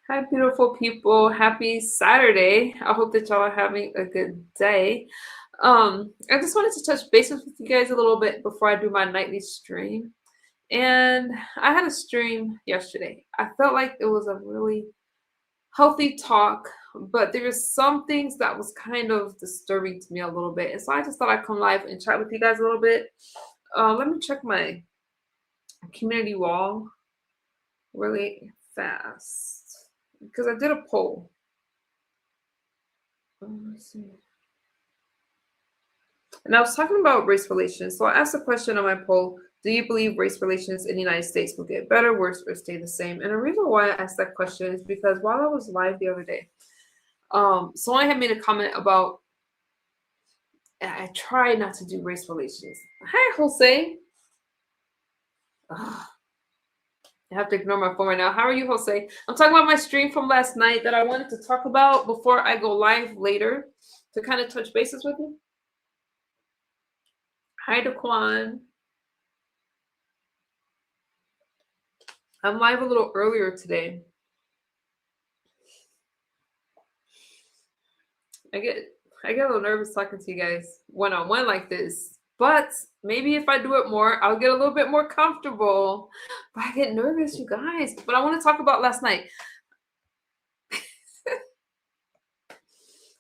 Hi, beautiful people. Happy Saturday. I hope that y'all are having a good day. I just wanted to touch bases with you guys a little bit before I do my nightly stream. And I had a stream yesterday. I felt like it was a really healthy talk, but there were some things that was kind of disturbing to me a little bit. And so I just thought I'd come live and chat with you guys a little bit. Let me check my community wall really fast because I did a poll. Let's see. And I was talking about race relations. So I asked a question on my poll: do you believe race relations in the United States will get better, worse, or stay the same? And the reason why I asked that question is because while I was live the other day, someone had made a comment about I try not to do race relations. Hi, Jose. Ugh, I have to ignore my phone right now. How are you, Jose? I'm talking about my stream from last night that I wanted to talk about before I go live later to kind of touch bases with you. Hi, Daquan. I'm live a little earlier today. I get I get a little nervous talking to you guys one on one like this. But maybe if I do it more, I'll get a little bit more comfortable. But I get nervous, you guys. But I want to talk about last night.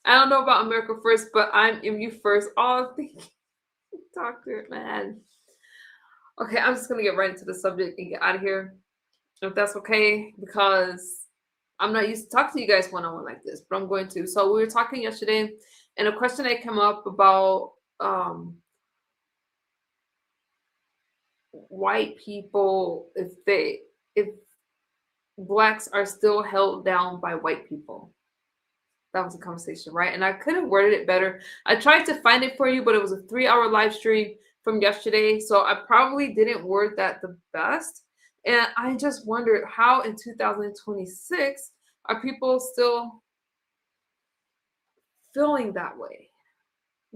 I don't know about America First, but I'm MU First. Oh, thank you, Doctor, man. Okay, I'm just gonna get right into the subject and get out of here, if that's okay, because I'm not used to talking to you guys one on one like this, but I'm going to. So we were talking yesterday, and a question that came up about white people, if blacks are still held down by white people. That was a conversation, right? And I could have worded it better. I tried to find it for you, but it was a 3 hour live stream from yesterday, so I probably didn't word that the best. And I just wondered how in 2026 are people still feeling that way?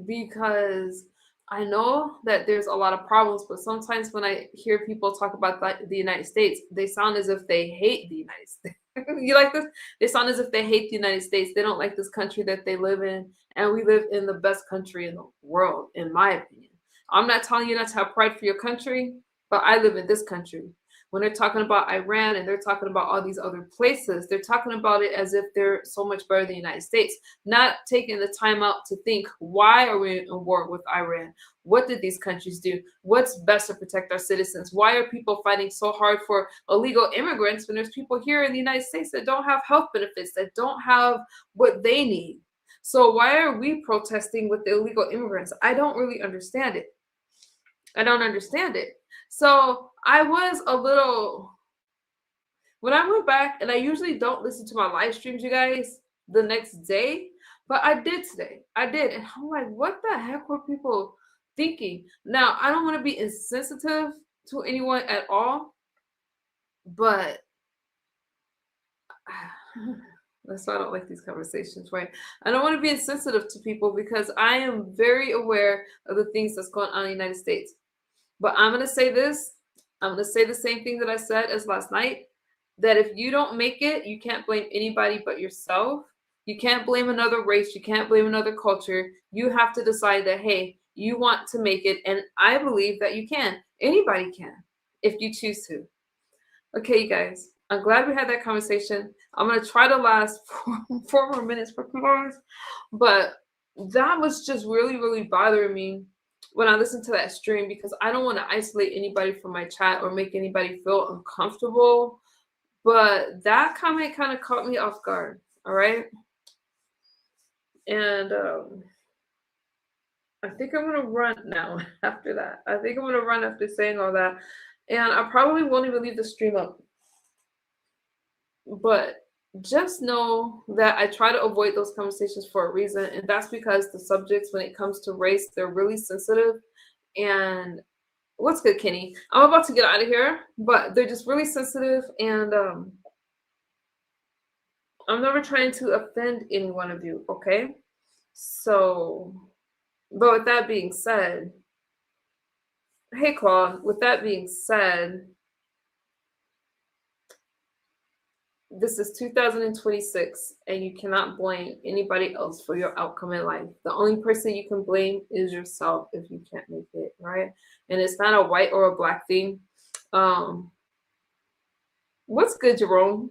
Because I know that there's a lot of problems, but sometimes when I hear people talk about the United States, they sound as if they hate the United States. You like this? They sound as if they hate the United States. They don't like this country that they live in, and we live in the best country in the world, in my opinion. I'm not telling you not to have pride for your country, but I live in this country. When they're talking about Iran and they're talking about all these other places, they're talking about it as if they're so much better than the United States, not taking the time out to think, why are we in war with Iran? What did these countries do? What's best to protect our citizens? Why are people fighting so hard for illegal immigrants when there's people here in the United States that don't have health benefits, that don't have what they need? So why are we protesting with the illegal immigrants? I don't really understand it. I don't understand it. So I was a little, when I went back, and I usually don't listen to my live streams, you guys, the next day, but I did today. I did. And I'm like, what the heck were people thinking? Now, I don't want to be insensitive to anyone at all, but that's why I don't like these conversations, right? I don't want to be insensitive to people because I am very aware of the things that's going on in the United States. But I'm going to say this. I'm going to say the same thing that I said as last night, that if you don't make it, you can't blame anybody but yourself. You can't blame another race. You can't blame another culture. You have to decide that, hey, you want to make it. And I believe that you can. Anybody can if you choose to. Okay, you guys, I'm glad we had that conversation. I'm going to try to last 4 more minutes for guys, but that was just really, really bothering me when I listened to that stream because I don't want to isolate anybody from my chat or make anybody feel uncomfortable. But that comment kind of caught me off guard. All right. And I think I'm going to run now after that. I think I'm going to run after saying all that. And I probably won't even leave the stream up. But just know that I try to avoid those conversations for a reason. And that's because the subjects, when it comes to race, they're really sensitive. And what's good, Kenny? I'm about to get out of here, but they're just really sensitive. And I'm never trying to offend any one of you, okay? So, but with that being said, hey, Claude, with that being said, This is 2026, and you cannot blame anybody else for your outcome in life. The only person you can blame is yourself if you can't make it, right? And it's not a white or a black thing. Um, what's good, Jerome?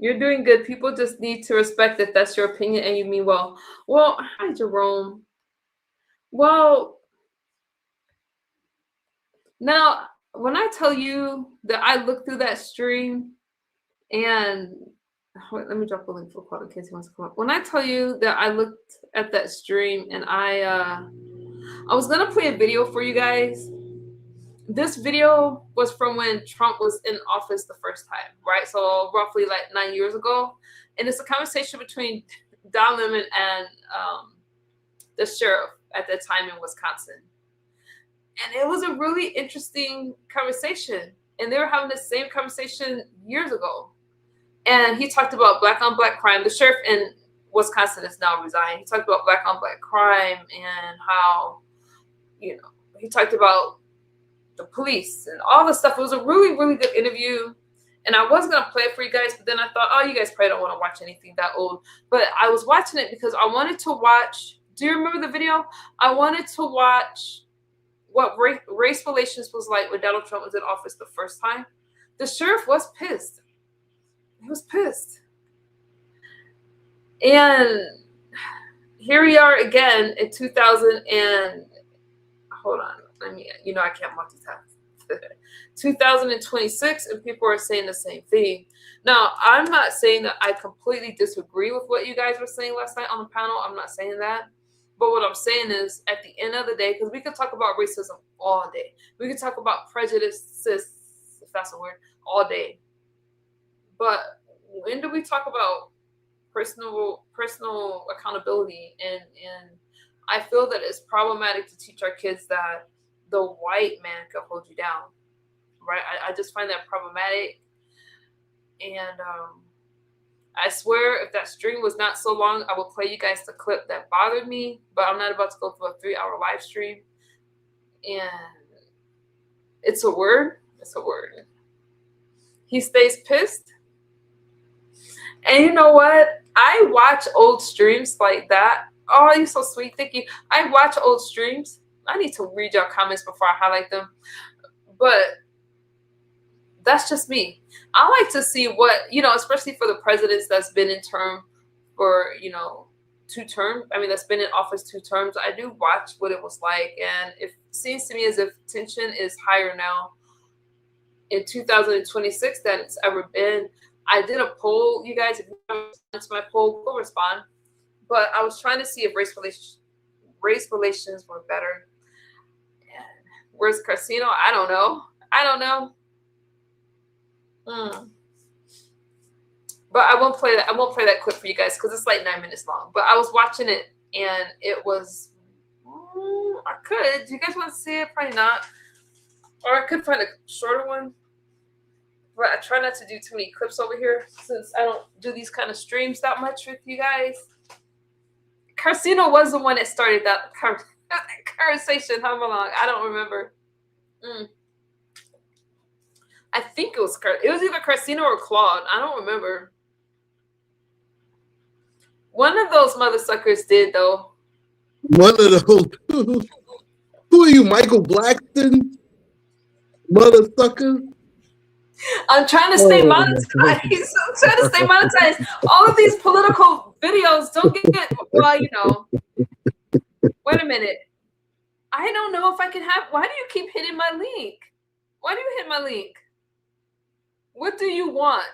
You're doing good. People just need to respect that that's your opinion and you mean well. Well, hi, Jerome. Well, now, when I tell you that I looked through that stream and wait, let me drop a link for Quad in case he wants to come up. When I tell you that I looked at that stream and I was gonna play a video for you guys. This video was from when Trump was in office the first time, right? So roughly like 9 years ago, and it's a conversation between Don Lemon and the sheriff at that time in Wisconsin. And it was a really interesting conversation. And they were having the same conversation years ago. And he talked about black on black crime. The sheriff in Wisconsin is now resigned. He talked about black on black crime and how, he talked about the police and all the stuff. It was a really, really good interview. And I was going to play it for you guys, but then I thought, oh, you guys probably don't want to watch anything that old. But I was watching it because I wanted to watch. Do you remember the video? I wanted to watch what race relations was like when Donald Trump was in office the first time. The sheriff was pissed. He was pissed. And here we are again in 2000 and hold on. I can't multitask. 2026, and people are saying the same thing. Now, I'm not saying that I completely disagree with what you guys were saying last night on the panel. I'm not saying that. But what I'm saying is, at the end of the day, because we could talk about racism all day. We could talk about prejudices, if that's a word, all day. But when do we talk about personal accountability? And I feel that it's problematic to teach our kids that the white man can hold you down, right? I just find that problematic. And I swear if that stream was not so long, I will play you guys the clip that bothered me, but I'm not about to go through a 3-hour live stream. And it's a word. It's a word. He stays pissed. And you know what? I watch old streams like that. Oh, you're so sweet. Thank you. I watch old streams. I need to read your comments before I highlight them. But that's just me. I like to see what, especially for the presidents that's been in term for, 2 terms. I mean, that's been in office 2 terms. I do watch what it was like. And it seems to me as if tension is higher now in 2026 than it's ever been. I did a poll, you guys. If you want to my poll, go respond. But I was trying to see if race relations were better. And where's Casino? I don't know. But I won't play that. I won't play that clip for you guys because it's like 9 minutes long. But I was watching it and it was. I could. Do you guys want to see it? Probably not. Or I could find a shorter one. But I try not to do too many clips over here since I don't do these kind of streams that much with you guys. Carcino was the one that started that conversation. How long? I don't remember. I think it was either Carcino or Claude. I don't remember. One of those mother suckers did though. One of those. Who are you, Michael Blackson? Mother sucker. I'm trying to stay monetized. All of these political videos don't get well, Wait a minute. I don't know if I can have. Why do you keep hitting my link? Why do you hit my link? What do you want?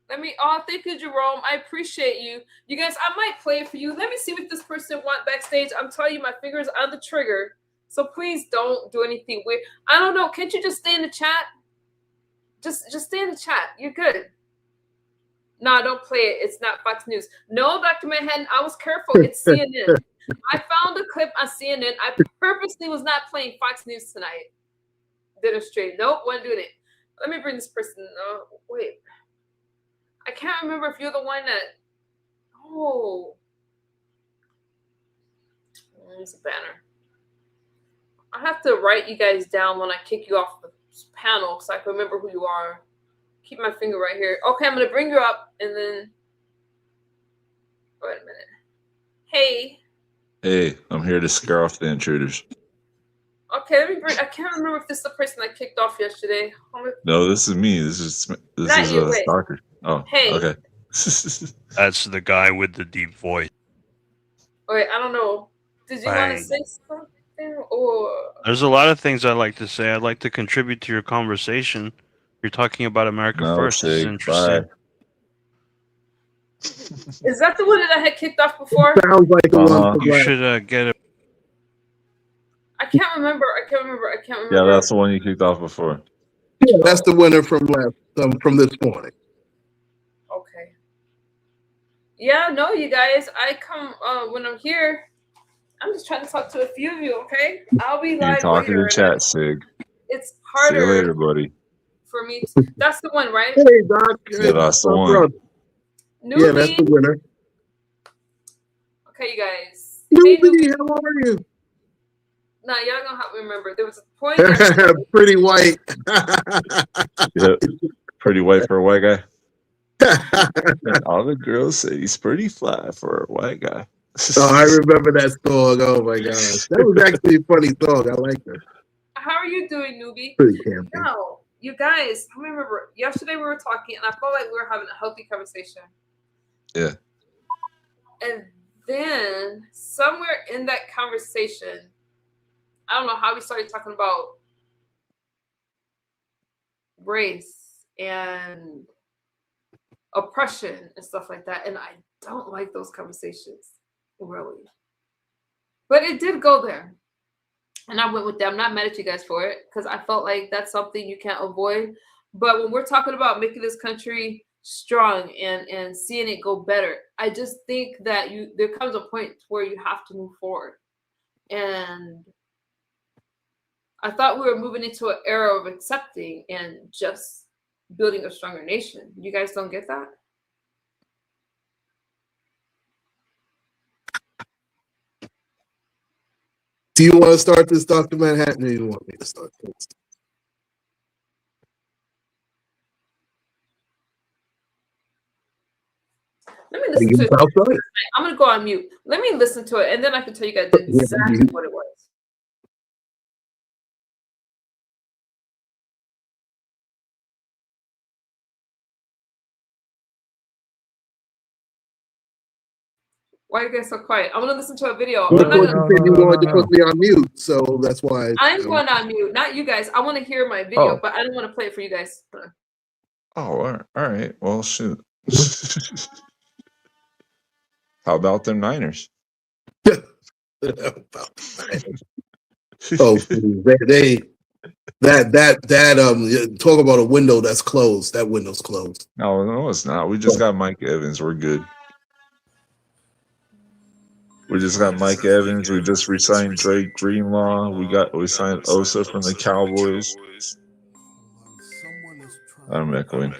Thank you, Jerome. I appreciate you. You guys, I might play it for you. Let me see what this person want backstage. I'm telling you, my finger's on the trigger. So please don't do anything weird. I don't know. Can't you just stay in the chat? Just stay in the chat. You're good. No, don't play it. It's not Fox News. No, Dr. Manhattan, I was careful. It's CNN. I found a clip on CNN. I purposely was not playing Fox News tonight. Did a stream. Nope, wasn't doing it. Let me bring this person. Wait. I can't remember if you're the one that. Oh. There's a banner. I have to write you guys down when I kick you off the panel so I can remember who you are. Keep my finger right here. Okay, I'm gonna bring you up and then. Wait a minute. Hey. Hey, I'm here to scare off the intruders. Okay, let me bring. I can't remember if this is the person I kicked off yesterday. No, this is me. This is a stalker. Oh, hey. Okay. That's the guy with the deep voice. Wait, I don't know. Did you want to say something or? There's a lot of things I like to say. I'd like to contribute to your conversation. You're talking about America First. This is interesting. Is that the one that I had kicked off before? Sounds like the one. You should get it. I can't remember. Yeah, that's the one you kicked off before. Yeah, that's the winner from from this morning. Okay. Yeah, no, you guys. I come when I'm here. I'm just trying to talk to a few of you. Okay, I'll be live. You talking to chat, Sig. It's harder. See you later, buddy. For me, that's the one, right? Hey, Doc. Yeah, that's the one. Newbie. Yeah, that's the winner. Okay, you guys. Newbie, how are you? Nah, y'all gonna help me remember. There was a point. Pretty white. Yep. Pretty white for a white guy. And all the girls say he's pretty fly for a white guy. Oh, I remember that song. Oh my gosh, that was actually a funny song. I like that. How are you doing, Newbie? Pretty campy. No, you guys. I remember yesterday we were talking, and I felt like we were having a healthy conversation. Yeah. And then somewhere in that conversation, I don't know how we started talking about race and oppression and stuff like that. And I don't like those conversations, really. But it did go there. And I went with that. I'm not mad at you guys for it because I felt like that's something you can't avoid. But when we're talking about making this country strong and seeing it go better, I just think that there comes a point where you have to move forward. And I thought we were moving into an era of accepting and just building a stronger nation. You guys don't get that? Do you want to start this, Dr. Manhattan, or do you want me to start this? Let me listen to it. I'm going to go on mute. Let me listen to it, and then I can tell you guys exactly what it was. Why are you guys so quiet? I'm going to listen to a video. You wanted to put me on mute, so that's why. I'm going on mute, not you guys. I want to hear my video, but I don't want to play it for you guys. Oh, all right. Well, shoot. How about them Niners? Oh, talk about a window that's closed. That window's closed. No, it's not. We just got Mike Evans. We're good. We just got Mike Evans. We just re-signed Drake Greenlaw. We signed Osa from the Cowboys. I'm echoing.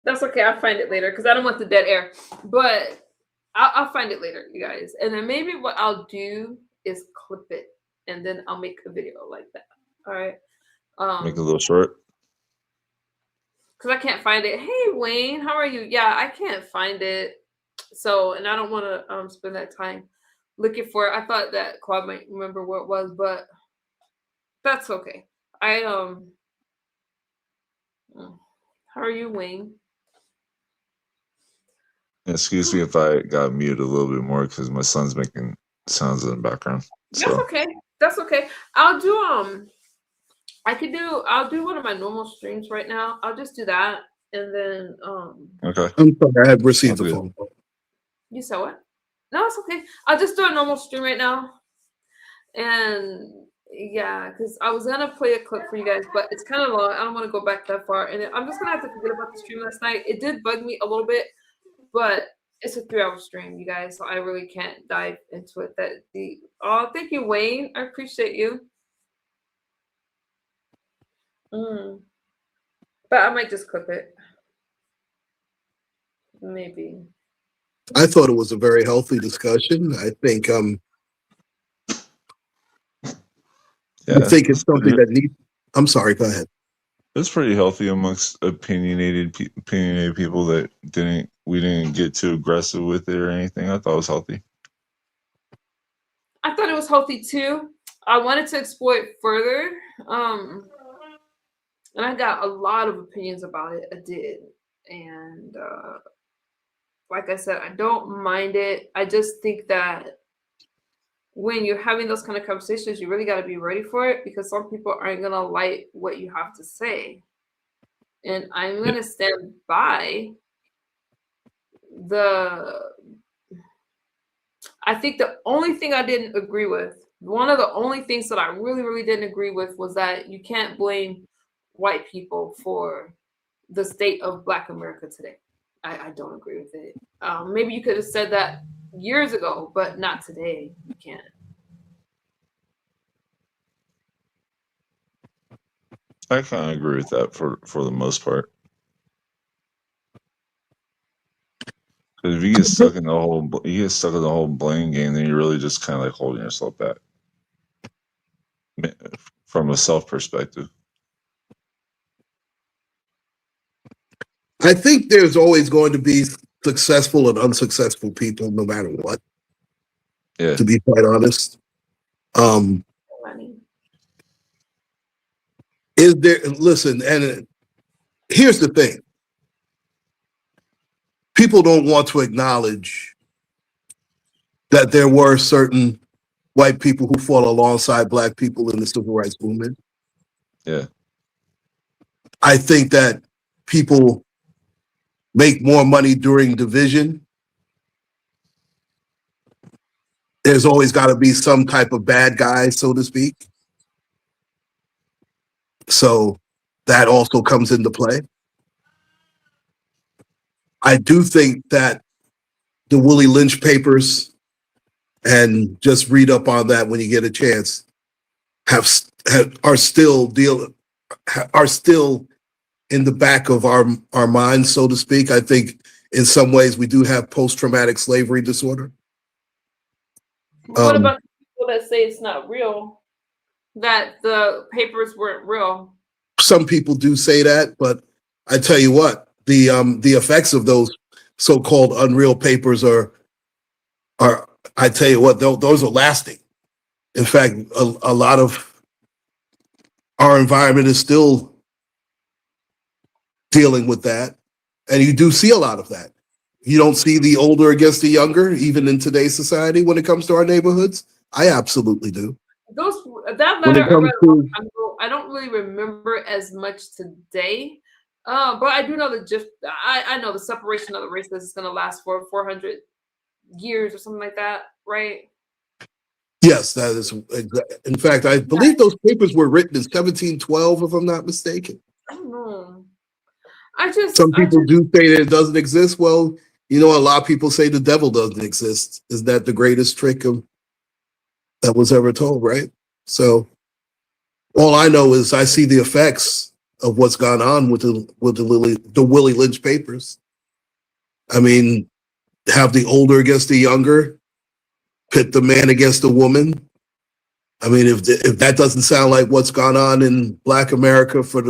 That's okay. I'll find it later because I don't want the dead air. But I'll find it later, you guys. And then maybe what I'll do is clip it, and then I'll make a video like that. All right. Make it a little short. Because I can't find it. Hey, Wayne, how are you? Yeah, I can't find it. So, and I don't want to spend that time looking for it. I thought that Quad might remember where it was, but that's okay. How are you, Wayne? Excuse me if I got muted a little bit more because my son's making sounds in the background. So. That's okay. That's okay. I'll do I'll do one of my normal streams right now. I'll just do that and then Okay. I'm sorry, I have received the phone call. You said what? No, it's okay. I'll just do a normal stream right now. And yeah, because I was gonna play a clip for you guys, but it's kind of long. I don't want to go back that far. And I'm just gonna have to forget about the stream last night. It did bug me a little bit. But It's a 3-hour stream, you guys, so I really can't dive into it that deep. Oh, thank you, Wayne. I appreciate you. But I might just clip it. Maybe. I thought it was a very healthy discussion. I think I think it's something that needs. I'm sorry. Go ahead. It's pretty healthy amongst opinionated people that we didn't get too aggressive with it or anything. I thought it was healthy. I thought it was healthy too. I wanted to explore it further. And I got a lot of opinions about it. I did. And like I said, I don't mind it. I just think that when you're having those kind of conversations, you really got to be ready for it because some people aren't going to like what you have to say. And I'm going to stand by I think the only thing I didn't agree with, one of the only things that I really, really didn't agree with was that you can't blame white people for the state of Black America today. I don't agree with it. Maybe you could have said that years ago, but not today. You can't. I kind of agree with that for the most part. Because if you get stuck in the whole blame game, then you're really just kind of like holding yourself back from a self perspective. I think there's always going to be successful and unsuccessful people, no matter what. Yeah. To be quite honest, is there? Listen, and here's the thing: people don't want to acknowledge that there were certain white people who fought alongside Black people in the civil rights movement. Yeah, I think that people make more money during division. There's always got to be some type of bad guy, so to speak. So that also comes into play. I do think that the Willie Lynch papers, and just read up on that when you get a chance, are still in the back of our minds, so to speak. I think in some ways we do have post-traumatic slavery disorder. What about people that say it's not real? That the papers weren't real? Some people do say that, but I tell you what, the effects of those so-called unreal papers are I tell you what, those are lasting. In fact, a lot of our environment is still dealing with that, and you do see a lot of that. You don't see the older against the younger, even in today's society when it comes to our neighborhoods. I absolutely do. That letter I read a long time ago, I don't really remember as much today, but I do know I know the separation of the races is going to last for 400 years or something like that, right? Yes, that is. In fact, I believe those papers were written in 1712, if I'm not mistaken. I don't know. Some people do say that it doesn't exist. Well, you know, a lot of people say the devil doesn't exist. Is that the greatest trick that was ever told, right? So all I know is I see the effects of what's gone on with the Willie Lynch papers. I mean, have the older against the younger, pit the man against the woman. I mean, if that doesn't sound like what's gone on in Black America for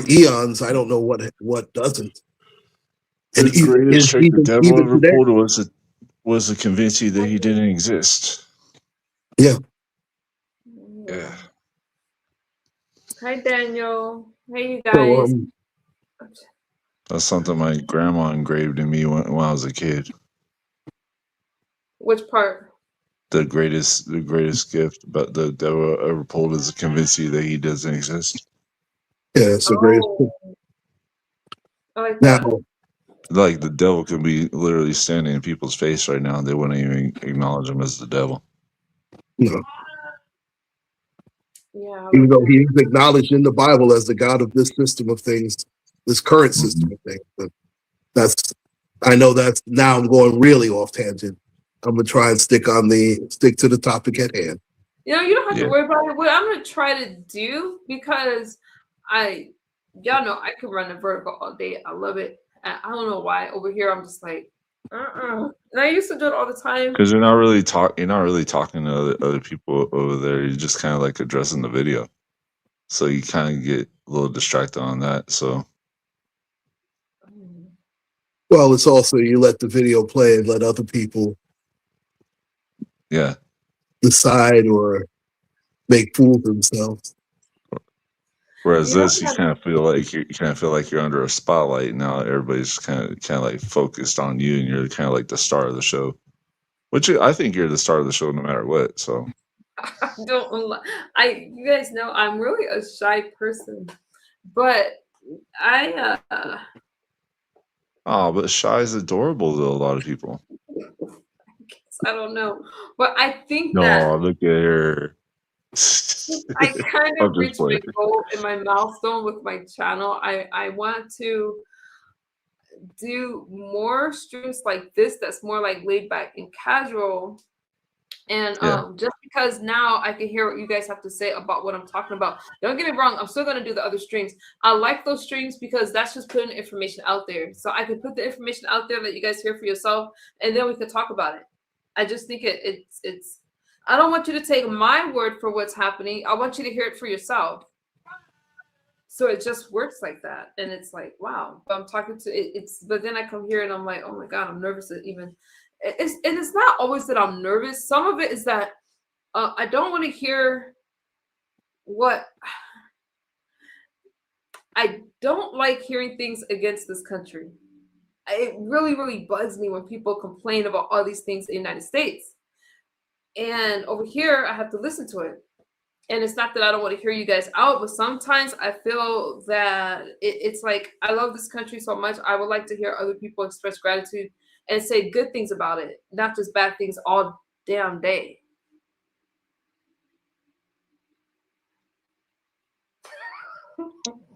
eons, I don't know what doesn't. And the greatest trick the devil ever pulled was to convince you that he didn't exist. Yeah. Yeah. Hi, Daniel. Hey, you guys. So, that's something my grandma engraved in me when I was a kid. Which part? The greatest gift about the devil ever pulled is to convince you that he doesn't exist. Yeah, it's the greatest. I like that. Now, like the devil could be literally standing in people's face right now and they wouldn't even acknowledge him as the devil. You know, yeah, even though he is acknowledged in the Bible as the God of this system of things, this current system of things. But that's I know that's now I'm going really off tangent. I'm gonna try and stick to the topic at hand. You don't have to worry about it. What I'm gonna try to do, because y'all know I can run a vertical all day. I love it. And I don't know why over here I'm just like, And I used to do it all the time. Because you're not really talking to other people over there. You're just kind of like addressing the video, so you kind of get a little distracted on that. So, well, it's also you let the video play and let other people, decide or make fools of themselves. Whereas this, you kind of feel like you're under a spotlight now. Everybody's kind of like focused on you, and you're kind of like the star of the show. Which I think you're the star of the show no matter what. So You guys know I'm really a shy person, but but shy is adorable to a lot of people. I don't know, but I think look at her. I kind of reached my goal in my milestone with my channel. I want to do more streams like this that's more like laid back and casual. And just because now I can hear what you guys have to say about what I'm talking about. Don't get me wrong, I'm still going to do the other streams. I like those streams because that's just putting information out there. So I can put the information out there, let you guys hear for yourself, and then we can talk about it. I just think it's I don't want you to take my word for what's happening. I want you to hear it for yourself. So it just works like that. And it's like, wow. But I'm talking to but then I come here and I'm like, oh my God, I'm nervous to even. It's not always that I'm nervous. Some of it is that I don't want to hear what. I don't like hearing things against this country. It really, really bugs me when people complain about all these things in the United States. And over here, I have to listen to it. And it's not that I don't want to hear you guys out, but sometimes I feel that it's like, I love this country so much. I would like to hear other people express gratitude and say good things about it, not just bad things all damn day.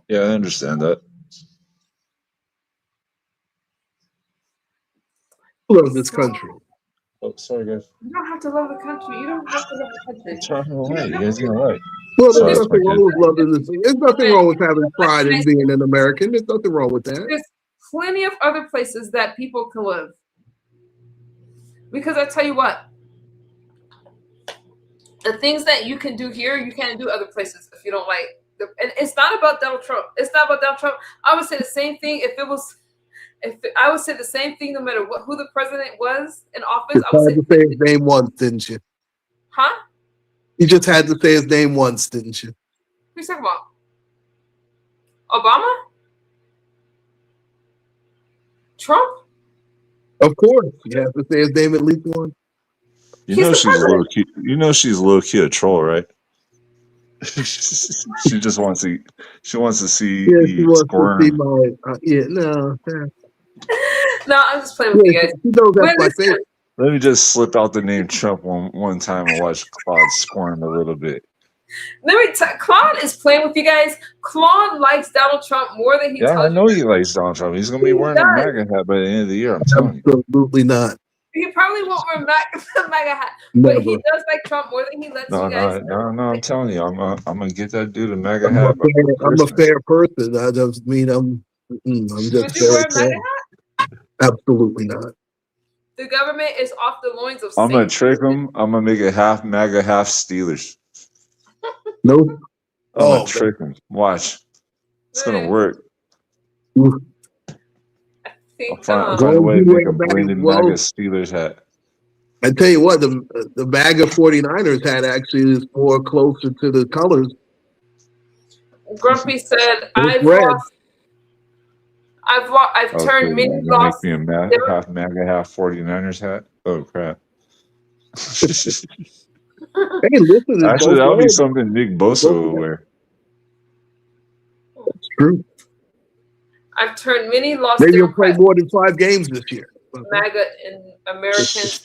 Yeah, I understand that. Love this country. Oh, sorry, guys. You don't have to love the country. You don't have to love the country. It's all right. You guys are all right. Well, there's nothing wrong with loving this. There's nothing wrong with having pride in being an American. There's nothing wrong with that. There's plenty of other places that people can live. Because I tell you what, the things that you can do here, you can't do other places if you don't like. And it's not about Donald Trump. It's not about Donald Trump. I would say the same thing I would say the same thing no matter who the president was in office. I would say his name once, didn't you? Huh? You just had to say his name once, didn't you? Who you talking about? Obama? Trump? Of course. You have to say his name at least once. You know she's low key a troll, right? She just wants to. She wants to see. Yeah, she wants to see my. No, I'm just playing with you guys. She knows that's my favorite. Let me just slip out the name Trump one time and watch Claude squirm a little bit. Claude is playing with you guys. Claude likes Donald Trump more than he tells you. I know he likes Donald Trump. He's going to be wearing a MAGA hat by the end of the year. I'm telling you. Absolutely not. He probably won't wear a MAGA hat, but he does like Trump more than he lets you guys. No, I'm telling you, I'm gonna get that dude a MAGA hat. I'm a fair person. I just mean I'm just. Would you wear a MAGA hat? Absolutely not. The government is off the loins of. I'm gonna trick him. I'm gonna make it half MAGA, half Steelers. Nope. I'm gonna trick him. Watch, it's gonna work. I'll find a way to make a blended MAGA Steelers hat. I tell you what, the MAGA 49ers hat actually is more closer to the colors. Grumpy said, "I've turned many lost." Make me a half MAGA, half 49ers hat. Oh crap! Hey, listen. Actually, that would be something Nick Bosa would wear. It's true. I've turned many lost. Maybe you'll play more than 5 games this year. MAGA and Americans.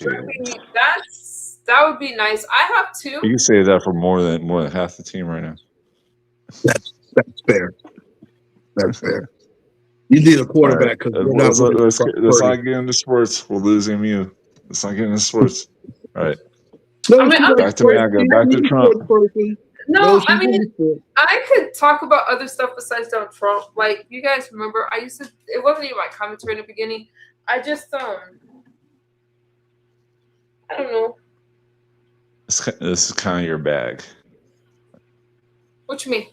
That would be nice. I have 2. You can say that for more than half the team right now. That's fair. That's fair. You need a All right, quarterback because we're not winning let's not Purdy. get into sports. We'll lose MU. Let's not get into sports. All right, No, I mean, she's I mean, not back to sports. MAGA. She's Back not to a Trump. sports person. No, no, she's I not mean, a sport. I could talk about other stuff besides Donald Trump. Like, you guys remember, I used to, it wasn't even my commentary in the beginning. I just, I don't know. This is kind of your bag, What you mean?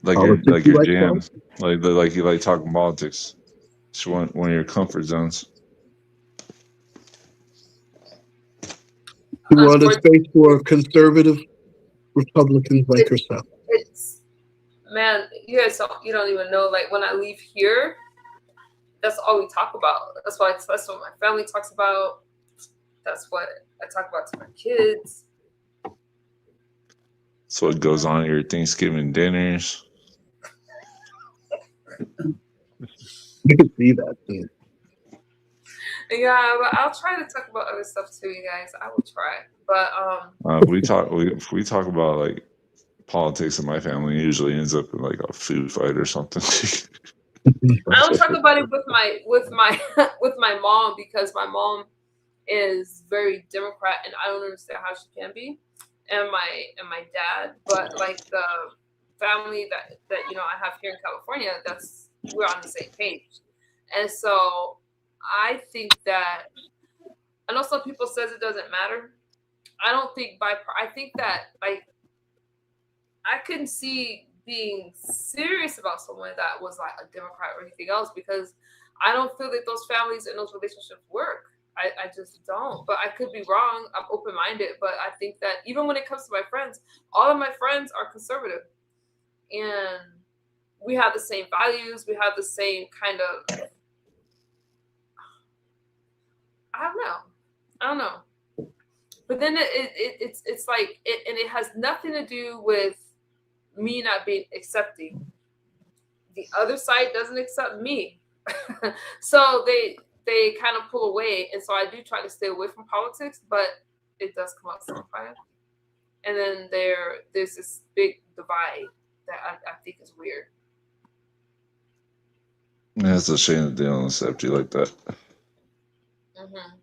like Politics, you your like jam, politics. like you like talking politics. It's one of your comfort zones. You want a space for conservative Republicans like yourself. It's, man, you guys you don't even know. Like, when I leave here, that's all we talk about. That's what my family talks about. That's what I talk about to my kids. So what goes on at your Thanksgiving dinners? You can see that. Too. Yeah, but I'll try to talk about other stuff too, you guys. I will try. But If we talk about like politics in my family, it usually ends up in like a food fight or something. I don't talk about it with my with my mom because my mom is very Democrat and I don't understand how she can be, and my dad. But like the family that I have here in California, we're on the same page, and so I think that I know some people says it doesn't matter. I don't think I think that like I couldn't see being serious about someone that was like a Democrat or anything else because I don't feel that those families and those relationships work. I just don't. But I could be wrong. I'm open-minded. But I think that even when it comes to my friends, all of my friends are conservative. And we have the same values. We have the same kind of, I don't know. But then it's like, and it has nothing to do with me not being accepting. The other side doesn't accept me. So they kind of pull away. And so I do try to stay away from politics, but it does come up sometimes. And then there's this big divide that I think is weird. Yeah, it's a shame that they don't accept you like that. Mm-hmm.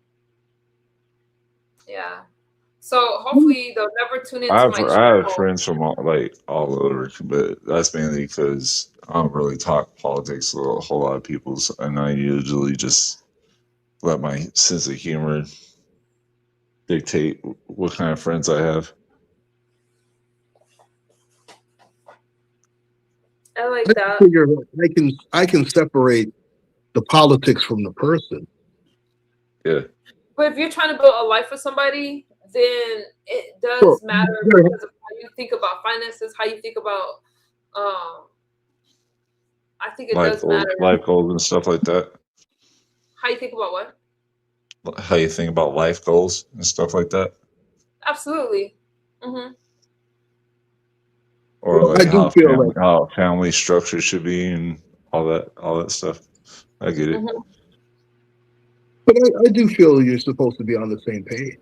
Yeah. So hopefully they'll never tune into my channel. I have friends from all over, but that's mainly because I don't really talk politics with a whole lot of people, and I usually just let my sense of humor dictate what kind of friends I have. I like that. I can separate the politics from the person. Yeah. But if you're trying to build a life for somebody, then it does matter because of how you think about finances, how you think about I think it does matter. Life goals and stuff like that. How you think about what? How you think about life goals and stuff like that. Absolutely. Mm-hmm. Or like how family structure should be and all that stuff. I get it. Mm-hmm. But I do feel you're supposed to be on the same page.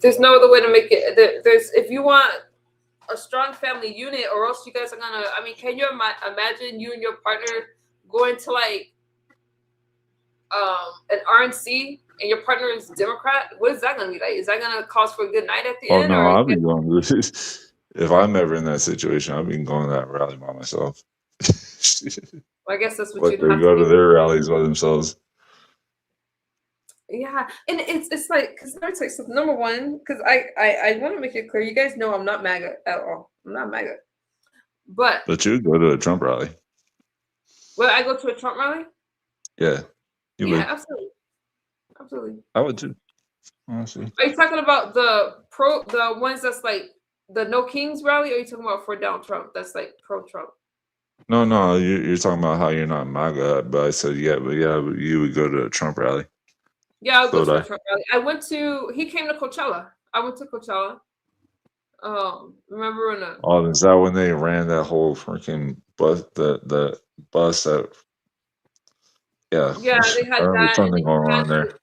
There's no other way to make it. There's if you want a strong family unit, or else you guys are gonna. I mean, can you imagine you and your partner going to like an RNC and your partner is Democrat? What is that gonna be like? Is that gonna cause for a good night at the end? Oh no, I'll be going. If I'm ever in that situation, I'll be going to that rally by myself. Well, I guess that's what you'd have to go to their rallies by themselves. Yeah, and it's like because let me tell you something. Number one, because I want to make it clear, you guys know I'm not MAGA at all. I'm not MAGA, but you go to a Trump rally. Will I go to a Trump rally? Yeah, you would. Absolutely. I would too. Honestly. Are you talking about the ones that's like the No Kings rally, or are you talking about for Donald Trump? That's like pro-Trump. No, you're talking about how you're not MAGA, but I said but you would go to a Trump rally. Yeah, I'll go to a Trump rally. He came to Coachella. I went to Coachella. Remember when is that when they ran that whole freaking bus, the bus that they had that. Something going on there.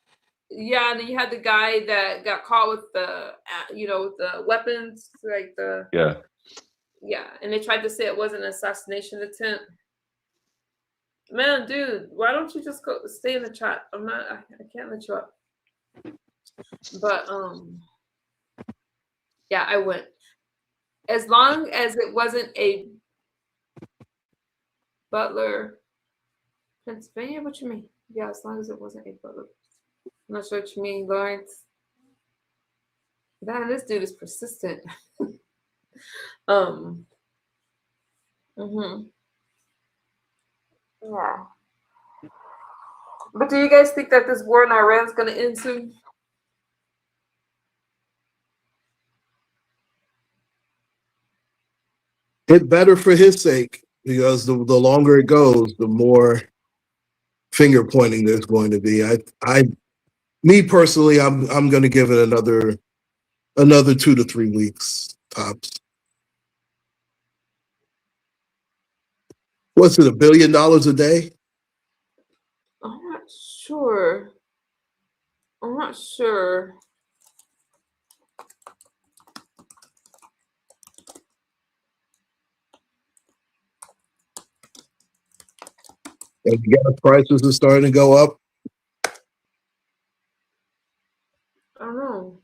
Yeah, and then you had the guy that got caught with the with the weapons, like the Yeah, and they tried to say it wasn't an assassination attempt. Man, dude, why don't you just go stay in the chat? I can't let you up. But yeah, I went. As long as it wasn't a Butler, Pennsylvania. What you mean? Yeah, as long as it wasn't a Butler. I'm not sure what you mean, Lawrence. Damn, this dude is persistent. Yeah. But do you guys think that this war in Iran is going to end soon? It better for his sake, because the longer it goes, the more finger pointing there's going to be. Me personally, I'm going to give it another 2 to 3 weeks tops. What's it, $1 billion a day? I'm not sure. And gas prices are starting to go up. I don't know.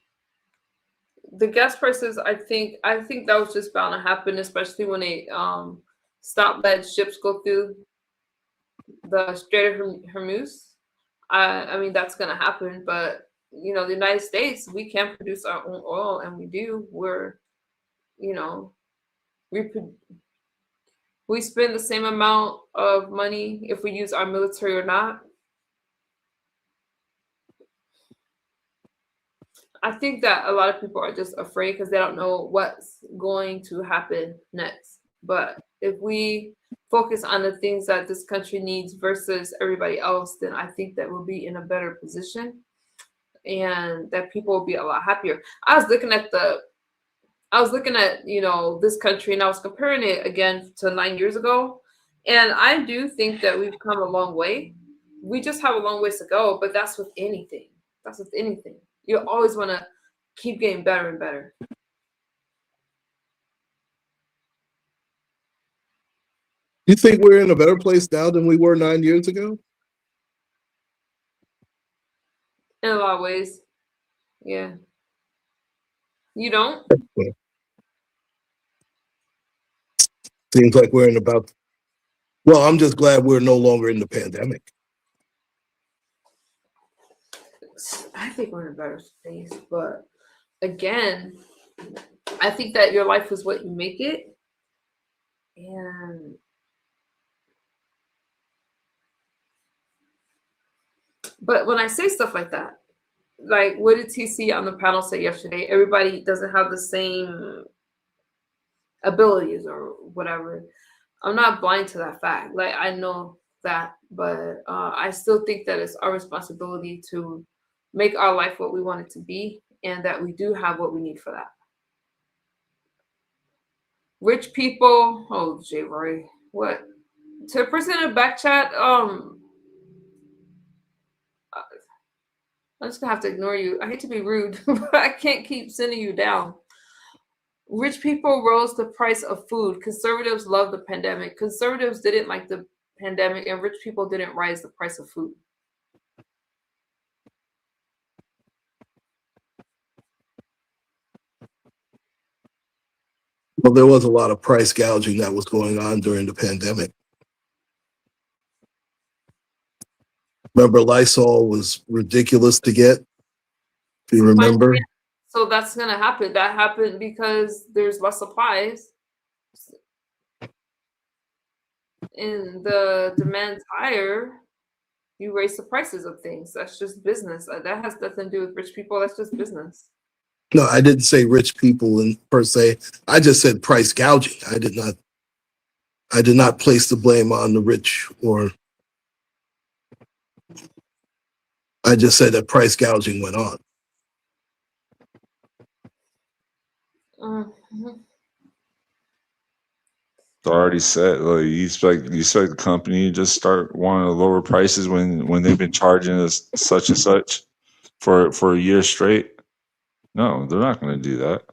The gas prices, I think that was just bound to happen, especially when they stop letting ships go through the Strait of Hormuz. I mean, that's going to happen, but you know, the United States, we can produce our own oil, and we do. We spend the same amount of money if we use our military or not. I think that a lot of people are just afraid because they don't know what's going to happen next. But if we focus on the things that this country needs versus everybody else, then I think that we'll be in a better position and that people will be a lot happier. I was looking at this country, and I was comparing it again to 9 years ago. And I do think that we've come a long way. We just have a long ways to go, but that's with anything. You always want to keep getting better and better. You think we're in a better place now than we were 9 years ago? In a lot of ways. Yeah. You don't? Seems like we're well, I'm just glad we're no longer in the pandemic. I think we're in a better space, but again, I think that your life is what you make it. But when I say stuff like that, like what did TC on the panel say yesterday? Everybody doesn't have the same abilities or whatever. I'm not blind to that fact. Like, I know that, but I still think that it's our responsibility to make our life what we want it to be, and that we do have what we need for that. Rich people, oh, J. Roy, what? To the person in the back chat, I'm just gonna have to ignore you. I hate to be rude, but I can't keep sending you down. Rich people rose the price of food. Conservatives love the pandemic. Conservatives didn't like the pandemic, and rich people didn't rise the price of food. Well, there was a lot of price gouging that was going on during the pandemic. Remember, Lysol was ridiculous to get? Do you remember? So that's going to happen. That happened because there's less supplies and the demand's higher. You raise the prices of things. That's just business. That has nothing to do with rich people. That's just business. No, I didn't say rich people per se. I just said price gouging. I did not place the blame on the rich, or I just said that price gouging went on. Mm-hmm. It's already set. Like, you expect the company to just start wanting to lower prices when they've been charging us such and such for a year straight? No, they're not going to do that.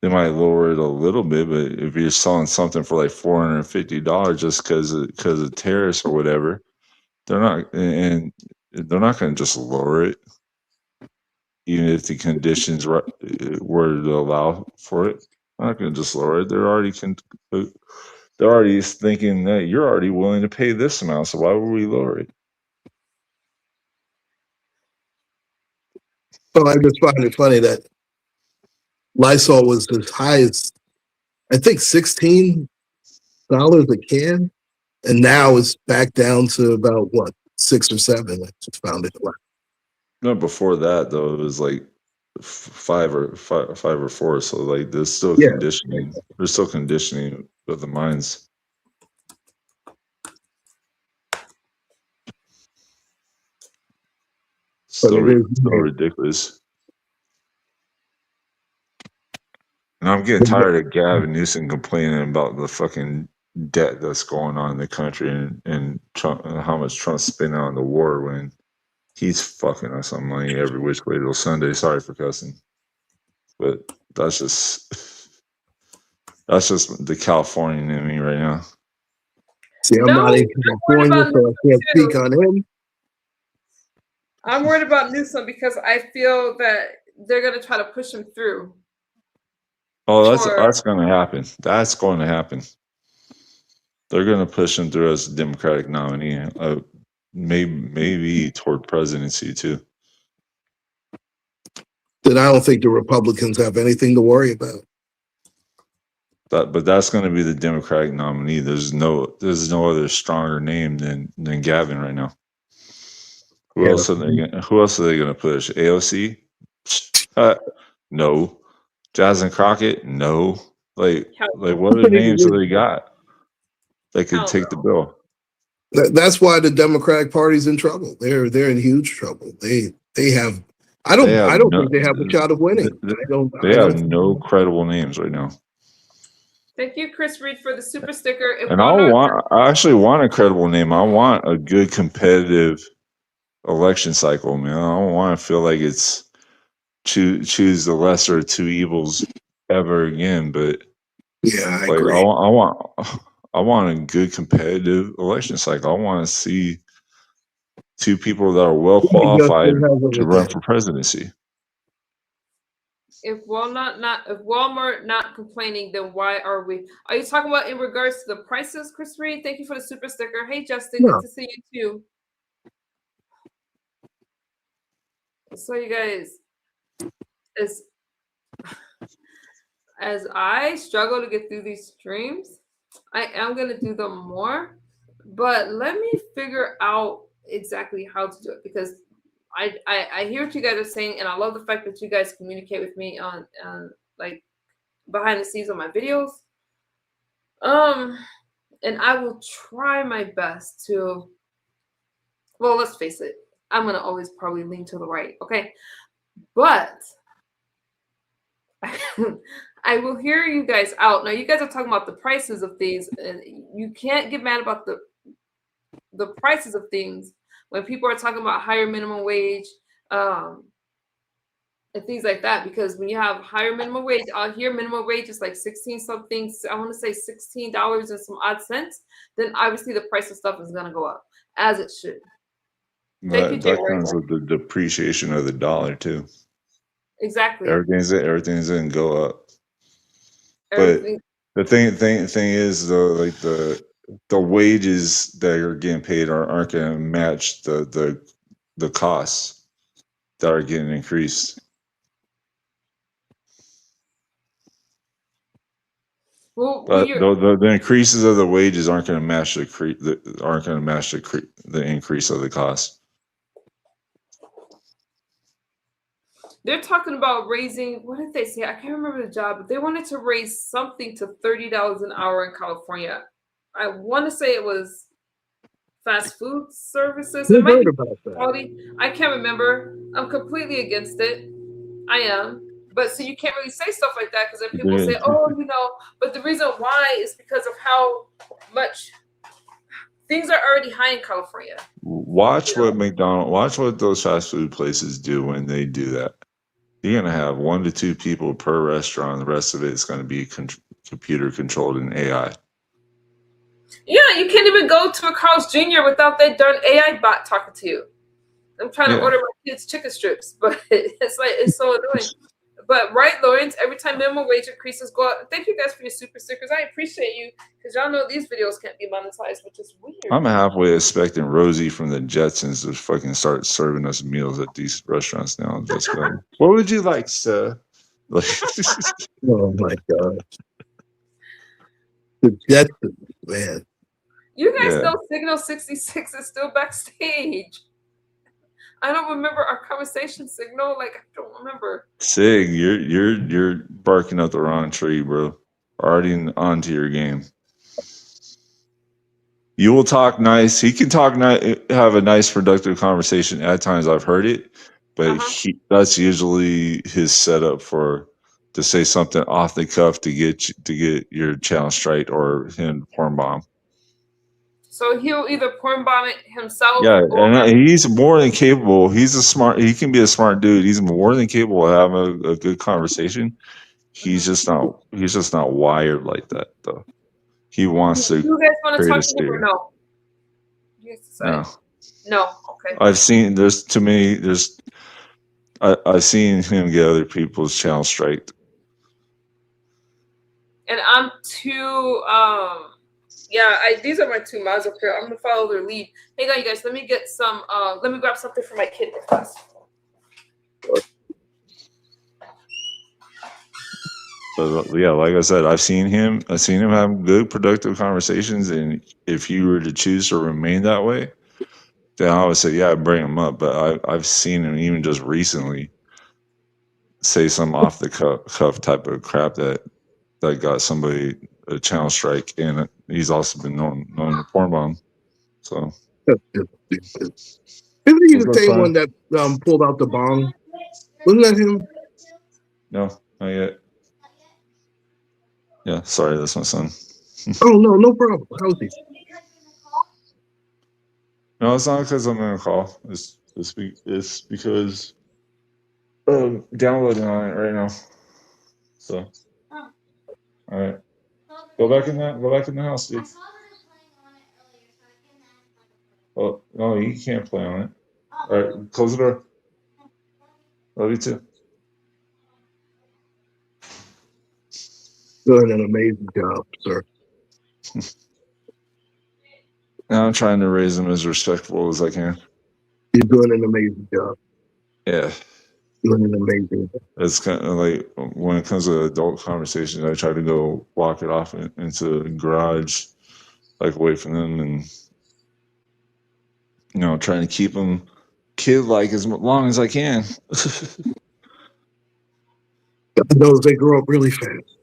they might lower it a little bit, but if you're selling something for like $450 just because of tariffs or whatever, they're not going to just lower it, even if the conditions were to allow for it. They're not going to just lower it. They're already thinking that you're already willing to pay this amount, so why would we lower it? So I just find it funny that Lysol was as high as, I think, $16 a can, and now it's back down to about what, 6 or 7. I just found it. No, before that though, it was like five or 4. So like, there's still Yeah. conditioning. There's still conditioning of the minds. So ridiculous. And I'm getting tired of Gavin Newsom complaining about the fucking debt that's going on in the country and Trump, and how much Trump's spending on the war when he's fucking us on money every which way till Sunday. Sorry for cussing, but that's just the Californian in me right now. See, I'm not in California, so I can't speak on him. I'm worried about Newsom because I feel that they're going to try to push him through. Oh, that's going to happen. That's going to happen. They're going to push him through as a Democratic nominee, maybe toward presidency too. Then I don't think the Republicans have anything to worry about. But that's going to be the Democratic nominee. There's no other stronger name than Gavin right now. Who else are they going to push? AOC? No. Jasmine Crockett? No. Like what other names have they got that could take the bill? That's why the Democratic Party's in trouble. They're in huge trouble. They have. I don't think they have a shot of winning. They have no credible names right now. Thank you, Chris Reed, for the super sticker. And I actually want a credible name. I want a good competitive election cycle, man. I don't want to feel like it's choose the lesser of two evils ever again. But yeah, I agree. I want a good competitive election cycle. I want to see two people that are well qualified to run for presidency. If Walmart not complaining, then why are we? Are you talking about in regards to the prices, Chris Reed? Thank you for the super sticker. Hey, Justin, good to see you too. So you guys, as I struggle to get through these streams, I am gonna do them more, but let me figure out exactly how to do it because I hear what you guys are saying, and I love the fact that you guys communicate with me on like behind the scenes on my videos. And I will try my best to. Well, let's face it, I'm gonna always probably lean to the right, okay? But I will hear you guys out. Now, you guys are talking about the prices of things, and you can't get mad about the prices of things when people are talking about higher minimum wage and things like that. Because when you have higher minimum wage, I'll hear minimum wage is like 16 something. I want to say $16 and some odd cents. Then obviously the price of stuff is going to go up as it should. That comes with the depreciation of the dollar too. Exactly. Everything's going to go up. Everything. But the thing is though, like the wages that are getting paid aren't going to match the costs that are getting increased. Well, the increases of the wages aren't going to match the increase of the cost. They're talking about raising, what did they say? I can't remember the job, but they wanted to raise something to $30 an hour in California. I want to say it was fast food services. It might be quality. I can't remember. I'm completely against it. I am. But so you can't really say stuff like that because then people say, oh, but the reason why is because of how much things are already high in California. Watch what those fast food places do when they do that. You're gonna have 1 to 2 people per restaurant. The rest of it is gonna be computer controlled and AI. Yeah, you can't even go to a Carl's Jr. without that darn AI bot talking to you. I'm trying to order my kids chicken strips, but it's so annoying. But right, Lawrence, every time minimum wage increases go up. Thank you guys for your super stickers. I appreciate you because y'all know these videos can't be monetized, which is weird. I'm halfway expecting Rosie from the Jetsons to fucking start serving us meals at these restaurants now. Just going, what would you like, sir? Like, Oh my God. The Jetsons, man. You guys know Signal 66 is still backstage. I don't remember our conversation, Signal. Like, I don't remember. Sig, you're barking up the wrong tree, bro. Already onto your game. You will talk nice. He can talk nice, have a nice, productive conversation. At times, I've heard it, but that's usually his setup to say something off the cuff to get your channel straight or him porn bomb. So he'll either porn bomb it himself. Yeah, and he's more than capable. He can be a smart dude. He's more than capable of having a good conversation. He's just not wired like that, though. He wants to. You guys want to talk to him or no? No. Okay. I've seen I've seen him get other people's channel straight. And I'm too. These are my two mods up here. I'm gonna follow their lead. Hang on, you guys. Let me get some. Let me grab something for my kid real fast. But yeah, like I said, I've seen him have good, productive conversations, and if you were to choose to remain that way, then I would say, yeah, bring him up. But I've seen him even just recently say some off the cuff type of crap that got somebody a channel strike, and he's also been known to porn bomb. So isn't he the same one that pulled out the bong? Wasn't that him? No, not yet. Yeah, sorry, that's my son. Oh no problem. How's he? No, it's not because I'm in a call. It's because I'm downloading on it right now. So, all right, go back in the house, dude. Oh no, you can't play on it. All right, close the door. Love you too. Doing an amazing job, sir. Now I'm trying to raise him as respectful as I can. You're doing an amazing job. Yeah. Doing an amazing job. It's kind of like when it comes to adult conversations, I try to go walk it off into the garage, like away from them, and trying to keep them kid-like as long as I can. Those they grow up really fast.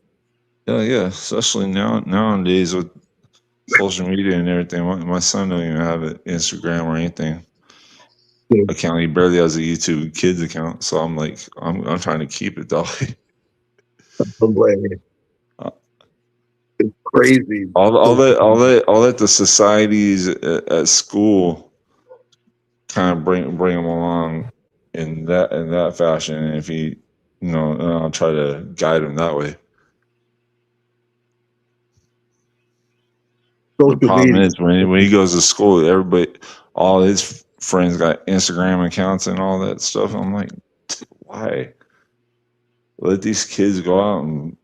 Yeah, especially nowadays with social media and everything. My son don't even have an Instagram or anything. Account. He barely has a YouTube Kids account, so I'm like, I'm trying to keep it that way. I'm blaming. It's crazy. All that the societies at school kind of bring them along in that fashion. And if he, I'll try to guide him that way. The problem is when he goes to school, all his friends got Instagram accounts and all that stuff. I'm like, why? Let these kids go out and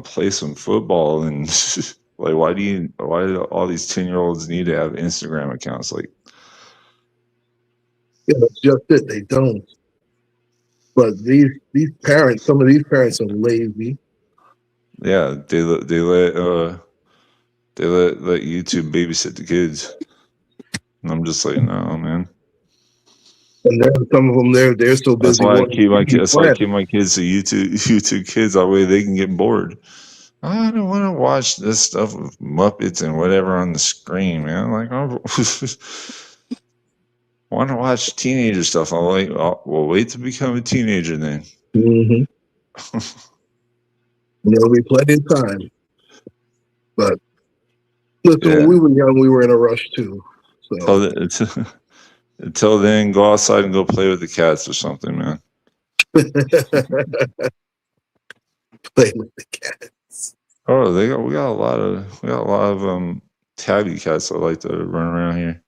play some football, and like, why do all these 10-year-olds need to have Instagram accounts? Like, yeah, that's just it. They don't. But these parents, some of these parents are lazy. Yeah, they let YouTube babysit the kids. And I'm just like, no, man. And then some of them, they're so busy. That's why I keep my kids to YouTube Kids. That way they can get bored. I don't want to watch this stuff with Muppets and whatever on the screen, man. Like, I want to watch teenager stuff. I'm like, well, wait to become a teenager then. Mm-hmm. There'll be plenty of time. But listen, when we were young, we were in a rush too. So until then, go outside and go play with the cats or something, man. Play with the cats. Oh, we got a lot of tabby cats that like to run around here.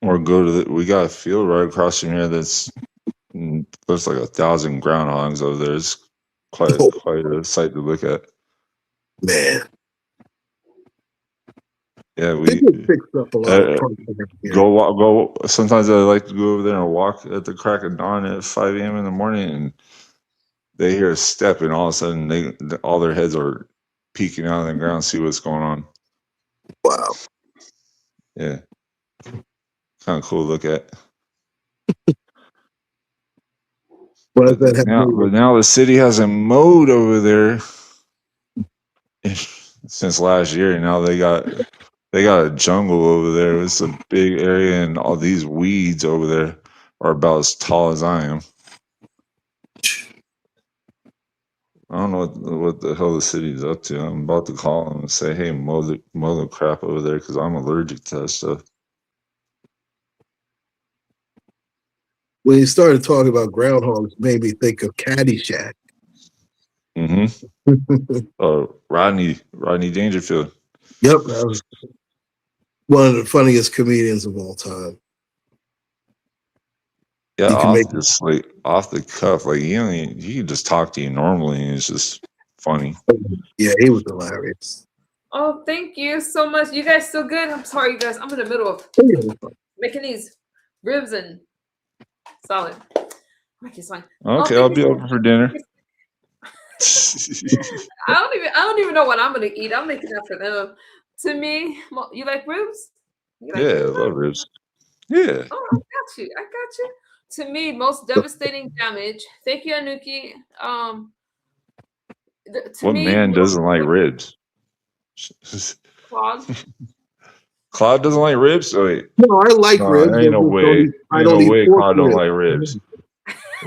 Or go to we got a field right across from here there's like 1,000 groundhogs over there. It's quite a sight to look at. Man. Yeah, They get fixed up a lot. Go. Sometimes I like to go over there and walk at the crack of dawn at 5 a.m. in the morning, and they hear a step, and all of a sudden, all their heads are peeking out of the ground, see what's going on. Wow. Yeah, kind of cool to look at. But now the city hasn't mowed over there since last year, and now they got a jungle over there. It's a big area, and all these weeds over there are about as tall as I am. I don't know what the hell the city's up to. I'm about to call them and say, hey, mow the crap over there, because I'm allergic to that stuff. When you started talking about groundhogs, made me think of Caddyshack. Rodney Dangerfield. Yep, that was one of the funniest comedians of all time. Yeah, off the cuff, like you can just talk to you normally, and it's just funny. Yeah, he was hilarious. Oh, thank you so much. You guys still good? I'm sorry, you guys. I'm in the middle of making these ribs and salad. Okay, I'll be open for dinner. I don't even know what I'm gonna eat. I'm making that for them. To me, you like ribs? I love ribs. Yeah. Oh, I got you. To me, most devastating damage. Thank you, Anuki. What man doesn't like ribs? Claude. Claude doesn't like ribs? Oh, wait. No, I like ribs. Ain't no way. Claude don't like ribs.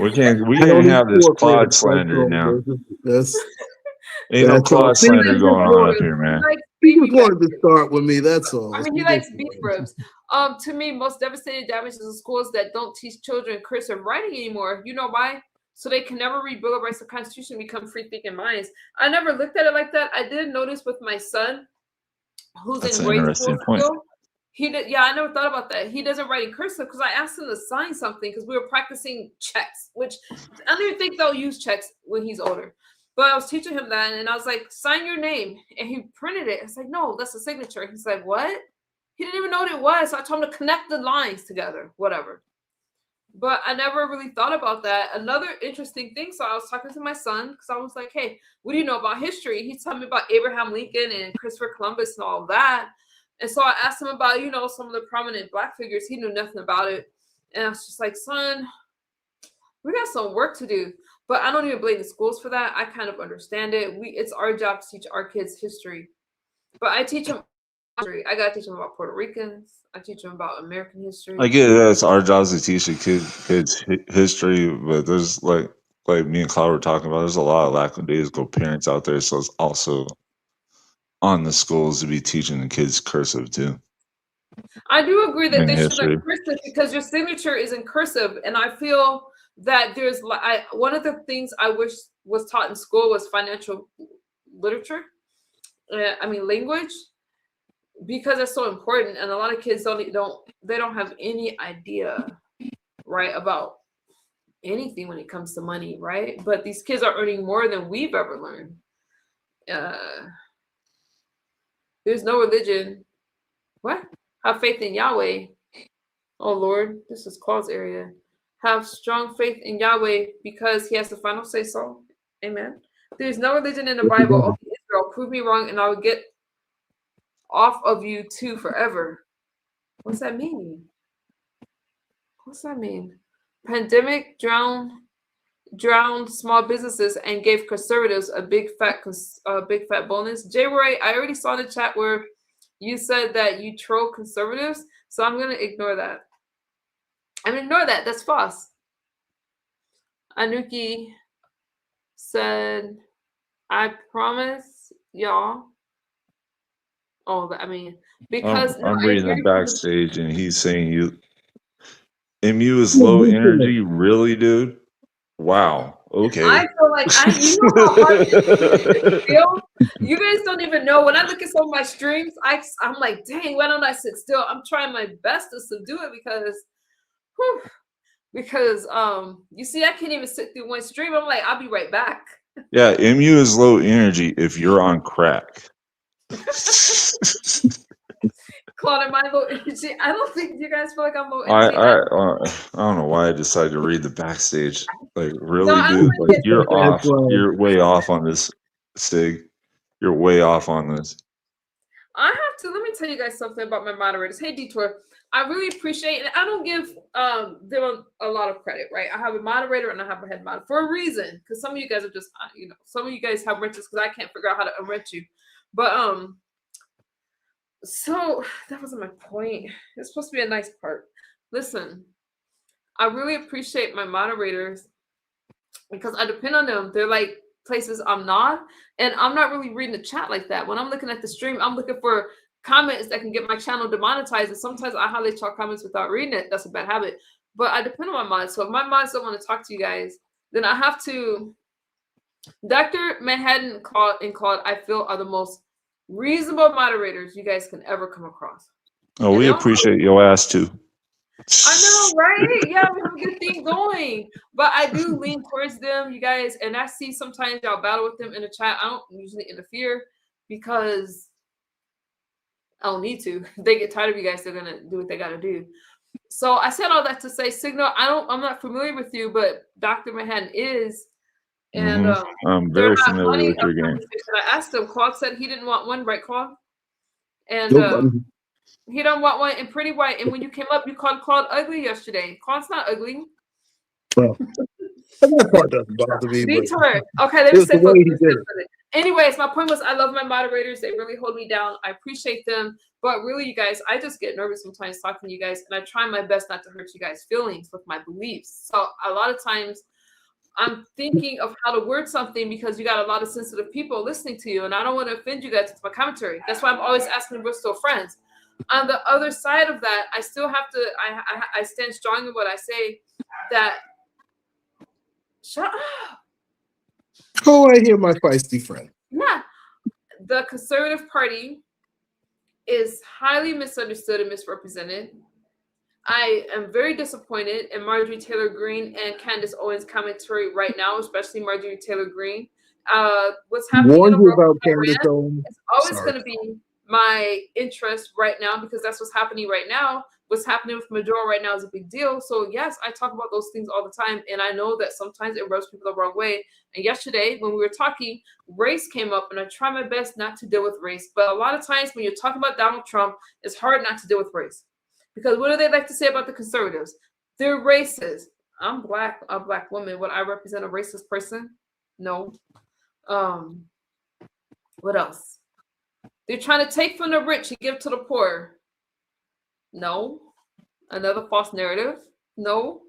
We can't have this Claude slander now. Ain't no Claude slander going on up here, man. He just wanted to start with me, that's all. I mean, he likes beef ribs. To me, most devastating damage is the schools that don't teach children cursive writing anymore. You know why? So they can never read Bill of Rights or Constitution and become free-thinking minds. I never looked at it like that. I did notice with my son, who's in grade school still. I never thought about that. He doesn't write in cursive because I asked him to sign something because we were practicing checks, which I don't even think they'll use checks when he's older. But I was teaching him that, and I was like, sign your name. And he printed it. I was like, no, that's a signature. He's like, what? He didn't even know what it was. So I told him to connect the lines together, whatever. But I never really thought about that. Another interesting thing, so I was talking to my son because I was like, hey, what do you know about history? He's telling me about Abraham Lincoln and Christopher Columbus and all of that. And so I asked him about, some of the prominent Black figures. He knew nothing about it. And I was just like, son, we got some work to do. But I don't even blame the schools for that. I kind of understand it. It's our job to teach our kids history. But I teach them history. I got to teach them about Puerto Ricans. I teach them about American history. I get it. It's our job to teach the kids history. But there's like me and Cloud were talking about, there's a lot of lackadaisical parents out there. So it's also on the schools to be teaching the kids cursive too. I do agree that they should learn cursive because your signature is in cursive. And I feel that there's one of the things I wish was taught in school was financial literature. Language, because it's so important, and a lot of kids don't have any idea, right, about anything when it comes to money, right? But these kids are earning more than we've ever learned. There's no religion. What? Have faith in Yahweh. Oh Lord, this is Claude's area. Have strong faith in Yahweh because he has the final say so. Amen. There's no religion in the Bible. Only Israel. Prove me wrong and I will get off of you too forever. What's that mean? Pandemic drowned small businesses and gave conservatives a big fat bonus. Jay Roy, I already saw in the chat where you said that you troll conservatives, so I'm gonna ignore that. That's false. Anuki said, I promise y'all. Oh, because I'm reading the backstage, and he's saying MU is low energy, really, dude? Wow. Okay. I feel like you know how hard it feel. You guys don't even know. When I look at some of my streams, I'm like, dang, why don't I sit still? I'm trying my best to subdue it because you see, I can't even sit through one stream. I'm like, I'll be right back. Yeah, MU is low energy if you're on crack. Claude, am I low energy? I don't think you guys feel like I'm low energy. I don't know why I decided to read the backstage. Like, really, No, I dude? don't Like, think you're it's- off. You're way off on this, Sig. You're way off on this. I have to let me tell you guys something about my moderators. Hey, Detour, I really appreciate it. I don't give them a lot of credit, right? I have a moderator and I have a head mod for a reason, because some of you guys are just, some of you guys have wrenches because I can't figure out how to unwrench you. But so that wasn't my point. It's supposed to be a nice part. Listen, I really appreciate my moderators because I depend on them. They're like places I'm not, and I'm not really reading the chat like that. When I'm looking at the stream, I'm looking for comments that can get my channel demonetized, and sometimes I highlight y'all comments without reading it. That's a bad habit, but I depend on my mods. So if my mods don't want to talk to you guys, then I have to. Dr. Manhattan and Claude, I feel, are the most reasonable moderators you guys can ever come across. Oh, we appreciate your ass too. I know, right? Yeah, we have a good thing going. But I do lean towards them, you guys. And I see sometimes y'all battle with them in the chat. I don't usually interfere because I don't need to. If they get tired of you guys, they're gonna do what they gotta do. So I said all that to say, Signal, I'm not familiar with you, but Dr. Manhattan is. And I'm very familiar with your game. I asked him. Claude said he didn't want one, right, Claude? And he don't want one and Pretty White. And when you came up, you called Claude ugly yesterday. Claude's not ugly. Well, that part doesn't bother me. Detour. Okay, let me say anyways, my point was I love my moderators. They really hold me down. I appreciate them. But really, you guys, I just get nervous sometimes talking to you guys. And I try my best not to hurt you guys' feelings with my beliefs. So a lot of times I'm thinking of how to word something because you got a lot of sensitive people listening to you. And I don't want to offend you guys with my commentary. That's why I'm always asking if we're still friends. On the other side of that, I still have to, I stand strong in what I say that, shut up. Oh, I hear my feisty friend. Yeah. The Conservative Party is highly misunderstood and misrepresented. I am very disappointed in Marjorie Taylor Greene and Candace Owens' commentary right now, especially Marjorie Taylor Greene. What's happening Warned in you about Candace Owens. It's always going to be my interest right now because that's what's happening right now. What's happening with Maduro right now is a big deal. So yes, I talk about those things all the time. And I know that sometimes it rubs people the wrong way. And yesterday when we were talking, race came up and I try my best not to deal with race. But a lot of times when you're talking about Donald Trump, it's hard not to deal with race. Because what do they like to say about the conservatives? They're racist. I'm black, a black woman. Would I represent a racist person? No. What else? They're trying to take from the rich and give to the poor. No. Another false narrative. No.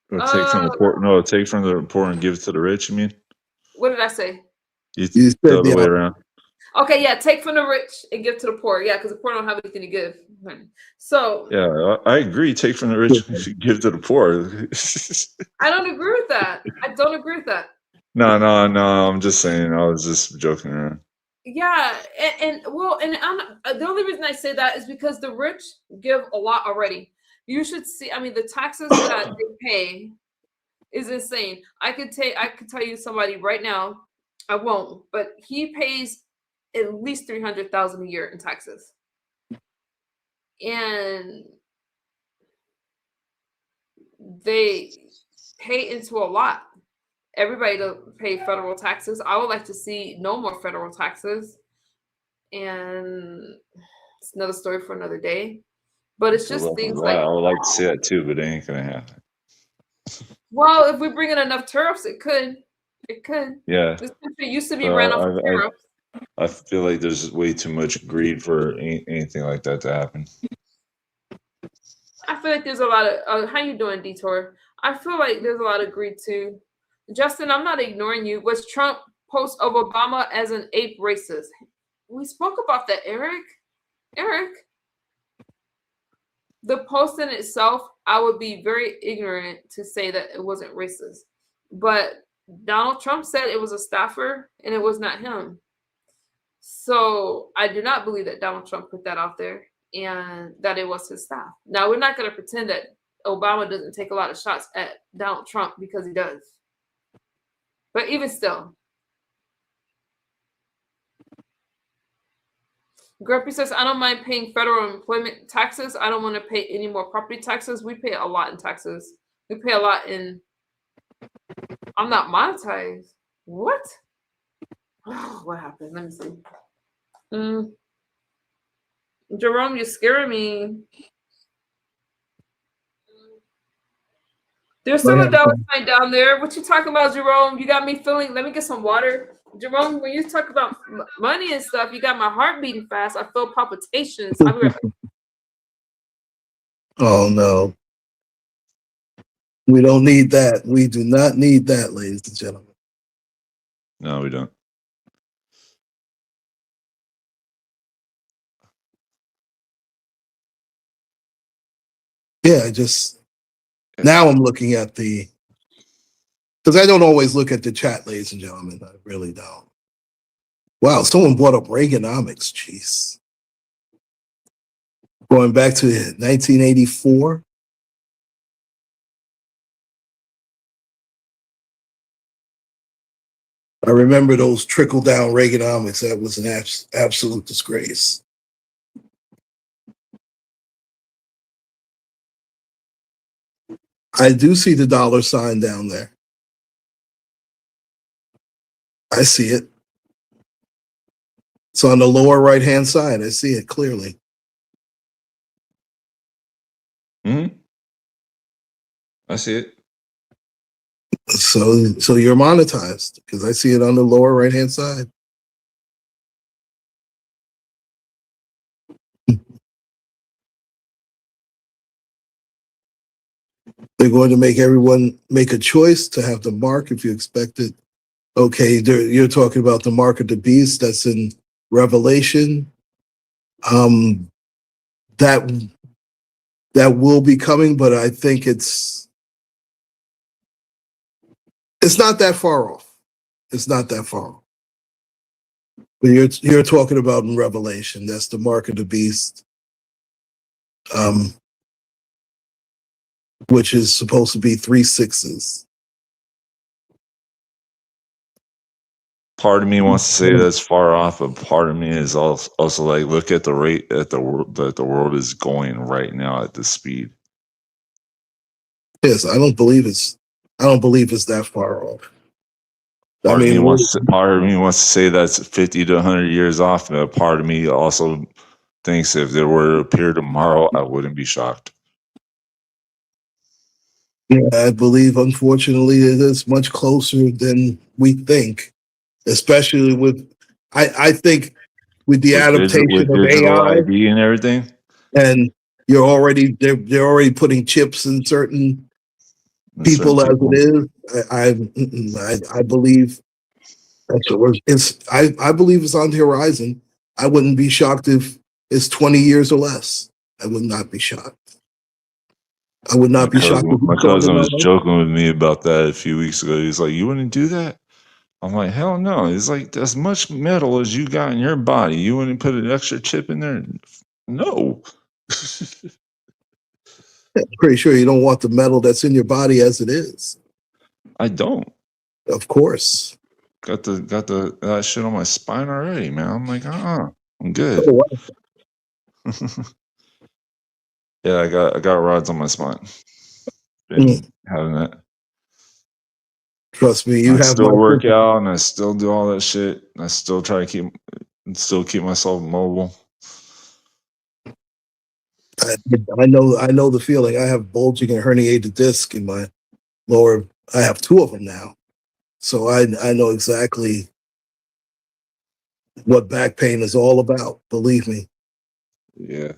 Take from the poor. No, take from the poor and give to the rich. You mean? What did I say? You said the other way around. Okay, yeah, take from the rich and give to the poor. Yeah, because the poor don't have anything to give. So yeah, I agree. Take from the rich and give to the poor. I don't agree with that. I don't agree with that. No. I'm just saying. I was just joking around. Yeah, and the only reason I say that is because the rich give a lot already. You should see. I mean, the taxes that they pay is insane. I could tell you somebody right now. I won't, but he pays at least $300,000 a year in taxes, and they pay into a lot. Everybody to pay federal taxes. I would like to see no more federal taxes, and it's another story for another day. But it's just things like I would like to see that too, but it ain't gonna happen. Well, if we bring in enough tariffs, it could. It could. Yeah. This country used to be ran off of tariffs. I feel like there's way too much greed for anything like that to happen. I feel like there's a lot of how you doing, Detour? I feel like there's a lot of greed too. Justin, I'm not ignoring you. Was Trump post of Obama as an ape racist? We spoke about that, Eric. The post in itself I would be very ignorant to say that it wasn't racist. But Donald Trump said it was a staffer and it was not him. So I do not believe that Donald Trump put that out there and that it was his staff. Now, we're not going to pretend that Obama doesn't take a lot of shots at Donald Trump, because he does. But even still. Grumpy says, I don't mind paying federal employment taxes. I don't want to pay any more property taxes. We pay a lot in taxes. We pay a lot in... I'm not monetized. What? Oh, what happened? Let me see. Jerome, you're scaring me. There's still a dollar sign down there. What you talking about, Jerome? You got me feeling... Let me get some water. Jerome, when you talk about money and stuff, you got my heart beating fast. I feel palpitations. I'll be right back. Oh, no. We don't need that. We do not need that, ladies and gentlemen. No, we don't. Yeah, now I'm looking at because I don't always look at the chat, ladies and gentlemen. I really don't. Wow, someone brought up Reaganomics. Jeez. Going back to 1984. I remember those trickle-down Reaganomics. That was an absolute disgrace. I do see the dollar sign down there. I see it. It's on the lower right-hand side. I see it clearly. I see it. So you're monetized, because I see it on the lower right-hand side. They're going to make everyone make a choice to have the mark if you expect it. Okay, you're talking about the mark of the beast that's in Revelation. That will be coming, but I think it's not that far off. It's not that far off. But you're talking about in Revelation. That's the mark of the beast, which is supposed to be 3 6s. Part of me wants to say that's far off, but part of me is also like, look at the rate that the world is going right now at this speed. Yes, I don't believe it's that far off. Part of me wants to say that's 50 to 100 years off, but part of me also thinks if there were to appear tomorrow, I wouldn't be shocked. Yeah, I believe, unfortunately, it is much closer than we think, especially with, I think, with the adaptation of digital AI ID and everything. And they're already putting chips in certain people as it is. I believe that's what I believe it's on the horizon. I wouldn't be shocked if it's 20 years or less. I would not be shocked. I would not be shocked. My cousin was joking with me about that a few weeks ago. He's like, "You wouldn't do that?" I'm like, "Hell no!" It's like, as much metal as you got in your body, you wouldn't put an extra chip in there? No. I'm pretty sure you don't want the metal that's in your body as it is. I don't. Of course. Got that shit on my spine already, man. I'm like, I'm good. Oh, wow. Yeah, I got rods on my spine. Been having that. Trust me, I still work out and I still do all that shit. I still try to keep myself mobile. I know the feeling. I have bulging and herniated disc in my lower. I have 2 of them now, so I know exactly what back pain is all about. Believe me. Yeah.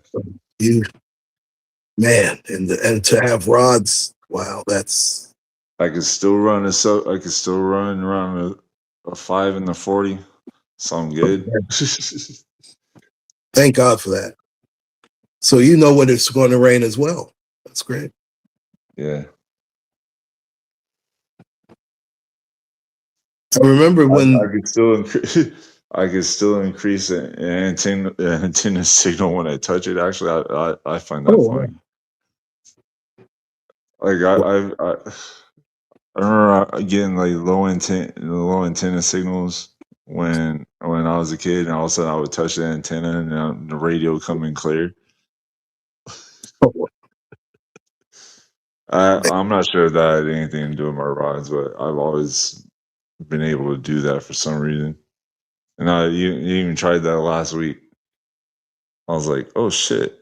And to have rods, wow, that's. I could still run around a 5 in the 40, so I'm good. Thank God for that. So you know when it's going to rain as well. That's great. Yeah. I remember when I could still I could still increase an antenna signal when I touch it. Actually, I find that oh wow. funny. Like I remember getting like low antenna signals when I was a kid, and all of a sudden I would touch the antenna and the radio would come in clear. I'm not sure if that had anything to do with my rides, but I've always been able to do that for some reason. And I even tried that last week. I was like, oh shit.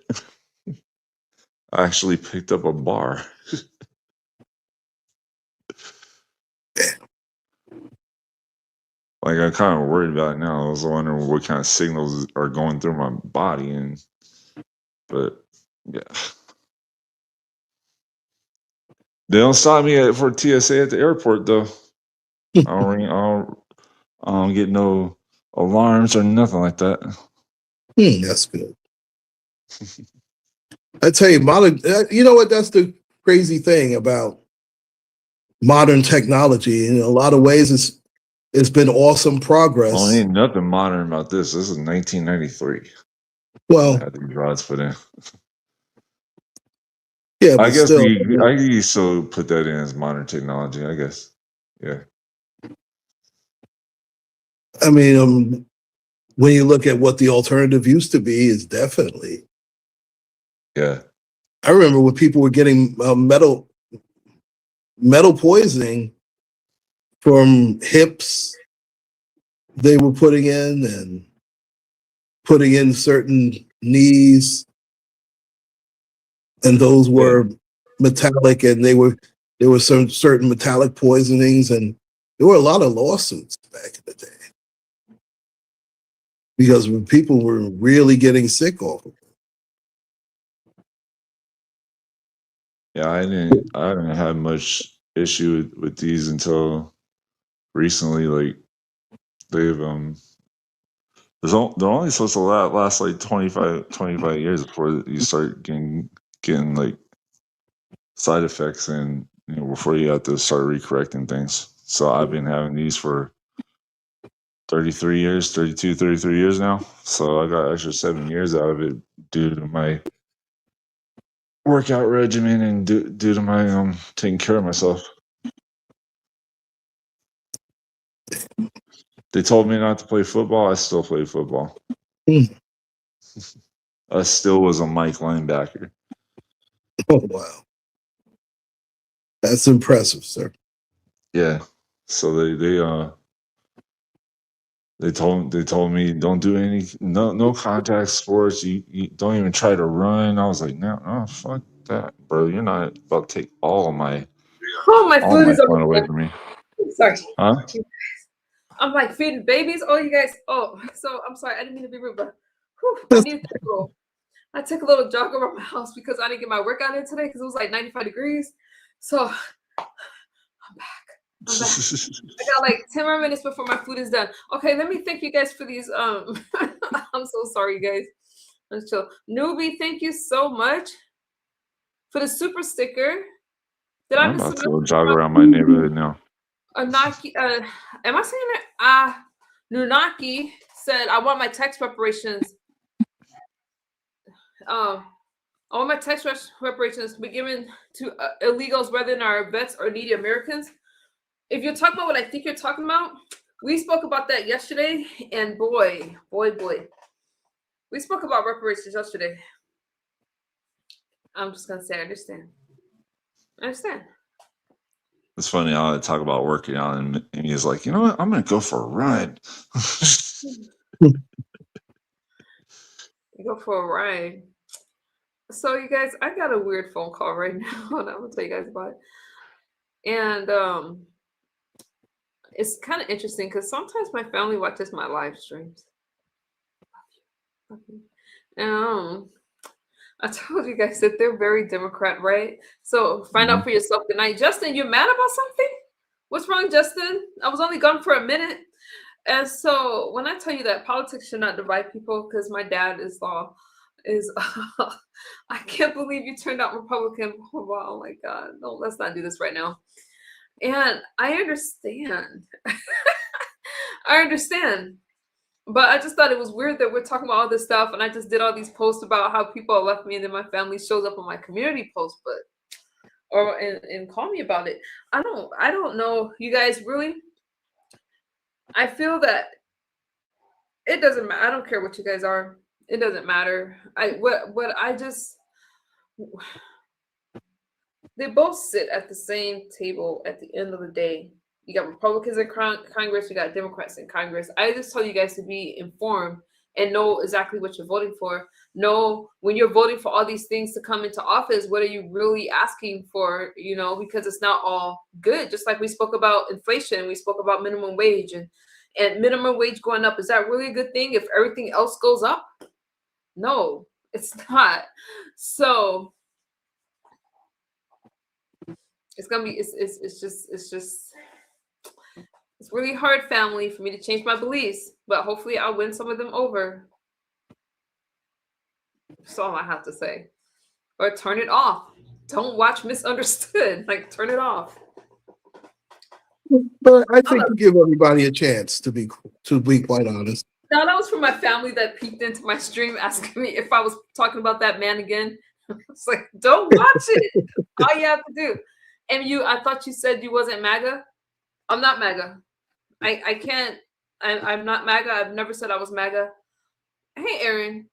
I actually picked up a bar. Like I'm kind of worried about it now. I was wondering what kind of signals are going through my body, but yeah, they don't stop me for TSA at the airport though. I don't ring. I don't get no alarms or nothing like that. That's good. I tell you, modern. You know what? That's the crazy thing about modern technology. In a lot of ways, it's been awesome progress. Well, ain't nothing modern about this. This is 1993. Well, I had these rods put in. yeah, but I guess still, I can still put that in as modern technology. I guess. Yeah. I mean, when you look at what the alternative used to be, is definitely. Yeah. I remember when people were getting metal poisoning from hips they were putting in and putting in certain knees, and those were metallic, and there were some certain metallic poisonings, and there were a lot of lawsuits back in the day because people were really getting sick off of it. Yeah, I didn't have much issue with these until recently. Like they've they're only supposed to last like 25 years before you start getting like side effects, and before you have to start recorrecting things. So I've been having these for 33 years, 33 years now. So I got extra 7 years out of it due to my workout regimen and due to my taking care of myself. They told me not to play football. I still played football. I still was a Mike linebacker. Oh wow, that's impressive, sir. Yeah. So they told me don't do no contact sports. You don't even try to run. I was like, no, fuck that, bro. You're not about to take all my food is fun away from me. Sorry. Huh? I'm like feeding babies. Oh, you guys. Oh, so I'm sorry. I didn't mean to be rude, but I took a little jog around my house because I didn't get my workout in today because it was like 95 degrees. So I'm back. I got like 10 more minutes before my food is done. Okay, let me thank you guys for these. I'm so sorry, you guys. Let's chill. Newbie, thank you so much for the super sticker. Did I I'm miss about to go jog around my neighborhood now. Anaki, am I saying it? Nunaki said, I want my tax reparations. I want my tax reparations to be given to illegals rather than our vets or needy Americans. If you're talking about what I think you're talking about, we spoke about that yesterday, and boy, we spoke about reparations yesterday. I'm just gonna say, I understand. It's funny. I talk about working out, and he's like, you know what? I'm gonna go for a ride. Go for a ride. So you guys, I got a weird phone call right now, and I'm gonna tell you guys about it. And it's kind of interesting because sometimes my family watches my live streams. I told you guys that they're very Democrat, right? So find out for yourself tonight. Justin, you're mad about something? What's wrong, Justin? I was only gone for a minute. And so when I tell you that politics should not divide people, because my dad is law, is I can't believe you turned out Republican. Oh, wow, oh my God. No, let's not do this right now. And I understand. I understand. But I just thought it was weird that we're talking about all this stuff, and I just did all these posts about how people left me, and then my family shows up on my community post, and call me about it. I don't know. You guys, really, I feel that it doesn't matter. I don't care what you guys are. It doesn't matter. They both sit at the same table at the end of the day. You got Republicans in Congress, you got Democrats in Congress. I just tell you guys to be informed and know exactly what you're voting for. Know when you're voting for all these things to come into office, what are you really asking for, because it's not all good. Just like we spoke about inflation, we spoke about minimum wage and minimum wage going up. Is that really a good thing if everything else goes up? No, it's not. So it's gonna be it's really hard, family, for me to change my beliefs, but hopefully I'll win some of them over. That's all I have to say. Or turn it off. Don't watch Misunderstood. Like, turn it off. But I think you give everybody a chance, to be quite honest. Now, that was from my family that peeked into my stream asking me if I was talking about that man again. It's like, don't watch it. All you have to do. And I thought you said you wasn't MAGA. I'm not MAGA. I can't. I'm not MAGA. I've never said I was MAGA. Hey, Aaron.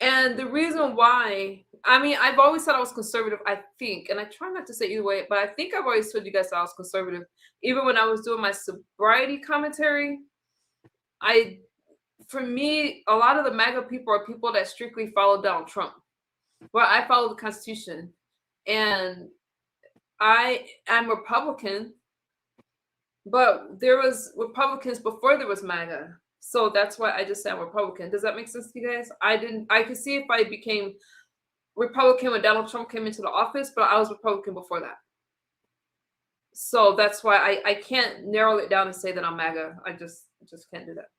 And the reason why, I've always said I was conservative, I think, and I try not to say either way, but I think I've always told you guys that I was conservative. Even when I was doing my sobriety commentary, for me, a lot of the MAGA people are people that strictly follow Donald Trump. Well, I follow the Constitution, and I am Republican, but there was Republicans before there was MAGA. So that's why I just said I'm Republican. Does that make sense to you guys? I could see if I became Republican when Donald Trump came into the office, but I was Republican before that. So that's why I can't narrow it down and say that I'm MAGA. I just can't do that.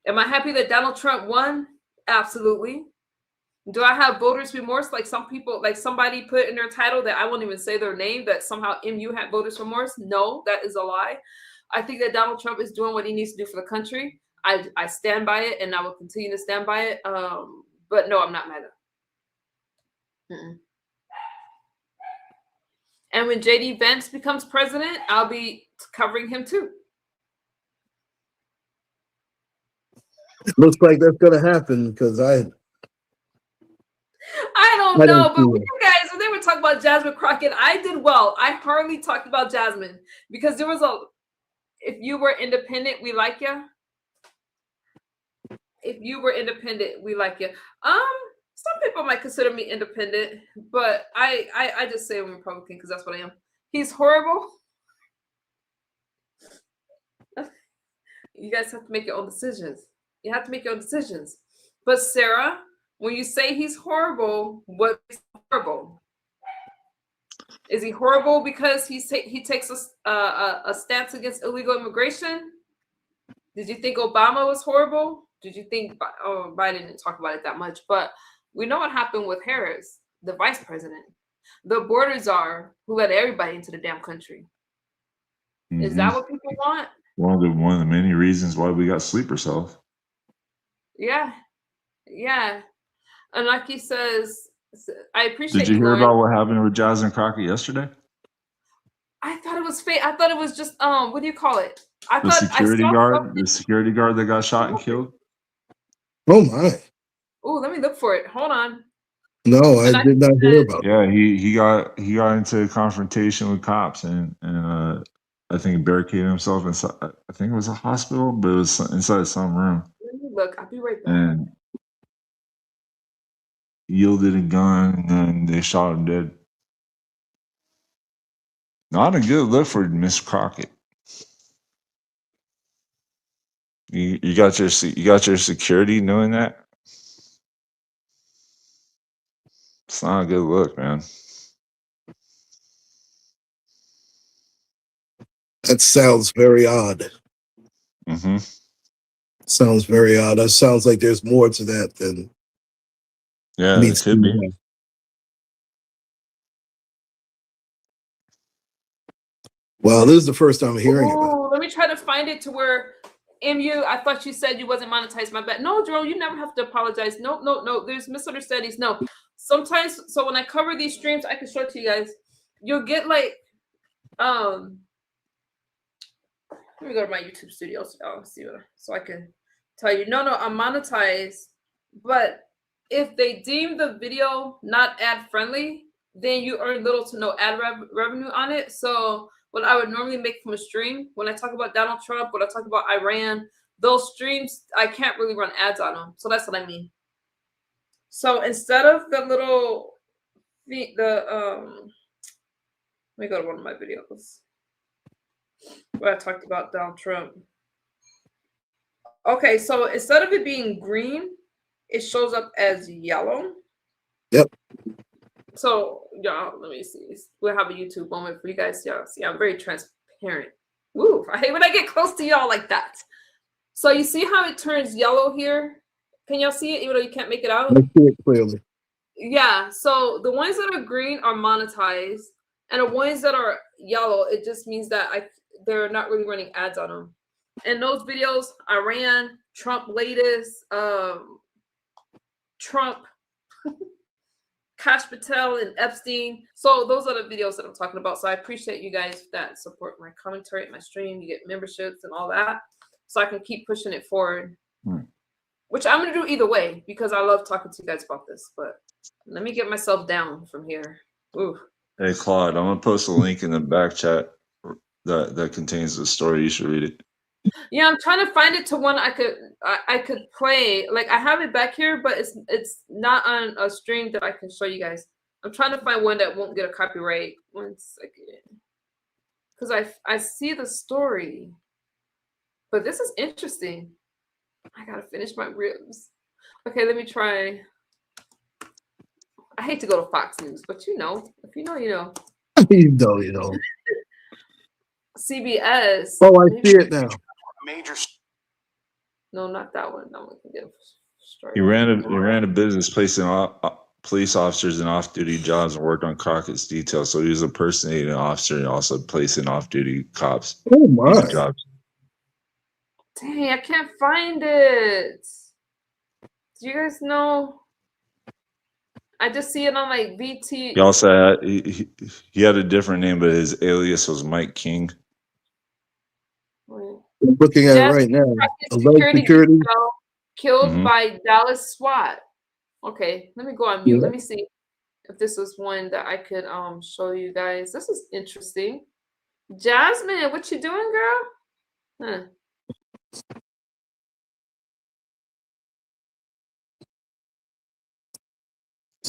Am I happy that Donald Trump won? Absolutely. Do I have voters remorse like some people, like somebody put in their title that I won't even say their name, that somehow MU had voters remorse? No, that is a lie. I think that Donald Trump is doing what he needs to do for the country. I stand by it, and I will continue to stand by it. But no, I'm not MAGA. And when JD Vance becomes president, I'll be covering him too. It looks like that's going to happen because I don't know, but when you guys, when they were talking about Jasmine Crockett, I did well. I hardly talked about Jasmine because there was if you were independent, we like you. If you were independent, we like you. Some people might consider me independent, but I just say I'm Republican because that's what I am. He's horrible. You guys have to make your own decisions. You have to make your own decisions. But Sarah, when you say he's horrible, what is horrible? Is he horrible because he takes a stance against illegal immigration? Did you think Obama was horrible? Did you think Biden didn't talk about it that much? But we know what happened with Harris, the vice president, the border czar who let everybody into the damn country. Mm-hmm. Is that what people want? One of the many reasons why we got sleeper cells. Yeah. And like he says, I appreciate. Did you hear about what happened with Jasmine Crockett yesterday? I thought it was fake. I thought it was just what do you call it? The security guard that got shot and killed. Oh my! Oh, let me look for it. Hold on. No, I did not hear about it. Yeah, he got into a confrontation with cops and I think barricaded himself inside. I think it was a hospital, but it was inside some room. Let me look. I'll be right back. And yielded a gun, and they shot him dead. Not a good look for Miss Crockett. You got your security knowing that. It's not a good look, man. That sounds very odd. Mm-hmm. Sounds very odd. That sounds like there's more to that than Yeah, I mean, it could be. Steve, well, this is the first time I'm hearing about it. Oh, let me try to find it to where MU. I thought you said you wasn't monetized. My bad. No, Jerome, you never have to apologize. No. There's misunderstandings. No. Sometimes, so when I cover these streams, I can show it to you guys. You'll get like, let me go to my YouTube studio so I can tell you. No, I'm monetized, but if they deem the video not ad friendly, then you earn little to no ad revenue on it. So what I would normally make from a stream, when I talk about Donald Trump, when I talk about Iran, those streams, I can't really run ads on them. So that's what I mean. So instead of the little, let me go to one of my videos where I talked about Donald Trump. Okay, so instead of it being green, it shows up as yellow. Yep. So y'all, let me see. We'll have a YouTube moment for you guys. Y'all see, I'm very transparent. Woo! I hate when I get close to y'all like that. So you see how it turns yellow here? Can y'all see it even though you can't make it out? I see it clearly. Yeah. So the ones that are green are monetized, and the ones that are yellow, it just means that they're not really running ads on them. And those videos, Iran, Trump latest, Trump, Kash Patel, and Epstein. So those are the videos that I'm talking about. So I appreciate you guys that support my commentary, my stream. You get memberships and all that, so I can keep pushing it forward. Which I'm gonna do either way because I love talking to you guys about this. But let me get myself down from here. Ooh. Hey Claude, I'm gonna post a link in the back chat that contains the story. You should read it. Yeah, I'm trying to find it to one I could play. Like I have it back here, but it's not on a stream that I can show you guys. I'm trying to find one that won't get a copyright. 1 second, because I see the story, but this is interesting. I gotta finish my ribs. Okay, let me try. I hate to go to Fox News, but you know, if you know, you know. You know. CBS. Oh, I see it now. Major. No, not that one. That one can get straight. He ran a business placing police officers in off-duty jobs and worked on Crockett's details. So he was impersonating an officer and also placing off-duty cops Oh my! jobs. Dang, I can't find it. Do you guys know? I just see it on like VT. He also had, he had a different name, but his alias was Mike King. Wait. I'm looking at it right now. Alleged security killed by Dallas SWAT. Okay, let me go on mute. Yeah. Let me see if this was one that I could show you guys. This is interesting. Jasmine, what you doing, girl? Huh.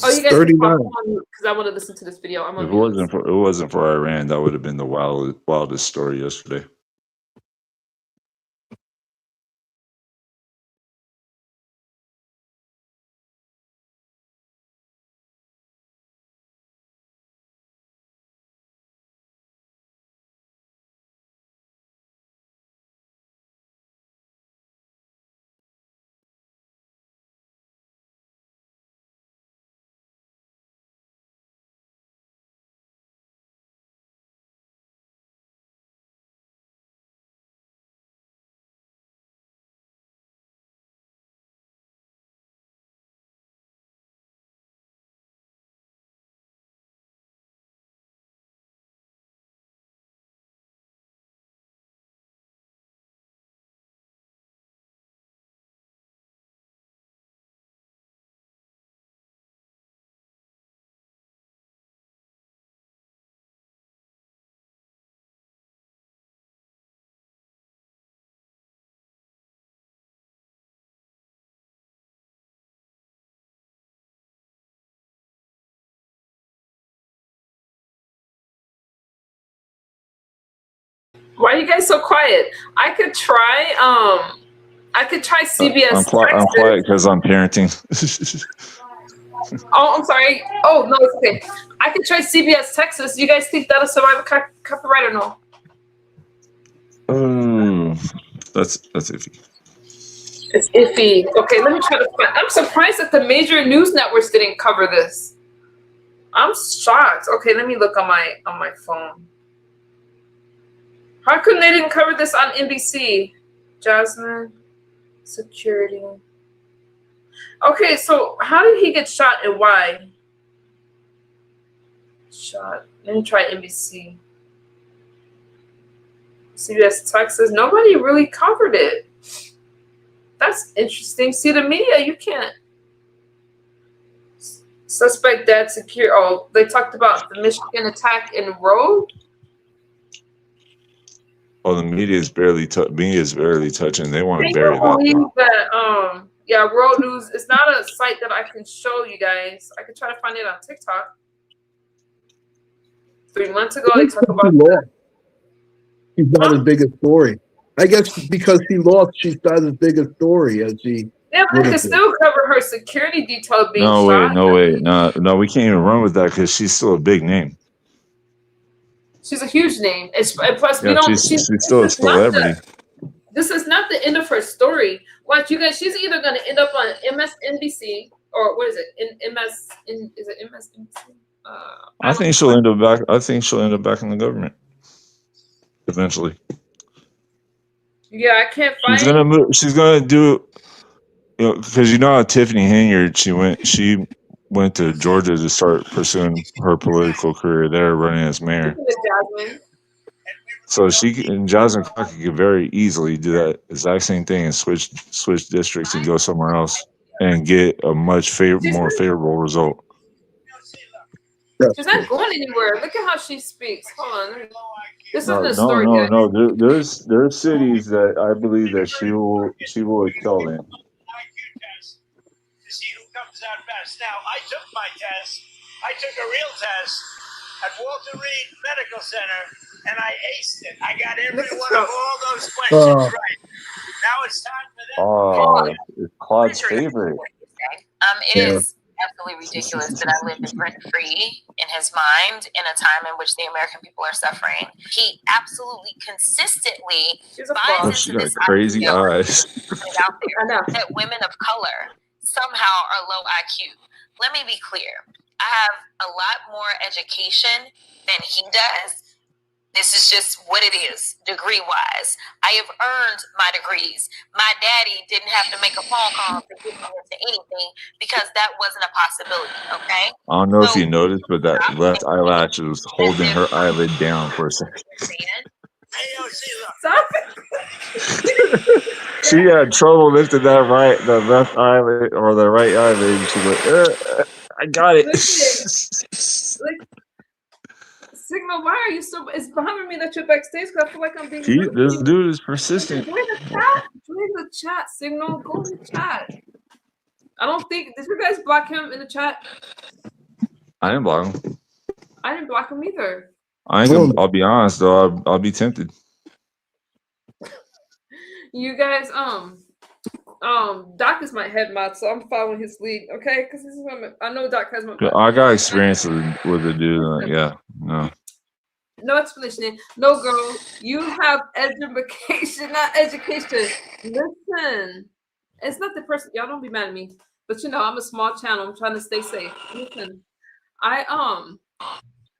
Oh, you guys 39. because I want to listen to this video. I'm on If it wasn't for Iran, that would have been the wildest story yesterday. Why are you guys so quiet? I could try CBS. I'm quiet because I'm parenting. Oh, I'm sorry. Oh no, it's okay. I could try CBS Texas. You guys think that'll survive a copyright or no? That's iffy. It's iffy. Okay, let me try to find. I'm surprised that the major news networks didn't cover this. I'm shocked. Okay, let me look on my phone. How come they didn't cover this on NBC? Jasmine, security. Okay, so how did he get shot and why? Shot. Let me try NBC. CBS Texas. Nobody really covered it. That's interesting. See, the media, you can't. Suspect dead secure. Oh, they talked about the Michigan attack in Roe. Oh, the media is barely touching. They want to Can bury you that. believe that? Yeah, World News. It's not a site that I can show you guys. I could try to find it on TikTok. 3 months ago, they talked about that. She's not as big a story. I guess because she lost, she's not as big a story as she. Yeah, but they can still cover her security detail being shot. No, we can't even run with that because she's still a big name. She's a huge name. And plus, we Yeah, don't. she's still a celebrity. This is not the end of her story. Watch, you guys. She's either going to end up on MSNBC or what is it? Is it MSNBC? I think she'll end up back in the government eventually. Yeah, I can't find. She's gonna move. She's gonna do. Because how Tiffany Henyard, she went to Georgia to start pursuing her political career there, running as mayor. So Jasmine Crockett could very easily do that exact same thing and switch districts and go somewhere else and get a much more favorable result. She's not going anywhere. Look at how she speaks. Hold on. This isn't a story. No. There's cities that I believe that she will excel in. See who comes out best. Now, I took my test. I took a real test at Walter Reed Medical Center, and I aced it. I got every one of all those questions right. Now it's time for them. Oh, it's Claude's favorite. It is absolutely ridiculous that I lived rent-free in his mind in a time in which the American people are suffering. He absolutely consistently buys She into got this crazy eyes. out there that women of color somehow are low IQ. Let me be clear. I have a lot more education than he does. This is just what it is, degree-wise. I have earned my degrees. My daddy didn't have to make a phone call to get me into anything because that wasn't a possibility, okay? I don't know if you noticed, but that left eyelash was holding her eyelid down for a second. Stop it. She had trouble lifting the left eyelid or the right eyelid. And she's like, I got it. Signal, why are you so? It's bothering me that you're backstage because I feel like I'm being. This dude is persistent. Join the chat. Join the chat. Signal, go in the chat. I don't think. Did you guys block him in the chat? I didn't block him. I didn't block him either. I'll be honest though. I'll be tempted. You guys, Doc is my head mod, so I'm following his lead, okay? Because this is what I know. Doc has my. I got experience with the dude. Yeah, no. No explanation. No, girl. You have education, not education. Listen, it's not the person. Y'all don't be mad at me, but I'm a small channel. I'm trying to stay safe. Listen, I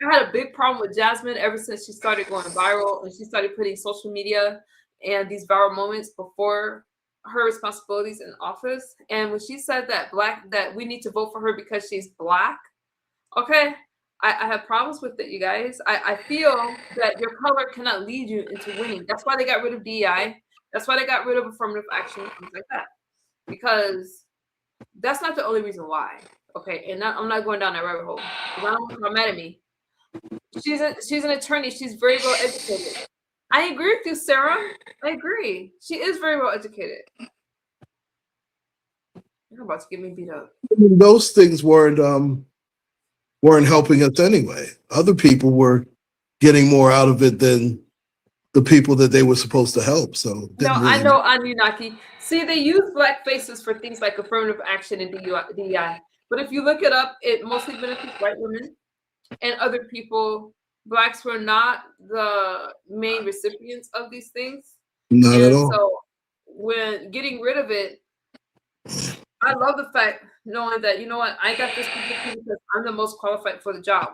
had a big problem with Jasmine ever since she started going viral and she started putting social media and these viral moments before her responsibilities in office. And when she said that we need to vote for her because she's Black, okay, I have problems with it, you guys. I feel that your color cannot lead you into winning. That's why they got rid of DEI. That's why they got rid of affirmative action, things like that. Because that's not the only reason why. Okay, and I'm not going down that rabbit hole. Don't mad at me. She's an attorney. She's very well educated. I agree with you, Sarah. I agree. She is very well educated. You're about to get me beat up. Those things weren't helping us anyway. Other people were getting more out of it than the people that they were supposed to help. So I know Anunnaki. See, they use Black faces for things like affirmative action and DEI. But if you look it up, it mostly benefits white women and other people. Blacks were not the main recipients of these things. Not at all. So when getting rid of it, I love the fact knowing that, you know what, I got this position because I'm the most qualified for the job.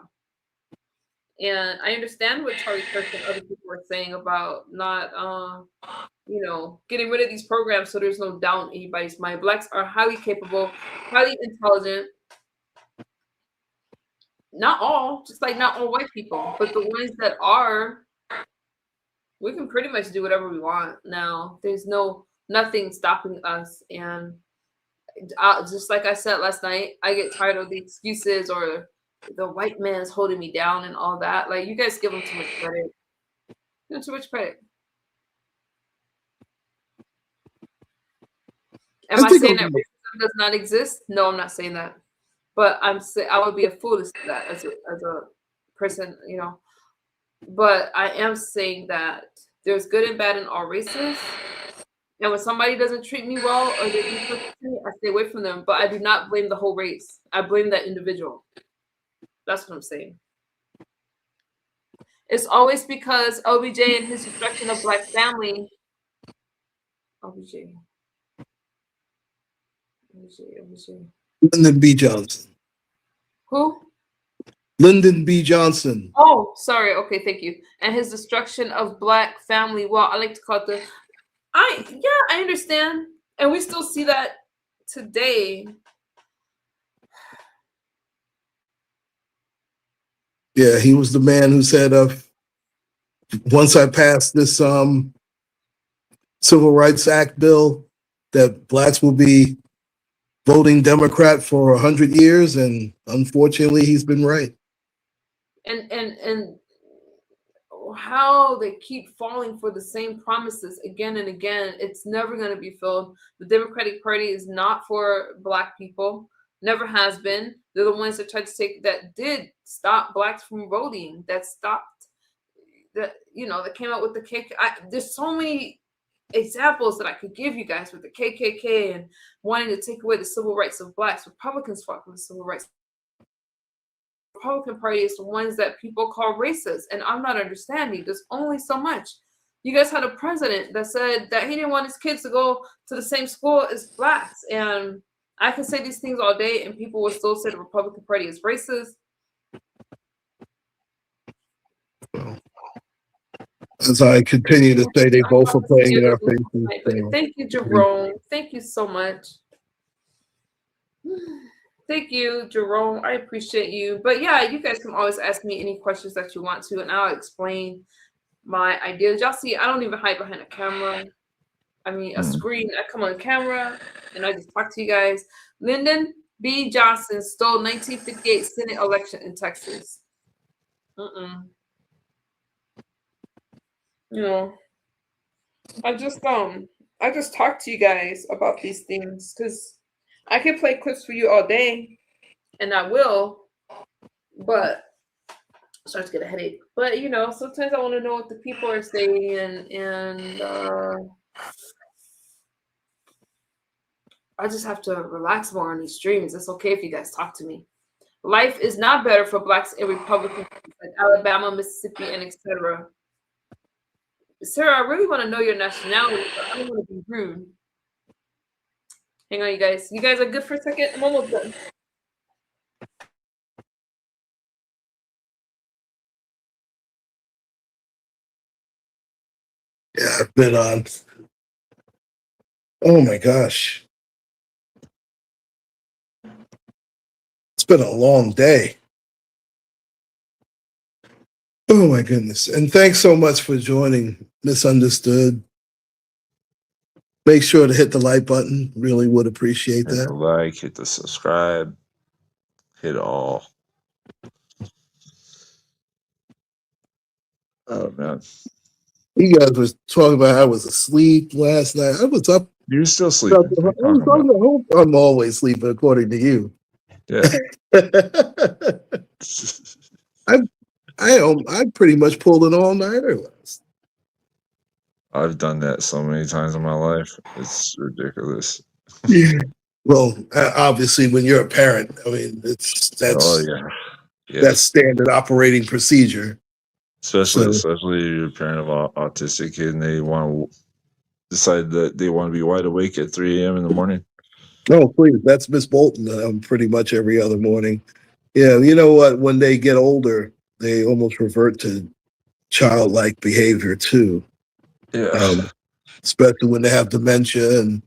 And I understand what Charlie Kirk and other people are saying about not, getting rid of these programs so there's no doubt in anybody's mind. Blacks are highly capable, highly intelligent. Not all, just like not all white people, but the ones that are, we can pretty much do whatever we want now. There's nothing stopping us. And just like I said last night, I get tired of the excuses or the white man's holding me down and all that. Like, you guys give them too much credit. Give them too much credit. Am I saying that racism does not exist? No, I'm not saying that. But I would be a fool to say that as a person, But I am saying that there's good and bad in all races. And when somebody doesn't treat me well or they do something to me, I stay away from them. But I do not blame the whole race. I blame that individual. That's what I'm saying. It's always because LBJ and his destruction of Black family. LBJ. Lyndon B. Johnson. Who? Lyndon B. Johnson. Oh, sorry. Okay, thank you. And his destruction of Black family. Well, I like to call it I understand. And we still see that today. Yeah, he was the man who said, once I pass this Civil Rights Act bill, that Blacks will be voting Democrat for 100 years. And unfortunately, he's been right. And how they keep falling for the same promises again and again, it's never going to be filled. The Democratic Party is not for Black people, never has been. They're the ones that did stop Blacks from voting, that came out with the KKK. There's so many examples that I could give you guys with the KKK and wanting to take away the civil rights of Blacks. Republicans fought for the civil rights. Republican Party is the ones that people call racist, and I'm not understanding. There's only so much. You guys had a president that said that he didn't want his kids to go to the same school as Blacks, and I can say these things all day, and people will still say the Republican Party is racist. As I continue to say, they both are playing in our faces. Thank you, Jerome. Thank you so much. Thank you, Jerome. I appreciate you. But yeah, you guys can always ask me any questions that you want to, and I'll explain my ideas. Y'all see, I don't even hide behind a camera. I mean, a screen. I come on camera, and I just talk to you guys. Lyndon B. Johnson stole 1958 Senate election in Texas. I just talk to you guys about these things because I can play clips for you all day, and I will, but I start to get a headache. But sometimes I want to know what the people are saying, and I just have to relax more on these streams. It's okay if you guys talk to me. Life is not better for Blacks in Republican states like Alabama, Mississippi, and etc. Sarah, I really want to know your nationality, but I don't want to be rude. Hang on, you guys. You guys are good for a second? I'm almost done. Yeah, I've been on. Oh my gosh. It's been a long day. Oh my goodness. And thanks so much for joining Misunderstood. Make sure to hit the like button. Really would appreciate that. Hit the like, hit the subscribe, hit all. Oh man. You guys were talking about how I was asleep last night. I was up. You're still sleeping. I'm always sleeping, according to you. Yeah. I pretty much pulled an all-nighter last. I've done that so many times in my life. It's ridiculous. Yeah. Well, obviously, when you're a parent, I mean, that's standard operating procedure. Especially if you're a parent of an autistic kid and they want to decide that they want to be wide awake at 3 a.m. in the morning. Oh, please. That's Miss Bolton. Pretty much every other morning. Yeah, you know what? When they get older, they almost revert to childlike behavior too. Yeah. Especially when they have dementia, and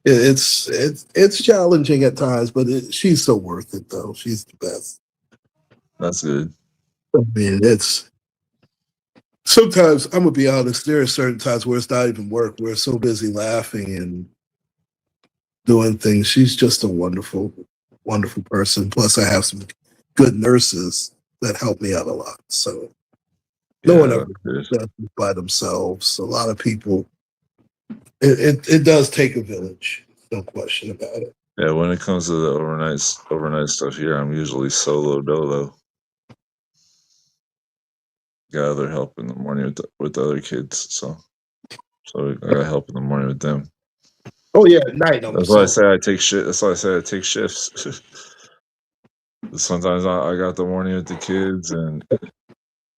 it's challenging at times. But she's so worth it, though. She's the best. That's good. I mean, it's sometimes I'm gonna be honest. There are certain times where it's not even work. We're so busy laughing and doing things. She's just a wonderful, wonderful person. Plus, I have some good nurses that help me out a lot. So no one ever does it by themselves. A lot of people. It does take a village. No question about it. Yeah, when it comes to the overnight stuff here, I'm usually solo dolo. Got other help in the morning with the other kids, so I got help in the morning with them. Oh yeah, at night. That's why I say I take shit. That's why I say I take shifts. Sometimes I got the morning with the kids, and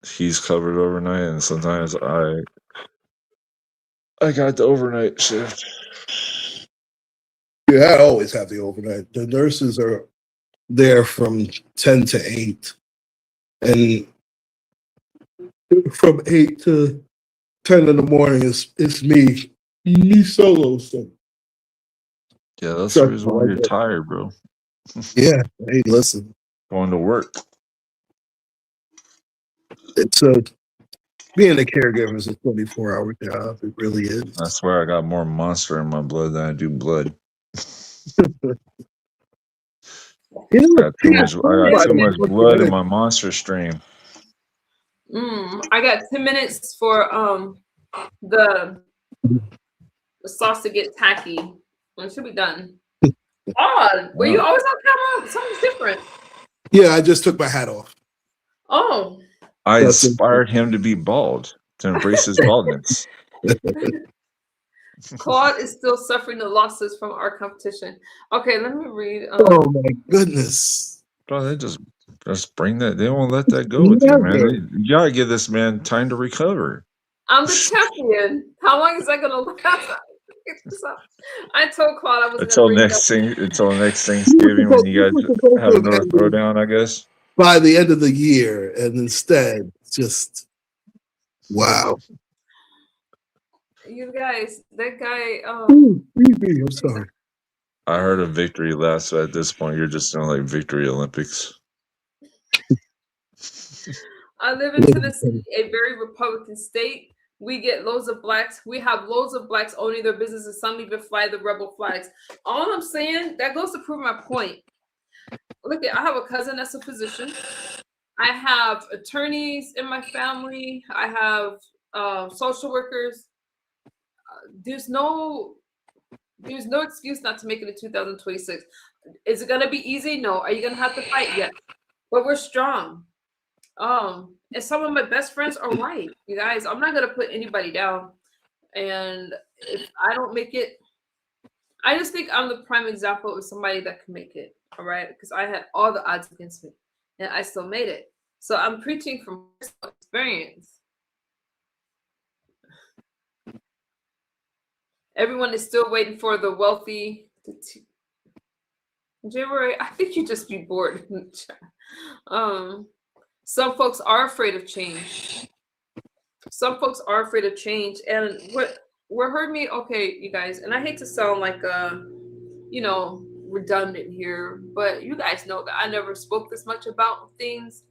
he's covered overnight, and sometimes I got the overnight shift. Yeah, I always have the overnight. The nurses are there from 10 to 8, and from 8 to 10 in the morning it's me solo. So yeah, that's the reason why you're tired, bro. Yeah, hey, listen, going to work. It's being a caregiver is a 24-hour job. It really is. I swear I got more monster in my blood than I do blood. I got too much blood in my monster stream. I got 10 minutes for the sauce to get tacky. It should be done. Oh, were you always on camera? Something's different. Yeah, I just took my hat off. Oh. I inspired him to be bald, to embrace his baldness. Claude is still suffering the losses from our competition. Okay, let me read. Oh my goodness. Bro, they just bring that. They won't let that go with you, man. You gotta give this man time to recover. I'm the champion. How long is that gonna last? I told Claude I was until next Thanksgiving when you guys have another throwdown, I guess. By the end of the year, and instead, just wow. You guys, that guy. I'm sorry. I heard a victory last, so at this point, you're just doing like victory Olympics. I live in Tennessee, a very Republican state. We get loads of blacks. We have loads of blacks owning their businesses. Some even fly the rebel flags. All I'm saying, that goes to prove my point. Look, I have a cousin that's a physician. I have attorneys in my family. I have social workers. There's no excuse not to make it in 2026. Is it gonna be easy? No. Are you gonna have to fight? Yes. But we're strong. And some of my best friends are white. You guys, I'm not gonna put anybody down. And if I don't make it, I just think I'm the prime example of somebody that can make it. All right, because I had all the odds against me, and I still made it. So I'm preaching from personal experience. Everyone is still waiting for the wealthy. January, I think you just be bored. Some folks are afraid of change. Some folks are afraid of change, and what heard me, okay, you guys, and I hate to sound like redundant here, but you guys know that I never spoke this much about things.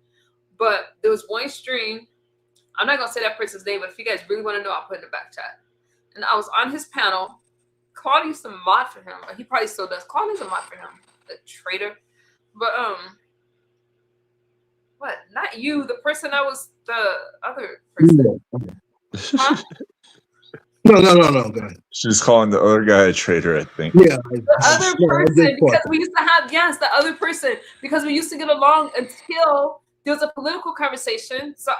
But there was one stream. I'm not gonna say that person's name, but if you guys really want to know, I'll put it in the back chat. And I was on his panel. Claude used to mod for him. He probably still does. Claude is a mod for him. The traitor. But what? Not you. The person that was the other person. Huh? No. Go ahead. She's calling the other guy a traitor, I think. Yeah. The other person, because we used to have, yes, the other person, because we used to get along until there was a political conversation. So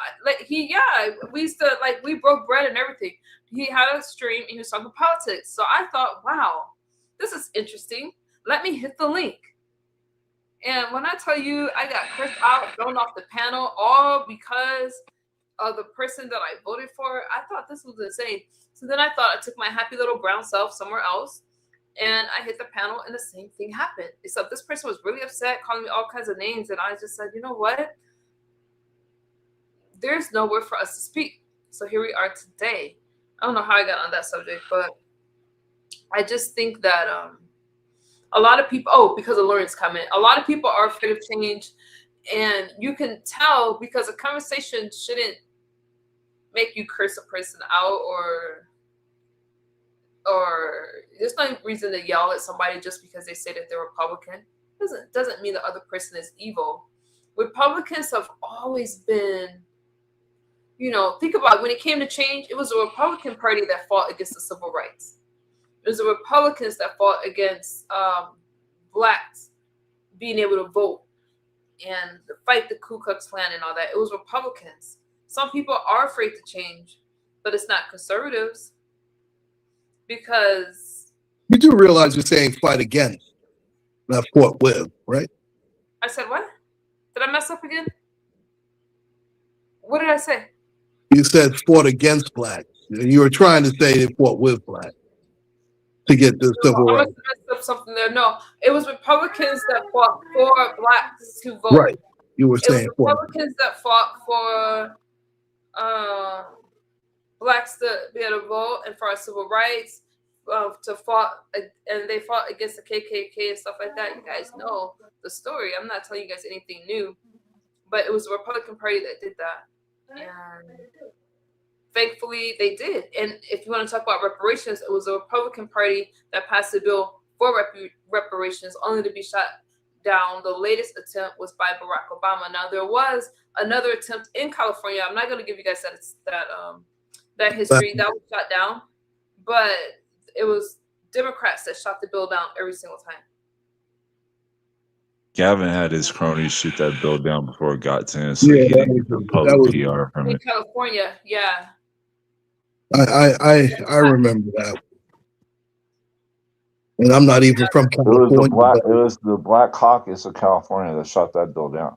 we used to, like, we broke bread and everything. He had a stream and he was talking politics. So I thought, wow, this is interesting. Let me hit the link. And when I tell you, I got cursed out, thrown off the panel, all because of the person that I voted for. I thought this was insane. So then I thought I took my happy little brown self somewhere else And I hit the panel, and the same thing happened. Except this person was really upset, calling me all kinds of names, and I just said, you know what? There's nowhere for us to speak. So here we are today. I don't know how I got on that subject, but I just think that a lot of people, because of Lauren's comment, a lot of people are afraid of change, and you can tell because a conversation shouldn't make you curse a person out, or there's no reason to yell at somebody just because they say that they're Republican. Doesn't mean the other person is evil. Republicans have always been, think about it. When it came to change, it was the Republican Party that fought against the civil rights. It was the Republicans that fought against blacks being able to vote and fight the Ku Klux Klan and all that. It was Republicans. Some people are afraid to change, but it's not conservatives, because You do realize you're saying fight against, not fought with, right? I said what? Did I mess up again? What did I say? You said fought against blacks. You were trying to say they fought with blacks to get the civil I rights. must have messed up something there. No, it was Republicans that fought for blacks to vote. Right. You were It was saying fought. Republicans that fought for blacks to be able to vote and for our civil rights. And they fought against the KKK and stuff like that. You guys know the story. I'm not telling you guys anything new, but it was the Republican Party that did that, and thankfully they did. And if you want to talk about reparations, it was the Republican Party that passed the bill for reparations, only to be shot down. The latest attempt was by Barack Obama. Now there was another attempt in California. I'm not going to give you guys that history that was shot down, but it was Democrats that shot the bill down every single time. Gavin had his cronies shoot that bill down before it got to him, so Yeah, he didn't get the public was- PR from In it. California, yeah. I remember that. And I'm not even from California. It was the Black Caucus of California that shot that bill down.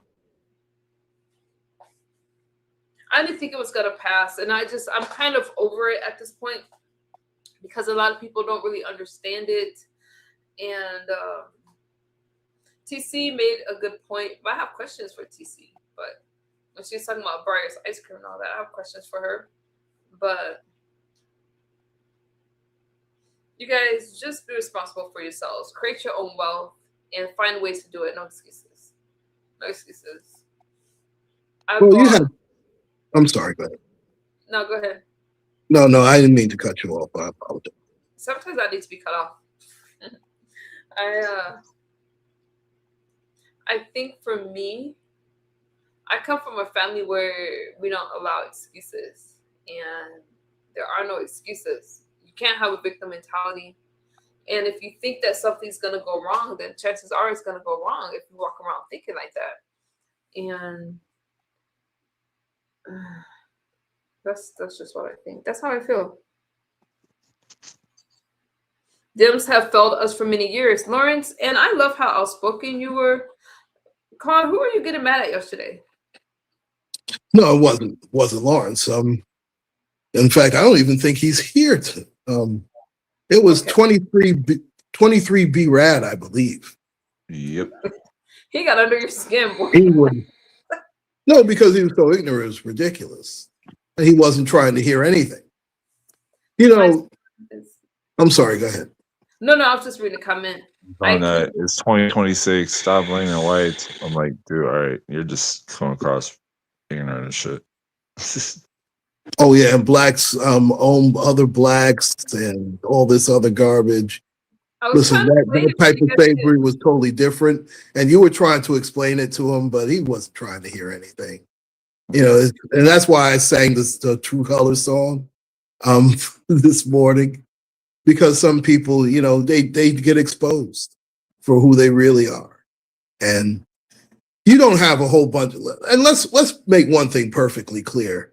I didn't think it was gonna pass, and I'm kind of over it at this point because a lot of people don't really understand it. And TC made a good point. I have questions for TC, but when she's talking about Briar's ice cream and all that, I have questions for her. But you guys just be responsible for yourselves. Create your own wealth and find ways to do it. No excuses. No excuses. I'm sorry, go ahead. No, go ahead. No, I didn't mean to cut you off. I apologize. Sometimes I need to be cut off. I think for me, I come from a family where we don't allow excuses, and there are no excuses. You can't have a victim mentality. And if you think that something's going to go wrong, then chances are it's going to go wrong if you walk around thinking like that. And that's just what I think. That's how I feel. Dems have failed us for many years, Lawrence, and I love how outspoken you were. Claude, who are you getting mad at yesterday? No, it wasn't Lawrence. In fact, I don't even think he's here. It was 23B Rad, I believe. Yep. He got under your skin, boy. He was no, because he was so ignorant, it was ridiculous. And he wasn't trying to hear anything. I'm sorry, go ahead. No, I was just reading a comment. It's 2026. Stop blaming whites. I'm like, dude, all right, you're just coming across ignorant and shit. Oh yeah, and blacks own other blacks and all this other garbage. Listen, that type of slavery was totally different, and you were trying to explain it to him, but he wasn't trying to hear anything. And that's why I sang the True Colors song this morning, because some people, they get exposed for who they really are, and you don't have a whole bunch of. And let's make one thing perfectly clear.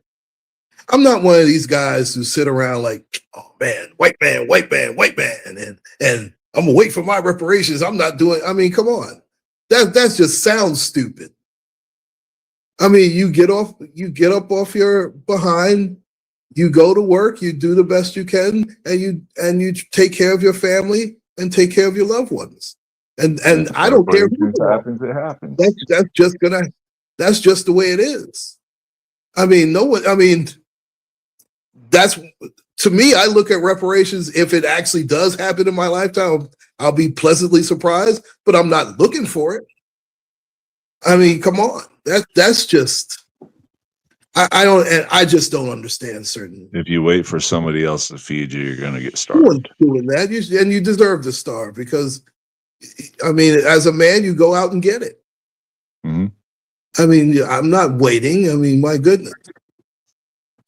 I'm not one of these guys who sit around like, oh man, white man, and I'm gonna wait for my reparations. I'm not doing. I mean, come on, that just sounds stupid. I mean, you get up off your behind, you go to work, you do the best you can, and you take care of your family, and take care of your loved ones. And If I don't care who separations they are. happens, it happens. That's just the way it is. I mean, that's, to me, I look at reparations. If it actually does happen in my lifetime, I'll be pleasantly surprised, but I'm not looking for it. I mean, come on. That's just, I just don't understand certain. If you wait for somebody else to feed you, you're going to get No one's starved. doing that. And you deserve to starve because, I mean, as a man, you go out and get it. Mm-hmm. I mean, I'm not waiting. I mean, my goodness.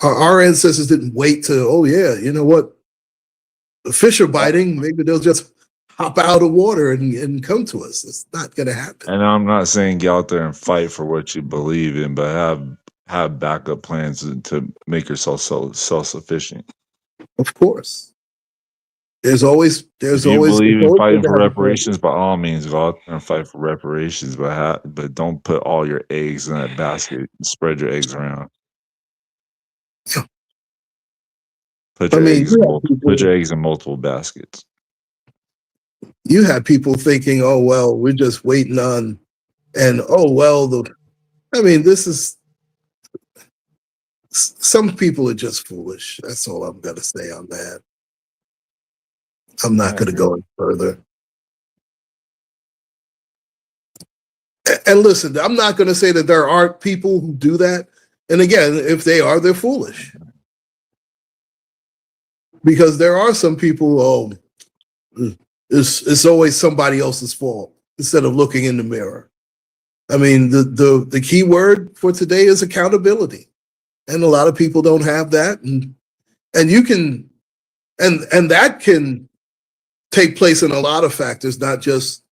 Our ancestors didn't wait to, oh, yeah, you know what? The fish are biting. Maybe they'll just hop out of water and come to us. It's not going to happen. And I'm not saying get out there and fight for what you believe in, but have backup plans to make yourself self-sufficient. Of course. If you believe in fighting for reparations, by all means, go out there and fight for reparations, but don't put all your eggs in that basket. Spread your eggs around. Put your eggs in multiple baskets. You have people thinking, oh, well, we're just waiting on, and oh, well, this is, some people are just foolish. That's all I'm going to say on that. I'm not going to go any further. And listen, I'm not going to say that there aren't people who do that. And again, if they are, they're foolish. Because there are some people, it's always somebody else's fault instead of looking in the mirror. I mean, the key word for today is accountability. And a lot of people don't have that. And you can, and that can take place in a lot of factors, not just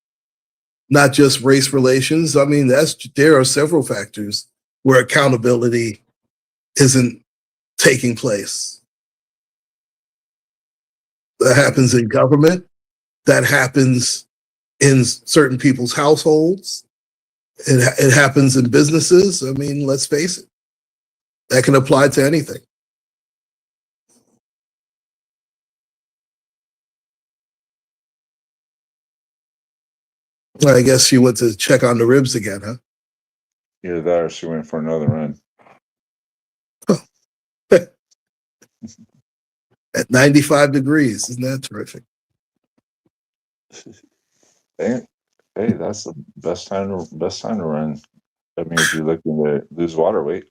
race relations. I mean, there are several factors where accountability isn't taking place. That happens in government. That happens in certain people's households. It happens in businesses. I mean, let's face it. That can apply to anything. I guess she went to check on the ribs again, huh? Either that or she went for another run. At 95 degrees. Isn't that terrific? Hey, that's the best time to run. That means you're looking to lose water weight.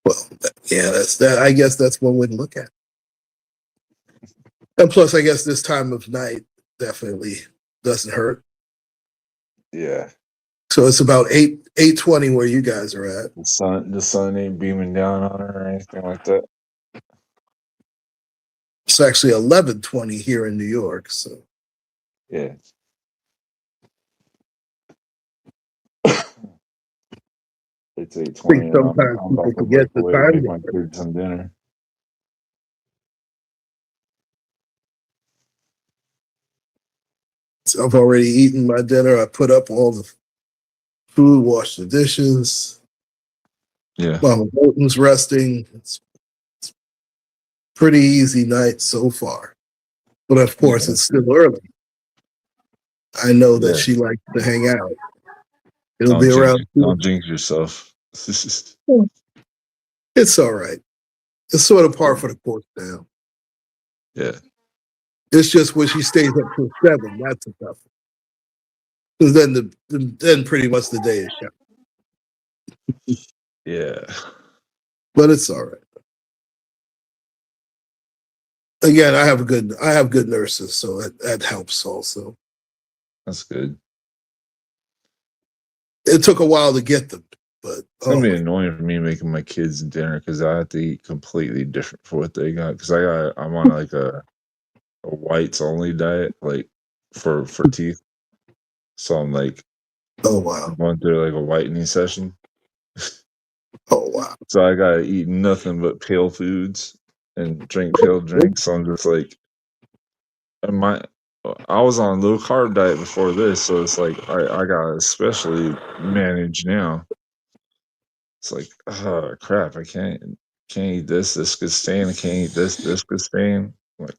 Well, yeah, that's that. I guess that's one way to look at it. And plus, I guess this time of night definitely doesn't hurt. Yeah. So it's about 8:20 where you guys are at. The sun ain't beaming down on her or anything like that. It's actually 11:20 here in New York. So yeah. It's 8:20. Sometimes people forget the time. Make my kids some dinner. So I've already eaten my dinner. I put up all the food, washed the dishes. Yeah. Mama Bolton's resting. It's pretty easy night so far. But of course, it's still early. I know that she likes to hang out. It'll be around. Don't jinx yourself. It's all right. It's sort of par for the course now. Yeah. It's just when she stays up till 7, that's a tough one. Because then pretty much the day is shot. Yeah. But it's all right. Again, I have good nurses, so that helps also. That's good. It took a while to get them, but it's gonna be annoying for me making my kids dinner because I have to eat completely different for what they got. Because I'm on like a whites only diet, like for teeth. So I'm like, oh wow, going through like a whitening session. Oh wow. So I gotta eat nothing but pale foods and drink pale drinks. So I'm just like, I was on a low carb diet before this, so it's like I gotta especially manage now. It's like, oh crap, I can't eat this. This could stain. I can't eat this. This could stain. I'm like,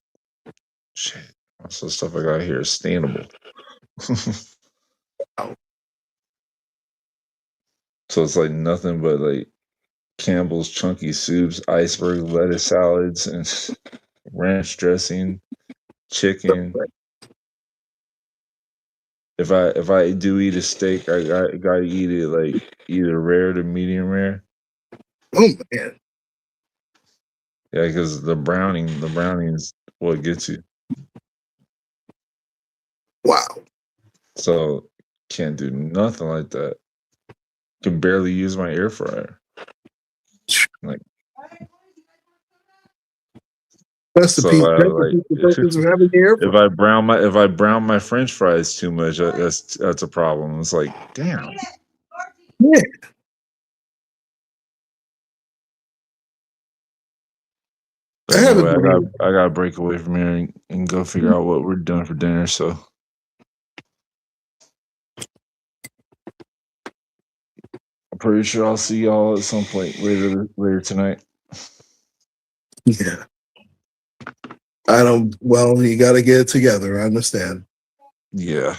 shit. So stuff I got here is stainable. So it's like nothing but like Campbell's chunky soups, iceberg lettuce salads, and ranch dressing, chicken. If I do eat a steak, I gotta eat it like either rare to medium rare. Oh man. Yeah, because the browning is what gets you. Wow. So can't do nothing like that. Can barely use my air fryer. Like That's the so, piece. That's the like piece of purpose of having the air fryer. if I brown my French fries too much, that's a problem. It's like, damn. Yeah. But anyway, I gotta break away from here and go figure out what we're doing for dinner. So I'm pretty sure I'll see y'all at some point later tonight. Yeah. Well, you got to get it together. I understand. Yeah.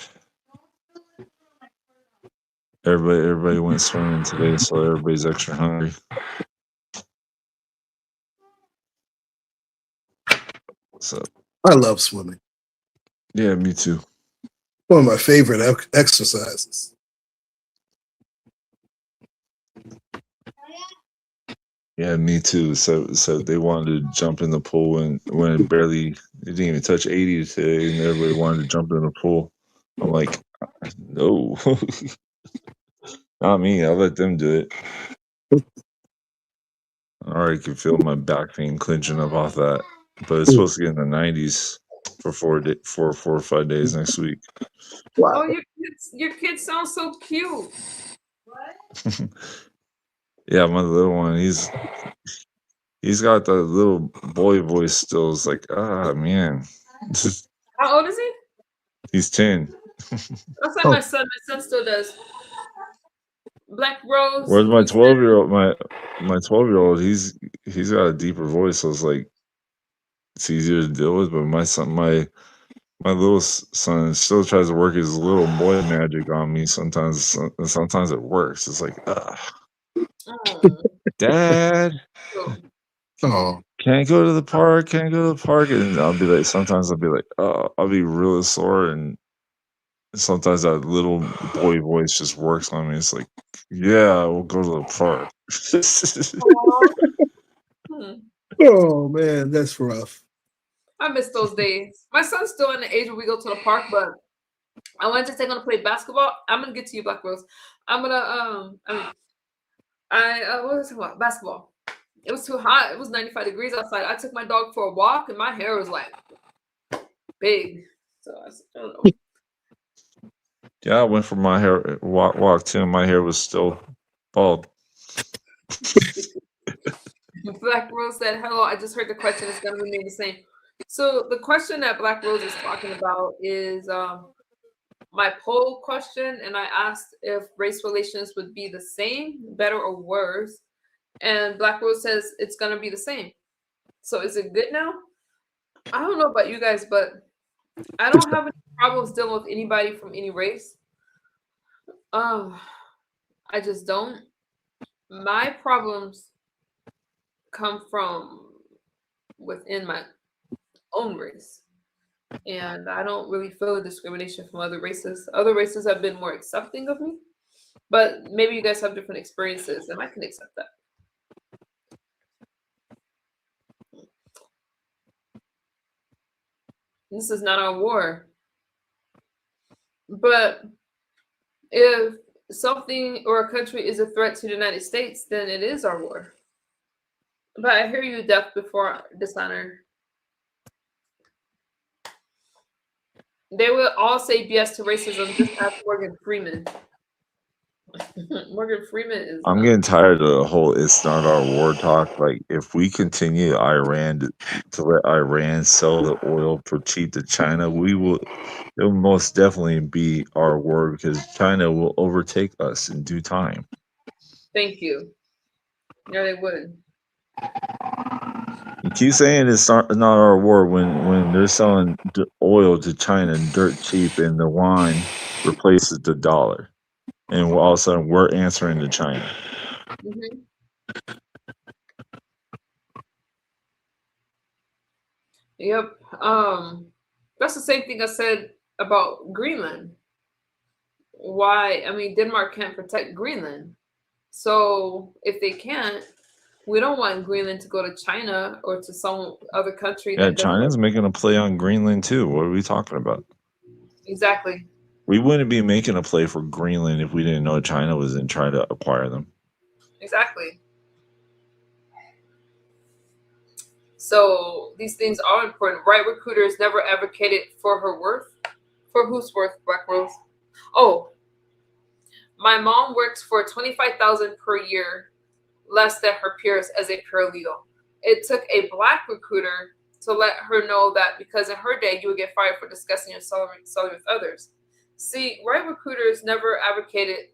Everybody went swimming today, so everybody's extra hungry. So I love swimming. Yeah, me too. One of my favorite exercises. Yeah, me too. So they wanted to jump in the pool and when it didn't even touch 80 today, and everybody wanted to jump in the pool. I'm like, no, not me. I'll let them do it. I already can feel my back pain clenching up off that, but it's supposed to get in the 90s for 4 or 5 days next week. Wow. Oh, your kids sound so cute. What? Yeah, my little one, he's got the little boy voice still. It's like, man. How old is he? He's 10. That's like my son. My son still does. Black Rose. Where's my 12-year-old? My 12-year-old, he's got a deeper voice, so it's like it's easier to deal with. But my son, my little son still tries to work his little boy magic on me sometimes. Sometimes it works. It's like, Dad. Oh. Can't go to the park. And I'll be like, sometimes I'll be like, I'll be really sore, and sometimes that little boy voice just works on me. It's like, yeah, we'll go to the park. Oh man, that's rough. I miss those days. My son's still in the age where we go to the park, but I wanted to say I'm gonna play basketball. I'm gonna get to you, Black Rose. I'm gonna what was it about? Basketball. It was too hot. It was 95 degrees outside. I took my dog for a walk and my hair was like big. So I don't know. Yeah, I went for my hair walk too. My hair was still bald. Black Rose said, hello, I just heard the question. It's going to remain the same. So the question that Black Rose is talking about is my poll question. And I asked if race relations would be the same, better or worse. And Black Rose says it's going to be the same. So is it good now? I don't know about you guys, but I don't have any problems dealing with anybody from any race. I just don't. My problems come from within my own race. And I don't really feel discrimination from other races. Other races have been more accepting of me. But maybe you guys have different experiences and I can accept that. This is not our war. But if something or a country is a threat to the United States, then it is our war. But I hear you, Death Before Dishonor. They will all say yes to racism, just ask Morgan Freeman. Morgan Freeman is... I'm getting tired of the whole "it's not our war" talk. Like, if we continue Iran to let Iran sell the oil for cheap to China, it'll most definitely be our war because China will overtake us in due time. Thank you. Yeah, they would. You keep saying it's not our war when they're selling oil to China dirt cheap and the yuan replaces the dollar. And all of a sudden we're answering to China. Mhm. Yep. That's the same thing I said about Greenland. Why? I mean, Denmark can't protect Greenland. So if they can't, we don't want Greenland to go to China or to some other country Yeah, that doesn't. China's making a play on Greenland too. What are we talking about? Exactly. We wouldn't be making a play for Greenland if we didn't know China was in trying to acquire them. Exactly. So these things are important. Right Recruiters never advocated for her worth. For whose worth, Black Rose? Oh, my mom works for $25,000 per year, less than her peers as a paralegal. It took a Black recruiter to let her know that because in her day you would get fired for discussing your salary with others. See, right recruiters never advocated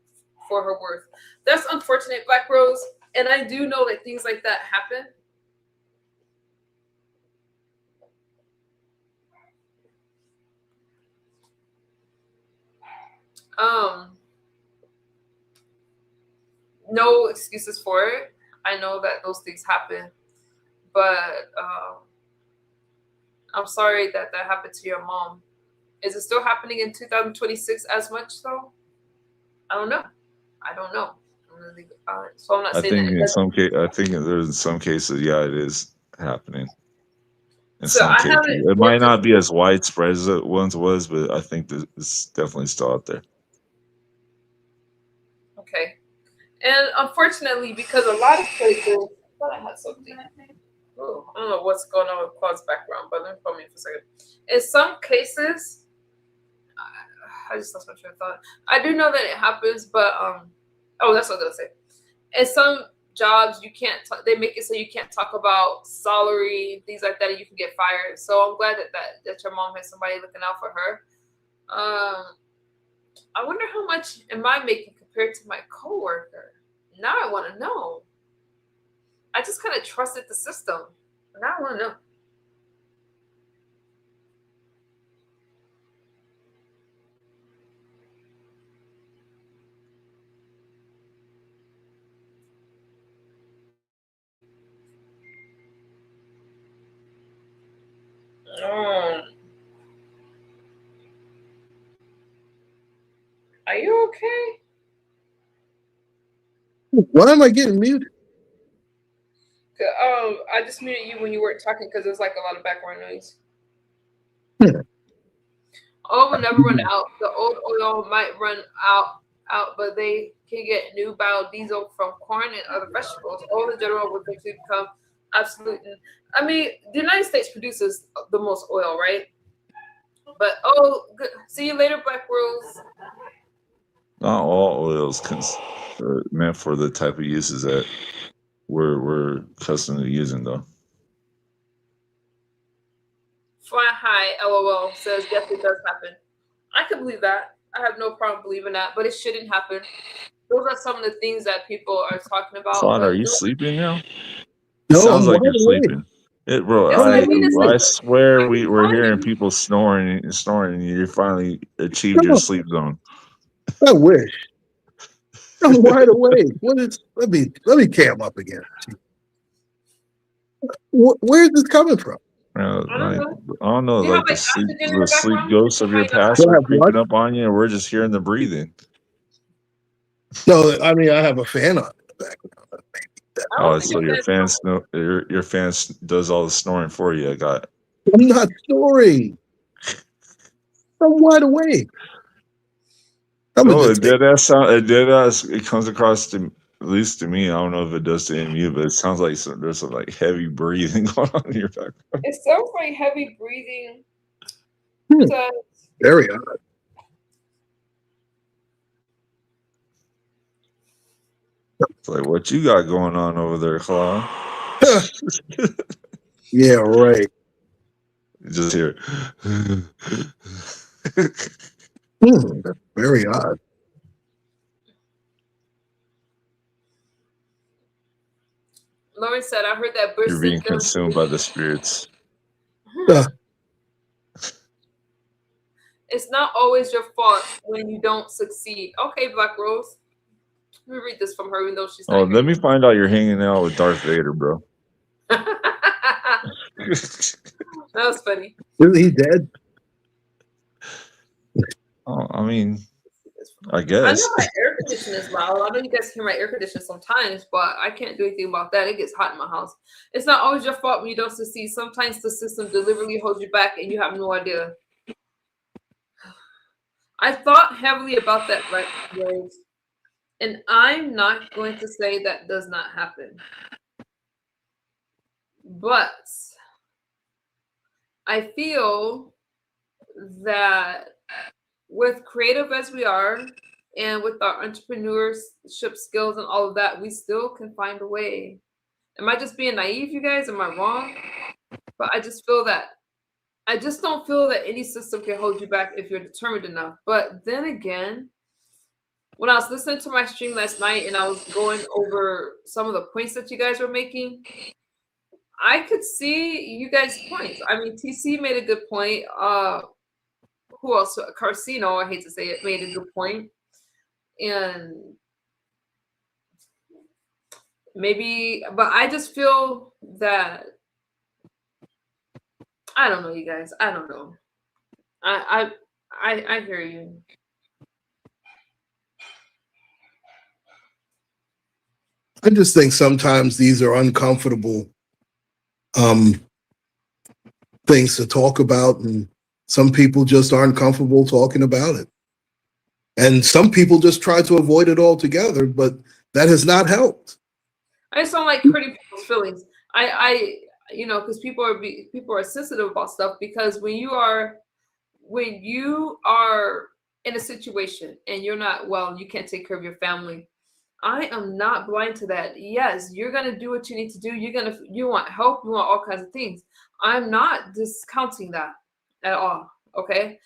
for her worth. That's unfortunate, Black Rose, and I do know that things like that happen. No excuses for it. I know that those things happen, but I'm sorry that happened to your mom. Is it still happening in 2026 as much though? I don't know. So I'm not saying that. I think there's in some cases, yeah, it is happening. In So some I cases, haven't. it might not be as widespread as it once was, but I think that it's definitely still out there. Okay, and unfortunately, because a lot of places, I thought I had something. Oh, I don't know what's going on with Claude's background, but let me put me for a second. In some cases, I just lost my train of thought. I do know that it happens, but oh, that's what I was gonna say. In some jobs, you can't. They make it so you can't talk about salary, things like that, and you can get fired. So I'm glad that your mom has somebody looking out for her. I wonder how much am I making compared to my coworker? Now I want to know. I just kind of trusted the system. Now I want to know. Are you okay? Why am I getting muted? I just muted you when you weren't talking because there's like a lot of background noise. Oil will never run out. The old oil might run out, but they can get new biodiesel from corn and other vegetables. Oil in general will eventually become absolute. I mean, the United States produces the most oil, right? But good. See you later, Black Rose. Not all oils are meant for the type of uses that we're accustomed to using, though. Fly high, LOL says yes, it does happen. I can believe that. I have no problem believing that, but it shouldn't happen. Those are some of the things that people are talking about. Claude, are you sleeping now? No, sounds I'm like you're wide awake. sleeping. I swear I'm we're hearing fine. people snoring, and you finally achieved your sleep zone. I wish. I'm wide awake. Let me cam up again. Where's this coming from? I don't know. You have, Like the oxygen in sleep the background? ghosts of your past Do I are have creeping what? up on you, and we're just hearing the breathing. No, I mean I have a fan on in the background. Oh, so your fan does all the snoring for you. I got it. I'm not snoring. I'm wide awake. It comes across to, at least to me. I don't know if it does to any of you, but it sounds like there's some like heavy breathing going on in your background. It sounds like heavy breathing. Very odd. It's like, what you got going on over there, Claude? Yeah, right. Just hear. That's very odd. Lauren said, I heard that You're being consumed by the spirits. It's not always your fault when you don't succeed. Okay, Black Rose. Let me read this from her, even though she's not Oh, here. let me find out you're hanging out with Darth Vader, bro. That was funny. Isn't he dead? Oh, I mean, I I guess. know my air conditioner is loud. I know you guys hear my air conditioner sometimes, but I can't do anything about that. It gets hot in my house. It's not always your fault when you don't succeed. Sometimes the system deliberately holds you back and you have no idea. I thought heavily about that, right, Rose? And I'm not going to say that does not happen. But I feel that with creative as we are and with our entrepreneurship skills and all of that, we still can find a way. Am I just being naive, you guys? Am I wrong? But I just feel that I just don't feel that any system can hold you back if you're determined enough. But then again, when I was listening to my stream last night and I was going over some of the points that you guys were making, I could see you guys' points. I mean, TC made a good point. Who else? Carcino, I hate to say it, made a good point. And maybe, but I just feel that I don't know, you guys. I don't know. I hear you. I just think sometimes these are uncomfortable things to talk about, and some people just aren't comfortable talking about it. And some people just try to avoid it altogether, but that has not helped. I just don't like hurting people's feelings. I you know, because people are sensitive about stuff, because when you are in a situation and you're not well and you can't take care of your family, I am not blind to that. Yes, you're gonna do what you need to do. You want help, you want all kinds of things. I'm not discounting that at all. Okay.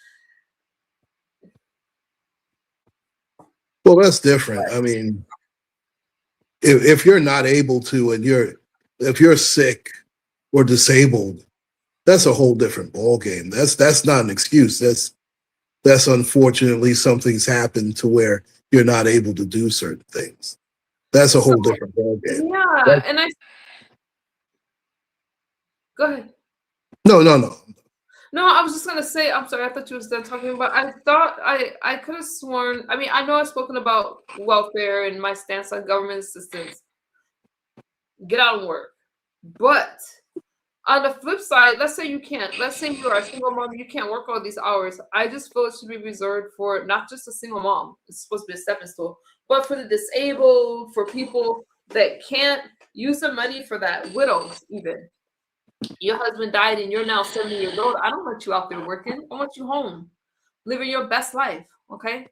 Well, that's different. I mean, if you're not able to, and if you're sick or disabled, that's a whole different ballgame. That's not an excuse. That's unfortunately something's happened to where you're not able to do certain things. That's a whole different ballgame. Yeah, and go ahead. No. No, I was just gonna say, I'm sorry, I thought you was done talking about. I thought I could have sworn. I mean, I know I've spoken about welfare and my stance on government assistance. Get out and work. But on the flip side, let's say you can't. Let's say you are a single mom, you can't work all these hours. I just feel it should be reserved for not just a single mom. It's supposed to be a stepping stool, but for the disabled, for people that can't use the money for that, widows even. Your husband died and you're now 70 years old. I don't want you out there working. I want you home, living your best life. Okay.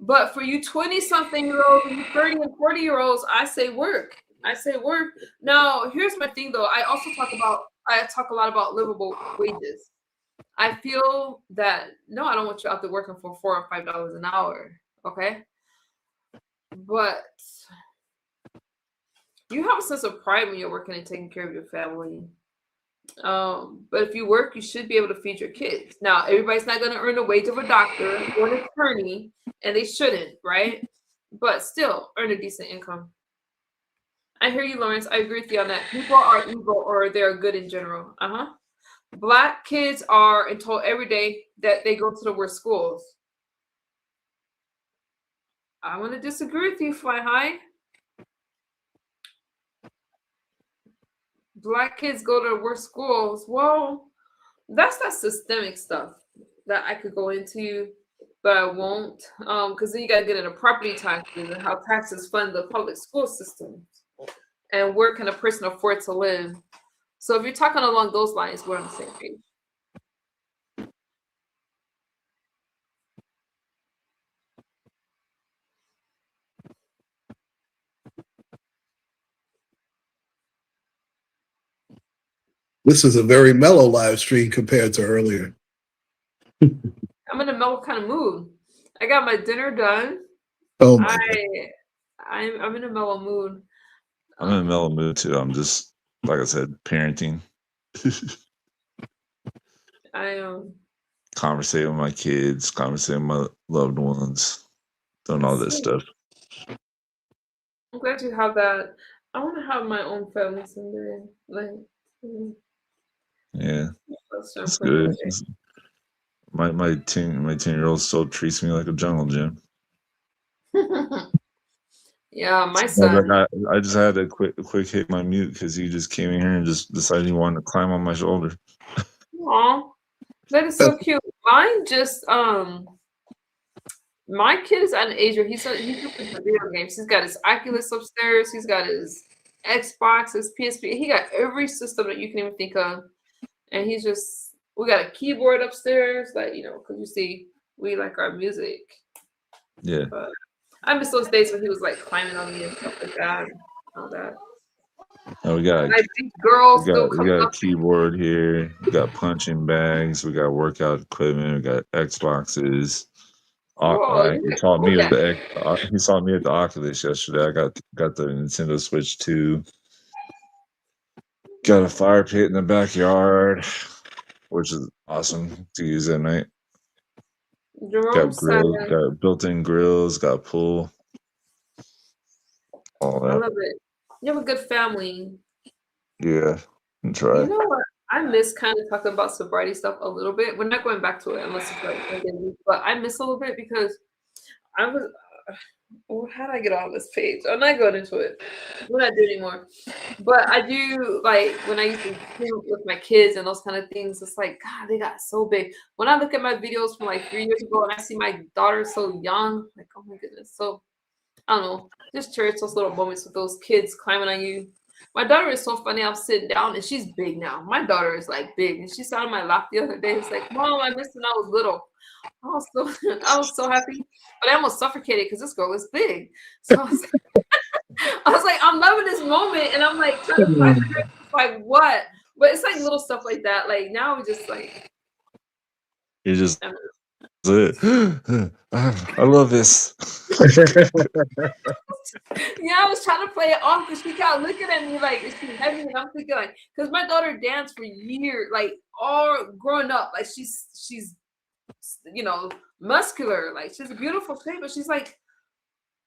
But for you 20-something-year-olds, and you 30 and 40-year-olds, I say work. I say work. Now, here's my thing though. I talk a lot about livable wages. I feel that no, I don't want you out there working for $4 or $5 an hour. Okay. But you have a sense of pride when you're working and taking care of your family. But if you work, you should be able to feed your kids. Now, everybody's not going to earn the wage of a doctor or an attorney, and they shouldn't, right? But still, earn a decent income. I hear you, Lawrence. I agree with you on that. People are evil or they're good in general. Black kids are told every day that they go to the worst schools. I want to disagree with you, Fly High. Black kids go to the worst schools. Well, that's that systemic stuff that I could go into, but I won't. Because then you got to get into property taxes and how taxes fund the public school systems. And where can a person afford to live? So if you're talking along those lines, we're on the same page. This is a very mellow live stream compared to earlier. I'm in a mellow kind of mood. I got my dinner done. Oh my I'm in a mellow mood. I'm in a mellow mood too. I'm just, like I said, parenting. I Conversating with my kids, conversating with my loved ones, doing all this stuff. I'm glad you have that. I want to have my own family someday. Like, Yeah, it's good. My 10-year-old still treats me like a jungle gym. Yeah, my son. I just had to quick hit my mute because he just came in here and just decided he wanted to climb on my shoulder. Aw, that is so cute. Mine just my kid is at an age where he's into video games. He's got his Oculus upstairs. He's got his Xbox, his PSP. He got every system that you can even think of, and he's just. We got a keyboard upstairs, like because you see, we like our music. Yeah. But I miss those days when he was like climbing on me and stuff like that, and all that. Oh, we got a keyboard here. We got punching bags. We got workout equipment. We got Xboxes. He saw me at the Oculus yesterday. I got the Nintendo Switch 2. Got a fire pit in the backyard, which is awesome to use at night. Got grills, got built-in grills, got pool. All that. I love it. You have a good family. Yeah, and try. You know what? I miss kind of talking about sobriety stuff a little bit. We're not going back to it unless it's like, but I miss a little bit because I was. How did I get on this page? I'm not going into it. We're not doing anymore. But I do like when I used to film with my kids and those kind of things. It's like God, they got so big. When I look at my videos from like 3 years ago and I see my daughter so young, like oh my goodness. So I don't know. Just cherish those little moments with those kids climbing on you. My daughter is so funny. I'm sitting down and she's big now. My daughter is like big, and she sat on my lap the other day. It's like, Mom, I missed when I was little. I was so happy, but I almost suffocated because this girl is big. So I was like, I'm loving this moment, and I'm like trying to find her, like what? But it's like little stuff like that. Like now we just like you just. I love this. Yeah, I was trying to play it off because she kept looking at me like, is she heavy? And I'm thinking like, because my daughter danced for years, like all growing up, like she's muscular, like she's a beautiful shape, but she's like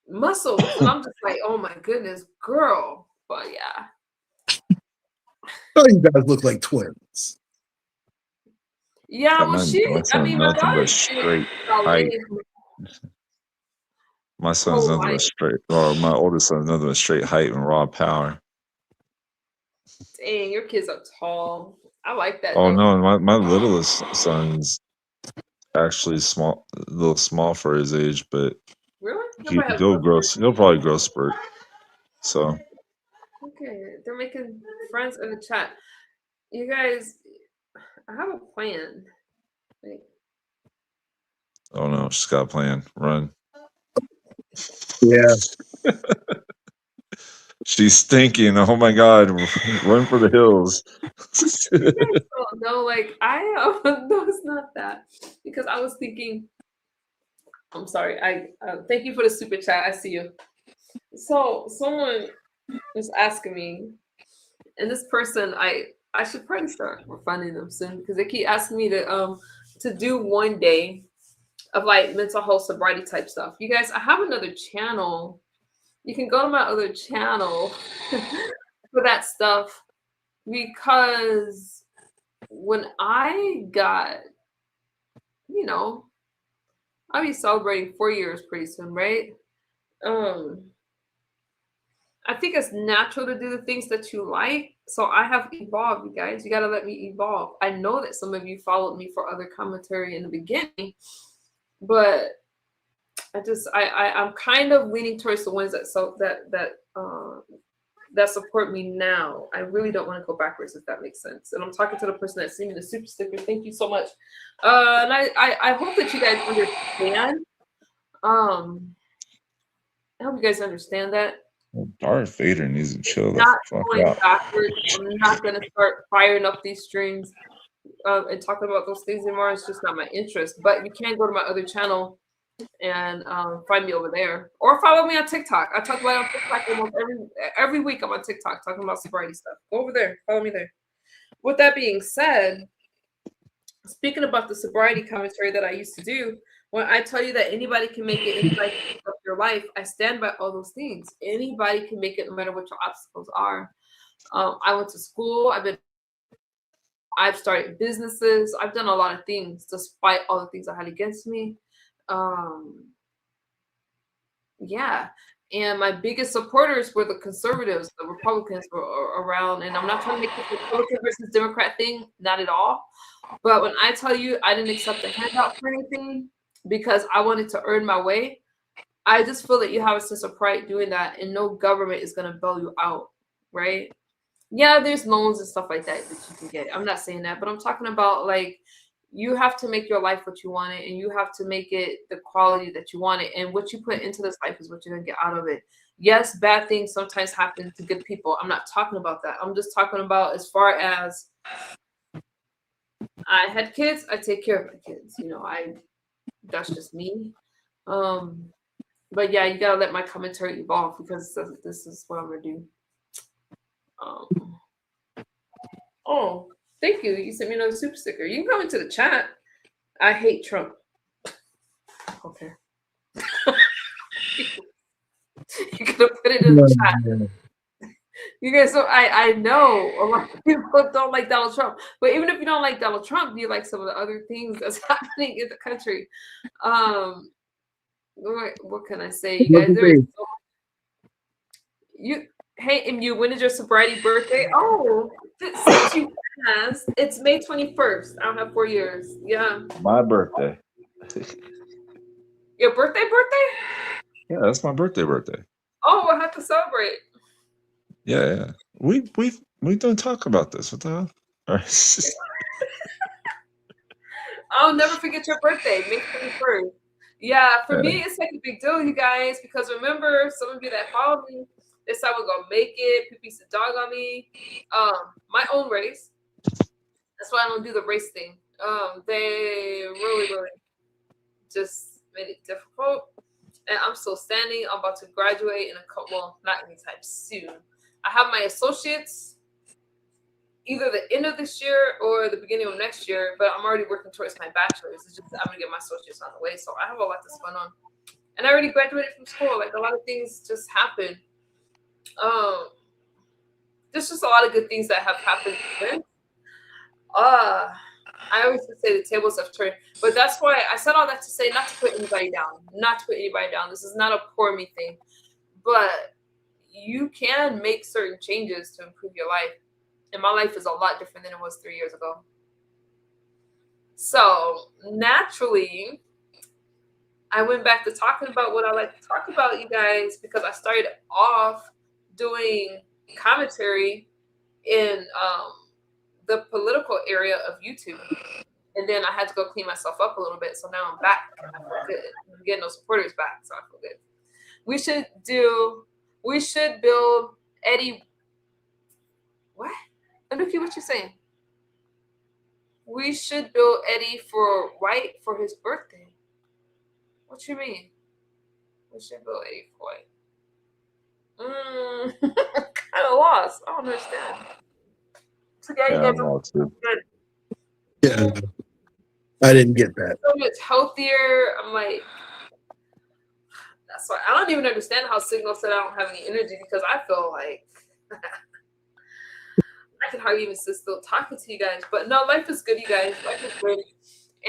muscles, and I'm just like, oh my goodness, girl. But yeah, oh, you guys look like twins. Yeah, well, my daughter straight height. My son's nothing but straight, or my oldest son's nothing but straight height and raw power. Dang, your kids are tall. I like that. Oh no, my littlest son's actually a little small for his age, but really, he'll probably grow spurt. So okay, they're making friends in the chat. You guys, I have a plan. Wait. Oh no, she's got a plan. Run. Yeah. She's thinking, oh my God, run for the hills. No, like no, it's not that. Because I was thinking, I'm sorry. I thank you for the super chat. I see you. So someone was asking me, and this person, I should probably start finding them soon because they keep asking me to do one day of like mental health sobriety type stuff. You guys, I have another channel. You can go to my other channel for that stuff because when I got, I'll be celebrating 4 years pretty soon, right? I think it's natural to do the things that you like. So I have evolved, you guys. You got to let me evolve. I know that some of you followed me for other commentary in the beginning, but I'm kind of leaning towards the ones that support me now. I really don't want to go backwards, if that makes sense. And I'm talking to the person that sent me the super sticker. Thank you so much. And I hope that you guys understand. I hope you guys understand that. Darth Vader needs to chill the fuck out. I'm not going to start firing up these streams and talking about those things anymore. It's just not my interest. But you can go to my other channel and find me over there, or follow me on TikTok. I talk about it on TikTok almost every week. I'm on TikTok talking about sobriety stuff. Go over there, follow me there. With that being said, speaking about the sobriety commentary that I used to do, when I tell you that anybody can make it, anybody can pick up your life, I stand by all those things. Anybody can make it, no matter what your obstacles are. I went to school. I've started businesses. I've done a lot of things despite all the things I had against me. Yeah. And my biggest supporters were the conservatives. The Republicans were around. And I'm not trying to make this Republican versus Democrat thing, not at all. But when I tell you I didn't accept a handout for anything because I wanted to earn my way, I just feel that you have a sense of pride doing that, and no government is going to bail you out, right? Yeah, there's loans and stuff like that you can get. I'm not saying that, but I'm talking about like you have to make your life what you want it, and you have to make it the quality that you want it. And what you put into this life is what you're going to get out of it. Yes, bad things sometimes happen to good people. I'm not talking about that. I'm just talking about as far as I had kids, I take care of my kids. You know, that's just me. But yeah, you gotta let my commentary evolve because this is what I'm gonna do. Oh, thank you. You sent me another super sticker. You can come into the chat. I hate Trump. Okay. You're gonna put it in the chat. You guys, so I know a lot of people don't like Donald Trump, but even if you don't like Donald Trump, you like some of the other things that's happening in the country. What can I say, you guys? Hey, MU, when is your sobriety birthday? Oh, since you asked, it's May 21st. I don't have 4 years. Yeah. My birthday. Your birthday? Yeah, that's my birthday. Oh, we'll have to celebrate. Yeah. We don't talk about this. What the hell? All right. I'll never forget your birthday, May 21st. Yeah, for me, it's like a big deal, you guys, because remember, some of you that follow me, they said I was gonna make it. People used to dog on me. My own race. That's why I don't do the race thing. They really, really just made it difficult. And I'm still standing. I'm about to graduate in a couple, well, not anytime soon. I have my associates either the end of this year or the beginning of next year, but I'm already working towards my bachelor's. It's just I'm gonna get my associates on the way. So I have a lot that's going on. And I already graduated from school. Like a lot of things just happened. There's just a lot of good things that have happened since. I always say the tables have turned, but that's why I said all that to say not to put anybody down. This is not a poor me thing, but you can make certain changes to improve your life. And my life is a lot different than it was 3 years ago. So naturally, I went back to talking about what I like to talk about, you guys, because I started off doing commentary in the political area of YouTube. And then I had to go clean myself up a little bit. So now I'm back. I feel good. I'm getting those supporters back. So I feel good. We should build Eddie. What? Anuki, what you saying? We should build Eddie for his birthday. What you mean? We should build Eddie for White. Kind of lost. I don't understand. So yeah, I didn't get that. So much healthier. I'm like, that's why I don't even understand how Signal said I don't have any energy, because I feel like I can hardly even sit still talking to you guys. But no, life is good, you guys. Life is good.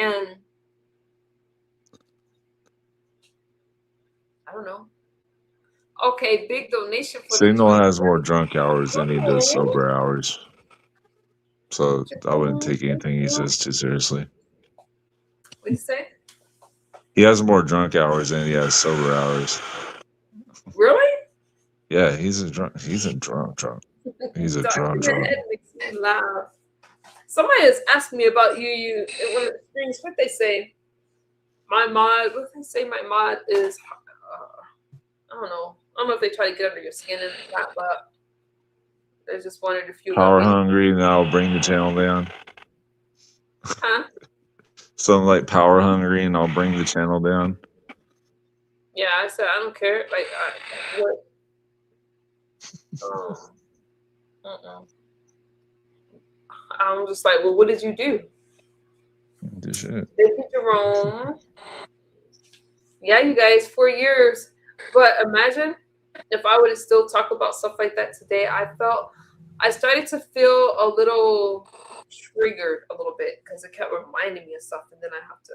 And I don't know. Okay, big donation for Signal has more drunk hours than he does sober hours. So I wouldn't take anything he says too seriously. What do you say? He has more drunk hours than he has sober hours. Really? Yeah, he's a drunk. He's a drunk. He's a drunk. It makes me laugh. Somebody has asked me about you in one of the streams. What they say? My mod. What they say? My mod is. I don't know. I don't know if they try to get under your skin and that, but there's just one or a few. Power hungry, and I'll bring the channel down. Huh? Something like power hungry, and I'll bring the channel down. Yeah, I said I don't care. Like, what? I'm just like, well, what did you do? The shit. Thank you, Jerome. Yeah, you guys, 4 years. But imagine if I would have still talked about stuff like that today. I started to feel a little triggered a little bit because it kept reminding me of stuff, and then I have to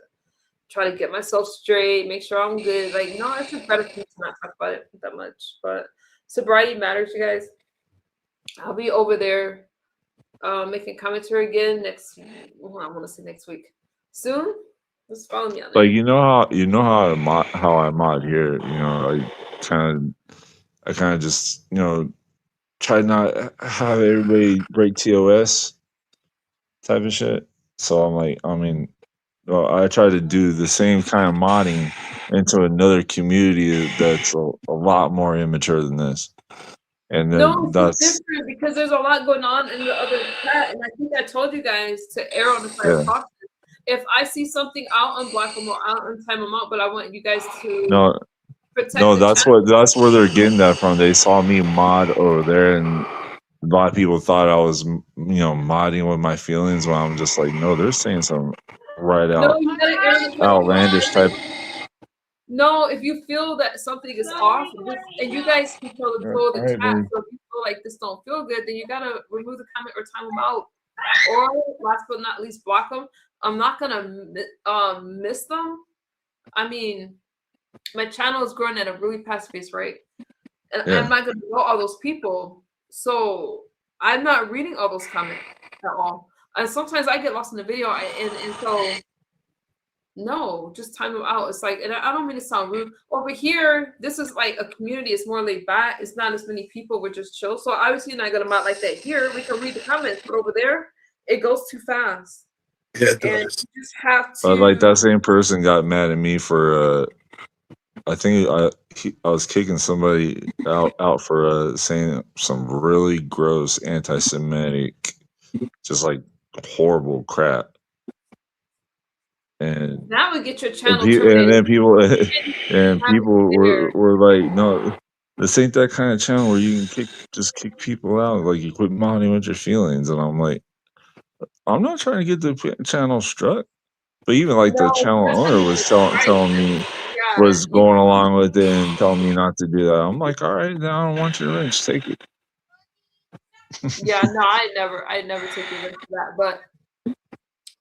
try to get myself straight, make sure I'm good. Like, no, it's just better for me to not talk about it that much. But sobriety matters, you guys. I'll be over there making commentary again next. Well, I want to say next week. Soon. Just follow me on there. Like how I mod here. I kind of just try not have everybody break TOS type of shit. So I'm like, I try to do the same kind of modding into another community that's a lot more immature than this. And then No, that's it's different because there's a lot going on in the other chat, and I think I told you guys to err on the side of caution. If I see something, I'll unblock them or I'll untime them out, but I want you guys to protect. No, that's where they're getting that from. They saw me mod over there, and a lot of people thought I was, modding with my feelings. When I'm just like, no, they're saying something right out. No, you gotta err on the side of outlandish type. No, if you feel that something is off, and you guys control the flow of the chat, so if you feel like this don't feel good, then you gotta remove the comment or time them out. Or last but not least, block them. I'm not gonna miss them. I mean, my channel is growing at a really fast pace, right? And I'm not gonna know all those people, so I'm not reading all those comments at all. And sometimes I get lost in the video, and so. No, just time them out. It's like, and I don't mean to sound rude. Over here, this is like a community. It's more laid back. It's not as many people. We're just chill. So obviously, you're not gonna mod like that. Here, we can read the comments, but over there, it goes too fast. Yeah, it and does. you just have to. But like that same person got mad at me for, I think I was kicking somebody out for saying some really gross anti-Semitic, just like horrible crap. And that would get your channel and then people were like, no, this ain't that kind of channel where you can kick people out. Like, you quit modding with your feelings. And I'm like, I'm not trying to get the channel struck. But even like the channel owner was telling me, was going along with it and telling me not to do that. I'm like, all right, then I don't want your wrench. Take it. Yeah, no, I never take a risk for that. But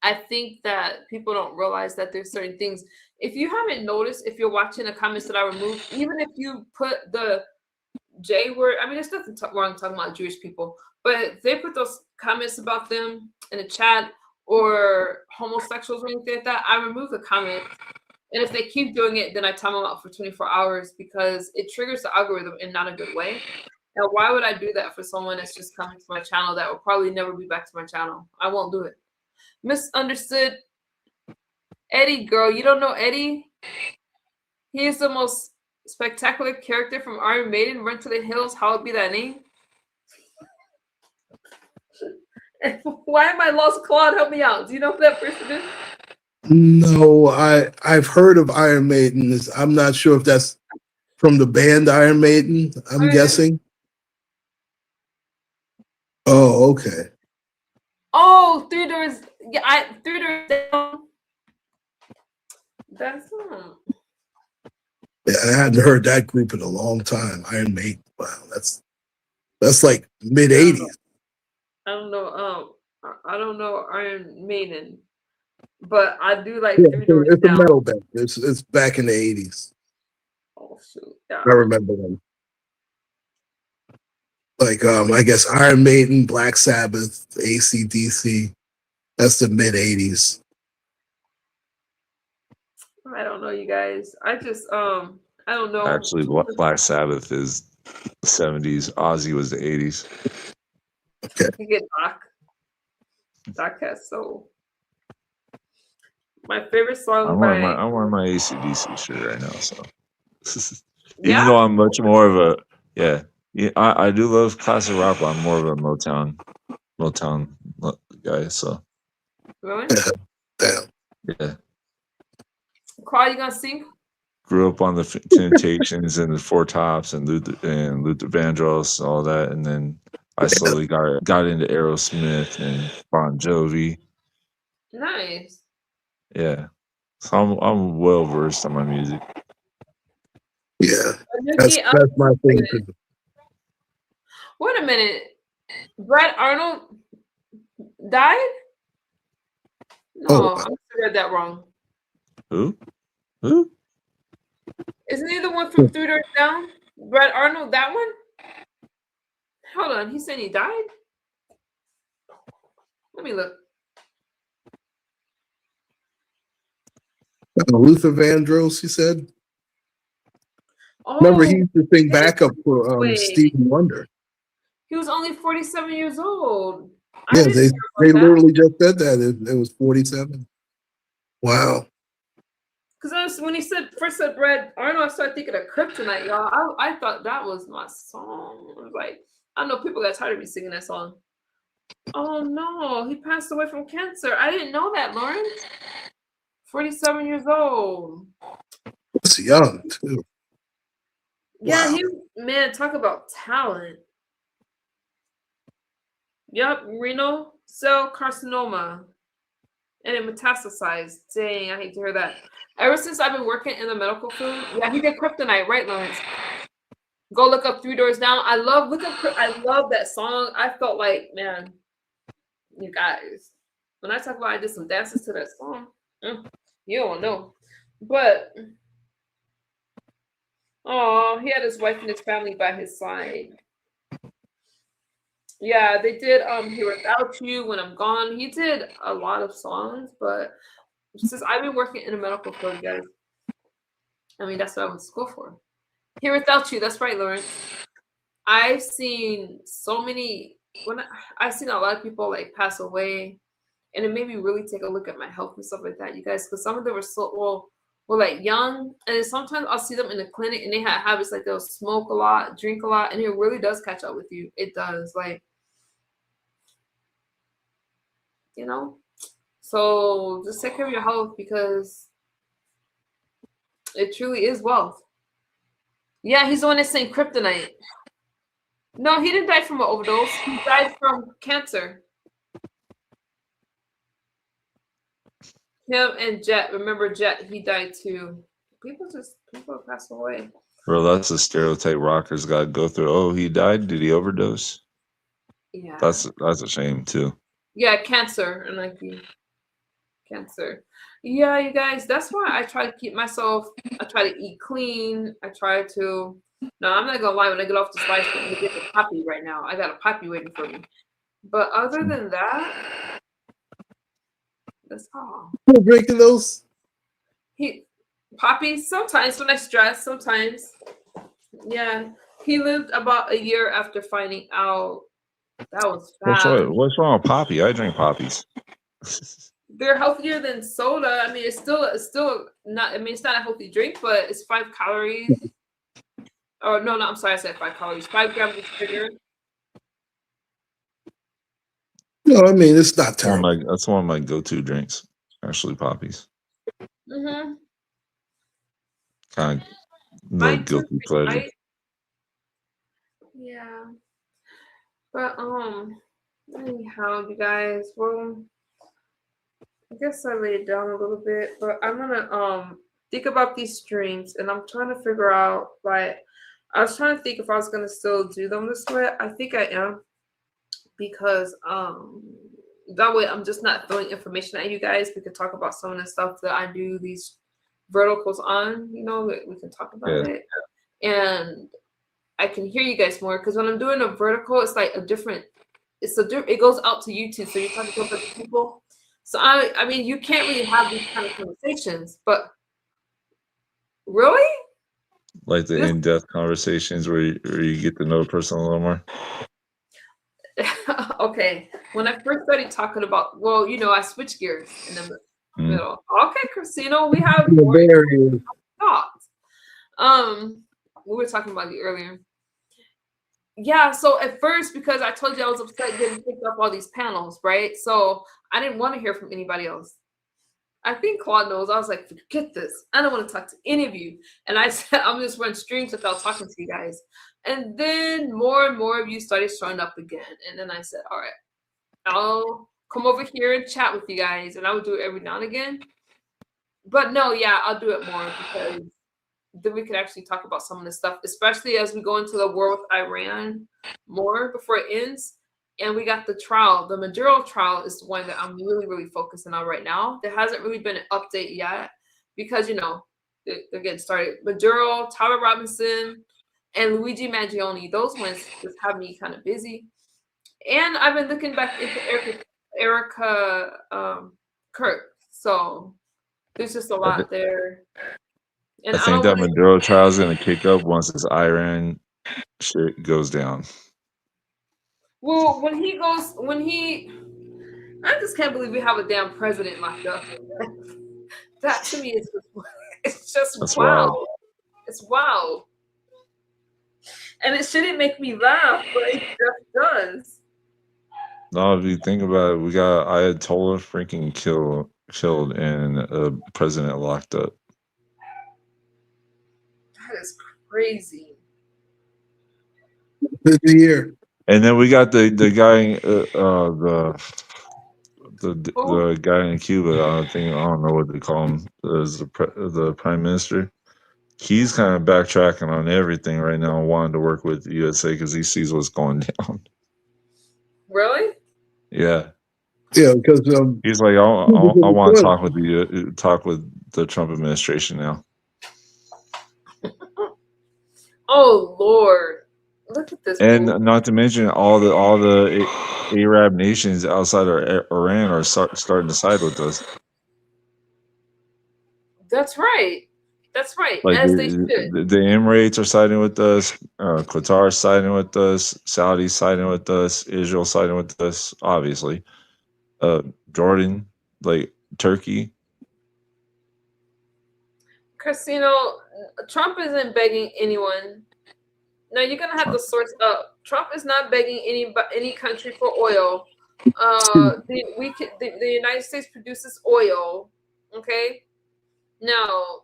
I think that people don't realize that there's certain things. If you haven't noticed, if you're watching the comments that I removed, even if you put the J word, I mean, there's nothing wrong talking about Jewish people, but if they put those comments about them in the chat or homosexuals or anything like that, I remove the comment. And if they keep doing it, then I time them out for 24 hours because it triggers the algorithm in not a good way. Now, why would I do that for someone that's just coming to my channel that will probably never be back to my channel? I won't do it. Misunderstood. Eddie, girl, you don't know Eddie? He is the most spectacular character from Iron Maiden, Run to the Hills. How would be that name? Why am I lost? Claude, help me out. Do you know who that person is? No, I've heard of Iron Maiden. I'm not sure if that's from the band Iron Maiden. I'm guessing. Oh, okay. Oh, Three Doors. Yeah, Three Doors Down. That's Yeah, I hadn't heard that group in a long time. Iron Maiden. Wow, that's like mid '80s. I don't know. I don't know Iron Maiden, but I do like Three Doors It's Down. a metal band. It's back in the '80s. Oh shoot! Yeah. I remember them. Like I guess Iron Maiden, Black Sabbath, AC/DC. That's the mid '80s. I don't know, you guys. I just I don't know. Actually, Black Sabbath is the 70s. Ozzy was the 80s. Okay. You get Doc has soul. My favorite song I'm by wearing my AC/DC shirt right now, so even though I'm much more of a I do love classic rock, but I'm more of a Motown guy. So really? Damn. yeah. Carl, you gonna sing? grew up on the Temptations and the Four Tops and Luther Vandross, all that, and then I slowly got into Aerosmith and Bon Jovi. Nice. Yeah, so I'm well versed on my music. Yeah, that's my thing too. Wait a minute. Brad Arnold died? No, I must have read that wrong. Who? Isn't he the one from Three Doors Down? Brad Arnold, that one? Hold on, he said he died? Let me look. Luther Vandross, he said. Oh, Remember, he used to sing backup for Stevie Wonder. He was only 47 years old. Yeah, they literally just said that. It was 47. Wow. Because when he first said Brad Arnold, I started thinking of Kryptonite, y'all. I thought that was my song. I was like, I know people got tired of me singing that song. Oh no, he passed away from cancer. I didn't know that, Lawrence. 47 years old. That's young too. Yeah, man, talk about talent. Yep, renal cell carcinoma. And it metastasized. Dang, I hate to hear that. Ever since I've been working in the medical field, yeah, he did Kryptonite, right, Lawrence? Go look up Three Doors Down. I love that song. I felt like, man, you guys, when I talk about I did some dances to that song, you don't know. But oh, he had his wife and his family by his side. Yeah, they did Here Without You, When I'm Gone. He did a lot of songs, but since I've been working in a medical field, guys, I mean, that's what I went to school for. Here Without You, that's right, Lawrence. I've seen I've seen a lot of people like pass away, and it made me really take a look at my health and stuff like that, you guys, because some of them were like young, and then sometimes I'll see them in the clinic and they have habits like they'll smoke a lot, drink a lot, and it really does catch up with you. It does, like, you know. So just take care of your health because it truly is wealth. Yeah, he's the one that's saying Kryptonite. No, he didn't die from an overdose. He died from cancer. Him and Jet. Remember Jet? He died too. People pass away. Bro, that's a stereotype rockers got to go through. Oh, he died? Did he overdose? Yeah. That's a shame too. Yeah, cancer. And like cancer. Yeah, you guys, that's why I try to keep myself, I try to eat clean. I try to, no, I'm not gonna lie, when I get off the slice, I'm gonna get the poppy right now. I got a poppy waiting for me. But other than that, that's all. You're drinking those? Poppy, sometimes when I stress, sometimes. Yeah. He lived about a year after finding out. That was bad. What's wrong with poppy? I drink poppies. They're healthier than soda. I mean, it's still not. I mean, it's not a healthy drink, but it's 5 calories. Oh no, I'm sorry, I said 5 calories. 5 grams of sugar. No, I mean it's not terrible. That's one of my go-to drinks. Actually, poppies. Mm-hmm. Kind of no guilty pleasure. Right? Yeah. But anyhow, you guys, well, I guess I laid down a little bit, but I'm gonna think about these streams, and I'm trying to figure out, like, I was trying to think if I was gonna still do them this way. I think I am, because that way I'm just not throwing information at you guys. We could talk about some of the stuff that I do these verticals on, you know, we can talk about it, and I can hear you guys more, because when I'm doing a vertical, it's like it goes out to YouTube, so you're talking to other people. So I mean, you can't really have these kind of conversations, but really, like the in-depth conversations where you get to know a person a little more. Okay, when I first started talking about, well, you know, I switched gears in the middle. Okay, Christina, we have thoughts. We were talking about it earlier. Yeah, so at first, because I told you I was upset getting picked up all these panels, right? So I didn't want to hear from anybody else. I think Claude knows. I was like, forget this. I don't want to talk to any of you. And I said, I'm just run streams without talking to you guys. And then more and more of you started showing up again. And then I said, all right, I'll come over here and chat with you guys. And I would do it every now and again. But no, yeah, I'll do it more because then we could actually talk about some of this stuff, especially as we go into the war with Iran more before it ends. And we got the trial. The Maduro trial is the one that I'm really, really focusing on right now. There hasn't really been an update yet because, you know, they're getting started. Maduro, Tyler Robinson, and Luigi Mangione, those ones just have me kind of busy. And I've been looking back into Erica Kirk. So there's just a lot there. And I think that Maduro trial is going to kick up once this Iran shit goes down. Well, I just can't believe we have a damn president locked up. That to me is just That's wow. wild. It's wild. And it shouldn't make me laugh, but it just does. No, if you think about it, we got Ayatollah freaking killed and a president locked up. That is crazy. Busy year. And then we got the guy the guy in Cuba. I don't know what they call him. Is the prime minister. He's kind of backtracking on everything right now and wanting to work with the USA because he sees what's going down. Really? Yeah. Yeah, because he's like, I want to talk with the Trump administration now. Oh Lord. Look at this. And not to mention all the Arab nations outside of Iran are starting to side with us. That's right. That's right. Like As they should. The Emirates are siding with us, Qatar is siding with us, Saudi siding with us, Israel siding with us, obviously. Jordan, like Turkey. Casino, Trump isn't begging anyone. Now you're gonna have to source up. Trump is not begging any country for oil. The United States produces oil. Okay. Now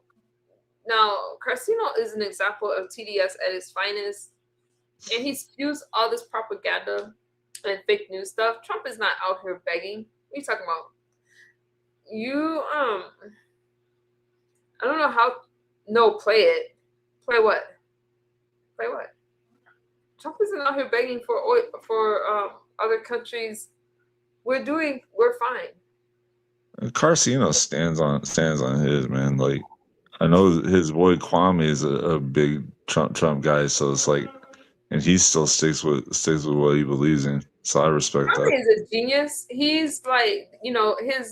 Carcino is an example of TDS at its finest, and he spews all this propaganda and fake news stuff. Trump is not out here begging. What are you talking about? I don't know how. No, play it. Play what? Play what? Trump isn't out here begging for oil for other countries. We're fine. Carcino stands on his, man. Like, I know his boy Kwame is a big Trump guy, so it's like, and he still sticks with what he believes in. So I respect that. Kwame is a genius. He's like, you know, I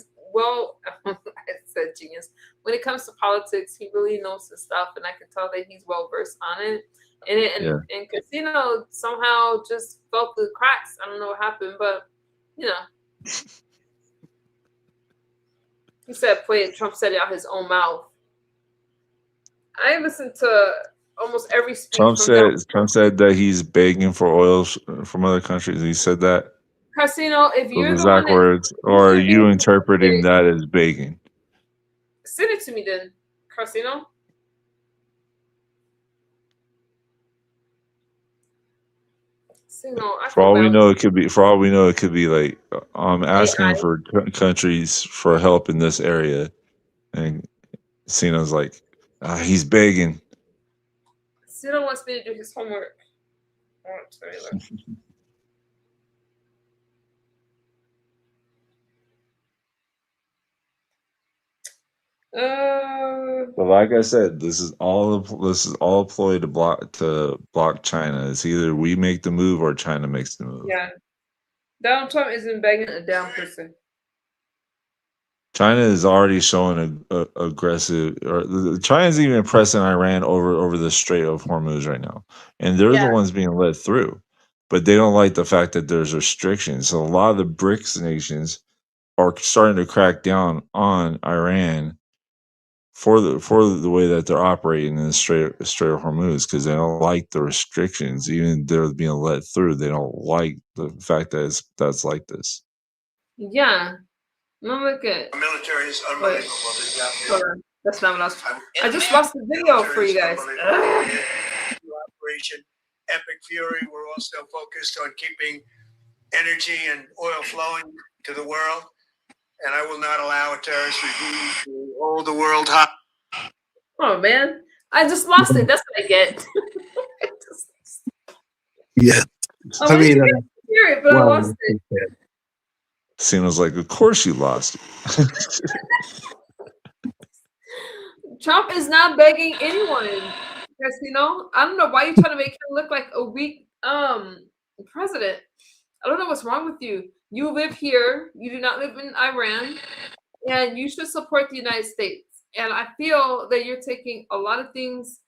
said genius. When it comes to politics, he really knows his stuff, and I can tell that he's well versed on it. And Casino somehow just felt the cracks. I don't know what happened, but you know, he said, "Play it." Trump said it out his own mouth. I listened to almost every speech. Trump said that he's begging for oil from other countries. He said that. Casino, if you're the exact words, or are you interpreting that as begging? Send it to me then, Casino. For all we know, it could be like I'm asking for countries for help in this area, and Sino's like, he's begging. Sino wants me to do his homework. I want to tell you that. But like I said, this is all a ploy to block China. It's either we make the move or China makes the move. Yeah, Donald Trump isn't begging a damn person. China is already showing aggressive. China's even pressing Iran over the Strait of Hormuz right now, and they're the ones being let through. But they don't like the fact that there's restrictions. So a lot of the BRICS nations are starting to crack down on Iran for the way that they're operating in the Strait of Hormuz, because they don't like the restrictions. Even they're being let through, they don't like the fact that that's like this. Yeah, No, look at. Our military is unbelievable. Hold on. That's not what I was. I just lost the video for you guys. Operation Epic Fury. We're also focused on keeping energy and oil flowing to the world, and I will not allow a terrorist regime to hold the world hot. Oh man, I just lost it. That's what I get. Yeah. I I mean, hear it, but I lost it. Cena was like, of course you lost. Trump is not begging anyone. Because, I don't know why you're trying to make him look like a weak president. I don't know what's wrong with you. You live here. You do not live in Iran. And you should support the United States. And I feel that you're taking a lot of things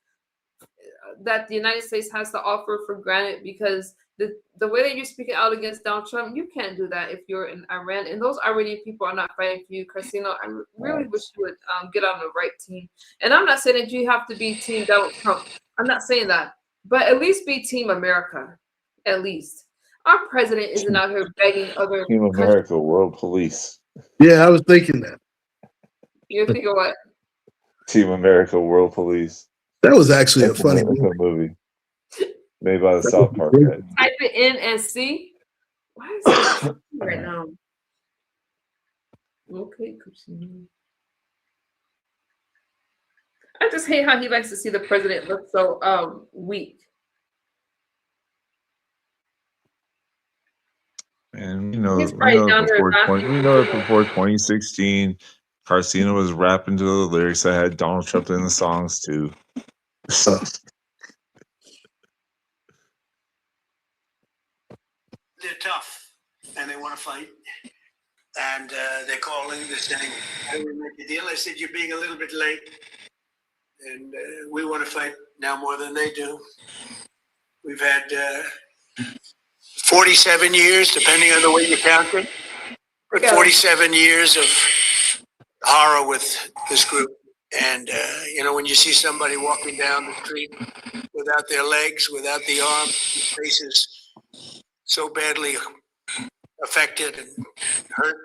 that the United States has to offer for granted, because the way that you're speaking out against Donald Trump, you can't do that if you're in Iran. And those Iranian people are not fighting for you, Christina. I really wish you would get on the right team. And I'm not saying that you have to be Team Donald Trump. I'm not saying that. But at least be Team America. At least. Our president isn't out here begging other Team America, World Police. Yeah, I was thinking that. You're thinking what? Team America, World Police. That was actually That's a funny movie made by the South Park guys. Type it in and see. Why is it right now? Okay, Christina. I just hate how he likes to see the president look so weak. And He's probably down there laughing. before 2016, Carcino was rapping to the lyrics that had Donald Trump in the songs too. They're tough and they want to fight. And they're calling, they're saying, "How do we make a deal?" I said, "You're being a little bit late. And we want to fight now more than they do." We've had 47 years, depending on the way you count it, but 47 years of horror with this group. And, when you see somebody walking down the street without their legs, without the arm, faces so badly affected and hurt,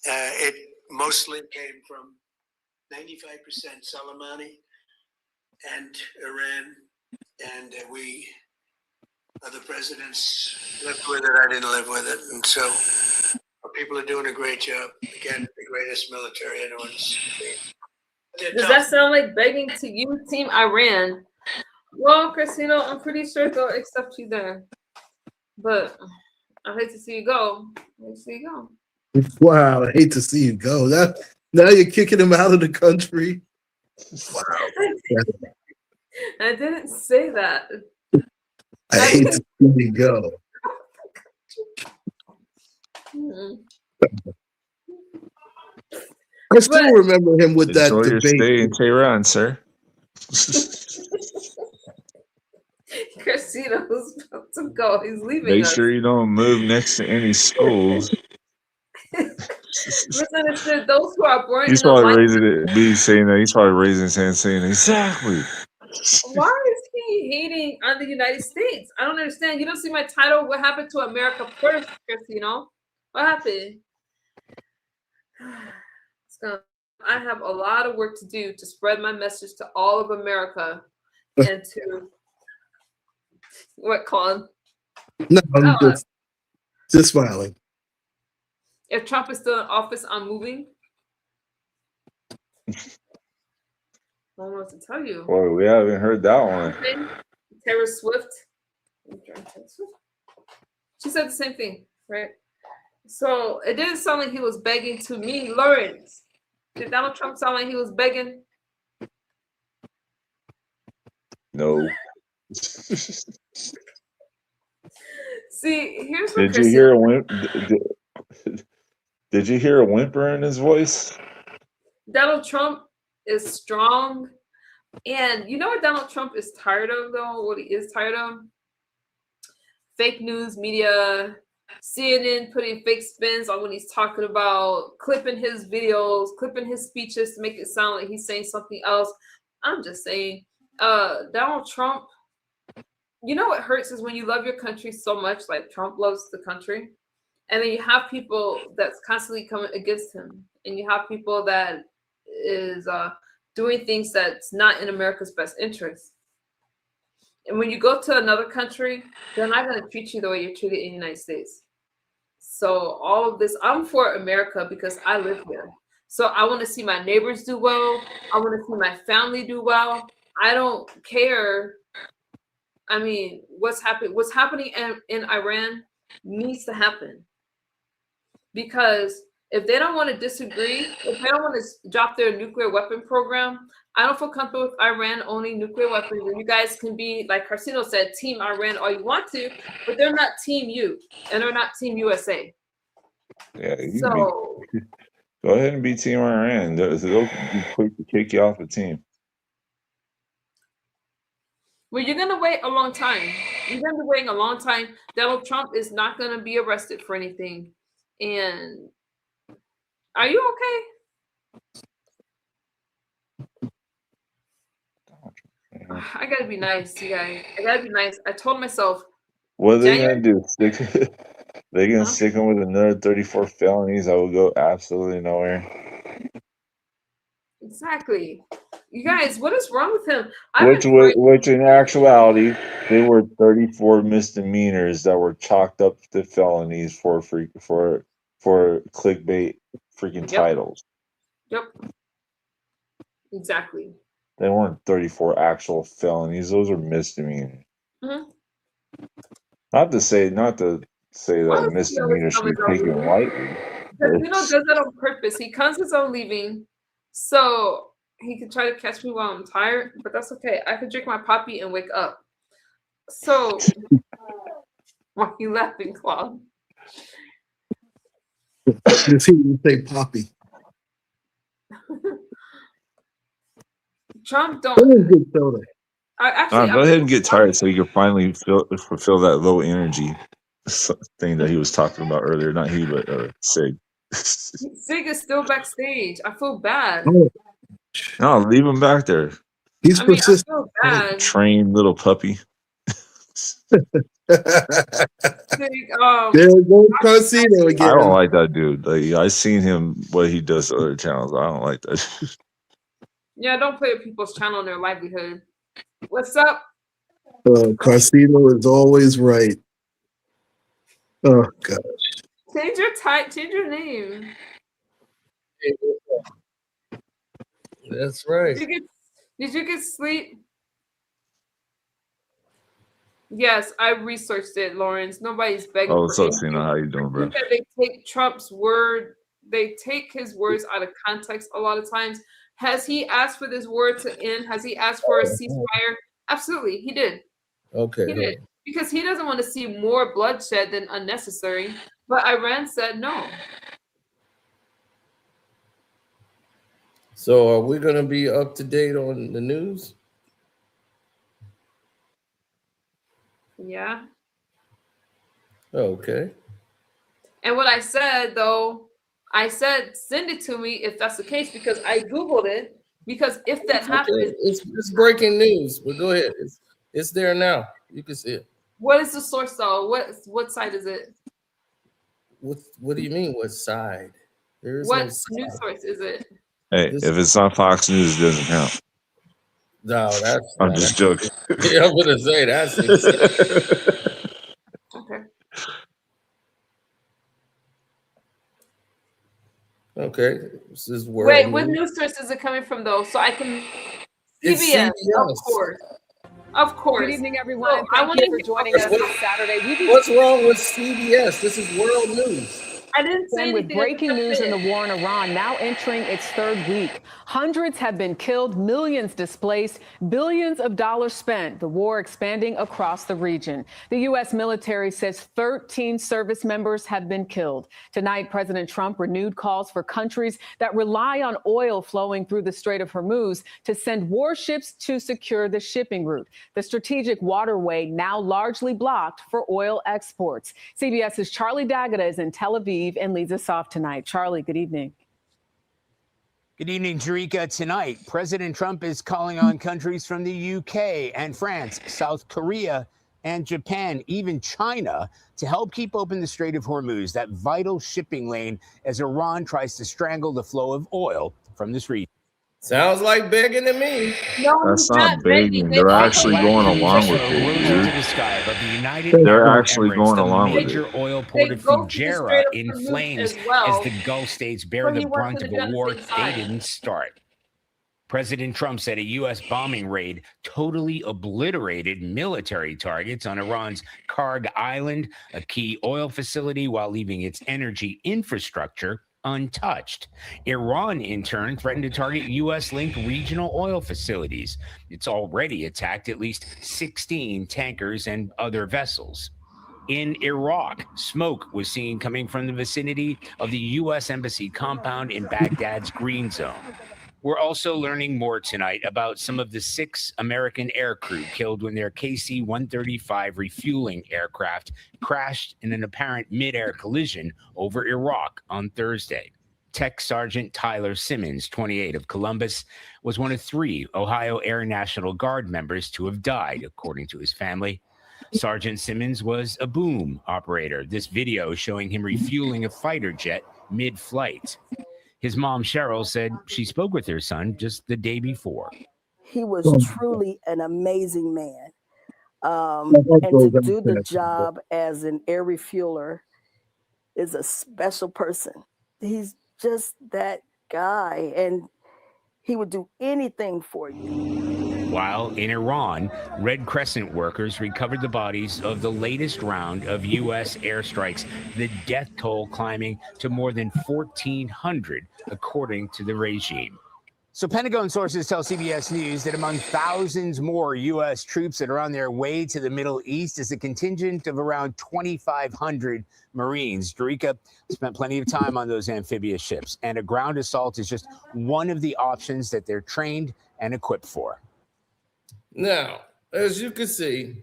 it mostly came from 95% Soleimani and Iran, and we, other presidents, lived with it. I didn't live with it, and so our people are doing a great job. Again, the greatest military anyone's seen. Does that sound like begging to you, Team Iran? Well, Christina, I'm pretty sure they'll accept you there. But I hate to see you go. I hate to see you go. Wow, I hate to see you go. Now you're kicking him out of the country. Wow. I didn't say that. I hate to see you go. I still remember him with that Enjoy your debate. stay in Tehran, sir. Christina's about to go. He's leaving. Make us. sure you don't move next to any schools. Misunderstood. Those who are born He's in probably the raising it. Me saying that. He's probably raising his hand, saying exactly. Why is he hating on the United States? I don't understand. You don't see my title. What happened to America first, Christina? What happened? I have a lot of work to do to spread my message to all of America and to what, Colin? No, I'm just smiling. If Trump is still in office, I'm moving. I don't know what to tell you. Boy, we haven't heard that one. Taylor Swift. She said the same thing, right? So it didn't sound like he was begging to me, Lawrence. Did Donald Trump sound like he was begging? No. See, here's what Did you hear Did you hear a whimper in his voice? Donald Trump is strong. And you know what Donald Trump is tired of, though? What he is tired of? Fake news media, CNN putting fake spins on when he's talking about, clipping his videos, clipping his speeches to make it sound like he's saying something else. I'm just saying, Donald Trump, you know what hurts is when you love your country so much, like Trump loves the country, And then you have people that's constantly coming against him, and you have people that is doing things that's not in America's best interest. And when you go to another country, they're not going to treat you the way you're treated in the United States. So all of this, I'm for America because I live here. So I want to see my neighbors do well. I want to see my family do well. I don't care. I mean, what's happening in Iran needs to happen. Because if they don't want to disagree, if they don't want to drop their nuclear weapon program, I don't feel comfortable with Iran owning nuclear weapons. And you guys can be, like Carcino said, Team Iran all you want to, but they're not Team U, and they're not Team USA. Yeah, So go ahead and be Team Iran. They'll be quick to kick you off the team. well, you're gonna wait a long time. You're gonna be waiting a long time. Donald Trump is not gonna be arrested for anything. And are you okay? I gotta be nice, you guys. I gotta be nice. I told myself. What are they gonna do? They're gonna stick him with another 34 felonies that will go absolutely nowhere. Exactly. You guys, what is wrong with him? Which in actuality, they were 34 misdemeanors that were chalked up to felonies for clickbait freaking titles. Yep. Exactly. They weren't 34 actual felonies; those are misdemeanors. Mm-hmm. Not to say that misdemeanors should be taken lightly. Casino does that on purpose. He comes his own leaving, so he could try to catch me while I'm tired, but that's okay. I could drink my poppy and wake up. So, why are you laughing, Claude? You see you say poppy. Trump don't. That is good soda. Go ahead and get tired so you can finally fulfill that low energy thing that he was talking about earlier. Not he, but Sig. Sig is still backstage. I feel bad. No, leave him back there. He's persistent. I feel bad. Trained little puppy. There goes Carcino again. I don't like that dude. Like, I seen him what he does to other channels. I don't like that. Yeah, don't play with people's channel and their livelihood. What's up? Carcino is always right. Oh gosh. Change your name. That's right. Did you get sleep? Yes, I researched it, Lawrence. Nobody's begging. Oh, what's up, Cena? How you doing, bro? They take Trump's word. They take his words out of context a lot of times. Has he asked for this war to end? Has he asked for a ceasefire? Absolutely, he did. Okay. He did. Because he doesn't want to see more bloodshed than unnecessary. But Iran said no. So are we going to be up to date on the news? Yeah. Okay. And what I said, though, I said send it to me if that's the case, because I Googled it. Because if that happens... It's breaking news, but go ahead. It's there now. You can see it. What is the source, though? What site is it? What do you mean, what side? There is what no news side. source is it? Hey, if it's on Fox News, it doesn't count. No, that's... I'm just joking. Yeah, I'm going to say that's insane. Okay. Okay. This is World Wait, what News. news source is it coming from, though? So I can... It's CBS, CBS. of course. Of course. Good evening, everyone. So I Thank you wanna for joining us this Saturday. What's wrong with CBS? This is World News. I didn't say And with anything. breaking news in the war in Iran now entering its third week, hundreds have been killed, millions displaced, billions of dollars spent, the war expanding across the region. The U.S. military says 13 service members have been killed. Tonight, President Trump renewed calls for countries that rely on oil flowing through the Strait of Hormuz to send warships to secure the shipping route. The strategic waterway now largely blocked for oil exports. CBS's Charlie D'Agata is in Tel Aviv and leads us off tonight. Charlie, good evening. Good evening, Jerika. Tonight, President Trump is calling on countries from the UK and France, South Korea, and Japan, even China, to help keep open the Strait of Hormuz, that vital shipping lane, as Iran tries to strangle the flow of oil from this region. Sounds like begging to me. No, That's he's not not begging. begging. They They're also actually want going to along use with So it, rose dude. into the sky above the United They're Arab actually Emirates, going the along with major it. oil port They of go to the Strait Fujairah, of in Hormuz flames as well. as the Gulf states bear So the he wants brunt them of to be a on the war same they side. didn't start. President Trump said a U.S. bombing raid totally obliterated military targets on Iran's Karg Island, a key oil facility, while leaving its energy infrastructure untouched. Iran, in turn, threatened to target U.S.-linked regional oil facilities. It's already attacked at least 16 tankers and other vessels. In Iraq, smoke was seen coming from the vicinity of the U.S. Embassy compound in Baghdad's Green Zone. We're also learning more tonight about some of the 6 American aircrew killed when their KC-135 refueling aircraft crashed in an apparent mid-air collision over Iraq on Thursday. Tech Sergeant Tyler Simmons, 28, of Columbus, was one of 3 Ohio Air National Guard members to have died, according to his family. Sergeant Simmons was a boom operator. This video showing him refueling a fighter jet mid-flight. His mom, Cheryl, said she spoke with her son just the day before. He was truly an amazing man. And to do the job as an air refueler is a special person. He's just that guy, and he would do anything for you. While in Iran, Red Crescent workers recovered the bodies of the latest round of U.S. airstrikes, the death toll climbing to more than 1,400, according to the regime. So Pentagon sources tell CBS News that among thousands more U.S. troops that are on their way to the Middle East is a contingent of around 2,500 Marines. Derica spent plenty of time on those amphibious ships, and a ground assault is just one of the options that they're trained and equipped for. Now, as you can see,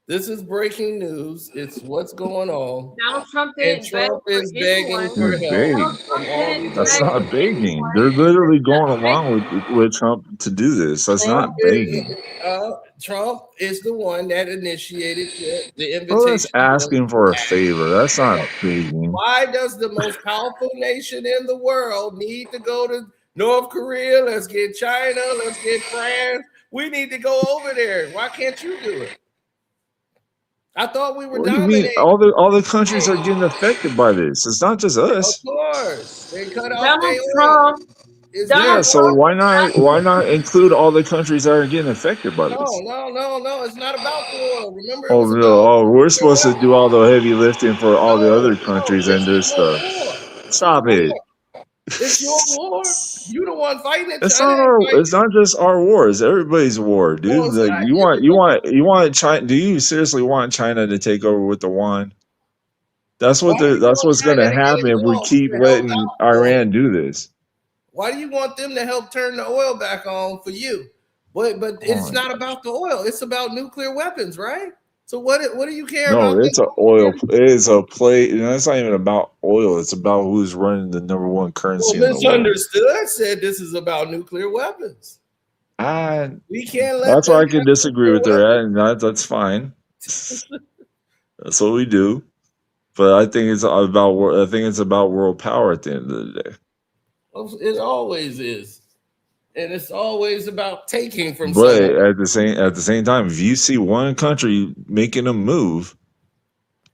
this is breaking news. It's what's going on. Donald Trump And didn't Trump beg is for begging anyone. for It's help big. from all these That's other not begging. They're literally going along with Trump to do this. That's not begging. Trump is the one that initiated the invitation. Well, that's asking for a favor. That's not begging. Why does the most powerful nation in the world need to go to North Korea? Let's get China. Let's get France. We need to go over there. Why can't you do it? I thought we were What do you dominating. mean? All the countries are getting affected by this. It's not just us. Of course, they cut off Donald their Trump. oil. It's Yeah, Donald so Trump. why not include all the countries that are getting affected by this? No. It's not about the oil. Remember, it Oh was no! about Oh, we're supposed to do all the heavy lifting for all the other countries and this stuff. Stop it! It's your war. You the one fighting it. It's China not ain't our. fighting It's not just our war. It's everybody's war, dude. No, it's Like not. you want China? Do you seriously want China to take over with the yuan? That's what Why do you that's want what's going China to to get happen if we involved keep to help letting out? Iran do this. Why do you want them to help turn the oil back on for you? But it's not about the oil. It's about nuclear weapons, right? So what do you care about? No, it's a oil. It is a play. You know, it's not even about oil. It's about who's running the number one currency in the world. Misunderstood said this is about nuclear weapons. We can't let. That's why I can disagree with her, and that's fine. That's what we do. But I think it's about world power at the end of the day. It always is, and it's always about taking from. But someone. at the same time, if you see one country making a move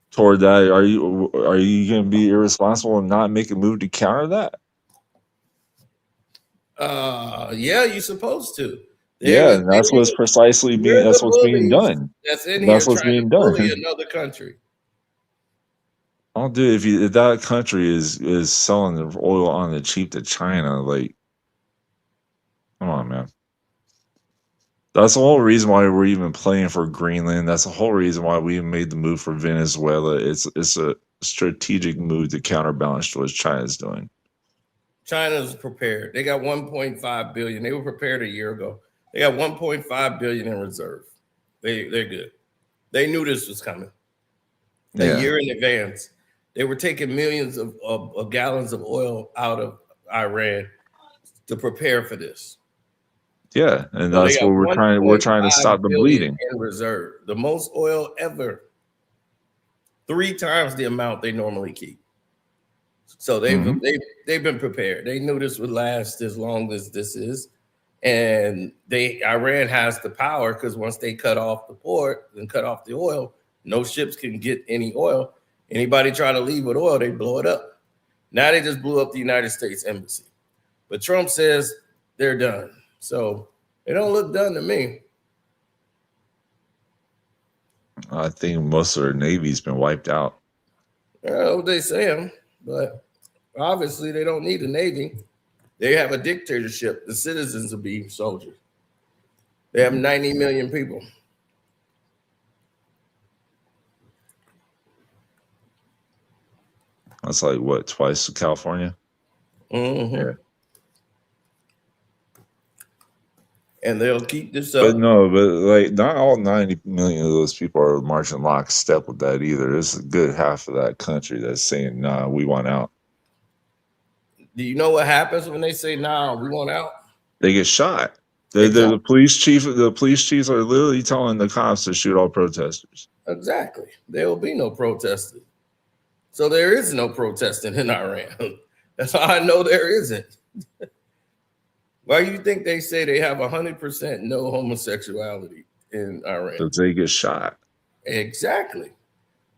toward that, are you going to be irresponsible and not make a move to counter that? Yeah, you're supposed to. And that's what's precisely being. That's what's being done. That's in That's here what's trying being to bully done. another country. I'll do if that country is selling the oil on the cheap to China. Like, come on, man. That's the whole reason why we're even playing for Greenland. That's the whole reason why we made the move for Venezuela. It's a strategic move to counterbalance what China's doing. China's prepared. They got 1.5 billion. They were prepared a year ago. They got 1.5 billion in reserve. They're good. They knew this was coming a year in advance. They were taking millions of gallons of oil out of Iran to prepare for this. Yeah, and So they that's got what we're trying to 1.5 stop the billion bleeding. in reserve, the most oil ever, 3 times the amount they normally keep. So they've been prepared. They knew this would last as long as this is, and Iran has the power because once they cut off the port and cut off the oil, no ships can get any oil. Anybody try to leave with oil, they blow it up. Now they just blew up the United States embassy, but Trump says they're done. So it don't look done to me. I think most of their Navy's been wiped out. That's what they saying, but obviously they don't need a Navy. They have a dictatorship. The citizens will be soldiers. They have 90 million people. That's like what, twice California? Mm-hmm. Yeah. And they'll keep this up. But no, but like not all 90 million of those people are marching lockstep with that either. There's a good half of that country that's saying, nah, we want out. Do you know what happens when they say, nah, we want out? They get shot. The police chiefs are literally telling the cops to shoot all protesters. Exactly. There will be no protesting. So there is no protesting in Iran. That's how I know there isn't. Why do you think they say they have 100% no homosexuality in Iran? Because they get shot. Exactly.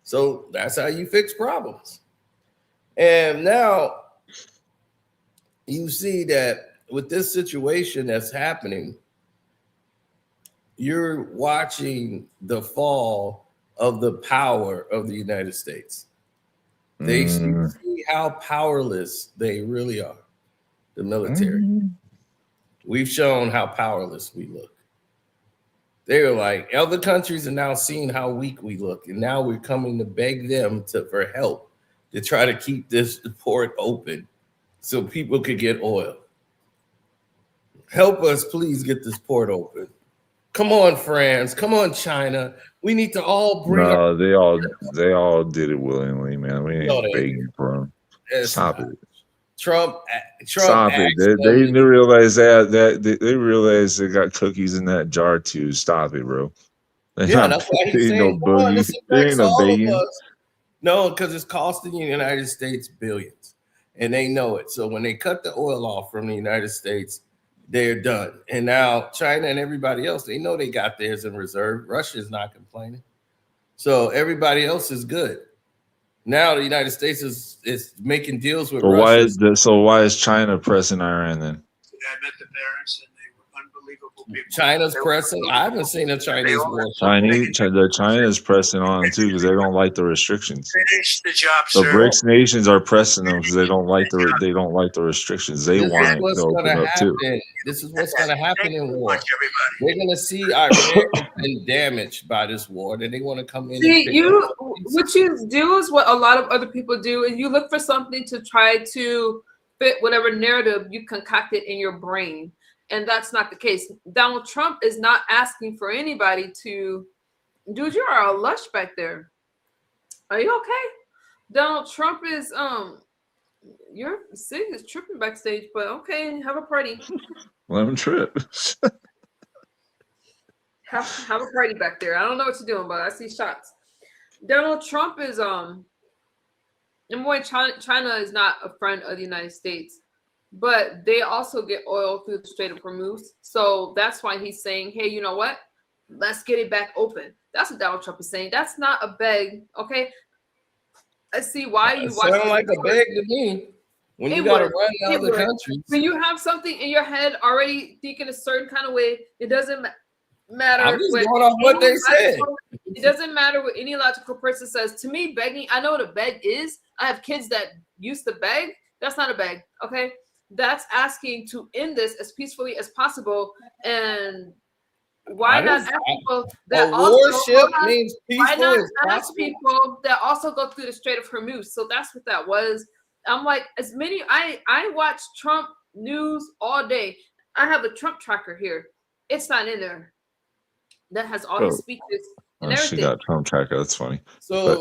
So that's how you fix problems. And now you see that with this situation that's happening, you're watching the fall of the power of the United States. They see how powerless they really are, the military. We've shown how powerless we look. They're like, other countries are now seeing how weak we look, and now we're coming to beg them for help to try to keep this port open so people could get oil. Help us, please, get this port open. Come on, France. Come on, China. We need to all bring. No, they all did it willingly, man. We ain't begging for them. Stop it. Trump. Stop it. They realize that they realize they got cookies in that jar too. Stop it, bro. Yeah, that's why he's saying, no boogie. There ain't no begging. No, because it's costing the United States billions, and they know it. So when they cut the oil off from the United States, they're done. And now China and everybody else, they know they got theirs in reserve. Russia's not complaining. So everybody else is good. Now the United States is making deals with Russia. Why is China pressing Iran then? I met the parents and they were unbelievable people. China's pressing. I haven't seen a Chinese war. China is pressing on too because they don't like the restrictions. Finish the job, The sir. BRICS nations are pressing them because they don't like the restrictions. They want it to open up too. This is what's going to happen in war. They're going to see Iran been damaged by this war, and they want to come in. What you do is what a lot of other people do, and you look for something to try to fit whatever narrative you concocted in your brain. And that's not the case. Donald Trump is not asking for anybody to, dude, you are a lush back there. Are you okay? Donald Trump is, your city is tripping backstage, but okay, have a party. Let him trip. have a party back there. I don't know what you're doing, but I see shots. Donald Trump is, number one, China is not a friend of the United States. But they also get oil through the Strait of Hormuz. So that's why he's saying, hey, you know what? Let's get it back open. That's what Donald Trump is saying. That's not a beg, okay? I see why you watch. Sound like a beg to me. When you got to run to other countries. When you have something in your head already thinking a certain kind of way, it doesn't matter. I'm just going off what they said. It doesn't matter what any logical person says. To me, begging, I know what a beg is. I have kids that used to beg. That's not a beg, okay? That's asking to end this as peacefully as possible. And why not ask people that people that also go through the Strait of Hormuz? So that's what that was. I'm like, I watch Trump news all day. I have a Trump tracker here. It's not in there. That has all his speeches and She everything. got Trump tracker. That's funny. So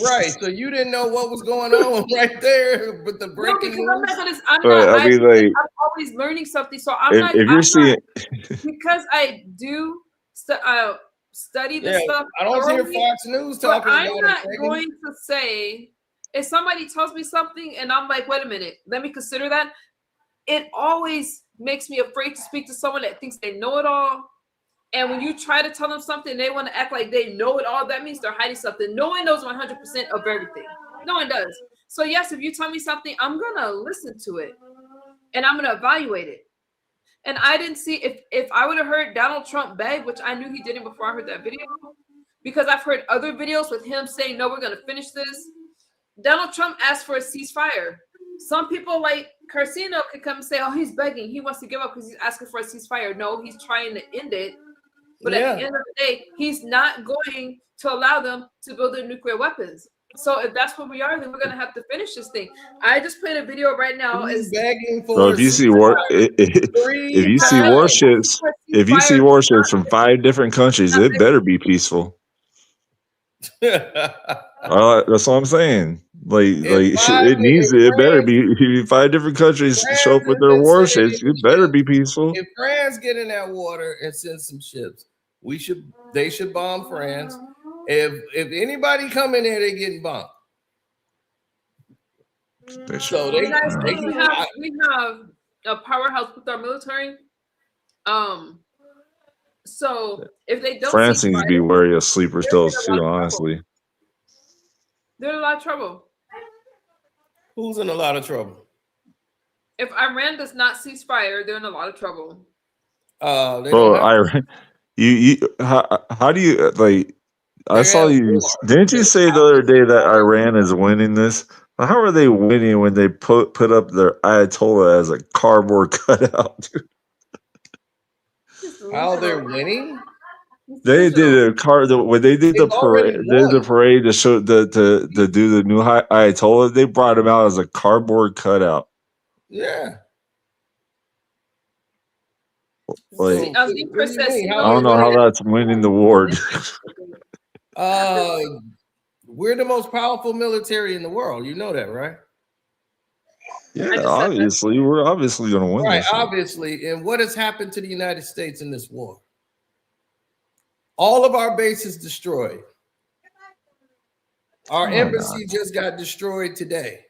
right, so you didn't know what was going on right there, but the No, breaking because news. But I mean, like, I'm always learning something. So I'm if you're seeing, because I do study this Yeah, stuff. I don't hear thoroughly, Fox News but talking I'm about not it. going to say if somebody tells me something and I'm like, wait a minute, let me consider that. It always makes me afraid to speak to someone that thinks they know it all. And when you try to tell them something, they want to act like they know it all. That means they're hiding something. No one knows 100% of everything. No one does. So yes, if you tell me something, I'm gonna listen to it, and I'm gonna evaluate it. And I didn't see if I would have heard Donald Trump beg, which I knew he didn't before I heard that video, because I've heard other videos with him saying, "No, we're gonna finish this." Donald Trump asked for a ceasefire. Some people like Carcino could come and say, "Oh, he's begging. He wants to give up because he's asking for a ceasefire." No, he's trying to end it. But at the end of the day, he's not going to allow them to build their nuclear weapons. So if that's where we are, then we're gonna have to finish this thing. I just played a video right now. He's begging for. so if you see warships from 5 different countries, it better be peaceful. That's what I'm saying. It better be 5 different countries show up with their warships. It better be peaceful. If France get in that water and send some ships, they should bomb France. If anybody come in there, they're getting bombed. So we have a powerhouse with our military. So if they don't, France needs to be wary of sleeper cells too. Honestly, they're in a lot of trouble. Who's in a lot of trouble? If Iran does not cease fire, they're in a lot of trouble. Iran. How do you like? I saw you. Didn't you say the other day that Iran is winning this? How are they winning when they put up their Ayatollah as a cardboard cutout? How they're winning? They did when they did the parade. They did the parade to show to do the new Ayatollah. They brought him out as a cardboard cutout. Yeah. Like, I don't know how that's winning the war. We're the most powerful military in the world. You know that, right? Yeah, obviously. We're obviously going to win. Right, obviously. And what has happened to the United States in this war? All of our bases destroyed. Our embassy just got destroyed today.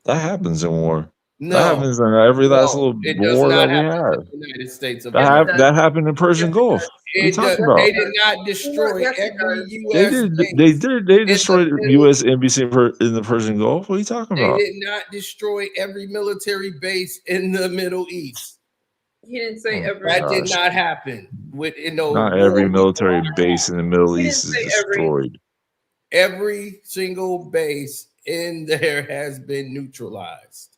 That happens in war. No, that happens in every last little war that we have. United States of that happened in Persian Gulf. What are you talking about? They did not destroy every U.S. They destroyed U.S. embassy in the Persian Gulf. What are you talking about? They did not destroy every military base in the Middle East. He didn't say every. That did not happen. Not every military base in the Middle East is destroyed. Every single base in there has been neutralized.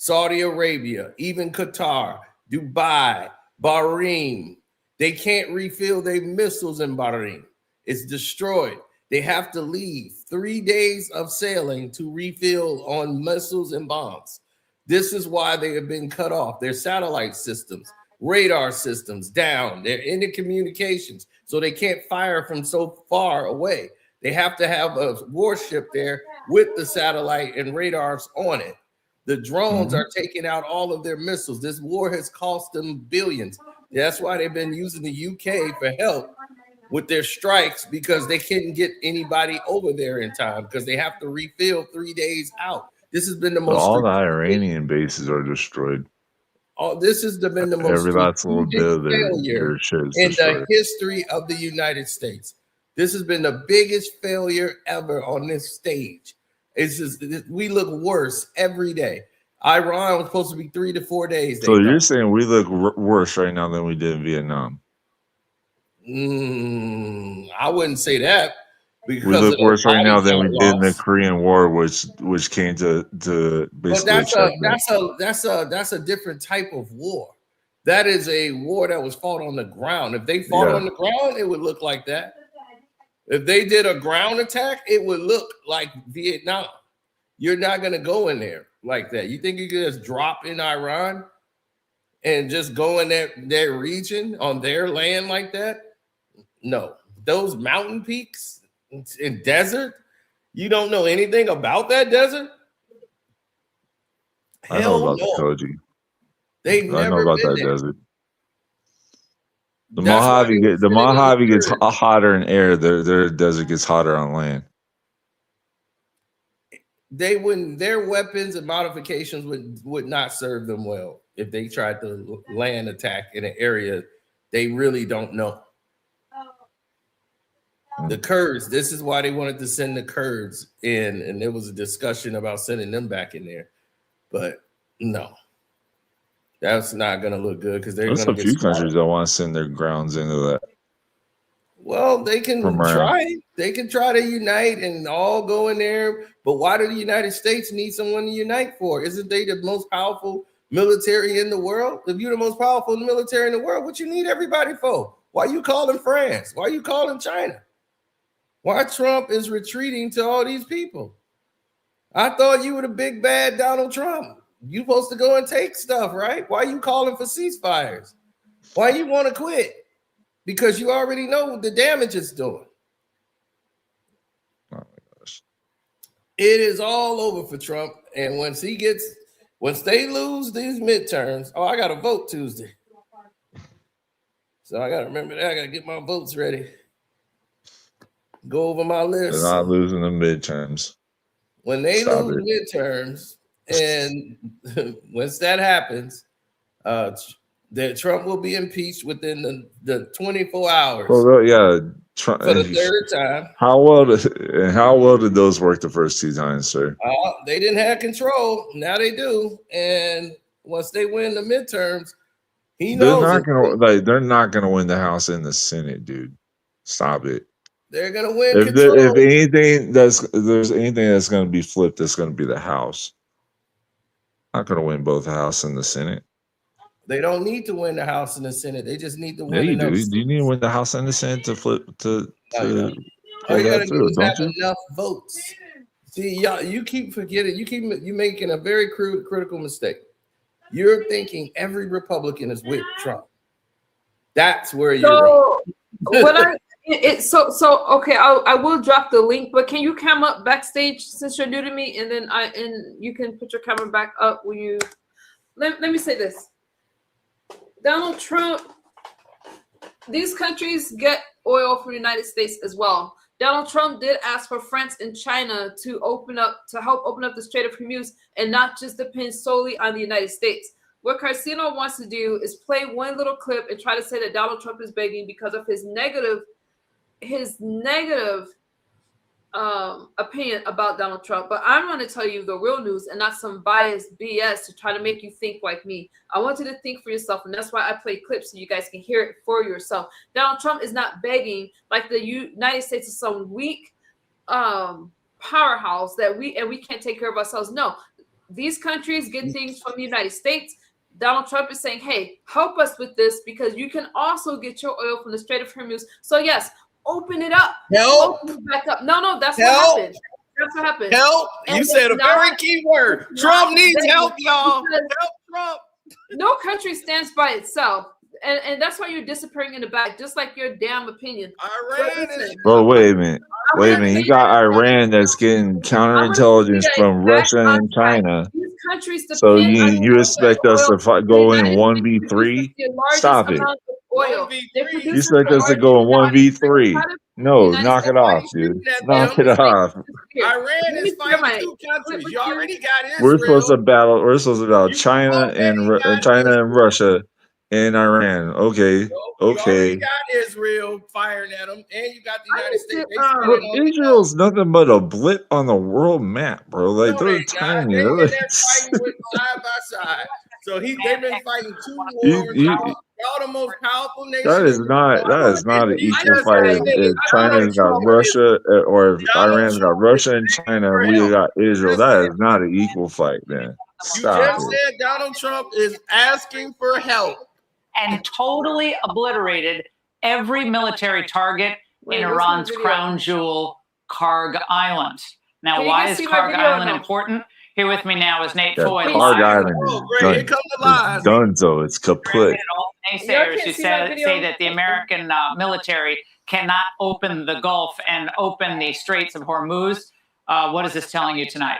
Saudi Arabia, even Qatar, Dubai, Bahrain. They can't refill their missiles in Bahrain. It's destroyed. They have to leave 3 days of sailing to refill on missiles and bombs. This is why they have been cut off. Their satellite systems, radar systems down. They're into communications, so they can't fire from so far away. They have to have a warship there with the satellite and radars on it. The drones are taking out all of their missiles. This war has cost them billions. That's why they've been using the UK for help with their strikes, because they couldn't get anybody over there in time because they have to refill 3 days out. This has been the most. All the Iranian bases are destroyed. This has been the most every last little bit of failure in the history of the United States. This has been the biggest failure ever on this stage. It's just, we look worse every day. Iran was supposed to be 3 to 4 days. So you're saying we look worse right now than we did in Vietnam? I wouldn't say that. We look worse right now than we did in the Korean War, which came to basically. But that's a different type of war. That is a war that was fought on the ground. If they fought on the ground, it would look like that. If they did a ground attack, it would look like Vietnam. You're not going to go in there like that. You think you can just drop in Iran? and just go in their region on their land like that? No. Those mountain peaks in desert, you don't know anything about that desert? I know about the Koji. They've I know never about been that there. desert. The That's why Mojave they were gets hotter in air. Their desert gets hotter on land. They wouldn't. Their weapons and modifications would not serve them well if they tried to land attack in an area they really don't know. The Kurds. This is why they wanted to send the Kurds in, and there was a discussion about sending them back in there, but no, that's not going to look good because There's a few countries that want to send their grounds into that. Well, they can From around. try. They can try to unite and all go in there. But why do the United States need someone to unite for? Isn't they the most powerful military in the world? If you're the most powerful military in the world, what you need everybody for? Why you calling France? Why you calling China? Why Trump is retreating to all these people? I thought you were the big bad Donald Trump. You supposed to go and take stuff, right? Why you calling for ceasefires? Why you want to quit? Because you already know what the damage it's doing. Oh my gosh. It is all over for Trump. And once they lose these midterms, I got to vote Tuesday. So I got to remember that. I got to get my votes ready. Go over my list. They're not losing the midterms. When they Stop lose midterms, and once that happens, that Trump will be impeached within the 24 hours. Well, yeah, Trump, for the third time. How well did those work the first two times, sir? They didn't have control. Now they do. And once they win the midterms, They're not gonna win the House and the Senate, dude. Stop it. They're gonna win. If there's anything that's gonna be flipped, it's gonna be the House. Not gonna win both the House and the Senate. They don't need to win the House and the Senate. They just need to win. Yeah, you enough do. seats. You need to win the House and the Senate to flip to All you gotta do is have enough votes. See, y'all, you keep forgetting. You making a very critical mistake. You're thinking every Republican is with Trump. That's where you're wrong. Okay, I will drop the link, but can you come up backstage since you're new to me, and then you can put your camera back up when you. Let me say this. Donald Trump, these countries get oil from the United States as well. Donald Trump did ask for France and China to help open up the Strait of Hormuz and not just depend solely on the United States. What Carcino wants to do is play one little clip and try to say that Donald Trump is begging because of his negative opinion about Donald Trump. But I'm going to tell you the real news and not some biased BS to try to make you think like me. I want you to think for yourself, and that's why I play clips so you guys can hear it for yourself. Donald Trump is not begging like the United States is some weak powerhouse that we can't take care of ourselves. No, these countries get things from the United States. Donald Trump is saying, hey, help us with this because you can also get your oil from the Strait of Hormuz. So yes, open it up. Help. Open it back up. No, that's Help. what happened. That's what happened. Help. You said a very key word. Trump needs help, y'all. Help Trump. No country stands by itself. And that's why you're disappearing in the back, just like your damn opinion. Bro, wait a minute. You got Iran that's getting counterintelligence from Russia and China. So you expect us to go in 1v3? Stop it. You expect us to go in 1v3? No, knock it off, dude. Knock it off. Iran is fighting two countries. You already got Israel. We're supposed to battle China and Russia. And Iran, okay. You already got Israel firing at them, and you got the United States. Bro, Israel's nothing but a blip on the world map, bro. Like they're tiny. They're fighting with side by side. So they've been fighting two wars. Y'all the most powerful nation. That is not an equal fight. If China's got Russia, or if Iran's got Russia and China, we got Israel. That is not an equal fight, man. Stop You just it. said Donald Trump is asking for help. And totally obliterated every military target in Iran's crown jewel, Karg Island. Now, why is Karg Island important? Here with me now is Nate That Foy. Card live. Island Oh, is great. done. Here come the lies. It's donezo. It's kaput. And all Y'all naysayers can't who see that say video? that the American military cannot open the Gulf and open the Straits of Hormuz. What is this telling you tonight?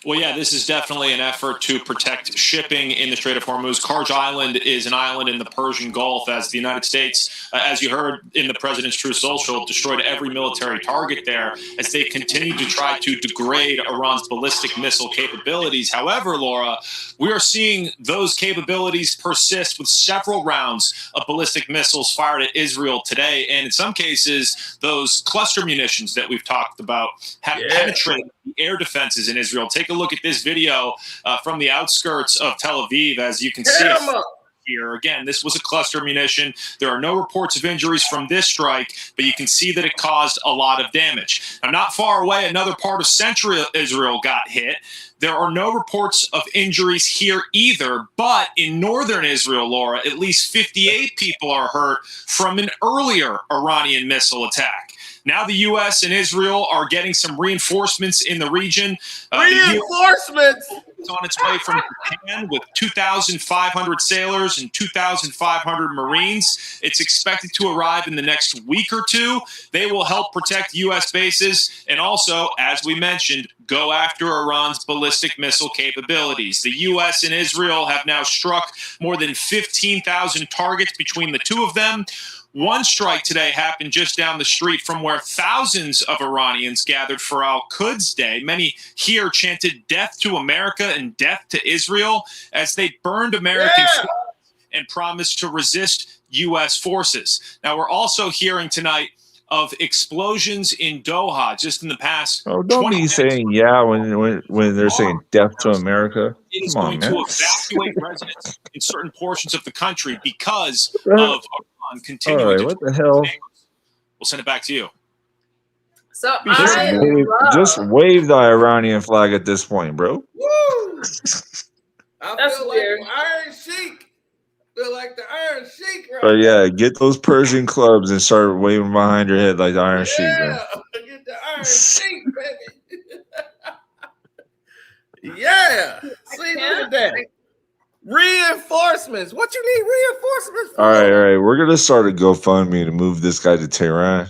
Well, yeah, this is definitely an effort to protect shipping in the Strait of Hormuz. Karj Island is an island in the Persian Gulf, as the United States, as you heard in the president's Truth Social, destroyed every military target there as they continue to try to degrade Iran's ballistic missile capabilities. However, Laura, we are seeing those capabilities persist with several rounds of ballistic missiles fired at Israel today. And in some cases, those cluster munitions that we've talked about have penetrated the air defenses in Israel. Take a look at this video from the outskirts of Tel Aviv. As you can see here, again, this was a cluster munition. There are no reports of injuries from this strike, but you can see that it caused a lot of damage. Now, not far away, another part of central Israel got hit. There are no reports of injuries here either, but in northern Israel, Laura, at least 58 people are hurt from an earlier Iranian missile attack. Now the U.S. and Israel are getting some reinforcements in the region. Reinforcements! It's on its way from Japan with 2,500 sailors and 2,500 Marines. It's expected to arrive in the next week or two. They will help protect U.S. bases and also, as we mentioned, go after Iran's ballistic missile capabilities. The U.S. and Israel have now struck more than 15,000 targets between the two of them. One strike today happened just down the street from where thousands of Iranians gathered for Al-Quds Day. Many here chanted death to America and death to Israel as they burned American flags and promised to resist U.S. forces. Now, we're also hearing tonight of explosions in Doha just in the past. Oh, don't be saying yeah when they're saying death to America. It is Come on, going man. to evacuate residents in certain portions of the country because of Iran continuing All right, to. what the hell? We'll send it back to you. So Just wave the Iranian flag at this point, bro. Woo! I That's feel weird. like Iron Sheik. Feel like the Iron Sheik right But yeah, get those Persian clubs and start waving behind your head like the Iron Sheik, man. Yeah, get the Iron Sheik, baby. Yeah. See, look at that. Reinforcements. What you need reinforcements for? All right. We're gonna start a GoFundMe to move this guy to Tehran.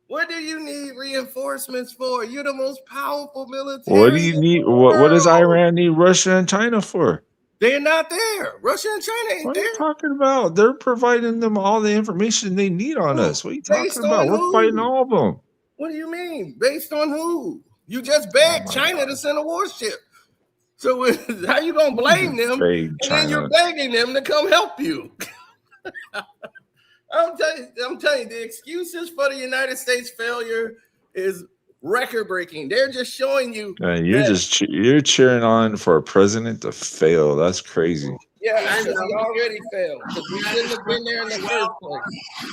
What do you need reinforcements for? You're the most powerful military. What do you need? What does Iran need Russia and China for? They're not there. Russia and China ain't What are there. you talking about? They're providing them all the information they need on us. What are you Based talking about? on We're who? fighting all of them. What do you mean? Based on who? You just begged China to send a warship. So how you gonna blame them? Beg And then you're China. begging them to come help you. I'm telling you, the excuses for the United States failure is record breaking. They're just showing you. You're cheering on for a president to fail. That's crazy. Yeah, because he already failed. Because we shouldn't have been there in the first place.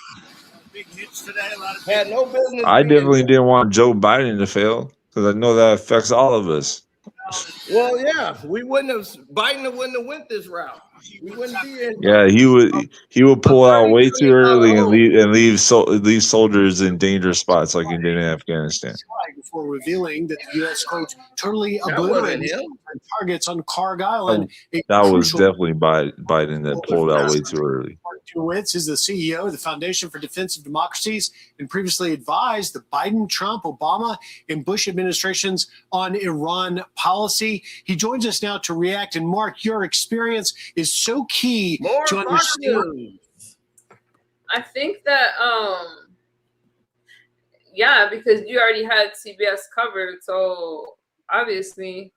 Big hits today. A lot of Had no business. I being definitely there. didn't want Joe Biden to fail because I know that affects all of us. Well, yeah, we wouldn't have. Biden wouldn't have went this route. We wouldn't be in. Yeah, he would pull out way too early and leave soldiers in dangerous spots like he did in Afghanistan. Before revealing that the U.S. quote totally That wasn't obliterated him. targets on Karg Island. That was definitely Biden that pulled out way too early. Mark is the CEO of the Foundation for Defense of Democracies and previously advised the Biden, Trump, Obama, and Bush administrations on Iran policy. He joins us now to react. And Mark, your experience is so key More to Fox understand. News. I think that yeah, because you already had CBS covered, so obviously.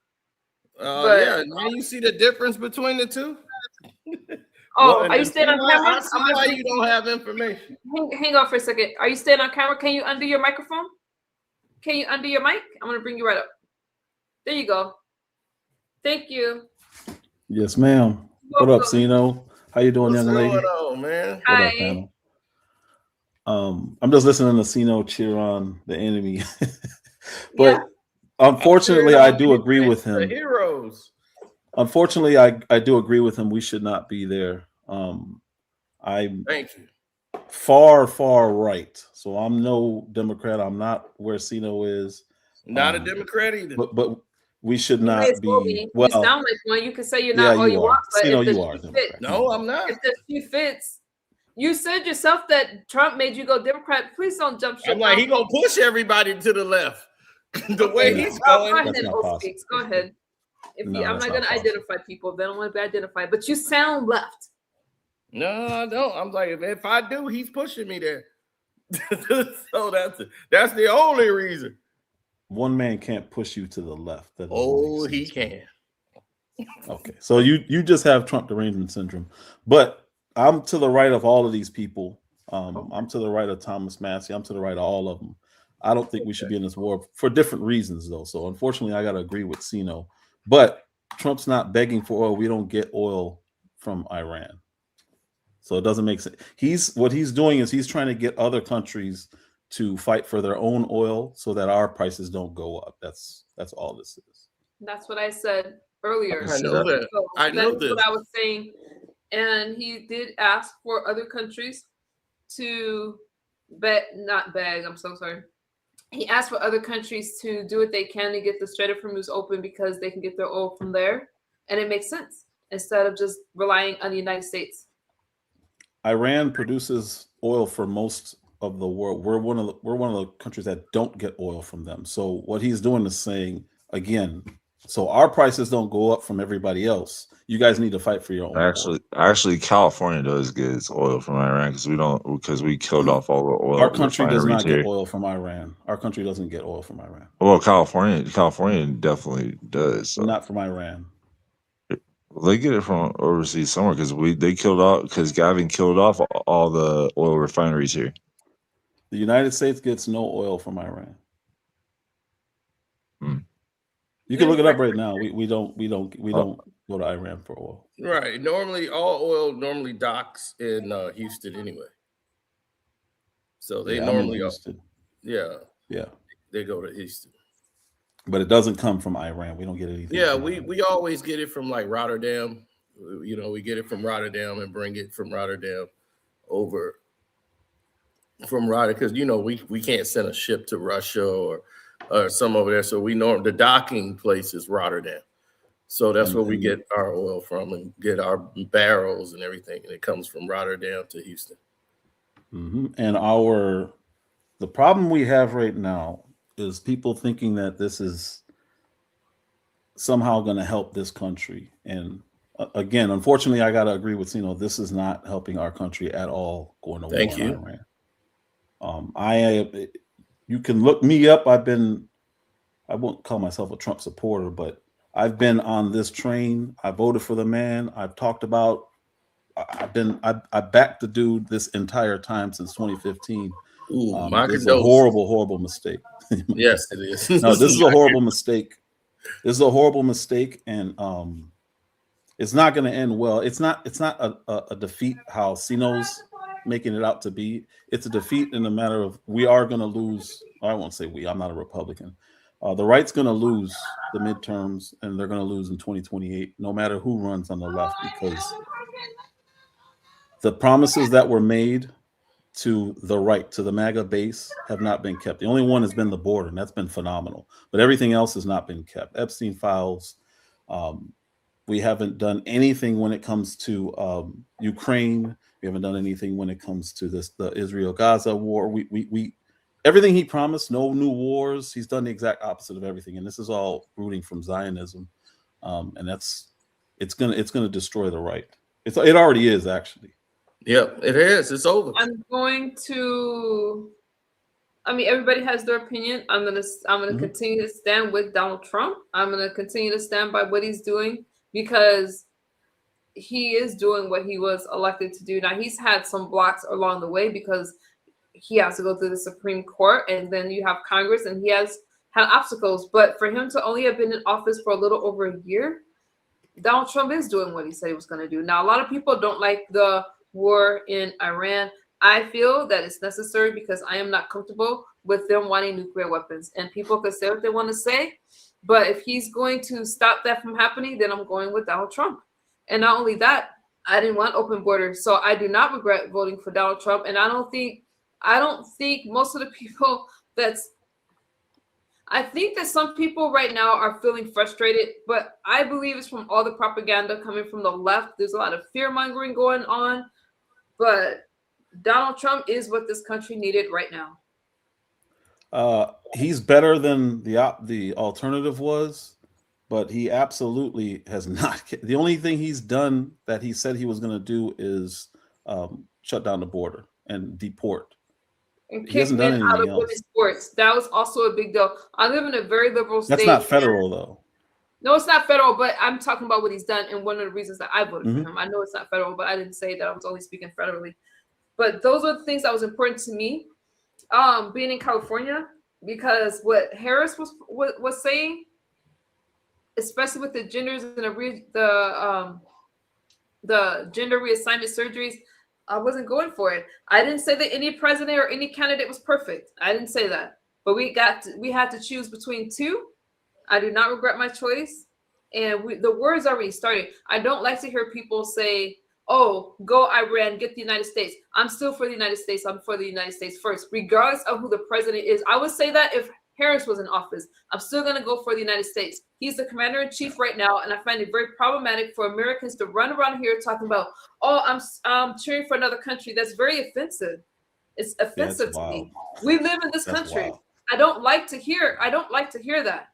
But- Yeah, now you see the difference between the two. Oh, Well, are you staying on camera? I see why you don't have information. Hang on for a second. Are you staying on camera? Can you undo your microphone? Can you undo your mic? I'm gonna bring you right up. There you go. Thank you. Yes, ma'am. What up, Sino? How you doing, What's young lady? going on, man? What up, panel? I'm just listening to Sino cheer on the enemy, but unfortunately, I do agree with The him. heroes. Unfortunately, I do agree with him. We should not be there. I'm Thank you. far right, so I'm no Democrat. I'm not where Sino is. Not a Democrat either. But we should You not may as well be. be. Well, You sound like one. You can say you're yeah, not all you you are. want, but You know, if the you are a shoe Democrat. fits, No, I'm not. if the shoe fits, you said yourself that Trump made you go Democrat. Please don't jump ship. I'm like, he gonna push everybody to the left. The way Okay, he's go going. ahead, O Speaks. Go ahead. No, I'm that's not not going to possible. identify people. They don't want to be identified, but you sound left. No, I don't. I'm like, if I do, he's pushing me there. So that's the only reason. One man can't push you to the left. That doesn't Oh, make he sense. can. Okay, so you just have Trump derangement syndrome, but I'm to the right of all of these people. I'm to the right of Thomas Massey. I'm to the right of all of them. I don't think we should be in this war for different reasons, though. So unfortunately, I got to agree with Sino. But Trump's not begging for oil. We don't get oil from Iran, so it doesn't make sense. What he's doing is he's trying to get other countries to fight for their own oil so that our prices don't go up. That's all this is. That's what I said earlier. I know that. So I know that's this. what I was saying. And he did ask for other countries to not beg. I'm so sorry. He asked for other countries to do what they can to get the Strait of Hormuz open because they can get their oil from there. And it makes sense instead of just relying on the United States. Iran produces oil for most of the world. We're one of the countries that don't get oil from them. So what he's doing is saying, again, so our prices don't go up from everybody else. You guys need to fight for your own oil. Actually, California does get its oil from Iran because we killed off all the oil. Our country does not here. get oil from Iran. Our country doesn't get oil from Iran. Well, California definitely does. So. Not from Iran. Well, they get it from overseas somewhere because Gavin killed off all the oil refineries here. The United States gets no oil from Iran. You can look it up right now. We don't go to Iran for oil. Right. Normally, all oil docks in Houston anyway. So they normally Houston. Yeah. They go to Houston. But it doesn't come from Iran. We don't get anything. Yeah, we always get it from like Rotterdam. You know, we get it from Rotterdam and bring it from Rotterdam over from Rotterdam because we can't send a ship to Russia or some over there. So the docking place is Rotterdam. So that's where we get our oil from and get our barrels and everything. And it comes from Rotterdam to Houston. Mm-hmm. And the problem we have right now is people thinking that this is somehow going to help this country. And again, unfortunately, I got to agree with Sino. This is not helping our country at all going to war in Iran. You can look me up. I won't call myself a Trump supporter, but I've been on this train. I voted for the man. I've talked about, I backed the dude this entire time since 2015. This is a horrible mistake. Yes, it is. No, this is a horrible mistake. This is a horrible mistake, and it's not going to end well. It's not a defeat how Sino's making it out to be. It's a defeat in the matter of we are going to lose. I won't say we. I'm not a Republican. The right's going to lose the midterms, and they're going to lose in 2028, no matter who runs on the left, because the promises that were made to the right, to the MAGA base, have not been kept. The only one has been the border, and that's been phenomenal. But everything else has not been kept. Epstein files. We haven't done anything when it comes to Ukraine. We haven't done anything when it comes to the Israel-Gaza war. We everything he promised, no new wars. He's done the exact opposite of everything, and this is all rooting from Zionism, and it's gonna destroy the right. It already is, actually. Yeah, it is. It's over. Everybody has their opinion. I'm gonna continue to stand with Donald Trump. I'm gonna continue to stand by what he's doing because he is doing what he was elected to do. Now he's had some blocks along the way because he has to go through the Supreme Court, and then you have Congress, and he has had obstacles. But for him to only have been in office for a little over a year, Donald Trump is doing what he said he was going to do. Now, a lot of people don't like the war in Iran. I feel that it's necessary because I am not comfortable with them wanting nuclear weapons. And people can say what they want to say, but if he's going to stop that from happening, then I'm going with Donald Trump. And not only that, I didn't want open borders, so I do not regret voting for Donald Trump. And I don't think most of the people I think that some people right now are feeling frustrated, but I believe it's from all the propaganda coming from the left. There's a lot of fear mongering going on, but Donald Trump is what this country needed right now. He's better than the alternative was, but he absolutely has not. The only thing he's done that he said he was going to do is shut down the border and deport. And He hasn't kick done men out anything of else. women's sports. That was also a big deal. I live in a very liberal state. That's not federal though. No, it's not federal, but I'm talking about what he's done, and one of the reasons that I voted Mhm. for him. I know it's not federal, but I didn't say that I was only speaking federally. But those are the things that was important to me, being in California, because what Harris was saying, especially with the genders and the gender reassignment surgeries, I wasn't going for it. I didn't say that any president or any candidate was perfect. I didn't say that. But we had to choose between two. I do not regret my choice. And the war's already started. I don't like to hear people say, oh, go Iran, get the United States. I'm still for the United States. I'm for the United States first, regardless of who the president is. I would say that if Harris was in office, I'm still going to go for the United States. He's the commander in chief right now, and I find it very problematic for Americans to run around here talking about, oh, I'm cheering for another country. That's very offensive. It's offensive to me. We live in this country. Wild. I don't like to hear that.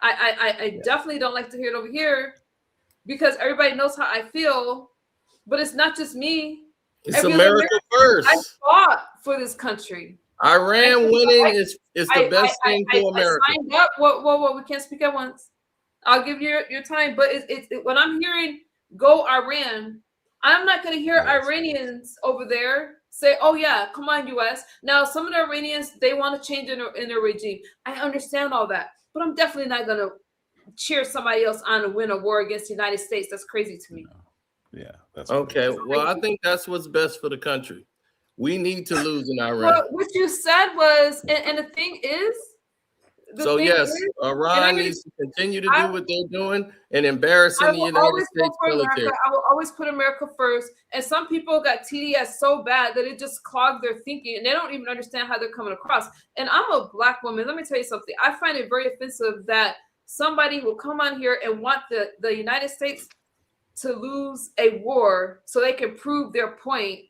I definitely don't like to hear it over here because everybody knows how I feel, but it's not just me. It's Every other America first. I fought for this country. Iran winning is the best thing for America. I signed up. Whoa, we can't speak at once. I'll give you your time, but when I'm hearing "Go Iran," I'm not going to hear Iranians over there say, "Oh yeah, come on, U.S." Now, some of the Iranians, they want to change in their regime. I understand all that, but I'm definitely not going to cheer somebody else on to win a war against the United States. That's crazy to me. Yeah, that's okay. Well, I think that's what's best for the country. We need to lose in Iran. Well, what you said was, and the thing is, Iran needs to continue to do what they're doing and embarrassing the United States military. I will always put America first. And some people got TDS so bad that it just clogged their thinking, and they don't even understand how they're coming across. And I'm a Black woman. Let me tell you something. I find it very offensive that somebody will come on here and want the United States to lose a war so they can prove their point.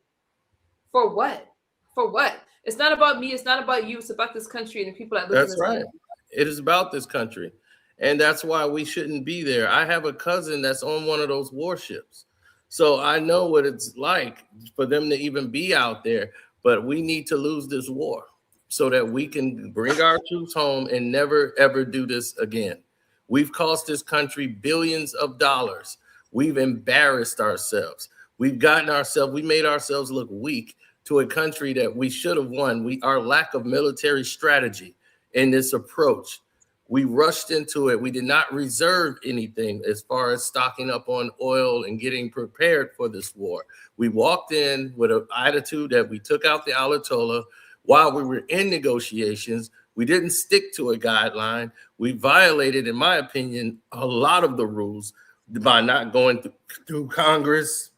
For what? For what? It's not about me. It's not about you. It's about this country and the people that live in this country. That's right. It is about this country. And that's why we shouldn't be there. I have a cousin that's on one of those warships. So I know what it's like for them to even be out there. But we need to lose this war so that we can bring our troops home and never, ever do this again. We've cost this country billions of dollars. We've embarrassed ourselves. We made ourselves look weak to a country that we should have won. Our lack of military strategy in this approach, we rushed into it. We did not reserve anything as far as stocking up on oil and getting prepared for this war. We walked in with an attitude that we took out the Ayatollah while we were in negotiations. We didn't stick to a guideline. We violated, in my opinion, a lot of the rules by not going through Congress.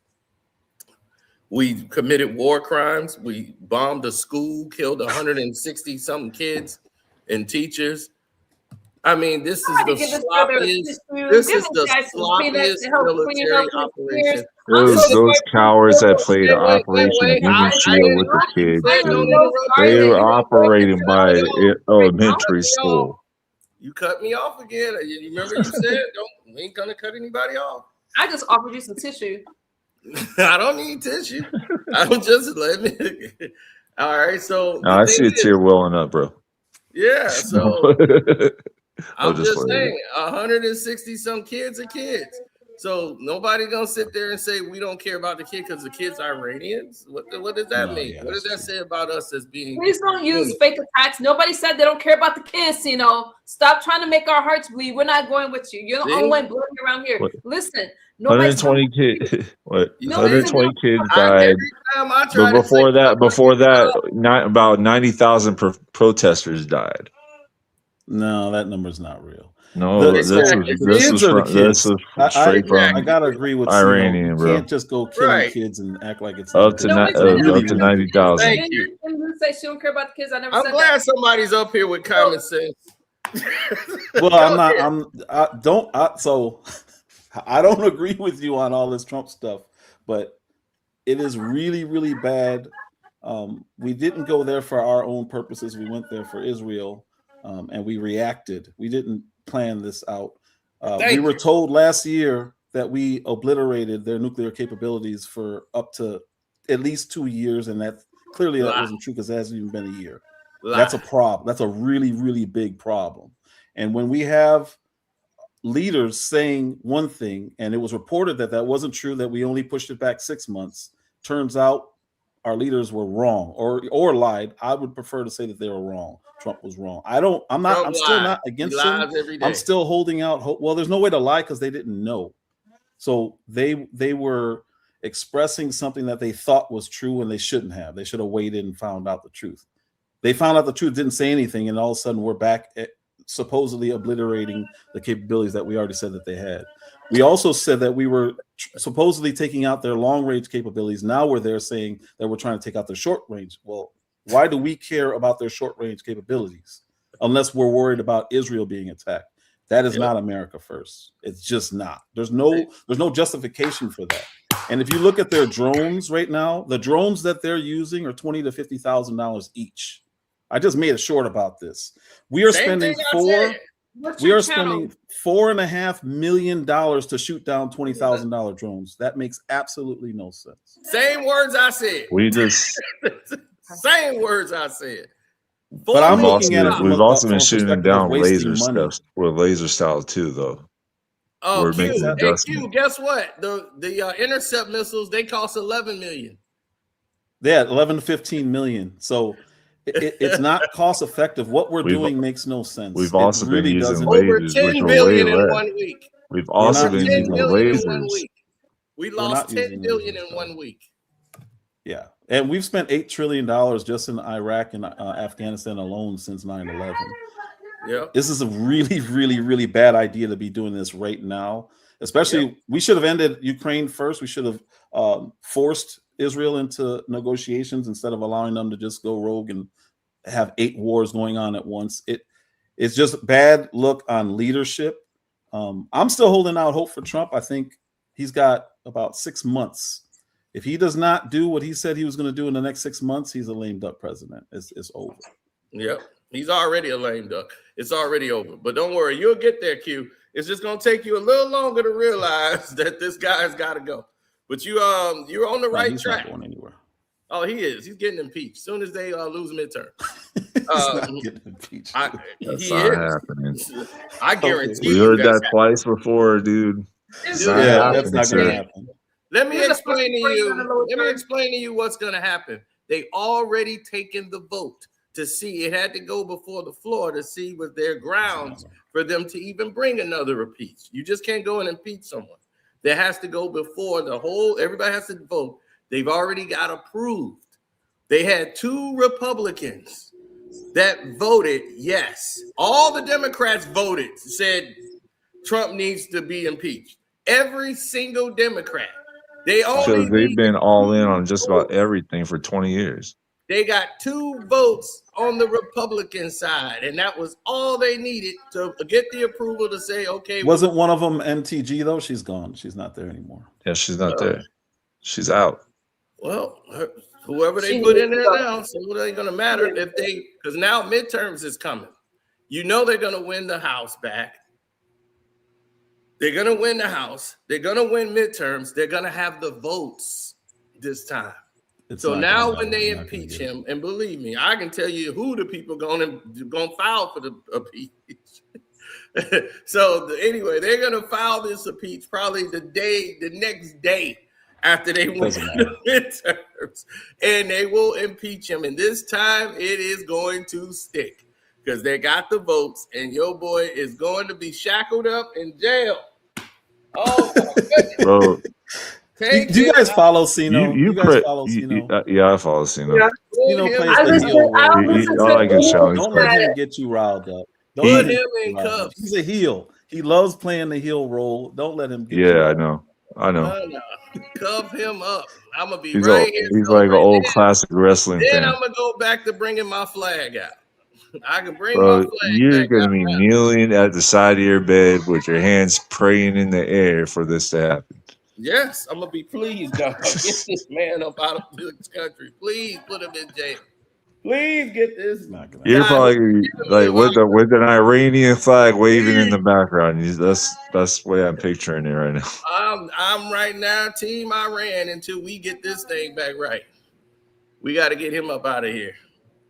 We committed war crimes. We bombed a school, killed 160 something kids and teachers. I mean, this is the sloppiest military operation. Those cowards that played Operation Human Shield with the kids, they were operating by elementary school. You cut me off again. You remember you said, we ain't gonna cut anybody off. I just offered you some tissue. I don't need tissue. I don't just let me. All right, so I see a tear welling up, bro. Yeah, so I'm just saying, 160 some kids are kids. So nobody gonna sit there and say we don't care about the kid because the kids are Iranians. What does that mean? Yeah, what does that say about us as being? Please don't use fake attacks. Nobody said they don't care about the kids. Stop trying to make our hearts bleed. We're not going with you. You're the only one bleeding around here. Listen, 120 kids. What? 120 kids died. But before that, about 90,000 protesters died. No, that number's not real. No, this is straight from. I gotta agree with Iranian, you bro. Can't just go killing kids and act like it's up to 90,000. Thank you. Didn't say she don't care about the kids. I never I'm said glad that. somebody's up here with common sense. Well, I don't agree with you on all this Trump stuff, but it is really, really bad. We didn't go there for our own purposes. We went there for Israel, and we reacted. We didn't plan this out. We were told last year that we obliterated their nuclear capabilities for up to at least 2 years, and that clearly that wasn't true because it hasn't even been a year. That's a problem. That's a really, really big problem. And when we have leaders saying one thing, and it was reported that that wasn't true, that we only pushed it back 6 months, turns out our leaders were wrong or lied. I would prefer to say that they were wrong. Trump was wrong. I'm still not against him. I'm still holding out hope. Well, there's no way to lie because they didn't know. So they were expressing something that they thought was true and they shouldn't have. They should have waited and found out the truth. They found out the truth, didn't say anything, and all of a sudden we're back at supposedly obliterating the capabilities that we already said that they had. We also said that we were supposedly taking out their long-range capabilities. Now we're there saying that we're trying to take out their short-range. Well, why do we care about their short-range capabilities unless we're worried about Israel being attacked? That is not America first. It's just not. There's no justification for that. And if you look at their drones right now, the drones that they're using are $20,000 to $50,000 each. I just made it short about this. We are spending $4.5 million to shoot down $20,000 drones. That makes absolutely no sense. Same words I said. Same words I said. But I'm looking at it. We've also been shooting down laser stuff with laser style too, though. Oh, Q, guess what? The intercept missiles, they cost $11 million. Yeah, 11 to 15 million. So it's not cost effective. What we're doing makes no sense. We've also been using lasers, over 10 billion in 1 week. We've also been using lasers. We lost 10 billion in 1 week. Yeah, and we've spent $8 trillion just in Iraq and Afghanistan alone since 9/11. Yeah, this is a really, really, really bad idea to be doing this right now. Especially, we should have ended Ukraine first. We should have forced Israel into negotiations instead of allowing them to just go rogue and have 8 wars going on at once. It's just bad look on leadership. I'm still holding out hope for Trump. I think he's got about 6 months. If he does not do what he said he was going to do in the next 6 months, he's a lame duck president. It's over. Yep. He's already a lame duck. It's already over. But don't worry, you'll get there, Q. It's just going to take you a little longer to realize that this guy's got to go. But you're on the right track. Not going anywhere. Oh, he is. He's getting impeached as soon as they lose midterm. Not getting impeached. That's not happening. I guarantee we heard that twice before, dude. That's not going to happen. Let me explain to you what's going to happen. They already taken the vote to see. It had to go before the floor to see what their grounds for them to even bring another impeach. You just can't go and impeach someone. There has to go before everybody has to vote. They've already got approved. They had 2 Republicans that voted yes. All the Democrats voted, said Trump needs to be impeached. Every single Democrat. Because they've been all in on just about everything for 20 years. They got 2 votes on the Republican side, and that was all they needed to get the approval to say, okay. Wasn't one of them MTG, though? She's gone. She's not there anymore. Yeah, she's not there. She's out. Well, whoever they put in there now, so it ain't going to matter because now midterms is coming. You know they're going to win the House back. They're going to win the House. They're going to win midterms. They're going to have the votes this time. So now when they impeach him, and believe me, I can tell you who the people going to file for the impeach. So anyway, they're going to file this impeach probably the next day after they win the midterms. And they will impeach him. And this time it is going to stick. Because they got the votes, and your boy is going to be shackled up in jail. Oh, my goodness. Bro, do you guys follow Sino? You guys follow Sino? Yeah, I follow Sino. Yeah. Sino plays the heel role. I like his show. Don't let him get you riled up. Put him in cuffs. He's a heel. He loves playing the heel role. Don't let him get I know. Cuff him up. I'm going to be He's like an old classic wrestling then fan. I'm going to go back to bringing my flag out. I can bring Bro, my flag you're back gonna out. be kneeling at the side of your bed with your hands praying in the air for this to happen. Yes, I'm gonna be pleased, God. Get this man up out of this country. Please put him in jail. Please get this. You're guy probably who- like with an Iranian flag waving in the background. That's the way I'm picturing it right now. I'm right now, Team Iran, until we get this thing back right. We got to get him up out of here.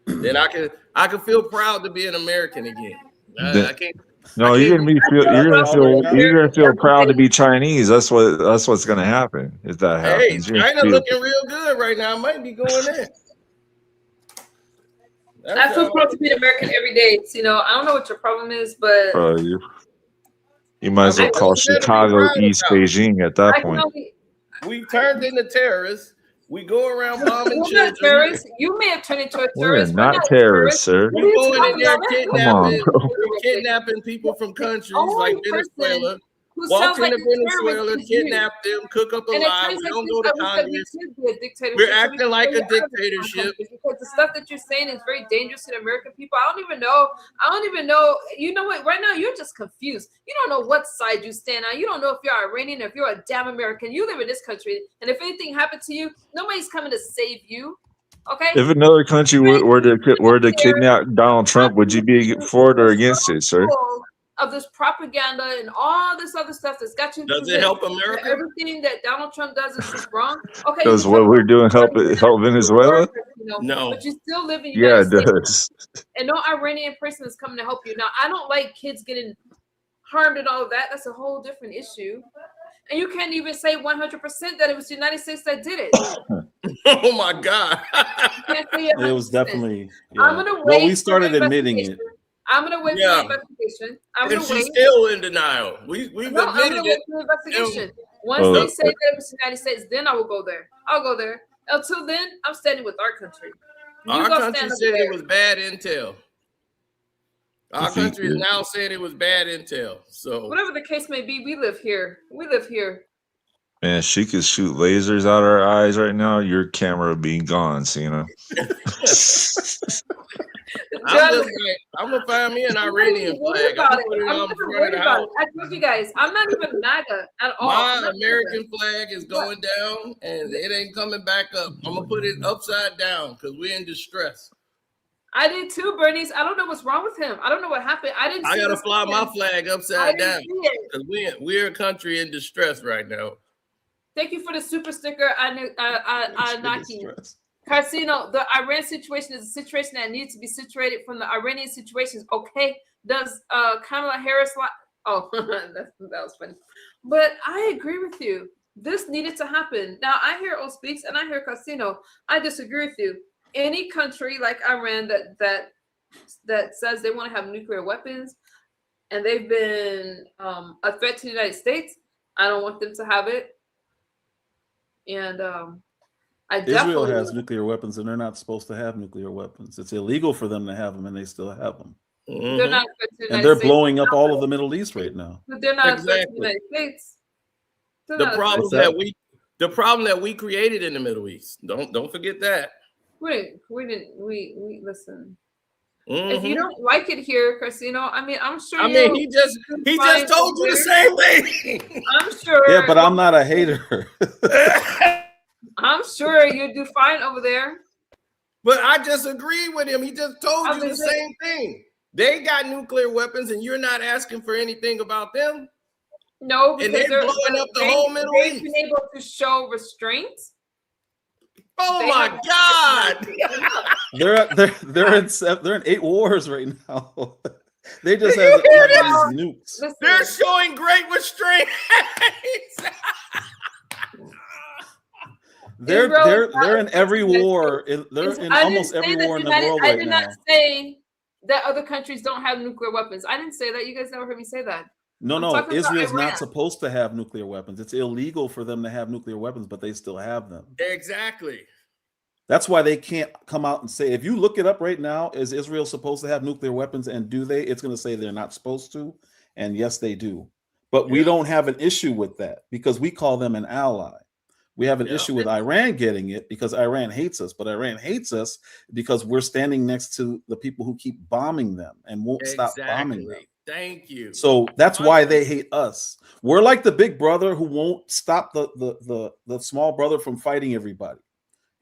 Then I can feel proud to be an American again. I can't. No, you're gonna feel proud to be Chinese. That's what's gonna happen if that Hey, happens. China looking real good right now. I might be going there. I feel proud to be an American every day. So, I don't know what your problem is, but Bro, you might as well call Chicago East Beijing at that point. We turned into terrorists. We go around bombing We're children. not terrorists. You may have turned into a We're terrorist. not terrorists, sir. We're going in there Come kidnapping people from countries only like Venezuela. who Walk sounds like into a terrorist Venezuela, is you. kidnap them, cook up a And it lie. turns We out don't this go to other stuff Congress. you could be a dictatorship. We're so we acting can like throw a you out of the dictatorship. country because the stuff that you're saying is very dangerous to the American people. I don't even know. You know what? Right now, you're just confused. You don't know what side you stand on. You don't know if you're Iranian or if you're a damn American. You live in this country, and if anything happened to you, nobody's coming to save you. Okay? If another country were to kidnap Donald Trump, would you be for it or against it, sir? Of this propaganda and all this other stuff that's got you. Does it help America? Everything that Donald Trump does is just wrong. Okay. Does what we're doing help Venezuela? No. But you still live in the Yeah, United it States. does. And no Iranian person is coming to help you. Now, I don't like kids getting harmed and all of that. That's a whole different issue. And you can't even say 100% that it was the United States that did it. Oh my God. It was definitely. I'm gonna wait. Well, we started admitting it. I'm gonna wait for the investigation. I'm And gonna she's wait. still in denial. We've No, I'm admitted gonna it. wait for the investigation. Once they say that it was the United States, then I will go there. I'll go there. Until then, I'm standing with our country. You Our go country stand said over it there. was bad intel. Our country is now saying it was bad intel. So Whatever the case may be, we live here. We live here. Man, she could shoot lasers out of her eyes right now. Your camera would be gone, Cena. I'm gonna find me an Iranian flag. About I'm it. gonna put it I'm on not front of worried the about house. it. I told you guys, I'm not even MAGA at all. I'm My not American MAGA. flag is going down and it ain't coming back up. I'm gonna put it upside down because we're in distress. I did too, Bernice. I don't know what's wrong with him. I don't know what happened. I didn't. I see gotta this fly my coming. flag I upside didn't down see it. because we're a country in distress right now. Thank you for the super sticker. Naki. Carcino, the Iran situation is a situation that needs to be situated from the Iranian situations. Okay, does Kamala Harris oh that was funny, but I agree with you. This needed to happen. Now I hear O Speaks and I hear Carcino. I disagree with you. Any country like Iran that says they want to have nuclear weapons and they've been a threat to the United States, I don't want them to have it. And Israel has nuclear weapons, and they're not supposed to have nuclear weapons. It's illegal for them to have them, and they still have them. They're not a threat to the And United they're States. blowing up all of the Middle East right now. But they're not a threat to the United States. They're The not a problem threat. the problem that we created in the Middle East. Don't forget that. We listen. Mhm. If you don't like it here, Carcino, I mean, I'm sure. I mean, he just told you the same thing. I'm sure. Yeah, but I'm not a hater. I'm sure you do fine over there. But I just agree with him. He just told you the Obviously. same thing. They got nuclear weapons, and you're not asking for anything about them. No, And because they're blowing up the whole Middle they've East. been able to show restraint. Oh They my have- God! They're in 8 wars right now. They just have these nukes. Listen, They're showing great restraint. They're in every war. They're in I almost didn't say every that war in the United- world I right did now. not say that other countries don't have nuclear weapons. I didn't say that. You guys never heard me say that. No, I'm no, talking about Israel's Iran. not supposed to have nuclear weapons. It's illegal for them to have nuclear weapons, but they still have them. Exactly. That's why they can't come out and say, if you look it up right now, is Israel supposed to have nuclear weapons and do they? It's going to say they're not supposed to. And yes, they do. But we don't have an issue with that because we call them an ally. We have an issue with Iran getting it because Iran hates us, but Iran hates us because we're standing next to the people who keep bombing them and won't stop bombing them. Thank you. So that's why they hate us. We're like the big brother who won't stop the small brother from fighting everybody.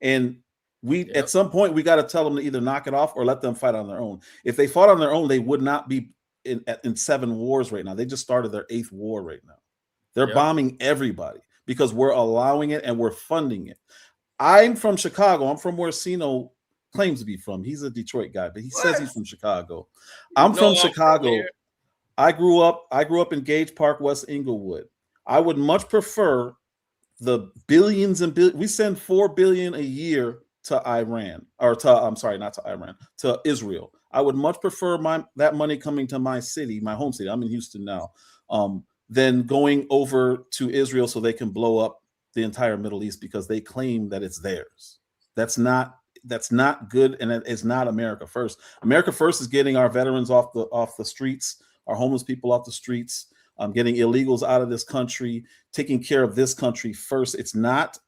And we at some point we got to tell them to either knock it off or let them fight on their own. If they fought on their own, they would not be in 7 wars right now. They just started their 8th war right now. They're bombing everybody because we're allowing it and we're funding it. I'm from Chicago. I'm from where Sino claims to be from. He's a Detroit guy, but he says he's from Chicago. I'm from Chicago. I grew up in Gage Park, West Inglewood. I would much prefer the billions and billions. We send $4 billion a year to Iran, or to, I'm sorry, not to Iran, to Israel. I would much prefer that money coming to my city, my home city. I'm in Houston now. Than going over to Israel so they can blow up the entire Middle East because they claim that it's theirs. That's not good, and it's not America first. America first is getting our veterans off the streets, our homeless people off the streets, getting illegals out of this country, taking care of this country first. It's not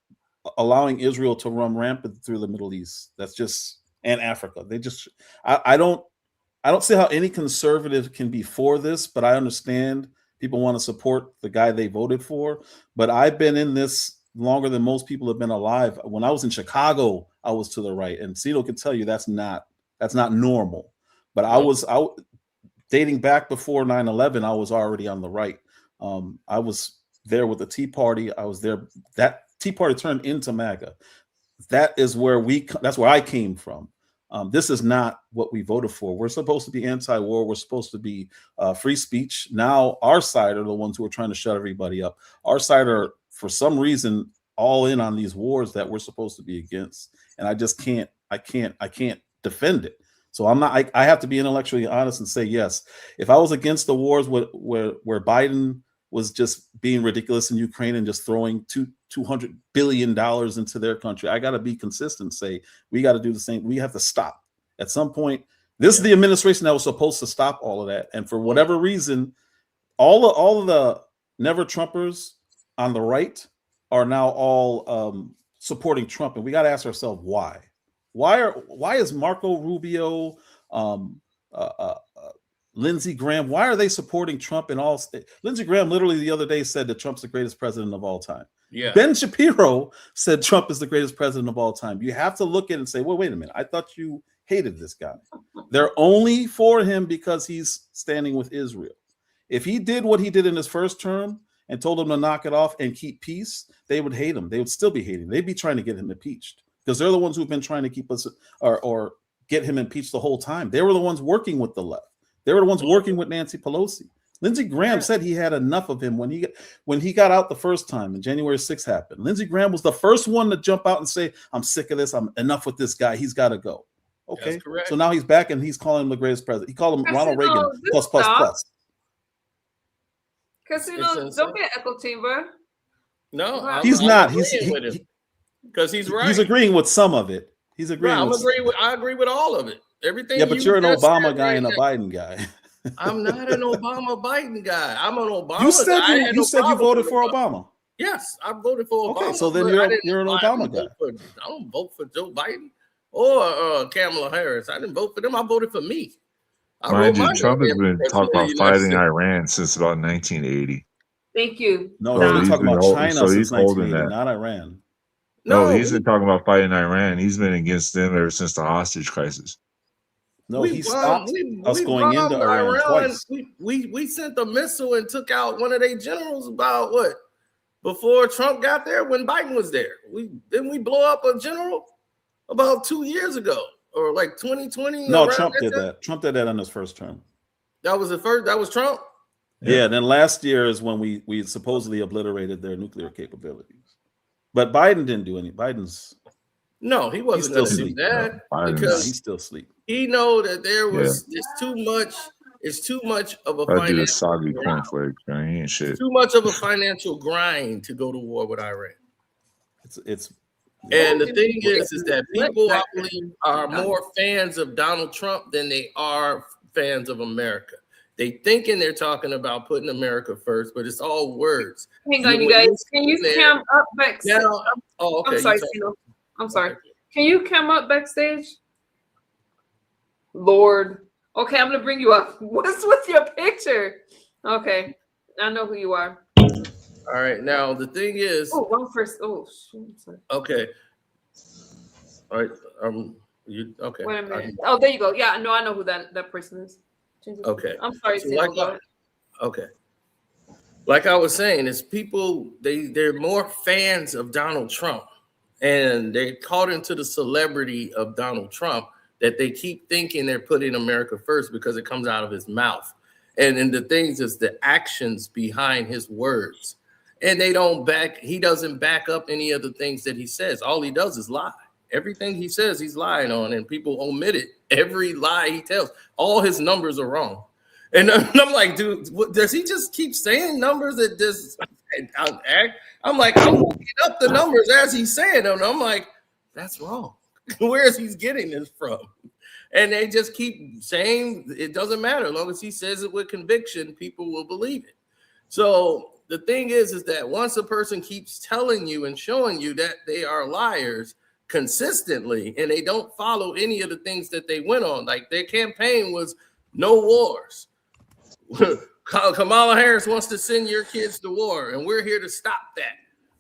allowing Israel to run rampant through the Middle East. That's just, and Africa. They just, I don't see how any conservative can be for this, but I understand people want to support the guy they voted for. But I've been in this longer than most people have been alive. When I was in Chicago, I was to the right, and Cito can tell you that's not normal. But I was dating back before 9/11. I was already on the right. I was there with the Tea Party. I was there. That Tea Party turned into MAGA. That's where I came from. This is not what we voted for. We're supposed to be anti-war. We're supposed to be free speech. Now our side are the ones who are trying to shut everybody up. Our side are, for some reason, all in on these wars that we're supposed to be against. And I just can't defend it. So I'm not, I have to be intellectually honest and say, yes, if I was against the wars where Biden was just being ridiculous in Ukraine and just throwing $200 billion into their country, I got to be consistent, say we got to do the same. We have to stop at some point. This is the administration that was supposed to stop all of that. And for whatever reason, all of the never Trumpers on the right are now all supporting Trump. And we got to ask ourselves why. Why is Marco Rubio, Lindsey Graham, why are they supporting Trump in all states? Lindsey Graham literally the other day said that Trump's the greatest president of all time. Yeah. Ben Shapiro said Trump is the greatest president of all time. You have to look at it and say, well, wait a minute. I thought you hated this guy. They're only for him because he's standing with Israel. If he did what he did in his first term and told them to knock it off and keep peace, they would hate him. They would still be hating. They'd be trying to get him impeached because they're the ones who've been trying to keep us or get him impeached the whole time. They were the ones working with the left. They were the ones working with Nancy Pelosi. Lindsey Graham said he had enough of him when he got out the first time and January 6th happened. Lindsey Graham was the first one to jump out and say, I'm sick of this. I'm enough with this guy. He's got to go. Okay. So now he's back and he's calling him the greatest president. He called him Ronald Reagan plus. Because don't get echo chamber. No, he's not. Because he's right. He's agreeing with some of it. He's agreeing. I agree with all of it. Everything. Yeah, but you're an Obama guy and a Biden guy. I'm not an Obama Biden guy. I'm an Obama guy. You said you voted for Obama. Yes, I voted for Obama. Okay, so then you're an Obama guy. I don't vote for Joe Biden or Kamala Harris. I didn't vote for them. I voted for me. Mind you, Trump has been talking about fighting Iran since about 1980. Thank you. No, he's been talking about China since 1980, not Iran. No, he's been talking about fighting Iran. He's been against them ever since the hostage crisis. No, he stopped us going into Iran twice. We sent a missile and took out one of their generals about what? Before Trump got there, when Biden was there. Didn't we blow up a general about 2 years ago or like 2020? No, Trump did that. Trump did that on his first term. That was that was Trump? Yeah, then last year is when we supposedly obliterated their nuclear capabilities. But Biden didn't do any. No, he wasn't still going to do that because he's still asleep. He know that there was it's too much. It's too much of a financial soggy cornflakes, man. He ain't shit. Too much of a financial grind to go to war with Iran. And the thing is that people, I believe, are more fans of Donald Trump than they are fans of America. They thinking they're talking about putting America first, but it's all words. Hang on, you guys. Can you cam up backstage? Now, oh, okay. I'm sorry, Tino. I'm sorry. Can you cam up backstage? Lord. Okay, I'm gonna bring you up. What's with your picture? Okay, I know who you are. All right. Now the thing is. Oh, one first. Oh, shoot. Sorry. Okay. All right. You okay? Wait a minute. Oh, there you go. Yeah, no, I know who that person is. Okay. I'm sorry, So Tino. okay. Like I was saying, it's people. They're more fans of Donald Trump, and they're caught into the celebrity of Donald Trump that they keep thinking they're putting America first because it comes out of his mouth. And the things is the actions behind his words. And he doesn't back up any of the things that he says. All he does is lie. Everything he says, he's lying on, and people omit it. Every lie he tells, all his numbers are wrong. And I'm like, dude, does he just keep saying numbers that just act? I'm like, I'm looking up the numbers as he's saying them. I'm like, that's wrong. Where is he getting this from? And they just keep saying it doesn't matter. As long as he says it with conviction, people will believe it. So the thing is that once a person keeps telling you and showing you that they are liars consistently, and they don't follow any of the things that they went on, like their campaign was no wars. Kamala Harris wants to send your kids to war, and we're here to stop that.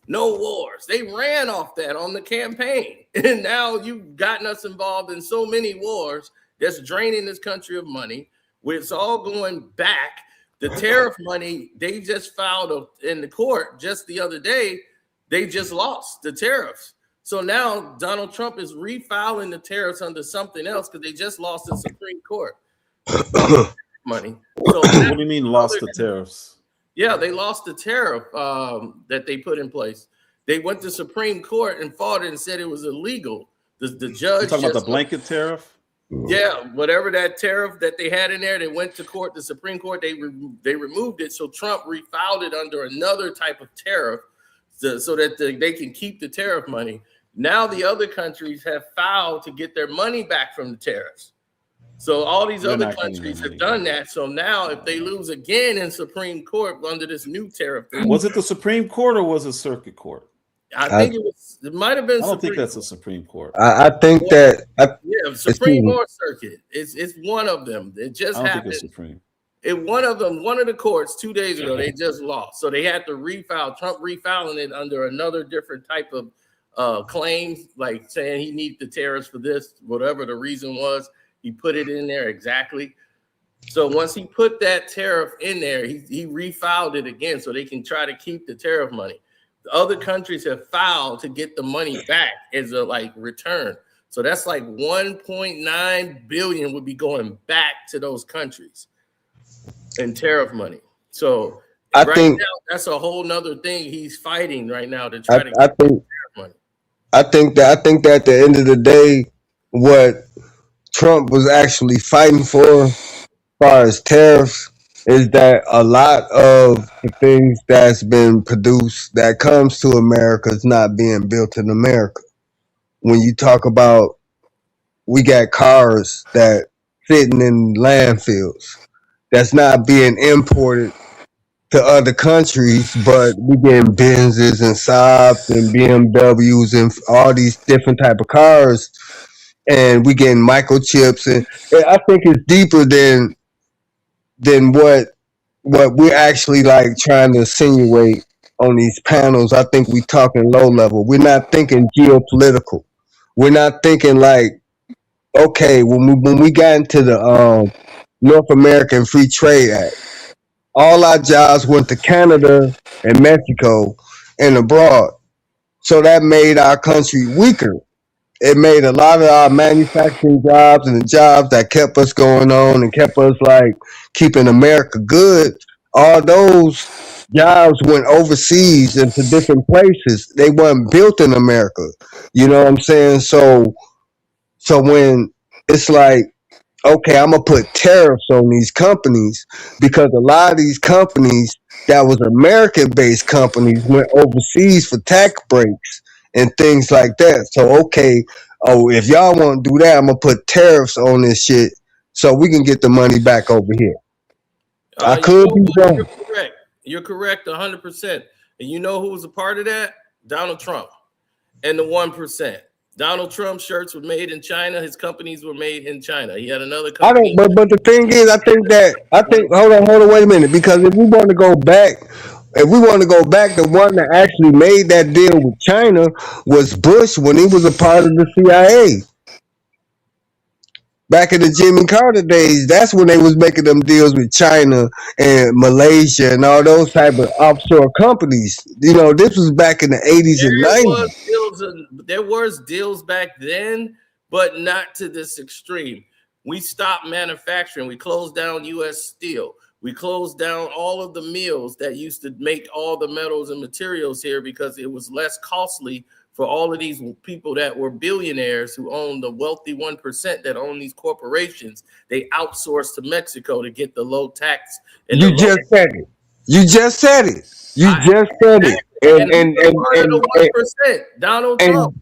No wars. They ran off that on the campaign. And now you've gotten us involved in so many wars that's draining this country of money. It's all going back. The tariff money, they just filed in the court just the other day. They just lost the tariffs. So now Donald Trump is refiling the tariffs under something else because they just lost the Supreme Court. Money. So what do you mean lost the tariffs? Yeah, they lost the tariff that they put in place. They went to Supreme Court and fought it and said it was illegal. The judge. You're talking about the blanket tariff? Yeah, whatever that tariff that they had in there, they went to court, the Supreme Court, they removed it. So Trump refiled it under another type of tariff so that they can keep the tariff money. Now the other countries have filed to get their money back from the tariffs. So all these other countries have done that. So now if they lose again in Supreme Court under this new tariff thing. Was it the Supreme Court or was it Circuit Court? I think it might have been. I don't think that's a Supreme Court. I think that. Yeah, Supreme or Circuit. It's one of them. It just happened. Think it's Supreme. One of the courts 2 days ago, they just lost. So they had to refile. Trump refiling it under another different type of claims, like saying he needs the tariffs for this, whatever the reason was. He put it in there exactly. So once he put that tariff in there, he refiled it again so they can try to keep the tariff money. The other countries have filed to get the money back as a return. So that's like 1.9 billion would be going back to those countries in tariff money. So I think now, that's a whole nother thing he's fighting right now to try to get tariff money. I think that at the end of the day, what Trump was actually fighting for, as far as tariffs, is that a lot of the things that's been produced that comes to America is not being built in America. When you talk about, we got cars that sitting in landfills that's not being imported to other countries, but we getting Benzes and Saabs and BMWs and all these different type of cars. And we getting microchips, and I think it's deeper than what we're actually trying to insinuate on these panels. I think we talking low level. We're not thinking geopolitical. We're not thinking okay, when we got into the North American Free Trade Act, all our jobs went to Canada and Mexico and abroad. So that made our country weaker. It made a lot of our manufacturing jobs and the jobs that kept us going on and kept us keeping America good. All those jobs went overseas into different places. They weren't built in America. You know what I'm saying? So when it's okay, I'm gonna put tariffs on these companies because a lot of these companies that was American-based companies went overseas for tax breaks and things like that. So, okay, if y'all want to do that, I'm going to put tariffs on this shit so we can get the money back over here. I could be wrong. You're correct. You're correct 100%. And you know who was a part of that? Donald Trump and the 1%. Donald Trump's shirts were made in China. His companies were made in China. He had another company. But the thing is, I think hold on, wait a minute, because if we want to go back, the one that actually made that deal with China was Bush when he was a part of the CIA. Back in the Jimmy Carter days, that's when they was making them deals with China and Malaysia and all those type of offshore companies. You know, this was back in the 80s and 90s. There was deals back then, but not to this extreme. We stopped manufacturing. We closed down U.S. Steel. We closed down all of the mills that used to make all the metals and materials here because it was less costly for all of these people that were billionaires who own the wealthy 1% that own these corporations. They outsourced to Mexico to get the low tax. You just said it. You just said it. And Donald Trump.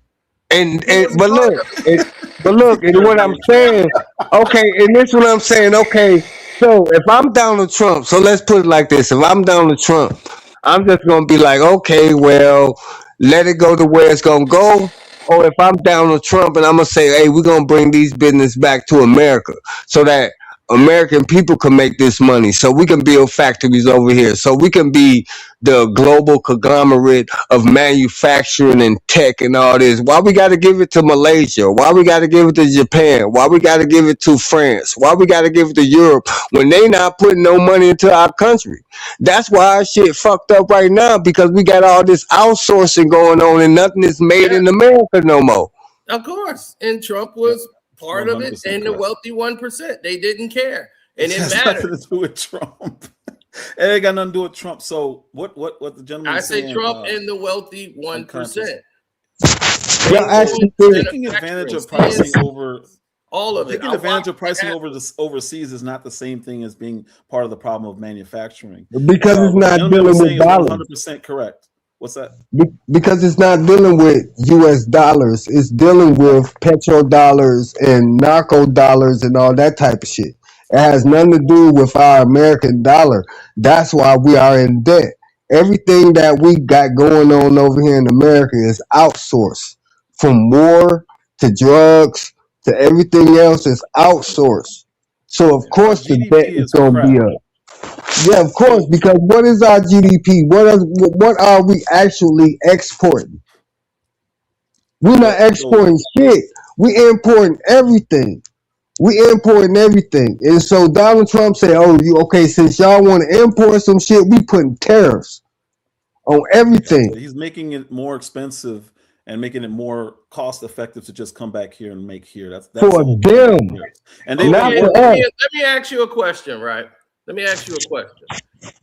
But look, and what I'm saying, okay, and this is what I'm saying, okay, so if I'm Donald Trump, so let's put it like this, if I'm Donald Trump, I'm just going to be like, okay, well, let it go to where it's going to go. Or if I'm Donald Trump and I'm going to say, hey, we're going to bring these business back to America so that American people can make this money, so we can build factories over here, so we can be the global conglomerate of manufacturing and tech and all this. Why we got to give it to Malaysia? Why we got to give it to Japan? Why we got to give it to France? Why we got to give it to Europe when they not putting no money into our country? That's why our shit fucked up right now, because we got all this outsourcing going on and nothing is made in America no more. Of course, and Trump was part of it, and the wealthy 1%. They didn't care, and it mattered. Nothing to do with Trump. It ain't got nothing to do with Trump. So what the gentleman? I say Trump and the wealthy 1%. Well, actually, taking advantage of pricing over all of it. Taking advantage of pricing over this overseas is not the same thing as being part of the problem of manufacturing. Because it's not dealing with dollars. 100% correct. What's that? Because it's not dealing with U.S. dollars. It's dealing with petrodollars and narco dollars and all that type of shit. It has nothing to do with our American dollar. That's why we are in debt. Everything that we got going on over here in America is outsourced. From war to drugs to everything else is outsourced. So, of course, the debt is going to be up. Yeah, of course, because what is our GDP? What are we actually exporting? We're not exporting shit. We importing everything. And so Donald Trump said, oh, since y'all want to import some shit, we putting tariffs on everything. Yeah, he's making it more expensive and making it more cost effective to just come back here and make here. That's for them. And let me ask you a question, right? Let me ask you a question.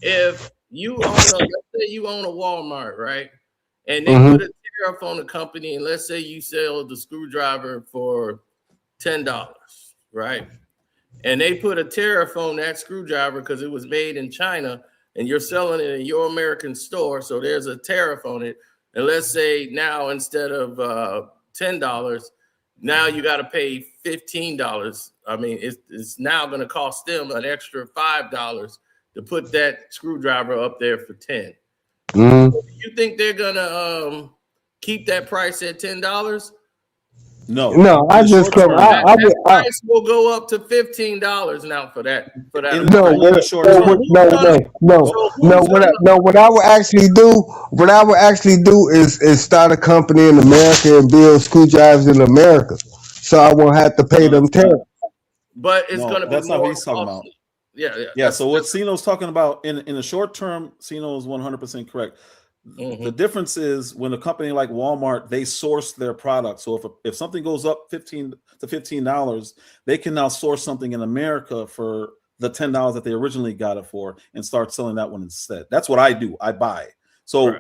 If you own let's say you own a Walmart, right? And they put a tariff on the company, and let's say you sell the screwdriver for $10, right? And they put a tariff on that screwdriver because it was made in China, and you're selling it in your American store, so there's a tariff on it. And let's say now instead of $10, now you got to pay $15. I mean, it's now going to cost them an extra $5 to put that screwdriver up there for $10. Do you think they're going to keep that price at $10? No, I just come. That price will go up to $15 now for that. What I would actually do is start a company in America and build screwdrivers in America, so I won't have to pay them tariffs. But it's going to be that's not what he's talking about. Yeah. So what Sino's talking about in the short term, Sino is 100% correct. The difference is when a company like Walmart, they source their product. So if something goes up $15, they can now source something in America for the $10 that they originally got it for and start selling that one instead. That's what I do. I buy. So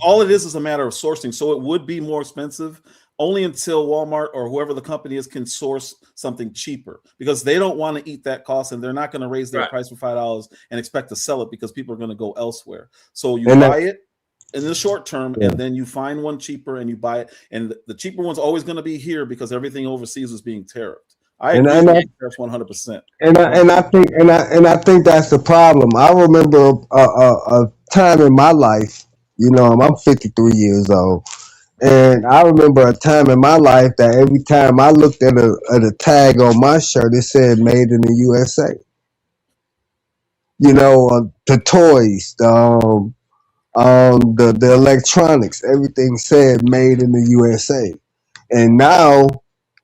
all it is a matter of sourcing. So it would be more expensive only until Walmart or whoever the company is can source something cheaper, because they don't want to eat that cost, and they're not going to raise their price for $5 and expect to sell it because people are going to go elsewhere. So you buy it in the short term, and then you find one cheaper and you buy it. And the cheaper one's always going to be here because everything overseas is being tariffed. I And agree and I, with tariffs 100%. and I think that's the problem. I remember a time in my life. You know, I'm 53 years old, and I remember a time in my life that every time I looked at a tag on my shirt, it said "Made in the USA." You know, the toys, the electronics, everything said "Made in the USA." And now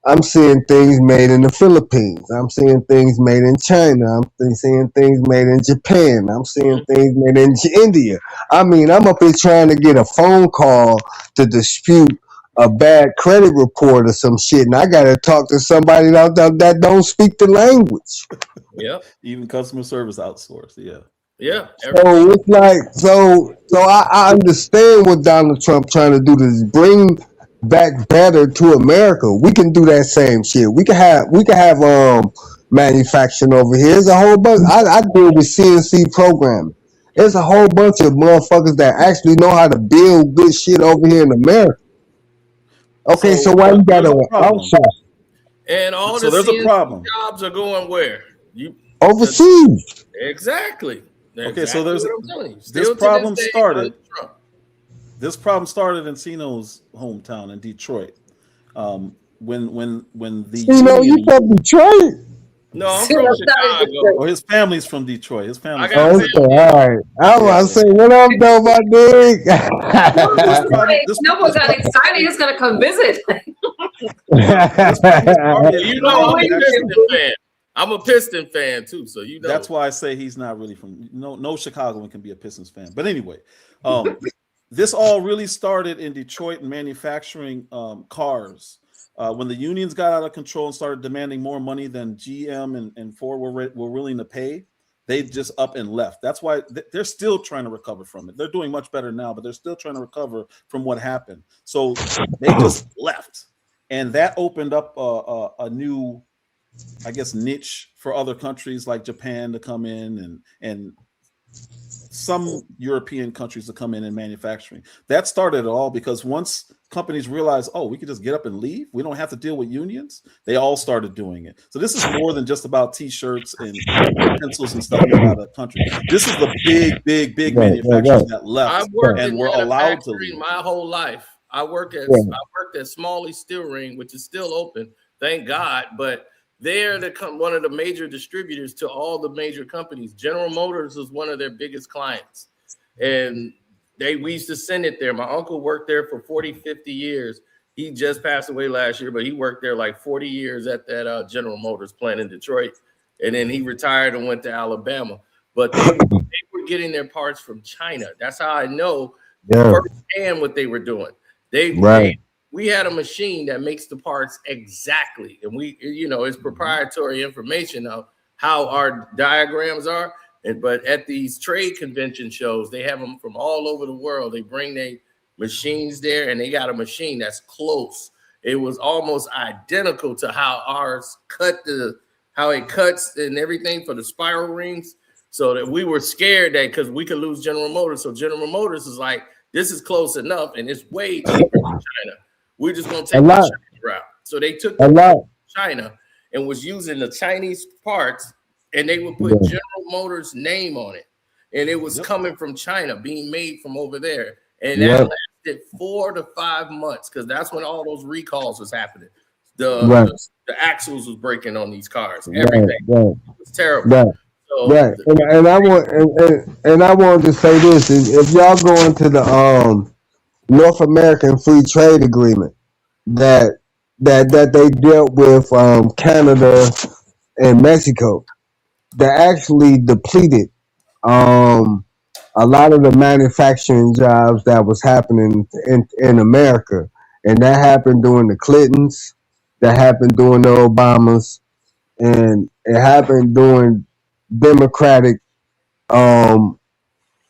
I'm seeing things made in the Philippines. I'm seeing things made in China. Seeing things made in Japan. I'm seeing things made in India. I mean, I'm up here trying to get a phone call to dispute a bad credit report or some shit, and I got to talk to somebody that don't speak the language. Yep. Even customer service outsourced. Yeah. Yeah. So it's like, so I understand what Donald Trump trying to do is bring back better to America. We can do that same shit. We can have manufacturing over here. There's a whole bunch. I deal with CNC programming. There's a whole bunch of motherfuckers that actually know how to build good shit over here in America. Okay, so why you gotta outsource? And all So the there's a CNC problem. jobs are going where? Overseas. Exactly. Okay, so Exactly there's what I'm telling you. this Still to problem this day, started. Donald Trump. This problem started in Sino's hometown in Detroit. When the You know, you from Detroit? No, I'm from Chicago. Oh, his family's from Detroit. His family's Oh, okay, all right. I was say, what up, though, my dig? No one got excited. He's gonna come visit. You know, I'm a Piston fan. I'm a Piston fan too, so you know. That's why I say he's not really from no Chicagoan can be a Pistons fan. But anyway, this all really started in Detroit and manufacturing cars. When the unions got out of control and started demanding more money than GM and Ford were willing to pay, they just up and left. That's why they're still trying to recover from it. They're doing much better now, but they're still trying to recover from what happened. So they just left, and that opened up a new, I guess, niche for other countries like Japan to come in and some European countries to come in and manufacturing. That started it all because once companies realized, oh, we could just get up and leave. We don't have to deal with unions. They all started doing it. So this is more than just about T-shirts and pencils and stuff out of the country. This is the big manufacturers that left and were allowed to leave. My whole life, I worked at Smalley Steel Ring, which is still open, thank God. But they're one of the major distributors to all the major companies. General Motors was one of their biggest clients, and we used to send it there. My uncle worked there for 40, 50 years. He just passed away last year, but he worked there like 40 years at that General Motors plant in Detroit. And then he retired and went to Alabama. But they were getting their parts from China. That's how I know firsthand what they were doing. We had a machine that makes the parts exactly. And it's proprietary information of how our diagrams are. But at these trade convention shows, they have them from all over the world. They bring their machines there, and they got a machine that's close. It was almost identical to how ours how it cuts and everything for the spiral rings. So that we were scared that because we could lose General Motors. So General Motors is like, this is close enough, and it's way cheaper than China. We're just going to take the China route. So they took China and was using the Chinese parts, and they would put General Motors' name on it. And it was coming from China, being made from over there. And that lasted 4 to 5 months because that's when all those recalls was happening. The axles was breaking on these cars. Everything. It was terrible. So, and I wanted to say this: if y'all go into the North American Free Trade Agreement that they dealt with Canada and Mexico, that actually depleted a lot of the manufacturing jobs that was happening in America, and that happened during the Clintons, that happened during the Obamas, and it happened during Democratic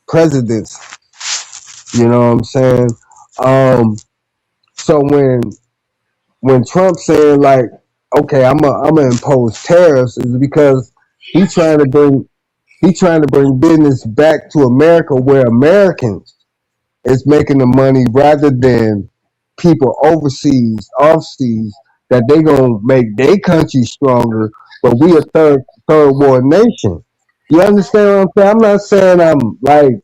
presidents. You know what I'm saying? So when Trump said like, okay, I'm gonna impose tariffs, is because he's trying to bring business back to America where Americans is making the money rather than people overseas that they gonna make their country stronger, but we a third world nation. You understand what I'm saying? I'm not saying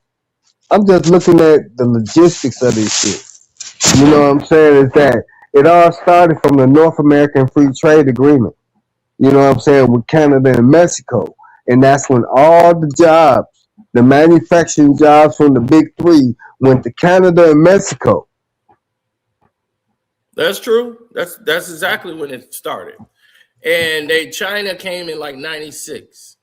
I'm just looking at the logistics of this shit. You know what I'm saying? Is that it all started from the North American Free Trade Agreement. You know what I'm saying? With Canada and Mexico. And that's when all the jobs, the manufacturing jobs from the big three went to Canada and Mexico. That's true. That's exactly when it started. And China came in like 96.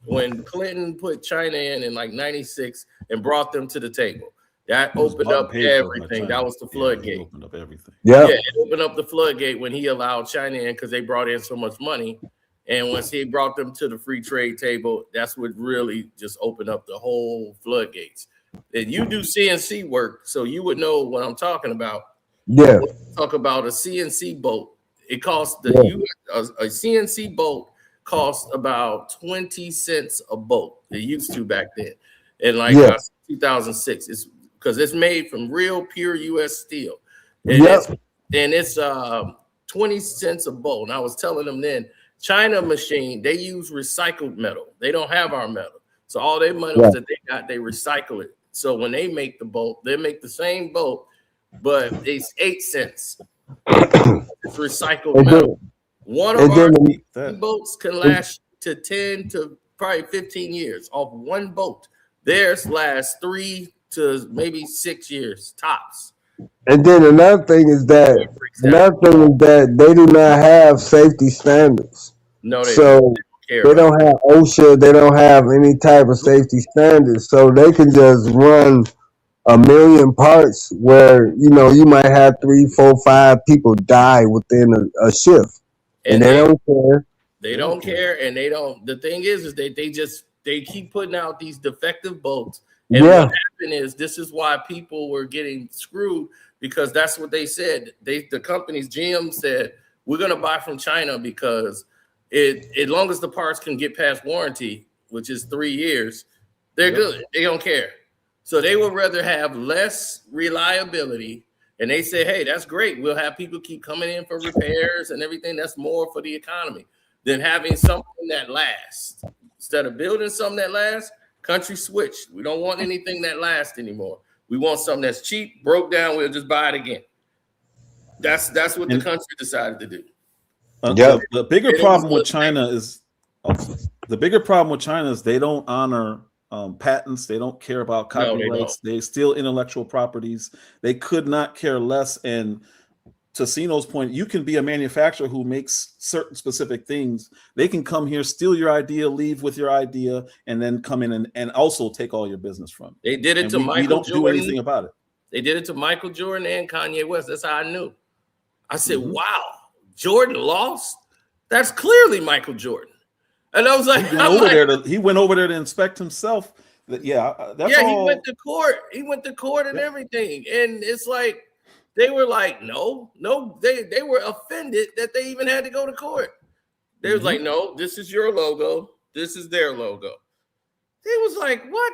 When Clinton put China in like 96 and brought them to the table. That opened up everything. That was the floodgate. Opened up everything. Yeah, it opened up the floodgate when he allowed China in because they brought in so much money. And once he brought them to the free trade table, that's what really just opened up the whole floodgates. And you do CNC work, so you would know what I'm talking about. Yeah. Talk about a CNC bolt. It costs a CNC bolt costs about 20 cents a bolt. It used to back then. And 2006. It's because it's made from real pure US steel. And it's 20 cents a bolt. And I was telling them then, China machine, they use recycled metal. They don't have our metal. So all their metals that they got, they recycle it. So when they make the bolt, they make the same bolt, but it's 8 cents. It's recycled metal. One of our bolts can last to 10 to probably 15 years off one bolt. Theirs lasts 3 to maybe 6 years tops. And then another thing is that they do not have safety standards. No, they don't have OSHA. They don't have any type of safety standards, so they can just run a million parts where you might have 3, 4, 5 people die within a shift, and they don't care. They don't care, and they don't. The thing is they keep putting out these defective bolts. And what happened is this is why people were getting screwed because that's what they said. The companies, GM said, we're going to buy from China because as long as the parts can get past warranty, which is 3 years, they're good. They don't care. So they would rather have less reliability. And they say, hey, that's great. We'll have people keep coming in for repairs and everything. That's more for the economy than having something that lasts. Instead of building something that lasts, country switched. We don't want anything that lasts anymore. We want something that's cheap, broke down. We'll just buy it again. That's what the country decided to do. The bigger problem with China is they don't honor patents. They don't care about copyrights. They steal intellectual properties. They could not care less. And to Sino's point, you can be a manufacturer who makes certain specific things. They can come here, steal your idea, leave with your idea, and then come in and also take all your business from you. They did it to Michael Jordan. We don't do anything about it. They did it to Michael Jordan and Kanye West. That's how I knew. I said, wow, Jordan lost? That's clearly Michael Jordan. And I was like, he went over there to inspect himself. He went to court. He went to court and everything. And it's like, they were like, no, they were offended that they even had to go to court. They was like, no, this is your logo. This is their logo. It was like, what?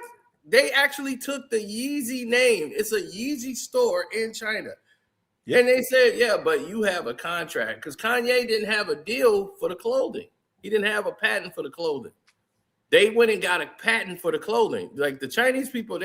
They actually took the Yeezy name. It's a Yeezy store in China. And they said, yeah, but you have a contract because Kanye didn't have a deal for the clothing. He didn't have a patent for the clothing. They went and got a patent for the clothing. Like the Chinese people,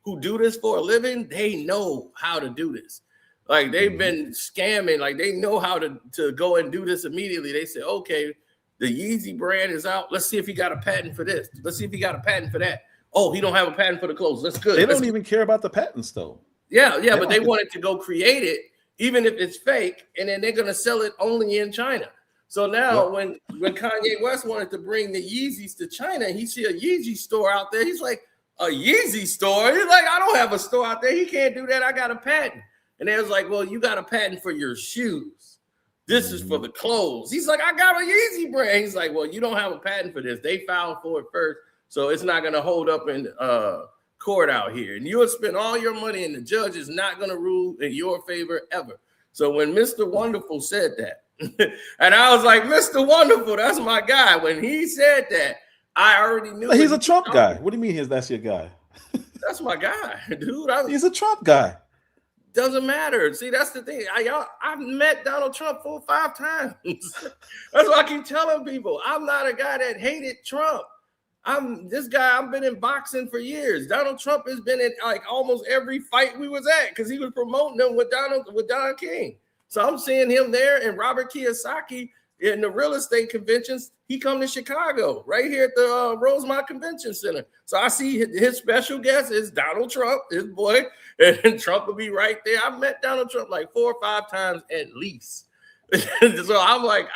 who do this for a living, they know how to do this. Like they've been scamming, like they know how to go and do this immediately. They say, okay, the Yeezy brand is out. Let's see if he got a patent for this. Let's see if he got a patent for that. Oh, he don't have a patent for the clothes. That's good. They don't even care about the patents though. Yeah, but they wanted to go create it, even if it's fake, and then they're gonna sell it only in China. So now when Kanye West wanted to bring the Yeezys to China, he see a Yeezy store out there. He's like, a Yeezy store? He's like, I don't have a store out there. He can't do that. I got a patent. And they was like, well, you got a patent for your shoes. This is for the clothes. He's like, I got a Yeezy brand. He's like, well, you don't have a patent for this. They filed for it first, so it's not going to hold up in court out here. And you'll spend all your money, and the judge is not going to rule in your favor ever. So when Mr. Wonderful said that, and I was like, Mr. Wonderful, that's my guy. When he said that, I already knew. He's a Trump guy. What do you mean that's your guy? That's my guy, dude. He's a Trump guy. doesn't matter. See, that's the thing. I've met Donald Trump 4 or 5 times. That's why I keep telling people I'm not a guy that hated Trump. I'm this guy. I've been in boxing for years. Donald Trump has been in like almost every fight we was at because he was promoting them with Don King. So I'm seeing him there, and Robert Kiyosaki in the real estate conventions. He come to Chicago right here at the Rosemont Convention Center. So I see his special guest is Donald Trump, his boy, and Trump will be right there. I've met Donald Trump like 4 or 5 times at least. So I'm like,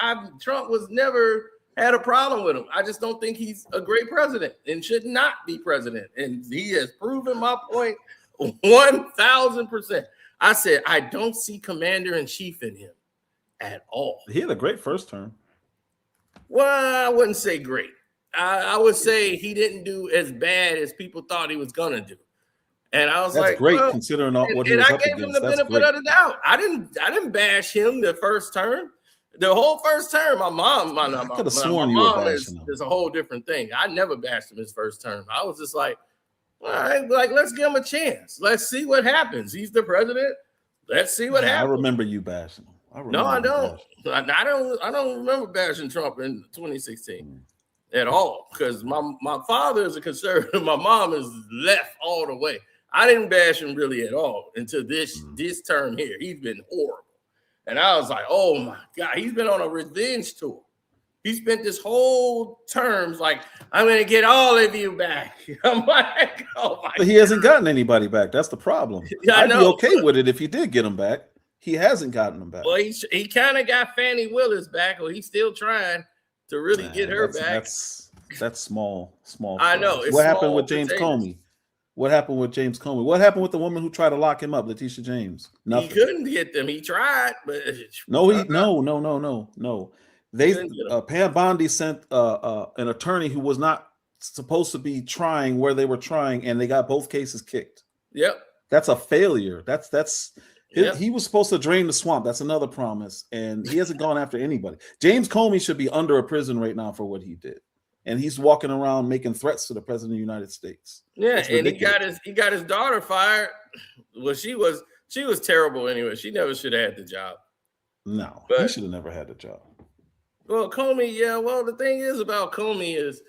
Trump was never had a problem with him. I just don't think he's a great president and should not be president. And he has proven my point 1,000%. I said, I don't see commander-in-chief in him at all. He had a great first term. Well, I wouldn't say great. I would say he didn't do as bad as people thought he was gonna do. And I was That's like, great well, considering what he was I up gave him against. the That's benefit great. of the doubt. I didn't bash him the first term. The whole first term, my mom, my mom is a whole different thing. I never bashed him his first term. I was just like, all right, like let's give him a chance. Let's see what happens. He's the president. Let's see what happens. I remember you bashing him. No, I don't. I don't remember bashing Trump in 2016 at all because my father is a conservative. My mom is left all the way. I didn't bash him really at all until this term here. He's been horrible. And I was like, oh my God, he's been on a revenge tour. He spent this whole terms like, I'm going to get all of you back. I'm like, oh my But he hasn't gotten anybody back. That's the problem. Yeah, I I'd be know. okay with it if he did get him back. He hasn't gotten them back. Well, he kind of got Fannie Willis back, or he's still trying to really get her back. That's small. I know. It's What happened small with James potatoes. Comey? What happened with James Comey? What happened with the woman who tried to lock him up, Letitia James? Nothing. He couldn't get them. He tried, but No. They Pam Bondi sent an attorney who was not supposed to be trying where they were trying, and they got both cases kicked. Yep. That's a failure. Yep. He was supposed to drain the swamp. That's another promise, and he hasn't gone after anybody. James Comey should be under a prison right now for what he did, and he's walking around making threats to the president of the United States. Yeah, It's and ridiculous. he got his daughter fired. Well, she was terrible anyway. She never should have had the job. No, But- he should have never had the job. Well, Comey, yeah. Well, the thing is about Comey is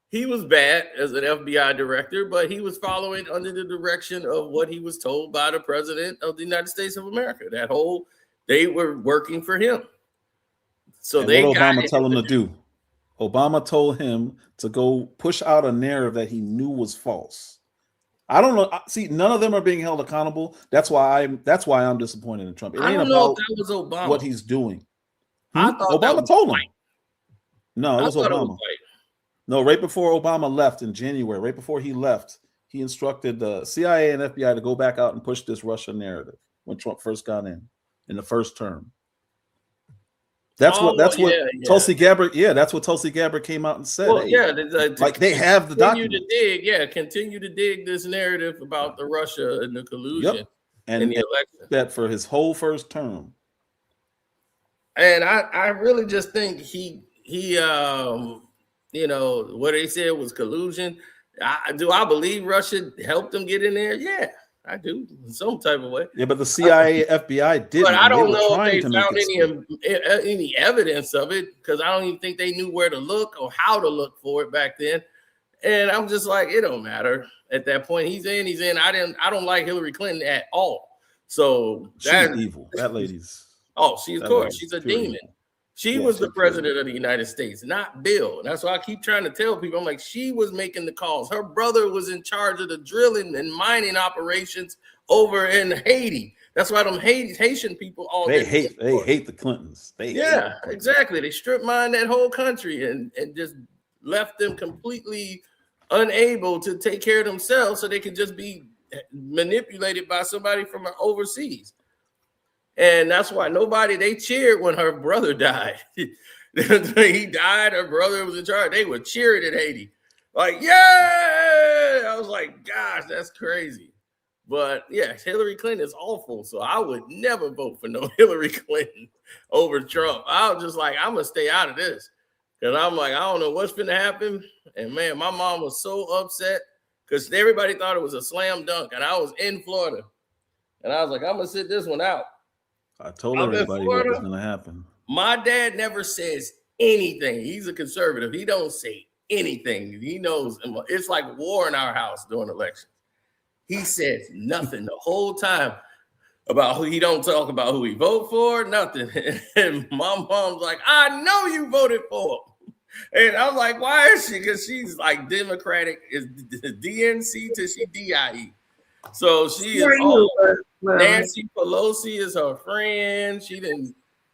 he was bad as an FBI director, but he was following under the direction of what he was told by the president of the United States of America. They were working for him. So And they what got Obama tell him to do? Obama told him to go push out a narrative that he knew was false. I don't know. See, none of them are being held accountable. That's why I'm disappointed in Trump. It I ain't don't know about if that was Obama. what he's doing. I thought that Obama was told him. White. No, it I was thought it was Obama. White. No, right before Obama left in January, right before he left, he instructed the CIA and FBI to go back out and push this Russia narrative when Trump first got in the first term. That's what Tulsi Gabbard. Yeah, that's what Tulsi Gabbard came out and said. Well, Hey, yeah, like they have the continue document. continue to dig this narrative about the Russia and the collusion Yep. And in the election. that for his whole first term. And I really just think he what he said was collusion. I believe Russia helped him get in there? Yeah, I do in some type of way. Yeah, but the CIA, FBI didn't. But I don't were know trying if to they make found it any evidence of it because I don't even think they knew where to look or how to look for it back then. And I'm just like, it don't matter at that point. He's in. I don't like Hillary Clinton at all. So She's evil. That lady's. Oh, that of course, lady's she's a pure demon. evil. She Yeah, was she's the pure president of the United States, not Bill. And that's why I keep trying to tell people. I'm like, she was making the calls. Her brother was in charge of the drilling and mining operations over in Haiti. That's why them Haitian people all They hate the Clintons. Exactly. They strip mined that whole country and just left them completely unable to take care of themselves so they could just be manipulated by somebody from overseas. And that's why they cheered when her brother died. He died, her brother was in charge. They were cheering at Haiti. Like, yeah! I was like, gosh, that's crazy. But yeah, Hillary Clinton is awful. So I would never vote for no Hillary Clinton over Trump. I was just like, I'm going to stay out of this. Because I'm like, I don't know what's going to happen. And man, my mom was so upset because everybody thought it was a slam dunk. And I was in Florida. And I was like, I'm gonna sit this one out. I told I'm in everybody what was Florida. going to happen. My dad never says anything. He's a conservative. He don't say anything. He knows it's like war in our house during elections. He says nothing the whole time about who he don't talk about who he vote for, nothing. And my mom's like, I know you voted for him. And I'm like, why is she? Because she's like Democratic, is DNC to she DIE. So she is all Nancy Pelosi is her friend.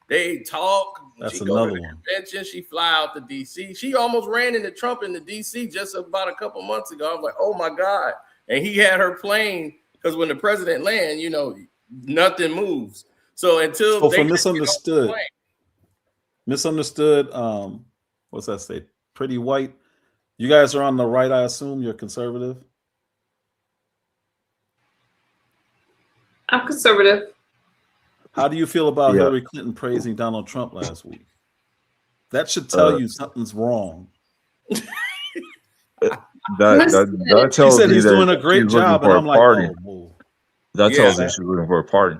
They talk. That's she go to another the one. convention. She fly out to DC. She almost ran into Trump in the DC just about a couple months ago. I was like, oh my God. And he had her plane because when the president land, nothing moves. So until So they for get misunderstood, off the plane, what's that say? Pretty white. You guys are on the right, I assume. You're conservative. I'm conservative. How do you feel about Yeah. Hillary Clinton praising Donald Trump last week? That should tell you something's wrong. That She tells said me he's that doing a great she's looking job, for and a I'm like, party. oh, whoa. That Yeah. tells me she's looking for a party.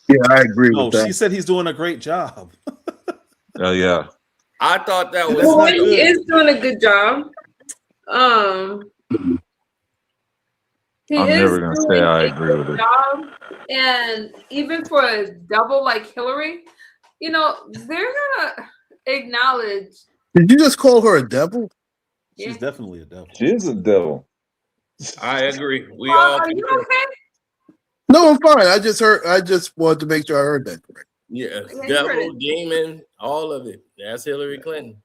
Yeah, I agree No, with that. she said he's doing a great job. Yeah. I thought that was That's Well, not he good. is doing a good job. He I'm is never gonna say doing I a agree with good it. job, and even for a double like Hillary, they're gonna acknowledge. Did you just call her a devil? She's definitely a devil. She is a devil. I agree. We Well, all are you concur. okay? No, I'm fine. I just wanted to make sure I heard that correct. Yeah, Yeah, you heard devil, it. demon, all of it. That's Hillary Clinton.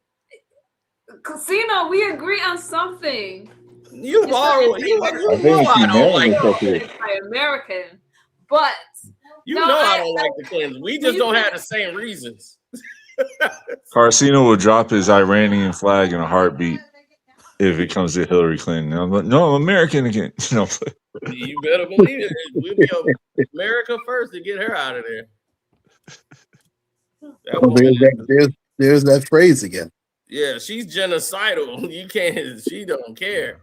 Casino, we agree on something. You borrow. You I know think I she's don't like. marrying herself here. Anti-American, but You no, know I don't like the Clintons. We just you don't can- have the same reasons. Carcino will drop his Iranian flag in a heartbeat if it comes to Hillary Clinton. I'm like, no, I'm American again. You better believe it. We'll be America first to get her out of there. That Well, woman, there's that phrase again. yeah, she's genocidal. You can't. She don't care.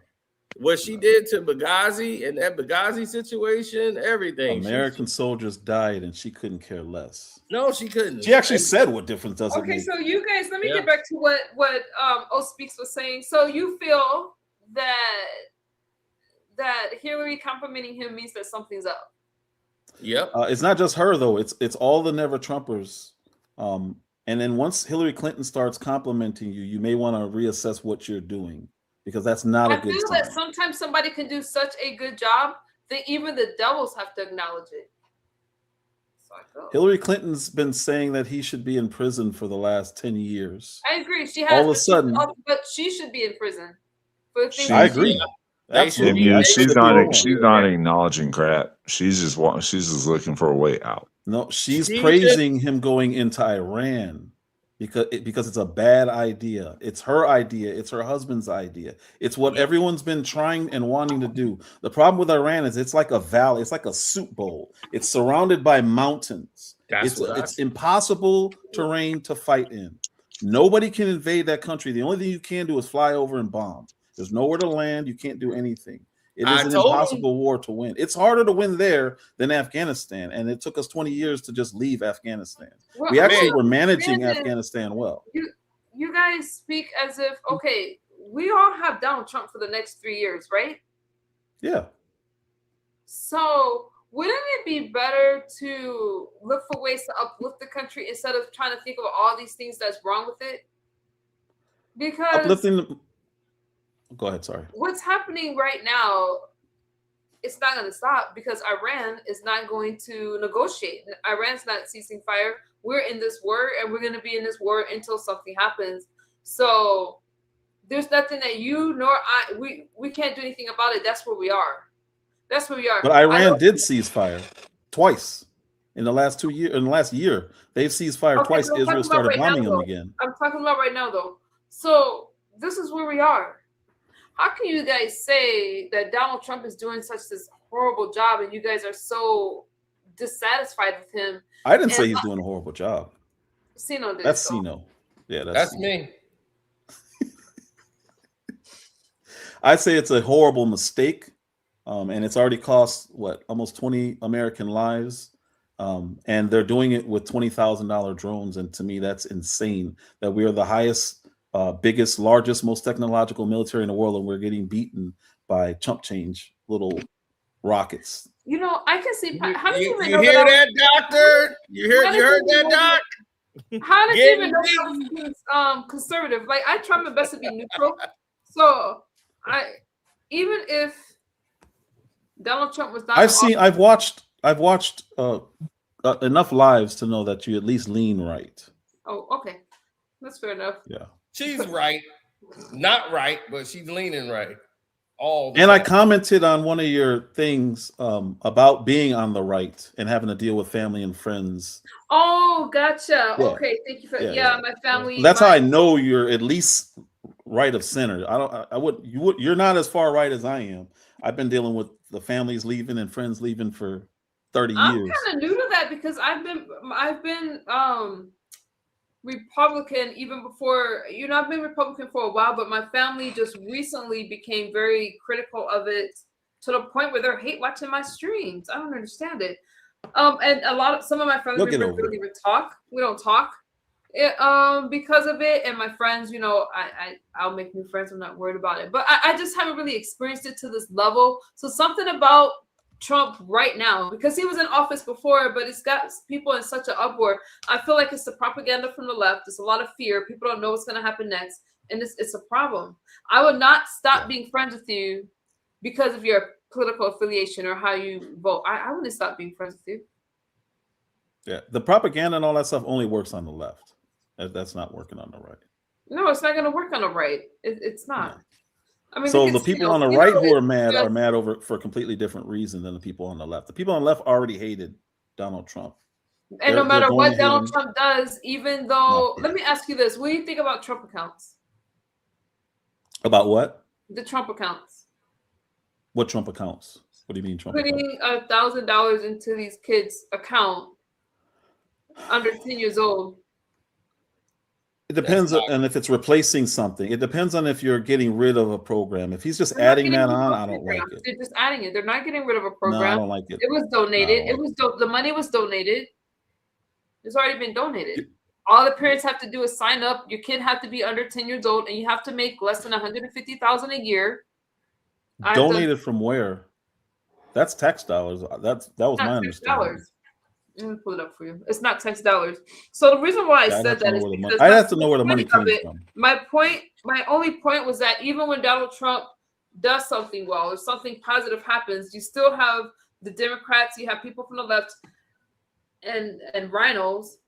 What she did to Benghazi and that Benghazi situation, everything. American soldiers died, and she couldn't care less. No, she couldn't. She actually said, "What difference does it Okay, make?" so you guys, let me Yeah. get back to what O Speaks was saying. So you feel that Hillary complimenting him means that something's up. Yep. It's not just her though. It's all the Never Trumpers. And then once Hillary Clinton starts complimenting you, you may want to reassess what you're doing because that's not a I good feel sign. that sometimes somebody can do such a good job that even the devils have to acknowledge it. So I feel. Hillary Clinton's been saying that he should be in prison for the last 10 years. I agree. She has, All of a but she- sudden- but she should be in prison for the things I that she agree. does. Absolutely. Yeah, I she's should be not. wrong. She's not acknowledging crap. She's just looking for a way out. No, she's She praising him going into Iran because it's a bad idea. It's her idea. It's her husband's idea. It's what everyone's been trying and wanting to do. The problem with Iran is it's like a valley. It's like a soup bowl. It's surrounded by mountains. That's what I It's impossible terrain to fight in. Nobody can invade that country. The only thing you can do is fly over and bomb. There's nowhere to land. You can't do anything. It I is an told him- impossible war to win. It's harder to win there than Afghanistan, and it took us 20 years to just leave Afghanistan. Well, We actually man, were managing Brandon, Afghanistan well. You guys speak as if, okay, we all have Donald Trump for the next 3 years, right? Yeah. So wouldn't it be better to look for ways to uplift the country instead of trying to think of all these things that's wrong with it? Because Uplifting. Go ahead. Sorry. what's happening right now, it's not going to stop because Iran is not going to negotiate. Iran's not ceasing fire. We're in this war, and we're going to be in this war until something happens. So there's nothing that you nor I we can't do anything about it. That's where we are. That's where we are. But Iran did cease fire twice in the last 2 years. In the last year, they've ceased fire Okay, twice. but I'm Israel talking about started right now, bombing them though. again. I'm talking about right now, though. So this is where we are. How can you guys say that Donald Trump is doing such this horrible job and you guys are so dissatisfied with him? I didn't say And- he's doing a horrible job. Sino did. That's so. Sino. Yeah, That's Sino. me. I say it's a horrible mistake, and it's already cost what almost 20 American lives. And they're doing it with $20,000 drones, and to me, that's insane. That we are the highest, biggest, largest, most technological military in the world, and we're getting beaten by chump change little rockets. You know, I can see. How did you even You know hear that? that, doctor? You heard that, doc? How did you Get even know that I was conservative? Like, I try my best to be neutral. So even if Donald Trump was not, I've watched enough lives to know that you at least lean right. Oh, okay, that's fair enough. Yeah, she's right, not right, but she's leaning right. I commented on one of your things about being on the right and having to deal with family and friends. Oh, gotcha. Yeah. Okay, thank you for my family. That's how I know you're at least right of center. You're not as far right as I am. I've been dealing with the families leaving and friends leaving for 30 I'm years. kind of new to that because I've been Republican even before. I've been Republican for a while, but my family just recently became very critical of it to the point where they're hate watching my streams. I don't understand it. And some of my family members don't even talk. We don't talk because of it. And my friends, I'll make new friends. I'm not worried about it. But I just haven't really experienced it to this level. So something about Trump right now, because he was in office before, but it's got people in such an uproar. I feel like it's the propaganda from the left. There's a lot of fear. People don't know what's going to happen next. And it's a problem. I would not stop being friends with you because of your political affiliation or how you vote. I wouldn't stop being friends with you. Yeah, the propaganda and all that stuff only works on the left. That's not working on the right. No, it's not going to work on the right. It's not. Yeah. I mean, so the people on the right who are mad over for a completely different reason than the people on the left. The people on the left already hated Donald Trump. And no matter what Donald Trump does, even though, let me ask you this. What do you think about Trump accounts? About what? The Trump accounts. What Trump accounts? What do you mean Trump Putting $1,000 into these kids' account under 10 years old. It depends on if it's replacing something. It depends on if you're getting rid of a program. If he's just adding that on, I don't like it. They're just adding it. They're not getting rid of a program. No, I don't like it. It was donated. The money was donated. It's already been donated. All the parents have to do is sign up. Your kid have to be under 10 years old, and you have to make less than $150,000 a year. Donated from where? That's tax dollars. That was my understanding. Let me pull it up for you. It's not tax dollars. So the reason why I said that is because I have to know where the money came from. My only point was that even when Donald Trump does something well or something positive happens, you still have the Democrats, you have people from the left and rhinos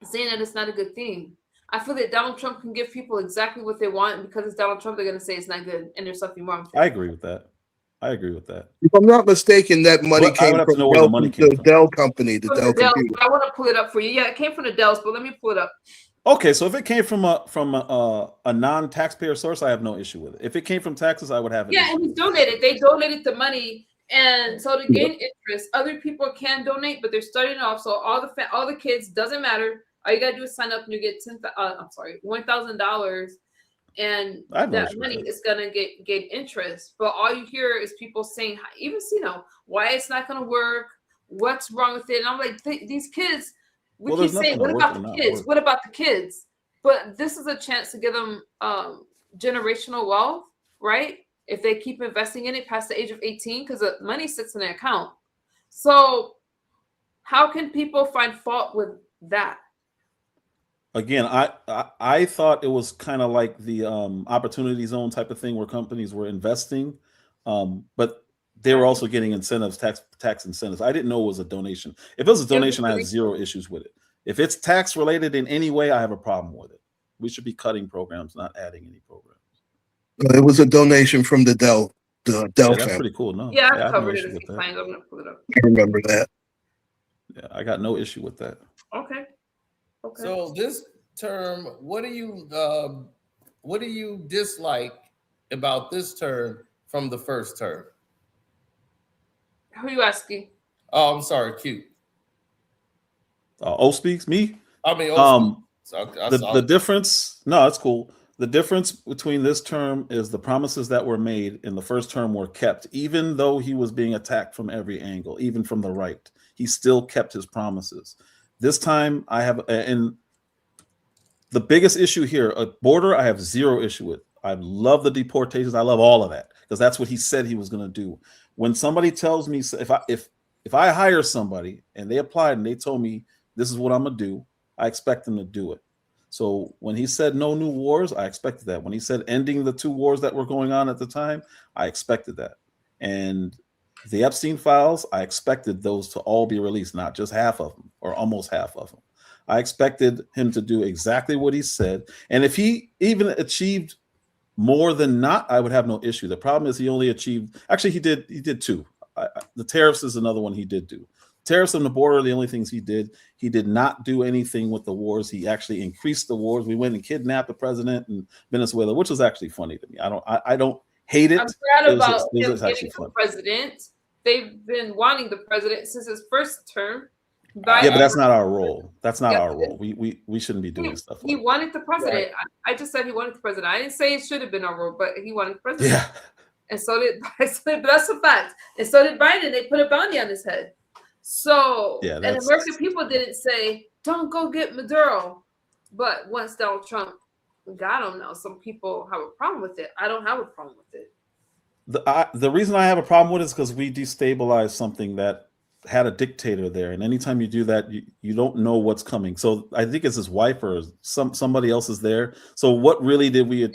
saying that it's not a good thing. I feel that Donald Trump can give people exactly what they want, and because it's Donald Trump, they're going to say it's not good and there's something wrong with it. I agree with that. If I'm not mistaken, that money came from the Dell company. The Dell computer. I want to pull it up for you. Yeah, it came from the Dells, but let me pull it up. Okay, so if it came from a non-taxpayer source, I have no issue with it. If it came from taxes, I would have an issue. It was donated. They donated the money, and so to gain interest, other people can donate, but they're starting off. So all the kids, doesn't matter. All you gotta do is sign up, and you get $1,000. And that money is gonna get interest, but all you hear is people saying, even why it's not gonna work, what's wrong with it. And I'm like, these kids, we keep saying, what about the kids? What about the kids? But this is a chance to give them generational wealth, right? If they keep investing in it past the age of 18, because the money sits in their account. So how can people find fault with that? Again, I thought it was kind of like the opportunity zone type of thing where companies were investing, but they were also getting incentives, tax incentives. I didn't know it was a donation. If it was a donation, I have zero issues with it. If it's tax related in any way, I have a problem with it. We should be cutting programs, not adding any programs. It was a donation from the Dell That's family. pretty cool. No, Yeah, I I've covered no it a few times. I'm gonna pull it up. I remember that. Yeah, I got no issue with that. Okay. So this term, what do you dislike about this term from the first term? Who are you asking? Oh, I'm sorry, Q. O speaks me. I mean, the difference. No, it's cool. The difference between this term is the promises that were made in the first term were kept, even though he was being attacked from every angle, even from the right. He still kept his promises. This time, I have, and the biggest issue here, a border, I have zero issue with. I love the deportations. I love all of that because that's what he said he was going to do. When somebody tells me, if I hire somebody and they applied and they told me this is what I'm going to do, I expect them to do it. So when he said no new wars, I expected that. When he said ending the 2 wars that were going on at the time, I expected that. And the Epstein files, I expected those to all be released, not just half of them or almost half of them. I expected him to do exactly what he said. And if he even achieved more than not, I would have no issue. The problem is he only achieved, actually he did 2. The tariffs is another one he did do. Tariffs on the border, the only things he did not do anything with the wars. He actually increased the wars. We went and kidnapped the president in Venezuela, which was actually funny to me. I don't hate it. I'm glad about it him was actually getting the fun. president. They've been wanting the president since his first term. Yeah, but that's not our role. That's not our role. We shouldn't be doing stuff He like wanted the president. Right. I just said he wanted the president. I didn't say it should have been our role, but he wanted the president. Yeah. And so did but that's a fact. And so did Biden. They put a bounty on his head. So Yeah, and that's- American people didn't say, don't go get Maduro. But once Donald Trump got him now, some people have a problem with it. I don't have a problem with it. The reason I have a problem with it is because we destabilized something that had a dictator there, and anytime you do that, you don't know what's coming. So I think it's his wife or somebody else is there. So what really did we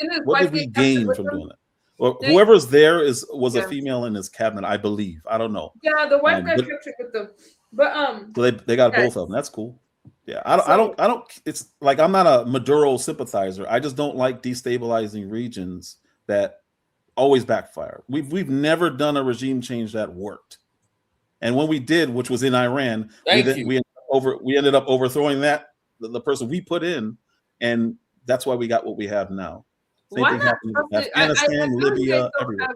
gain from doing that? Or whoever's there was a female in his cabinet, I believe. I don't know. Yeah, the wife got captured with them. But So they got both of them. That's cool. Yeah, I don't. It's like I'm not a Maduro sympathizer. I just don't like destabilizing regions that always backfire. We've never done a regime change that worked, and when we did, which was in Iran, we ended up overthrowing the person we put in, and that's why we got what we have now. Same thing happened in Afghanistan, Libya, everywhere.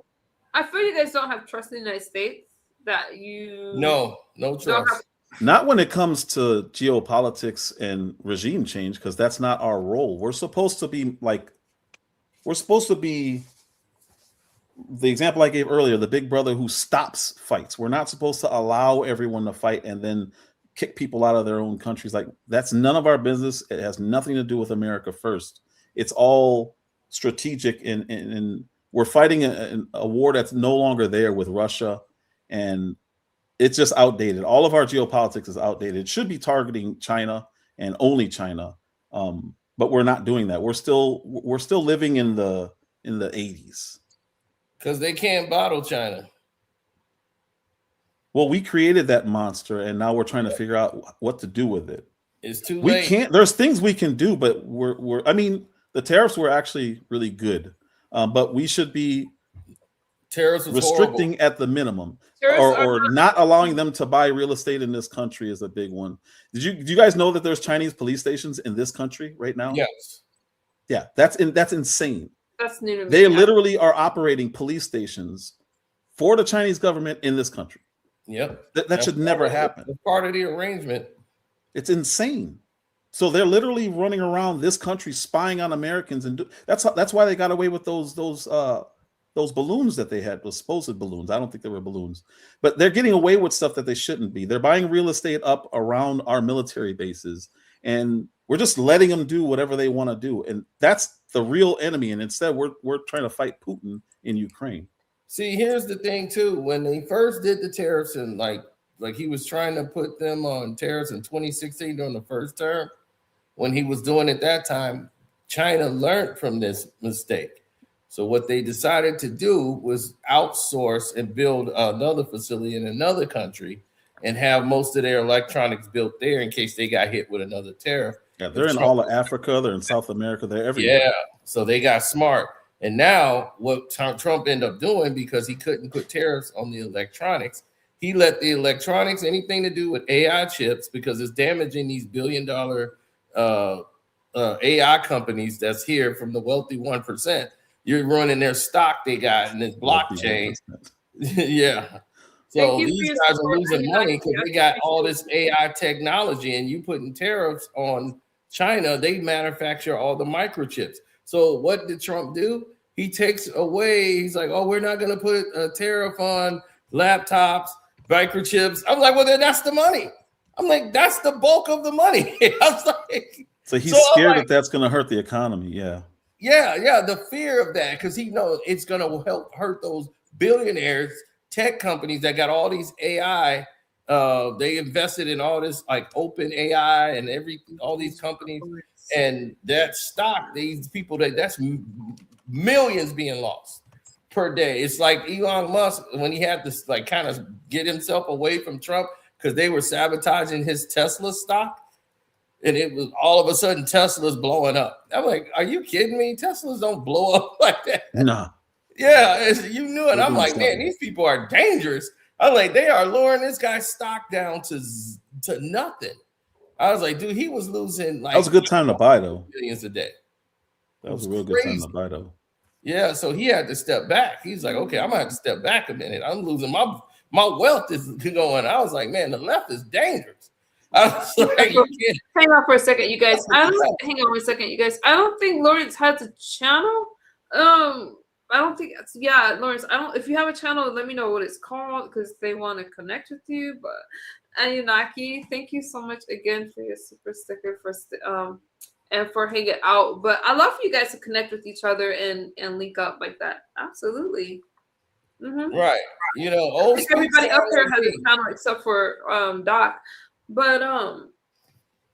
I feel you guys don't have trust in the United States. That you no trust. Not when it comes to geopolitics and regime change, because that's not our role. We're supposed to be the example I gave earlier, the big brother who stops fights. We're not supposed to allow everyone to fight and then kick people out of their own countries. Like, that's none of our business. It has nothing to do with America first. It's all strategic, and we're fighting a war that's no longer there with Russia, and it's just outdated. All of our geopolitics is outdated. It should be targeting China and only China, but we're not doing that. We're still living in the 80s because they can't bottle China. Well, we created that monster, and now we're trying to figure out what to do with it. It's too we late. Can't. There's things we can do, but we're. I mean, the tariffs were actually really good, but we should be restricting horrible. At the minimum, or not allowing them to buy real estate in this country is a big one. Did you guys know that there's Chinese police stations in this country right now? Yes. Yeah, that's insane. That's new to me. They literally are operating police stations for the Chinese government in this country. Yep. That should never happen. It's part of the arrangement. It's insane. So they're literally running around this country spying on Americans, and that's why they got away with those balloons that they had, those supposed balloons. I don't think they were balloons, but they're getting away with stuff that they shouldn't be. They're buying real estate up around our military bases, and we're just letting them do whatever they want to do. And that's the real enemy. And instead, we're trying to fight Putin in Ukraine. See, here's the thing too. When they first did the tariffs, and like he was trying to put them on tariffs in 2016 during the first term, when he was doing it that time, China learned from this mistake. So what they decided to do was outsource and build another facility in another country and have most of their electronics built there in case they got hit with another tariff. Yeah, they're in all of Africa, they're in South America, they're everywhere. Yeah, so they got smart. And now what Trump ended up doing, because he couldn't put tariffs on the electronics, he let the electronics, anything to do with AI chips, because it's damaging these billion-dollar AI companies that's here from the wealthy 1%. You're running their stock they got in this blockchain. Yeah. So these guys are losing money because they got all this AI technology, and you putting tariffs on China. They manufacture all the microchips. So what did Trump do? He takes away. He's like, oh, we're not going to put a tariff on laptops, microchips. I'm like, well, then that's the money. I'm like, that's the bulk of the money. I was like, so he's scared that that's going to hurt the economy. Yeah. Yeah, the fear of that, because he knows it's going to help hurt those billionaires, tech companies that got all these AI. They invested in all this like open AI and all these companies, and that stock, these people that's millions being lost per day. It's like Elon Musk when he had to like kind of get himself away from Trump because they were sabotaging his Tesla stock. And it was all of a sudden Tesla's blowing up. I'm like, are you kidding me? Teslas don't blow up like that. No. Yeah, you knew it. I'm like, man, these people are dangerous. I'm like, they are lowering this guy's stock down to nothing. I was like, dude, he was losing like. That was a good time to buy though. Millions a day. That was a real good time to buy though. Yeah, so he had to step back. He's like, okay, I'm gonna have to step back a minute. I'm losing my wealth is going. I was like, man, the left is dangerous. I was like, hang on for a second, you guys. Hang on a second, you guys. I don't think Lawrence has a channel. I don't think it's Lawrence. If you have a channel, let me know what it's called because they want to connect with you. But Anunnaki, thank you so much again for your super sticker and for hanging out. But I love for you guys to connect with each other and link up like that. Absolutely. Mm-hmm. Right. You know, everybody up there has a channel except for Doc. But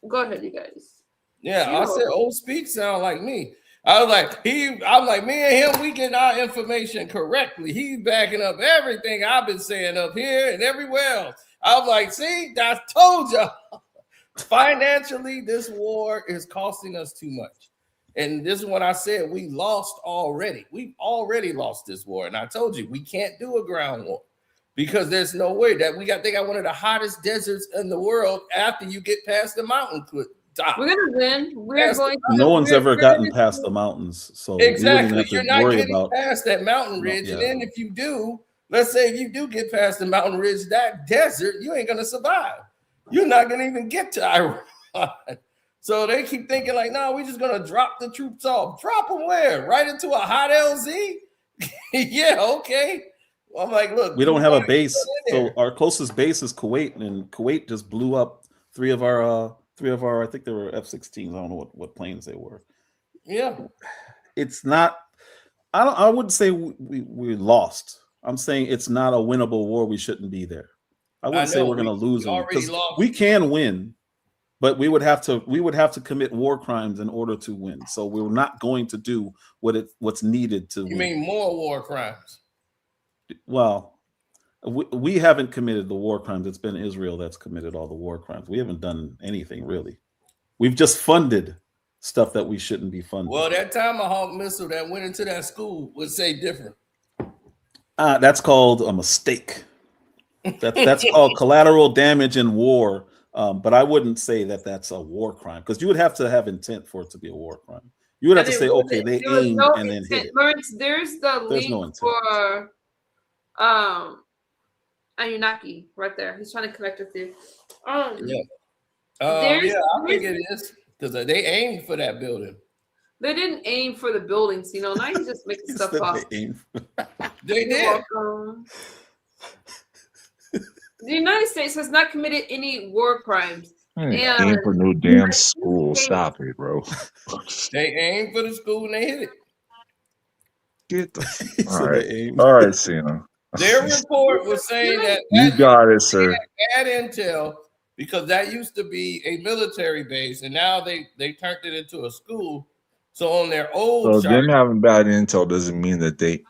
go ahead, you guys. Yeah, I said old speak sound like me. I'm like, me and him, we get our information correctly. He's backing up everything I've been saying up here and everywhere else. I'm like, see, I told you. Financially, this war is costing us too much. And this is what I said, we lost already. We've already lost this war. And I told you, we can't do a ground war. Because there's no way that they got one of the hottest deserts in the world after you get past the mountain top. We're gonna win. We're going. No one's ever gotten past the mountains, so exactly. You're not getting past that mountain ridge, and then if you do, let's say if you do get past the mountain ridge, that desert, you ain't gonna survive. You're not gonna even get to Iran. So they keep thinking like, no, we're just gonna drop the troops off. Drop them where? Right into a hot LZ? Yeah, okay. I'm like, look, we don't have a base, so our closest base is Kuwait, and Kuwait just blew up three of our. I think they were F-16s. I don't know what planes they were. Yeah, it's not. I wouldn't say we lost. I'm saying it's not a winnable war. We shouldn't be there. I wouldn't say we're going to lose because we can win, but we would have to commit war crimes in order to win. So we're not going to do what's needed to. You mean more war crimes? Well, we haven't committed the war crimes. It's been Israel that's committed all the war crimes. We haven't done anything really. We've just funded stuff that we shouldn't be funding. Well, that Tomahawk missile that went into that school would say different. That's called a mistake. That's called collateral damage in war. But I wouldn't say that that's a war crime because you would have to have intent for it to be a war crime. You would have to say, okay, they aimed and then hit it. Lawrence, there's the link for Anunnaki right there. He's trying to connect with you. I think it is because they aimed for that building. They didn't aim for the buildings, now you're just making stuff up. They did. The United States has not committed any war crimes. Aim for no damn school. Stop it, bro. They aimed for the school and they hit it. Get the all right, Cena. Their report was saying that you got it, sir. Bad intel because that used to be a military base, and now they turned it into a school. So on their old, so them having bad intel doesn't mean that they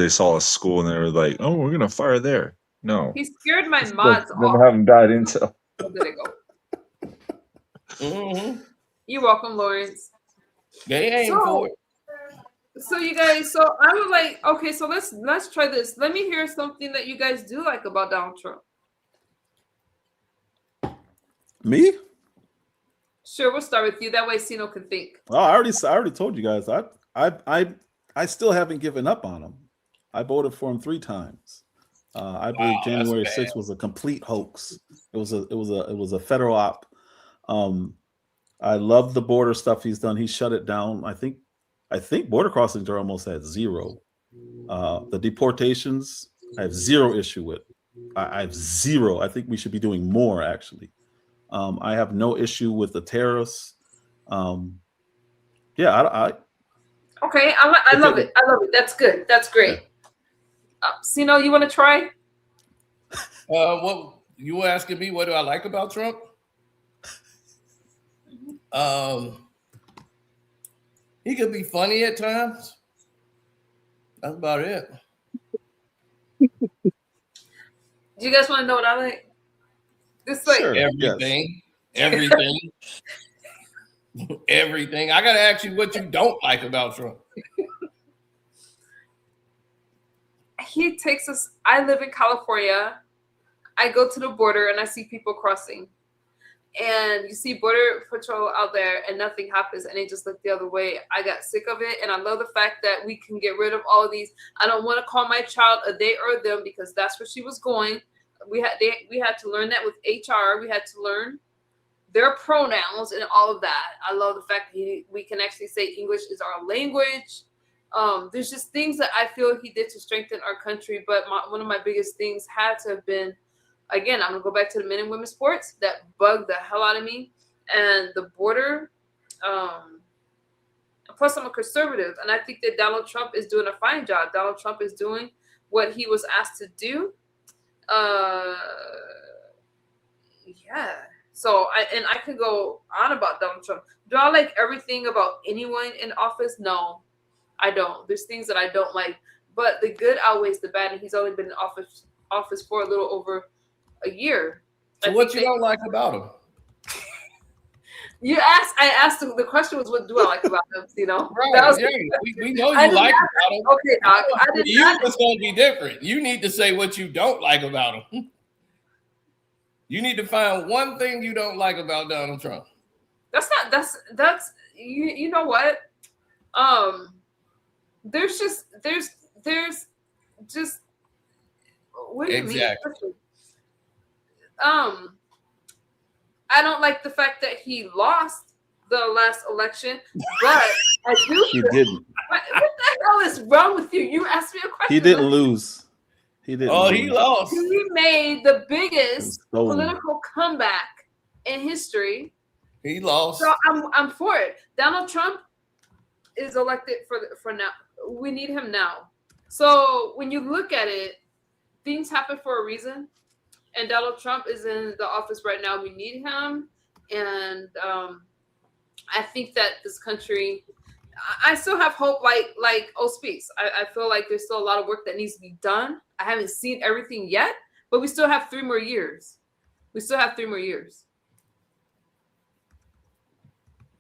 saw a school and they were like, "Oh, we're gonna fire there." No, he scared my mods off. Them having bad intel. There they go. Mm-hmm. You're welcome, Lawrence. They ain't for it. So you guys, so I was like, okay, so let's try this. Let me hear something that you guys do like about Donald Trump. Me? Sure, we'll start with you. That way Sino can think. Oh, I already told you guys. I still haven't given up on him. I voted for him 3 times. I believe January 6th was a complete hoax. It was a federal op. I love the border stuff he's done. He shut it down. I think I think border crossings are almost at zero. The deportations, I have zero issue with. I have zero. I think we should be doing more, actually. I have no issue with the tariffs. Yeah, Okay, I love it. I love it. That's good. That's great. Sino, you want to try? What you were asking me? What do I like about Trump? He could be funny at times. That's about it. Do you guys want to know what I like? It's like everything, everything, everything. I gotta ask you what you don't like about Trump. He takes us. I live in California. I go to the border and I see people crossing, and you see border patrol out there, and nothing happens, and they just look the other way. I got sick of it, and I love the fact that we can get rid of all of these. I don't want to call my child a they or them because that's where she was going. We had to learn that with HR. We had to learn their pronouns and all of that. I love the fact that we can actually say English is our language. There's just things that I feel he did to strengthen our country. But one of my biggest things had to have been, again, I'm going to go back to the men and women's sports that bugged the hell out of me, and the border. Plus, I'm a conservative, and I think that Donald Trump is doing a fine job. Donald Trump is doing what he was asked to do. Yeah. So I can go on about Donald Trump. Do I like everything about anyone in office? No, I don't. There's things that I don't like, but the good outweighs the bad, and he's only been in office for a little over a year. So what you don't like about him? I asked the question was, what do I like about him? You know, right? We know you like about him. Okay, Doc. It's going to be different. You need to say what you don't like about him. You need to find one thing you don't like about Donald Trump. That's you know what? There's just what do you mean? I don't like the fact that he lost the last election, but I do. He didn't. What the hell is wrong with you? You asked me a question. He didn't lose. He didn't. Oh, he lost. He made the biggest political comeback in history. He lost. So I'm for it. Donald Trump is elected for now. We need him now. So when you look at it, things happen for a reason. And Donald Trump is in the office right now. We need him. And I think that this country, I still have hope like O speaks. I feel like there's still a lot of work that needs to be done. I haven't seen everything yet, but we still have 3 more years.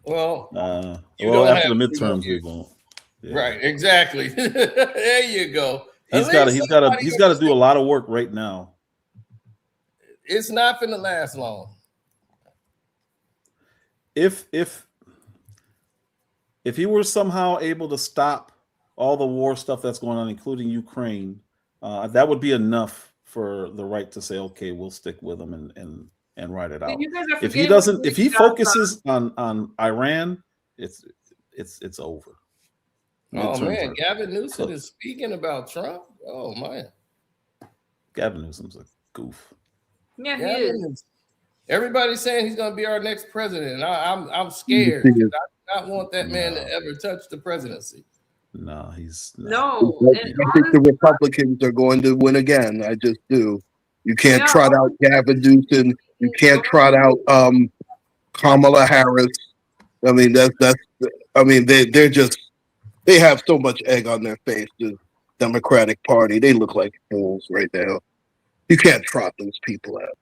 Well, after the midterms, we won't. Yeah. Right, exactly. There you go. He's got to do a lot of work right now. It's not going to last long. If he were somehow able to stop all the war stuff that's going on, including Ukraine, that would be enough for the right to say, okay, we'll stick with him and ride it out. If he doesn't, if he focuses on Iran, it's over. Oh man, Gavin Newsom is speaking about Trump. Oh man, Gavin Newsom's a goof. Yeah, he is. Everybody's saying he's going to be our next president. I'm scared. I do not want that man to ever touch the presidency. No, he's not. No. I think the Republicans are going to win again. I just do. You can't trot out Gavin Newsom. You can't trot out Kamala Harris. I mean, they have so much egg on their face. The Democratic Party, they look like fools right now. You can't trot those people out.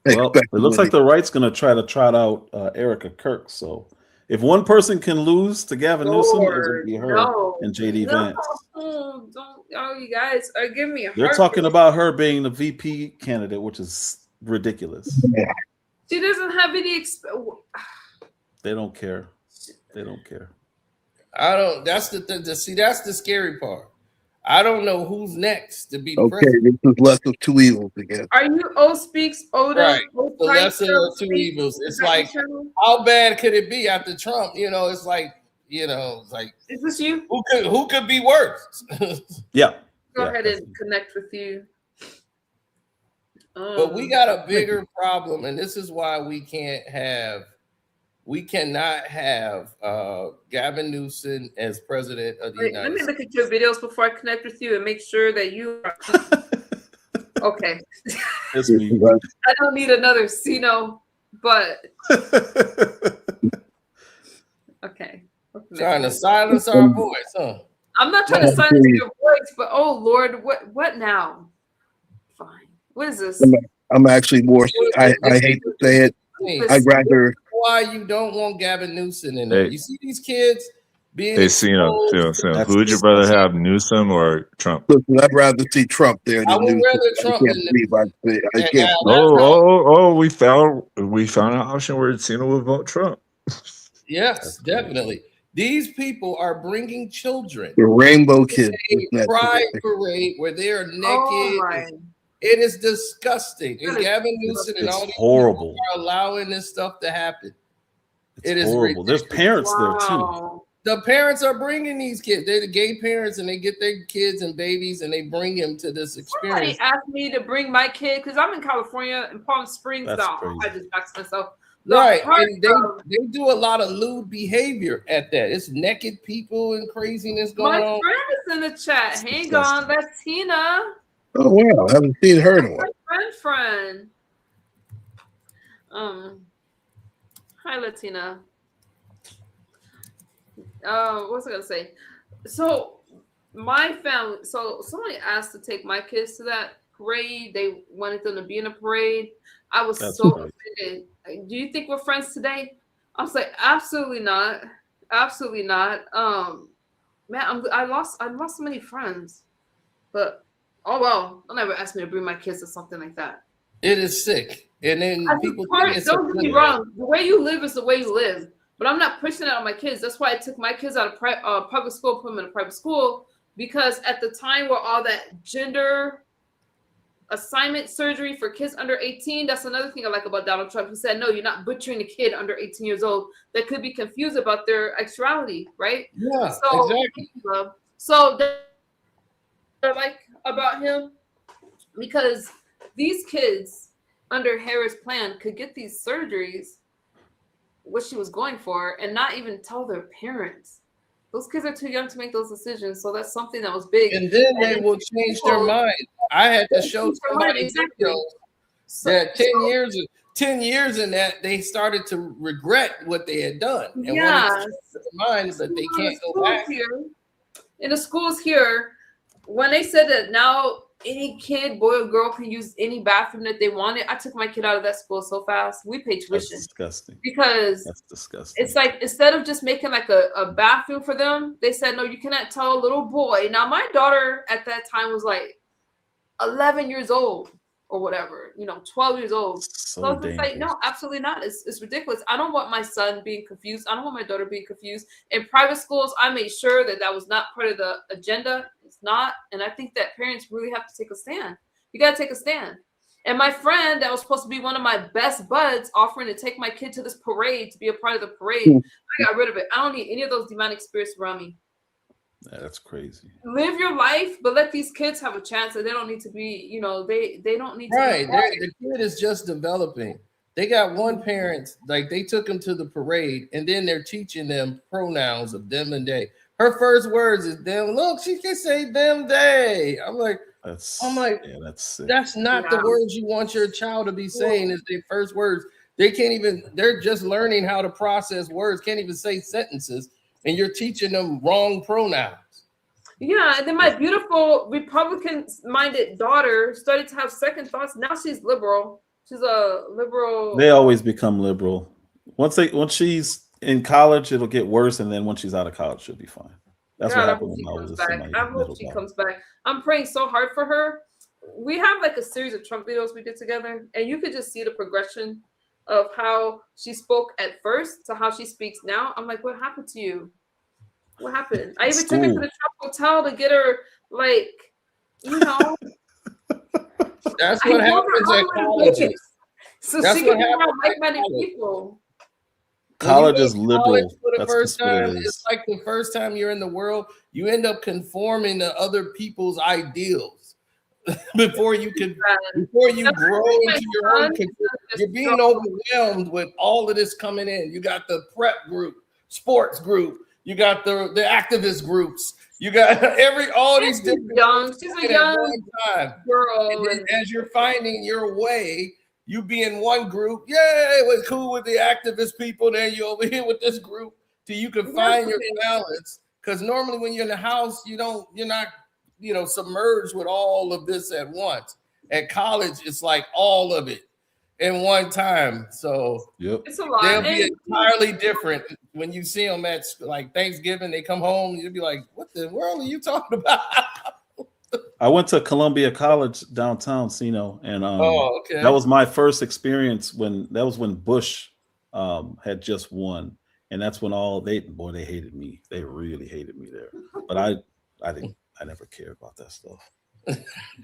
Well, it looks like the right's going to try to trot out Erica Kirk. So if one person can lose to Gavin Newsom, it's going to be her and JD Vance. You guys are giving me a They're talking about her being the VP candidate, which is ridiculous. Yeah. She doesn't have any They don't care. They don't care. I don't. That's that's the scary part. I don't know who's next to be the Okay, president. this is less of two evils again. Are you O speaks Oda? Right. The lesser of two evils. It's like, how bad could it be after Trump? You know, it's like, you know, like, is this you? Who could be worse? Yeah. Go ahead and connect with you. But we got a bigger problem, and this is why we cannot have Gavin Newsom as president of the United States. Let me look at your videos before I connect with you and make sure that you are okay. That's me. I don't need another Sino, but okay. Trying to silence our voice, huh? I'm not trying to silence your voice, but oh Lord, what now? Fine. What is this? I'm actually more. I hate to say it. I'd rather. Why you don't want Gavin Newsom in there? You see these kids being. Hey, Cena, who would you rather have, Newsom or Trump? Listen, I'd rather see Trump there than I would Newsom. rather Trump than I can't. We found an option where Cena would vote Trump. Yes, definitely. These people are bringing children. The rainbow kids. A pride parade where they are naked. It is disgusting. And Gavin Newsom and all these people are allowing this stuff to happen. It is horrible. There's parents there too. The parents are bringing these kids. They're the gay parents, and they get their kids and babies, and they bring them to this experience. Somebody asked me to bring my kid because I'm in California in Palm Springs. That's now crazy. I just backed myself. Right, and they do a lot of lewd behavior at that. It's naked people and craziness going on. My friend is in the chat. Hang on, that's Tina. Oh wow, I haven't seen her in a while. My friend. Hi Latina. What was I gonna say? So my family. So somebody asked to take my kids to that parade. They wanted them to be in a parade. I was so offended. Do you think we're friends today? I was like, absolutely not, absolutely not. Man, I lost so many friends, but oh well, they'll never ask me to bring my kids to something like that. It is sick, and then people think it's don't get me wrong. The way you live is the way you live, but I'm not pushing it on my kids. That's why I took my kids out of public school, put them in a private school, because at the time where all that gender assignment surgery for kids under 18. That's another thing I like about Donald Trump. He said, no, you're not butchering a kid under 18 years old that could be confused about their sexuality, right? Yeah, so, exactly. So that I like about him, because these kids under Harris' plan could get these surgeries, what she was going for, and not even tell their parents. Those kids are too young to make those decisions. So that's something that was big. And then they will change their mind. I had to show somebody that 10 years in that they started to regret what they had done. And yeah. Mind, but they can't go back. In the schools here, when they said that now any kid, boy or girl, can use any bathroom that they wanted, I took my kid out of that school so fast. We paid tuition. That's disgusting. Because that's disgusting. It's like, instead of just making like a bathroom for them, they said, no, you cannot tell a little boy. Now, my daughter at that time was like 11 years old or whatever, 12 years old. So I was just like, no, absolutely not. It's ridiculous. I don't want my son being confused. I don't want my daughter being confused. In private schools, I made sure that was not part of the agenda. It's not. And I think that parents really have to take a stand. You got to take a stand. And my friend that was supposed to be one of my best buds offering to take my kid to this parade, to be a part of the parade, I got rid of it. I don't need any of those demonic spirits around me. Yeah, that's crazy. Live your life, but let these kids have a chance. And they don't need to be, they don't need to right. be The kid is just developing. They got one parent, like they took him to the parade, and then they're teaching them pronouns of them and they. Her first words is them. Look, she can say them they. I'm like, that's sick. That's not the words you want your child to be saying as their first words. They can't even, they're just learning how to process words, can't even say sentences. And you're teaching them wrong pronouns. Yeah, and then my beautiful Republican-minded daughter started to have second thoughts. Now she's liberal. She's a liberal. They always become liberal. Once she's in college, it'll get worse, and then once she's out of college, she'll be fine. That's what happened when I was I hope she comes back. I'm praying so hard for her. We have like a series of Trump videos we did together, and you could just see the progression of how she spoke at first to how she speaks now. I'm like, what happened to you? What happened? I even took her to the Trump hotel to get her, That's what happens at colleges. So she can be around like-minded people. college you is go to college liberal. for the That's first just what it time, is. it's like the first time you're in the world, you end up conforming to other people's ideals before you grow into your own. You're being overwhelmed with all of this coming in. You got the prep group, sports group, you got the activist groups, you got all these different she's a young time. girl. And as you're finding your way, you be in one group, it was cool with the activist people, then you over here with this group, till you can find your balance. Because normally when you're in the house, you're not submerged with all of this at once. At college, it's like all of it in one time. So it's a lot. They'll be entirely different when you see them at like Thanksgiving. They come home, you'll be like, "What the world are you talking about?" I went to Columbia College downtown, Sino, and that was my first experience when Bush had just won, and that's when they hated me. They really hated me there. But I never cared about that stuff.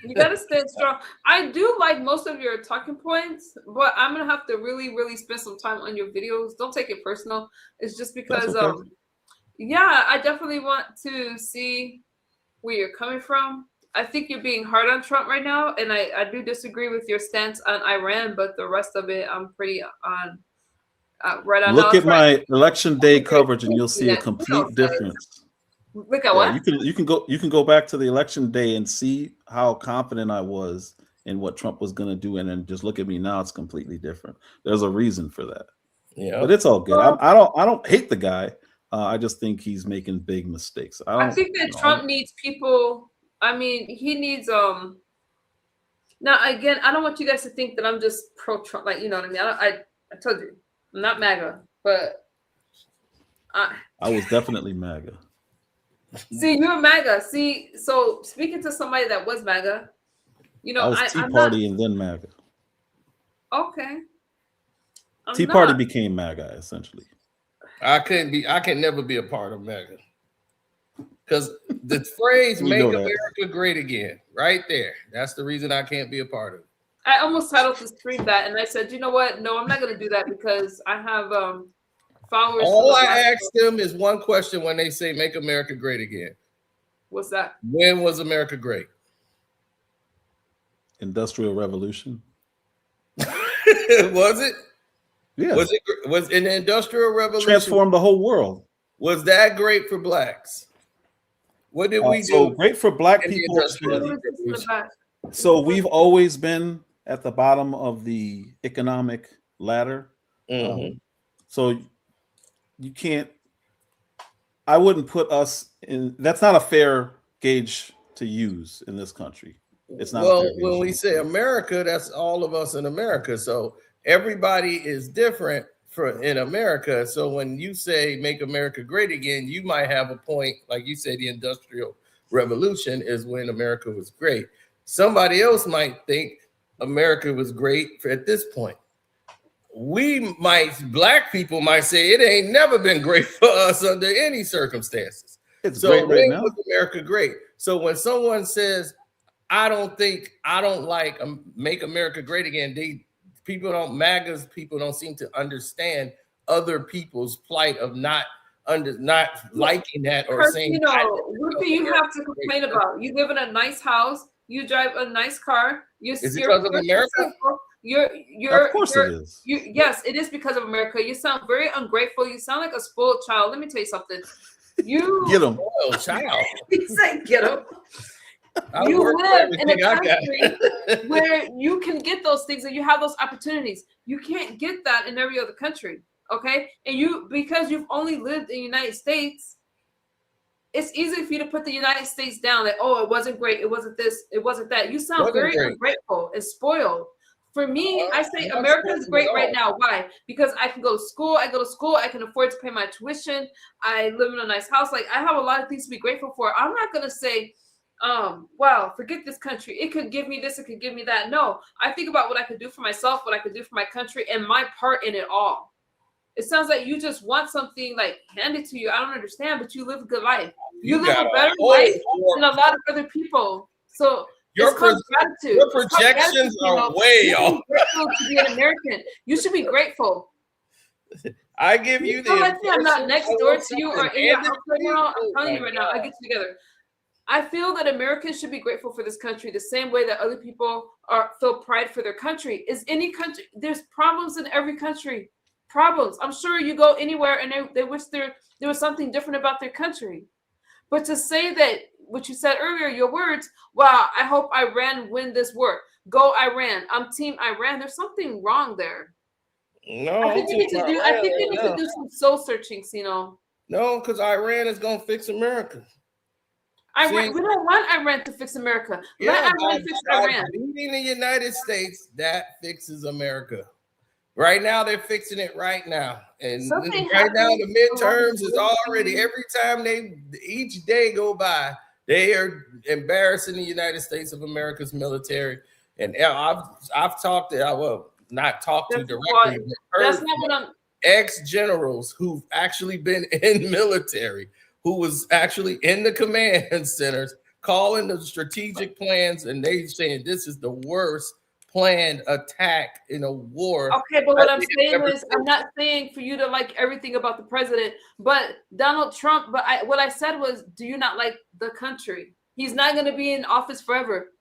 You gotta stay strong. I do like most of your talking points, but I'm gonna have to really, really spend some time on your videos. Don't take it personal. It's just because okay. I definitely want to see where you're coming from. I think you're being hard on Trump right now, and I do disagree with your stance on Iran, but the rest of it I'm pretty on right on. Look at my election day coverage and you'll see a complete difference. Look at what? You can go back to the election day and see how confident I was in what Trump was going to do, and then just look at me now. It's completely different. There's a reason for that. Yeah, but it's all good. I don't hate the guy. I just think he's making big mistakes. I think that Trump needs people. I mean, he needs Now again, I don't want you guys to think that I'm just pro Trump. Like, you know what I mean? I told you, I'm not MAGA, but I was definitely MAGA. See, you're MAGA. See, so speaking to somebody that was MAGA, I was Tea Party and then MAGA. Okay. Tea Party became MAGA essentially. I can never be a part of MAGA. Because the phrase "Make America Great Again," right there. That's the reason I can't be a part of it. I almost titled the stream that, and I said, you know what? No, I'm not going to do that because I have followers. All I ask them is one question when they say "Make America Great Again." What's that? When was America great? Industrial Revolution. Was it? Yeah. Was in the Industrial Revolution transformed the whole world? Was that great for blacks? What did we do? So great for black people. So we've always been at the bottom of the economic ladder. So you can't. I wouldn't put us in. That's not a fair gauge to use in this country. It's not. Well, when we say America, that's all of us in America. So everybody is different in America. So when you say "Make America Great Again," you might have a point. Like you say, the Industrial Revolution is when America was great. Somebody else might think America was great at this point. Black people might say it ain't never been great for us under any circumstances. It's so great right now. Was America great? So when someone says, I don't like "Make America Great Again," MAGA's people don't seem to understand other people's plight of not liking that or saying. You know, what do you have to complain about? You live in a nice house. You drive a nice car. Is it because of America? Of course it is. Yes, it is because of America. You sound very ungrateful. You sound like a spoiled child. Let me tell you something. You get them. Spoiled child. He said, "Get them." You live in a country where you can get those things and you have those opportunities. You can't get that in every other country, okay? And because you've only lived in the United States, it's easy for you to put the United States down. Like, oh, it wasn't great. It wasn't this. It wasn't that. You sound very ungrateful and spoiled. For me, I say America is great right now. Why? Because I can go to school. I can afford to pay my tuition. I live in a nice house. Like, I have a lot of things to be grateful for. I'm not going to say, wow, forget this country. It could give me this, it could give me that. No, I think about what I could do for myself, what I could do for my country, and my part in it all. It sounds like you just want something like handed to you. I don't understand, but you live a good life. You live a better life than a lot of other people. So your gratitude. Your projections are way off. Grateful to be an American. You should be grateful. I give you the. I'm not next door to you or in your and house right now. I'm oh telling you my right now, I get you together. I feel that Americans should be grateful for this country the same way that other people feel pride for their country. Is any country, there's problems in every country. Problems. I'm sure you go anywhere and they wish there was something different about their country. But to say that what you said earlier, your words, wow, I hope Iran win this war. Go Iran. I'm team Iran. There's something wrong there. No, I think you need to do some soul searching, Sino. No, because Iran is gonna fix America. We don't want Iran to fix America. Let Iran fix Iran. Leaving the United States, that fixes America. Right now, they're fixing it right now. And right now, the midterms is already, every time each day go by, they are embarrassing the United States of America's military. And I've talked to, not talked to directly, but that's not what I'm. Ex-generals who've actually been in military, who was actually in the command centers, calling the strategic plans, and they saying this is the worst planned attack in a war. Okay, but what I'm saying is, I'm not saying for you to like everything about the president, but Donald Trump. But what I said was, do you not like the country? He's not going to be in office forever.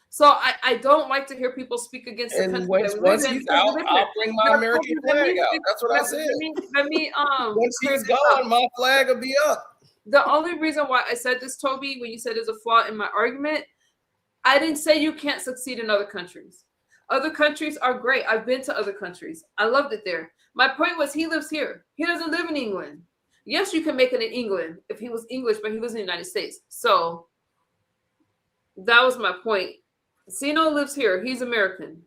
So I don't like to hear people speak against the country. Once he's out, I'll bring my American flag out. That's what I said. Once he's gone, my flag will be up. The only reason why I said this, Toby, when you said there's a flaw in my argument, I didn't say you can't succeed in other countries. Other countries are great. I've been to other countries. I loved it there. My point was he lives here. He doesn't live in England. Yes, you can make it in England if he was English, but he lives in the United States. So that was my point. Sino lives here. He's American.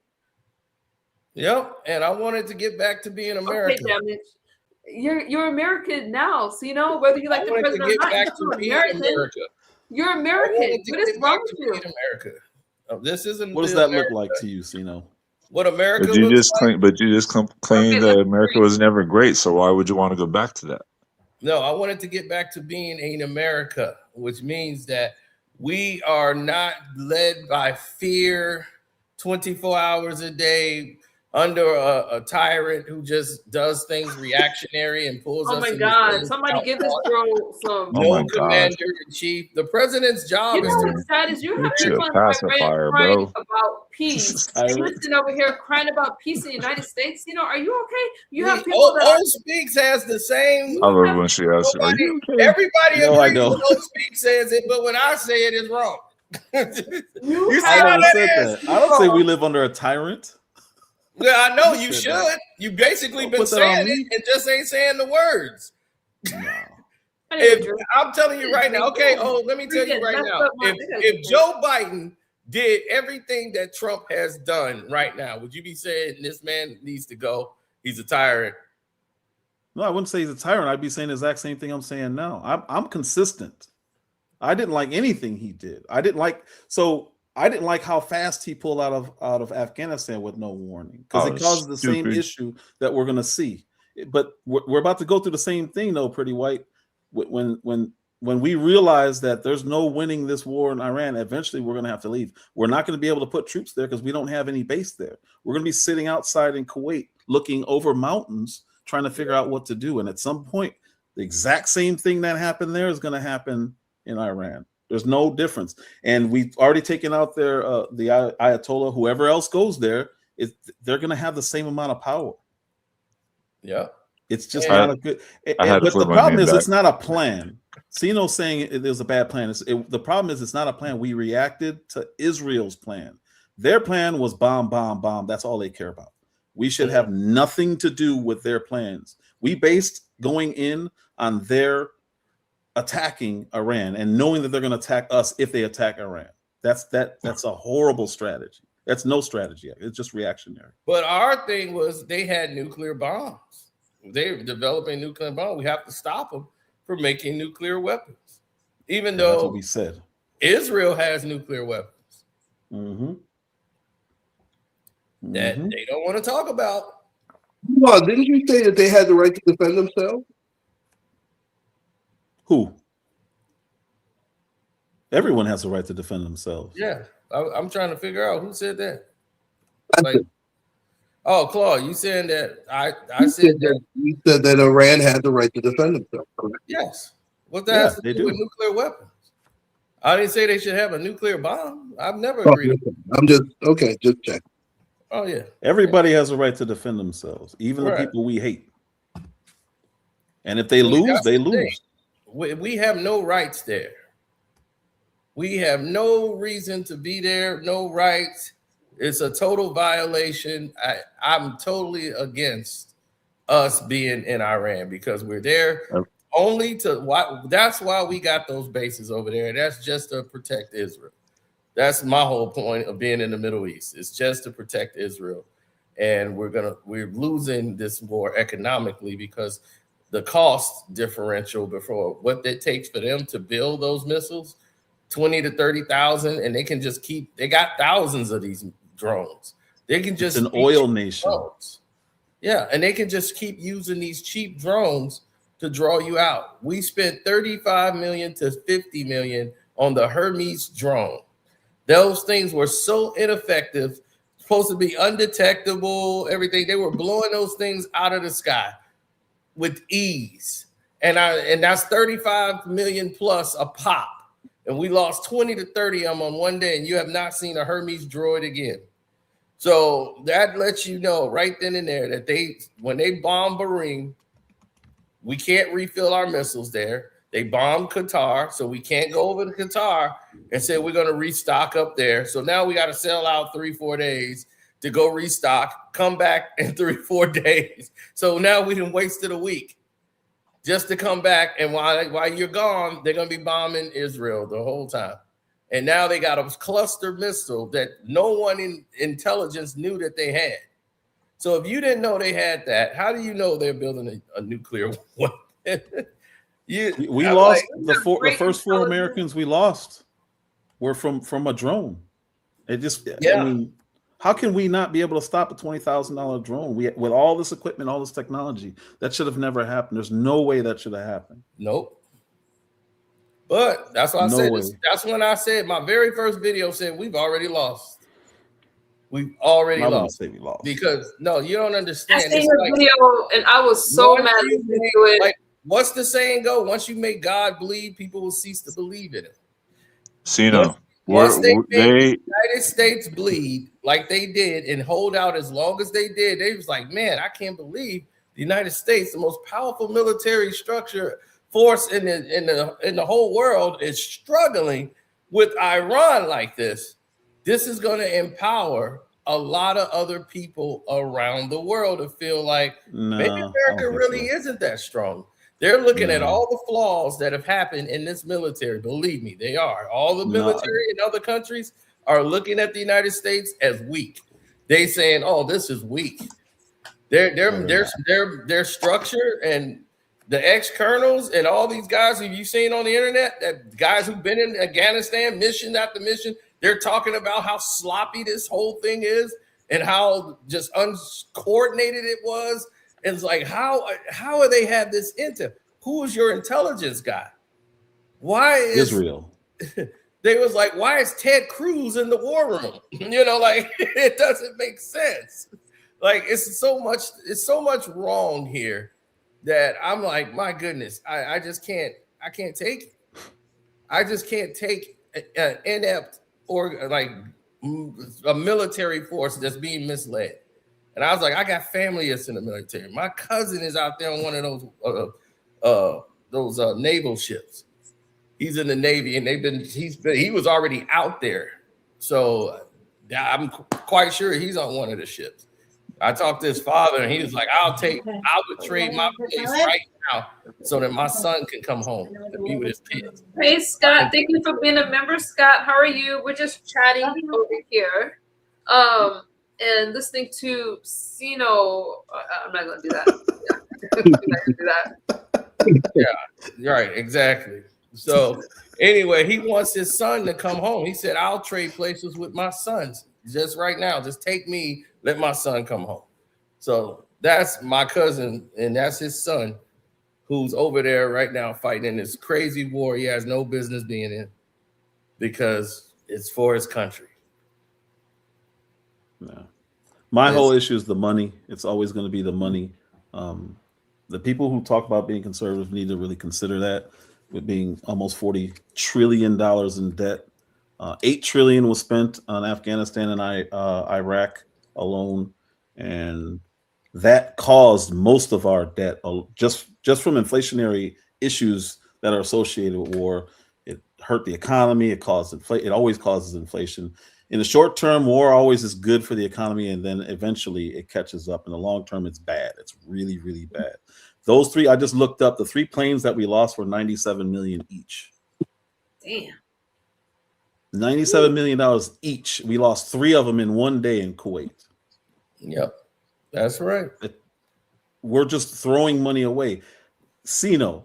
Yep, and I wanted to get back to being American. Okay, damn it. You're American now, Sino. Whether you like the president or not, you're American. You're American. What is wrong with you? America. This isn't. What does that look like to you, Sino? What America? But you just claimed that America was never great. So why would you want to go back to that? No, I wanted to get back to being an America, which means that we are not led by fear 24 hours a day under a tyrant who just does things reactionary and pulls us. Oh my God! Somebody give this girl some. No commander in chief. The president's job is to. What's sad is you have people in Iran crying about peace. Listen over here crying about peace in the United States. Are you okay? You have people that. Old Speaks has the same. I love when she asks, "Are you okay?" Everybody agrees when Old Speaks says it, but when I say it, it's wrong. You see I never said that. I don't say we live under a tyrant. Yeah, I know you should. You basically been saying it and just ain't saying the words. I'm telling you right now, okay. Oh, let me tell you right now. If Joe Biden did everything that Trump has done right now, would you be saying this man needs to go? He's a tyrant. No, I wouldn't say he's a tyrant. I'd be saying the exact same thing I'm saying now. I'm consistent. I didn't like anything he did. I didn't like how fast he pulled out of Afghanistan with no warning, because it causes the same issue that we're going to see. But we're about to go through the same thing, though, Pretty White. When we realize that there's no winning this war in Iran, eventually we're going to have to leave. We're not going to be able to put troops there because we don't have any base there. We're going to be sitting outside in Kuwait, looking over mountains, trying to figure out what to do. And at some point, the exact same thing that happened there is going to happen in Iran. There's no difference. And we've already taken out the Ayatollah. Whoever else goes there, they're going to have the same amount of power. Yeah. It's just not a good. But the problem is, it's not a plan. Sino's saying there's a bad plan. The problem is, it's not a plan. We reacted to Israel's plan. Their plan was bomb, bomb, bomb. That's all they care about. We should have nothing to do with their plans. We based going in on their attacking Iran and knowing that they're going to attack us if they attack Iran. That's a horrible strategy. That's no strategy. It's just reactionary. But our thing was they had nuclear bombs. They were developing nuclear bombs. We have to stop them from making nuclear weapons. Even though that's what we said. Israel has nuclear weapons. That they don't want to talk about. Well, didn't you say that they had the right to defend themselves? Who? Everyone has the right to defend themselves. Yeah, I'm trying to figure out who said that. Oh, Claude, you saying that I You said that? you said that Iran had the right to defend themselves. Correct? Yes. What that Yeah, has to they do with do. nuclear weapons? I didn't say they should have a nuclear bomb. I've never Oh, agreed. I'm just okay. Just check. Oh yeah. Everybody has a right to defend themselves, even the Right. people we hate. And if they See, lose, that's they the thing. lose. We have no rights there. We have no reason to be there, no rights. It's a total violation. I'm totally against us being in Iran because we're there only to why. That's why we got those bases over there. That's just to protect Israel. That's my whole point of being in the Middle East. It's just to protect Israel. And we're losing this war economically because the cost differential before what it takes for them to build those missiles, 20 to 30,000, and they can just they got thousands of these drones. They can just It's an oil nation. drones. Yeah, and they can just keep using these cheap drones to draw you out. We spent 35 million to 50 million on the Hermes drone. Those things were so ineffective, supposed to be undetectable, everything. They were blowing those things out of the sky with ease. And that's 35 million plus a pop. And we lost 20 to 30 of them on one day, and you have not seen a Hermes droid again. So that lets you know right then and there that when they bomb Bahrain, we can't refill our missiles there. They bombed Qatar, so we can't go over to Qatar and say we're going to restock up there. So now we got to sell out 3-4 days to go restock, come back in 3-4 days. So now we done wasted a week just to come back. And while you're gone, they're going to be bombing Israel the whole time. And now they got a cluster missile that no one in intelligence knew that they had. So if you didn't know they had that, how do you know they're building a nuclear weapon? We lost the first 4 Americans we lost were from a drone. It just, I mean, how can we not be able to stop a $20,000 drone? With all this equipment, all this technology, that should have never happened. There's no way that should have happened. Nope. But that's what I said. That's when I said my very first video said we've already lost. We've already lost. Say we lost. Because no, you don't understand. I seen your video and I was so mad at you. Like, what's the saying go? Once you make God bleed, people will cease to believe in it. Once they made the United States bleed like they did and hold out as long as they did, they was like, man, I can't believe the United States, the most powerful military force in the whole world, is struggling with Iran like this. This is going to empower a lot of other people around the world to feel like maybe America really isn't that strong. They're looking at all the flaws that have happened in this military. Believe me, they are. All the military in other countries are looking at the United States as weak. They saying, "Oh, this is weak." Their structure and the ex-colonels and all these guys who you've seen on the internet, that guys who've been in Afghanistan mission after mission, they're talking about how sloppy this whole thing is and how just uncoordinated it was. And it's like, how do they have this intel? Who is your intelligence guy? Why is Israel? They was like, why is Ted Cruz in the war room? You know, like it doesn't make sense. Like it's so much wrong here that I'm like, my goodness, I just can't take it. I just can't take an inept or like a military force that's being misled. And I was like, I got family that's in the military. My cousin is out there on one of those naval ships. He's in the Navy, and he was already out there. So I'm quite sure he's on one of the ships. I talked to his father, and he was like, I would trade my place right now so that my son can come home and be with his kids. Hey, Scott, thank you for being a member. Scott, how are you? We're just chatting over here. And listening to Sino. I'm not going to do that. I'm not going to do that. Yeah, right, exactly. So anyway, he wants his son to come home. He said, I'll trade places with my sons just right now. Just take me, let my son come home. So that's my cousin, and that's his son who's over there right now fighting in this crazy war he has no business being in because it's for his country. No. My whole issue is the money. It's always going to be the money. The people who talk about being conservative need to really consider that, with being almost $40 trillion in debt. $8 trillion was spent on Afghanistan and Iraq alone, and that caused most of our debt just from inflationary issues that are associated with war. It hurt the economy. It caused inflation. It always causes inflation. In the short term, war always is good for the economy, and then eventually it catches up. In the long term, it's bad. It's really, really bad. Those three, I just looked up. The 3 planes that we lost were $97 million each. Damn. $97 million each. We lost 3 of them in one day in Kuwait. Yep, that's right. We're just throwing money away. Sino,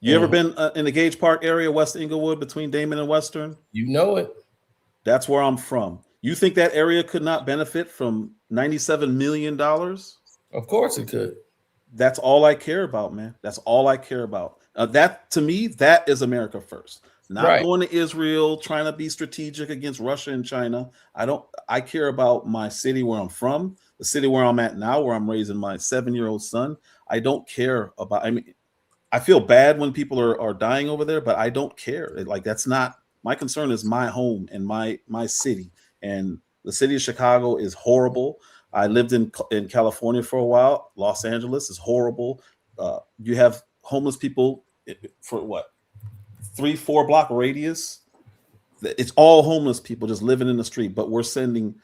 you ever been in the Gage Park area, West Inglewood, between Damon and Western? You know it. That's where I'm from. You think that area could not benefit from $97 million? Of course it could. That's all I care about, man. That's all I care about. That, to me, that is America first. Not going to Israel, trying to be strategic against Russia and China. I care about my city where I'm from, the city where I'm at now, where I'm raising my 7-year-old son. I don't care about, I mean, I feel bad when people are dying over there, but I don't care. That's not, my concern is my home and my city. And the city of Chicago is horrible. I lived in California for a while. Los Angeles is horrible. You have homeless people for what? 3-4 block radius. It's all homeless people just living in the street, but we're sending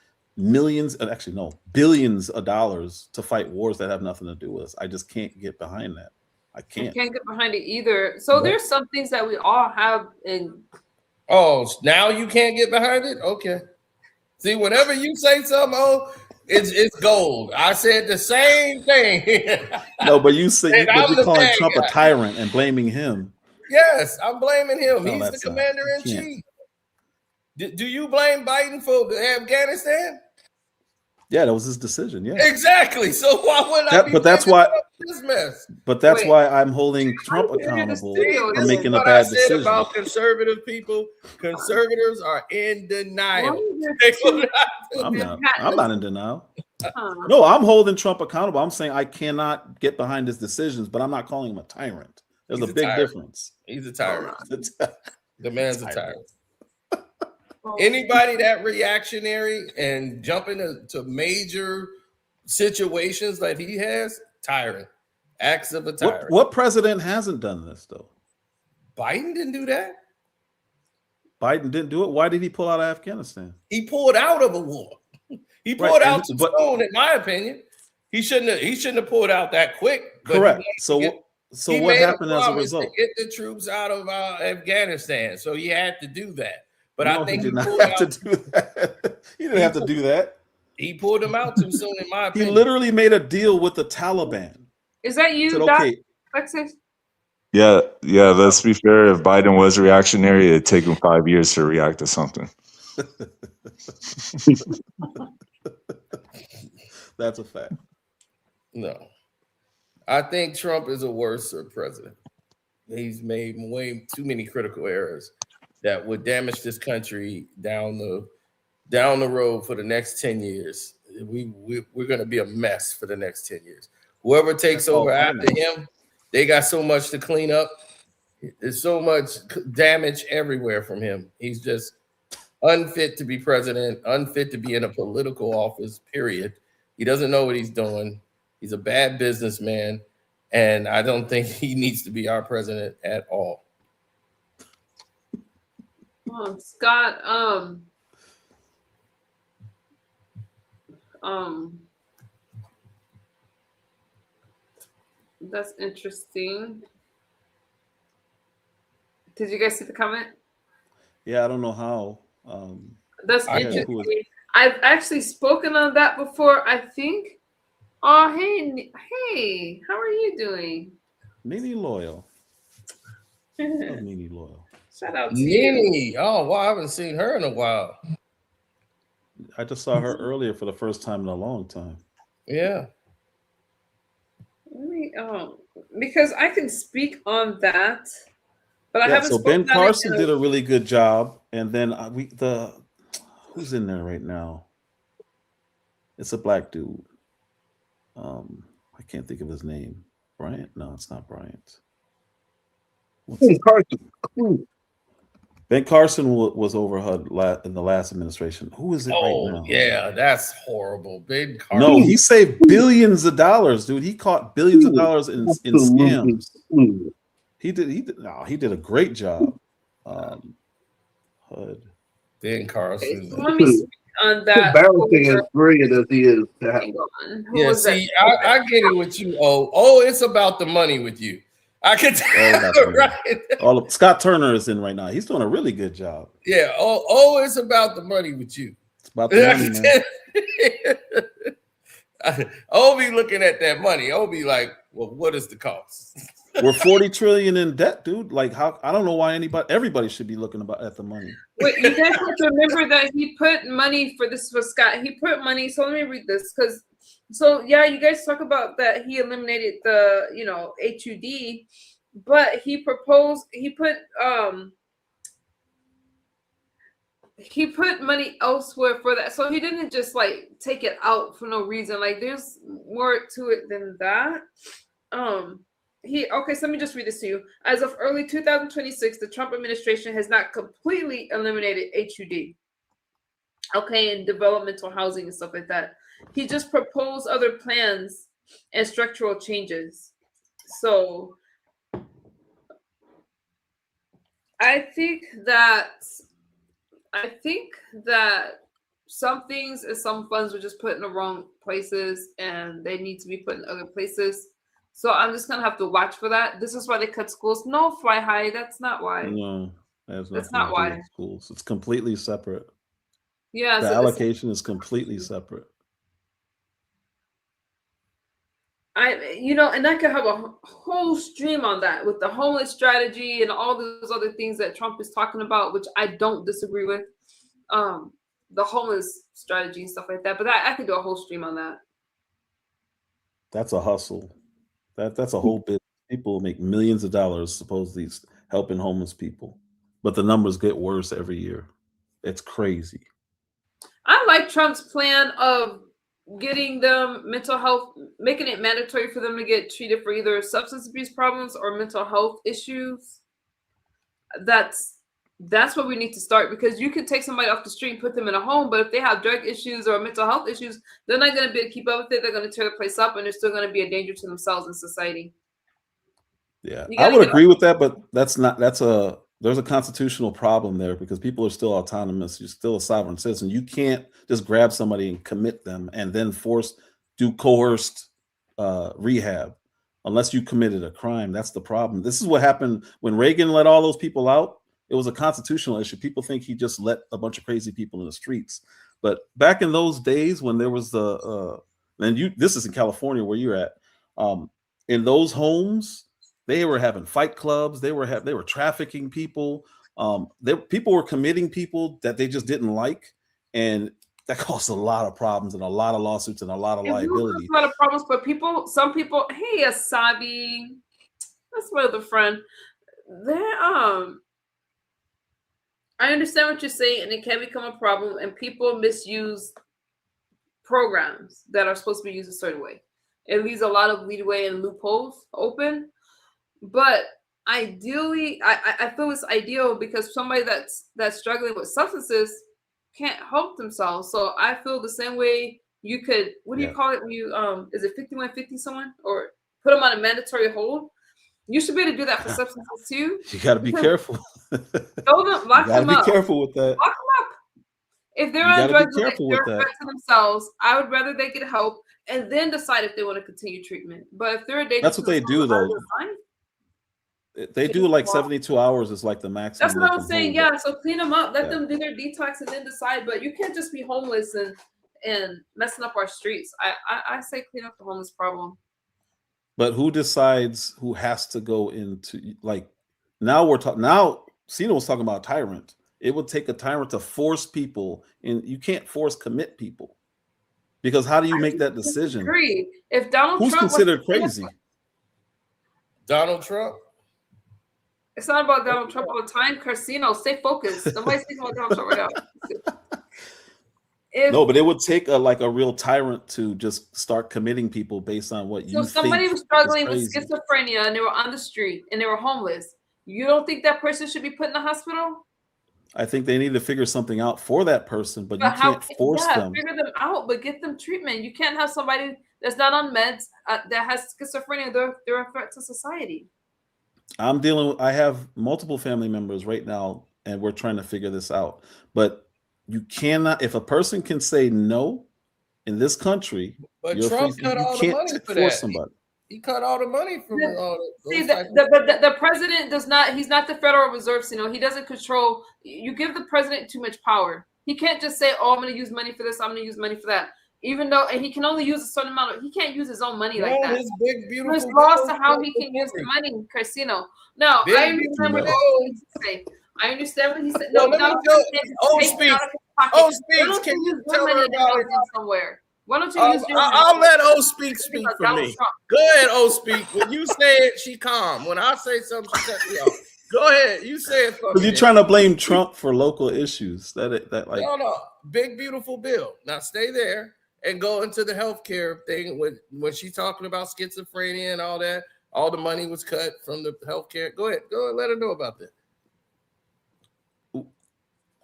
billions of dollars to fight wars that have nothing to do with us. I just can't get behind that. I can't get behind it either. So there's some things that we all have in. Oh, now you can't get behind it? Okay. See, whenever you say something, it's gold. I said the same thing. No, but you calling Trump a tyrant and blaming him. Yes, I'm blaming him. No, He's the commander in chief. Do you blame Biden for Afghanistan? Yeah, that was his decision. Yeah, exactly. So why would I? But that's why this mess. But that's why I'm holding Trump accountable for making a bad decision. About conservative people, conservatives are in denial. I'm not in denial. No, I'm holding Trump accountable. I'm saying I cannot get behind his decisions, but I'm not calling him a tyrant. There's a big difference. He's a tyrant. The man's a tyrant. Anybody that reactionary and jumping to major situations like he has, tyrant. Acts of a tyrant. What president hasn't done this though? Biden didn't do that. Biden didn't do it. Why did he pull out of Afghanistan? He pulled out of a war. He pulled out too soon, in my opinion. He shouldn't have pulled out that quick. Correct. So what happened as a result? To get the troops out of Afghanistan. So he had to do that. But no, I think he did not have to do that. He didn't have to do that. He pulled them out too soon, in my opinion. He literally made a deal with the Taliban. Is that you, Alexis? Yeah. Let's be fair. If Biden was reactionary, it'd take him 5 years to react to something. That's a fact. No, I think Trump is a worse president. He's made way too many critical errors that would damage this country down the road for the next 10 years. We're going to be a mess for the next 10 years. Whoever takes over after him, they got so much to clean up. There's so much damage everywhere from him. He's just unfit to be president, unfit to be in a political office, period. He doesn't know what he's doing. He's a bad businessman, and I don't think he needs to be our president at all. Scott, that's interesting. Did you guys see the comment? Yeah, I don't know how. That's interesting. I've actually spoken on that before, I think. Oh, hey, how are you doing? Nene Loyal. Nene Loyal. Shout out to Nene. you. Oh, wow, I haven't seen her in a while. I just saw her earlier for the first time in a long time. Yeah. Let me, because I can speak on that, but I haven't. So Ben Carson did a really good job, and then who's in there right now? It's a black dude. I can't think of his name. Bryant? No, it's not Bryant. Carson. Ben Carson was over HUD in the last administration. Who is it right now? Yeah, that's horrible. Ben Carson. No, he saved billions of dollars, dude. He caught billions of dollars in scams. He did a great job. HUD. Ben Carson. Let me speak on that. Embarrassing as brilliant as he is. Yeah, see, I get it with you. Oh, it's about the money with you. I can tell, right? Scott Turner is in right now. He's doing a really good job. Yeah. It's about the money with you. It's about the money, man. Obi looking at that money. Obi like, well, what is the cost? We're 40 trillion in debt, dude. Like, how? I don't know why everybody should be looking at the money. Wait, you guys have to remember that he put money for this was Scott. He put money. So let me read this because. So yeah, you guys talk about that he eliminated the HUD, but he put money elsewhere for that. So he didn't just like take it out for no reason. Like there's more to it than that. So let me just read this to you. As of early 2026, the Trump administration has not completely eliminated HUD. And developmental housing and stuff like that. He just proposed other plans and structural changes. So I think that some things and some funds were just put in the wrong places and they need to be put in other places. So I'm just gonna have to watch for that. This is why they cut schools. No, Fly High, that's not why. No, that's not why. Schools. It's completely separate. Yeah, the allocation is completely separate. And I could have a whole stream on that with the homeless strategy and all those other things that Trump is talking about, which I don't disagree with. The homeless strategy and stuff like that. But I could do a whole stream on that. That's a hustle. That's a whole bit. People make millions of dollars supposedly helping homeless people, but the numbers get worse every year. It's crazy. I like Trump's plan of getting them mental health, making it mandatory for them to get treated for either substance abuse problems or mental health issues. That's what we need to start, because you can take somebody off the street and put them in a home, but if they have drug issues or mental health issues, they're not going to be able to keep up with it. They're going to tear the place up, and they're still going to be a danger to themselves and society. Yeah, I would agree with that, but there's a constitutional problem there, because people are still autonomous. You're still a sovereign citizen. You can't just grab somebody and commit them and then do coerced rehab unless you committed a crime. That's the problem. This is what happened when Reagan let all those people out. It was a constitutional issue. People think he just let a bunch of crazy people in the streets. But back in those days when there was this is in California where you're at, in those homes, they were having fight clubs. They were trafficking people. People were committing people that they just didn't like, and that caused a lot of problems and a lot of lawsuits and a lot of liability. A lot of problems, but some people. Hey, Asabi, that's my other friend. I understand what you're saying, and it can become a problem, and people misuse programs that are supposed to be used a certain way. It leaves a lot of leeway and loopholes open. But ideally, I feel it's ideal because somebody that's struggling with substances can't help themselves. So I feel the same way you could. What do you call it when you is it 5150 someone or put them on a mandatory hold? You should be able to do that for substances too. You got to be careful. Lock them up. Be careful with that. Lock them up. If they're on drugs, they're a threat to themselves. I would rather they get help and then decide if they want to continue treatment. But if they're a danger, that's what they do though. They do like 72 hours is like the maximum. That's what I'm saying. Yeah. So clean them up, let them do their detox and then decide. But you can't just be homeless and messing up our streets. I say clean up the homeless problem. But who decides who has to go into, like, now we're talking, now Cena was talking about tyrant. It would take a tyrant to force people, and you can't commit people, because how do you make that decision? Agree. If Donald Who's Trump considered crazy? Donald Trump? It's not about Donald Trump all the time. Casino, stay focused. Nobody's thinking about Donald Trump right now. No, but it would take a real tyrant to just start committing people based on what you So somebody think was struggling is with crazy. schizophrenia and they were on the street and they were homeless. You don't think that person should be put in the hospital? I think they need to figure something out for that person, but you But how? can't force Yeah, them. figure them out, but get them treatment. You can't have somebody that's not on meds that has schizophrenia. They're a threat to society. I have multiple family members right now, and we're trying to figure this out. But you cannot, if a person can say no in this country, But you're Trump free, cut you all the can't money for force that. somebody. He cut all the money from all See, those the, type of- the president does not. He's not the Federal Reserve. You know, he doesn't control. You give the president too much power. He can't just say, "Oh, I'm going to use money for this. I'm going to use money for that." Even though, and he can only use a certain amount of. He can't use his own money like No, that. his big, beautiful There's laws to bill how for he can use the everything. money, Casino. Now, Big, I understand what beautiful he's saying. I understand what he said. Well, No, let me Donald tell- Trump can't just Oh, take it Speaks. out of his pocket. Oh, Why Speaks, don't can you you use tell your money her and about invest it? it somewhere? Why don't you use your money? I'll let O Speak Think speak about for Donald me. Trump. Go ahead, O Speak. When you say it, she calm. When I say something, she cut me off. Go ahead. You say it for Because me. you're trying to blame Trump for local issues. That like No. Big, beautiful bill. Now stay there and go into the healthcare thing when she's talking about schizophrenia and all that. All the money was cut from the healthcare. Go ahead. Let her know about that.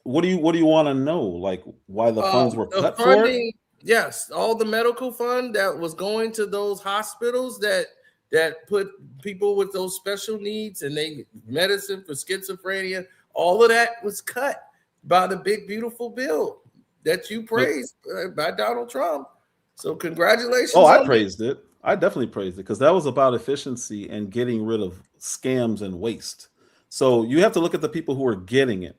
what do you want to know? Like why the funds were The cut for it? funding, yes, all the medical fund that was going to those hospitals that put people with those special needs and they medicine for schizophrenia, all of that was cut by the big beautiful bill that you praised by Donald Trump. So congratulations. Oh, I on praised it. I definitely praised it because that was about efficiency and getting rid of scams and waste. So you have to look at the people who are getting it.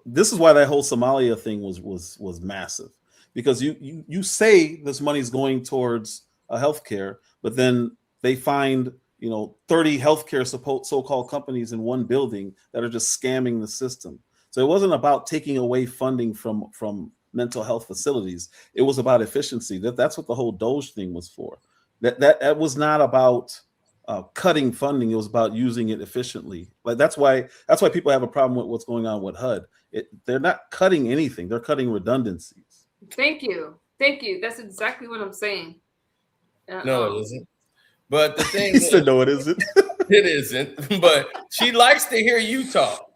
This is why that whole Somalia thing was massive, because you say this money's going towards a healthcare, but then they find 30 healthcare so-called companies in one building that are just scamming the system. So it wasn't about taking away funding from mental health facilities. It was about efficiency. That's what the whole Doge thing was for. That was not about cutting funding. It was about using it efficiently. Like that's why people have a problem with what's going on with HUD. They're not cutting anything. They're cutting redundancies. Thank you. That's exactly what I'm saying. No, it isn't. But the thing He is, said, no, it isn't. It isn't. But she likes to hear you talk.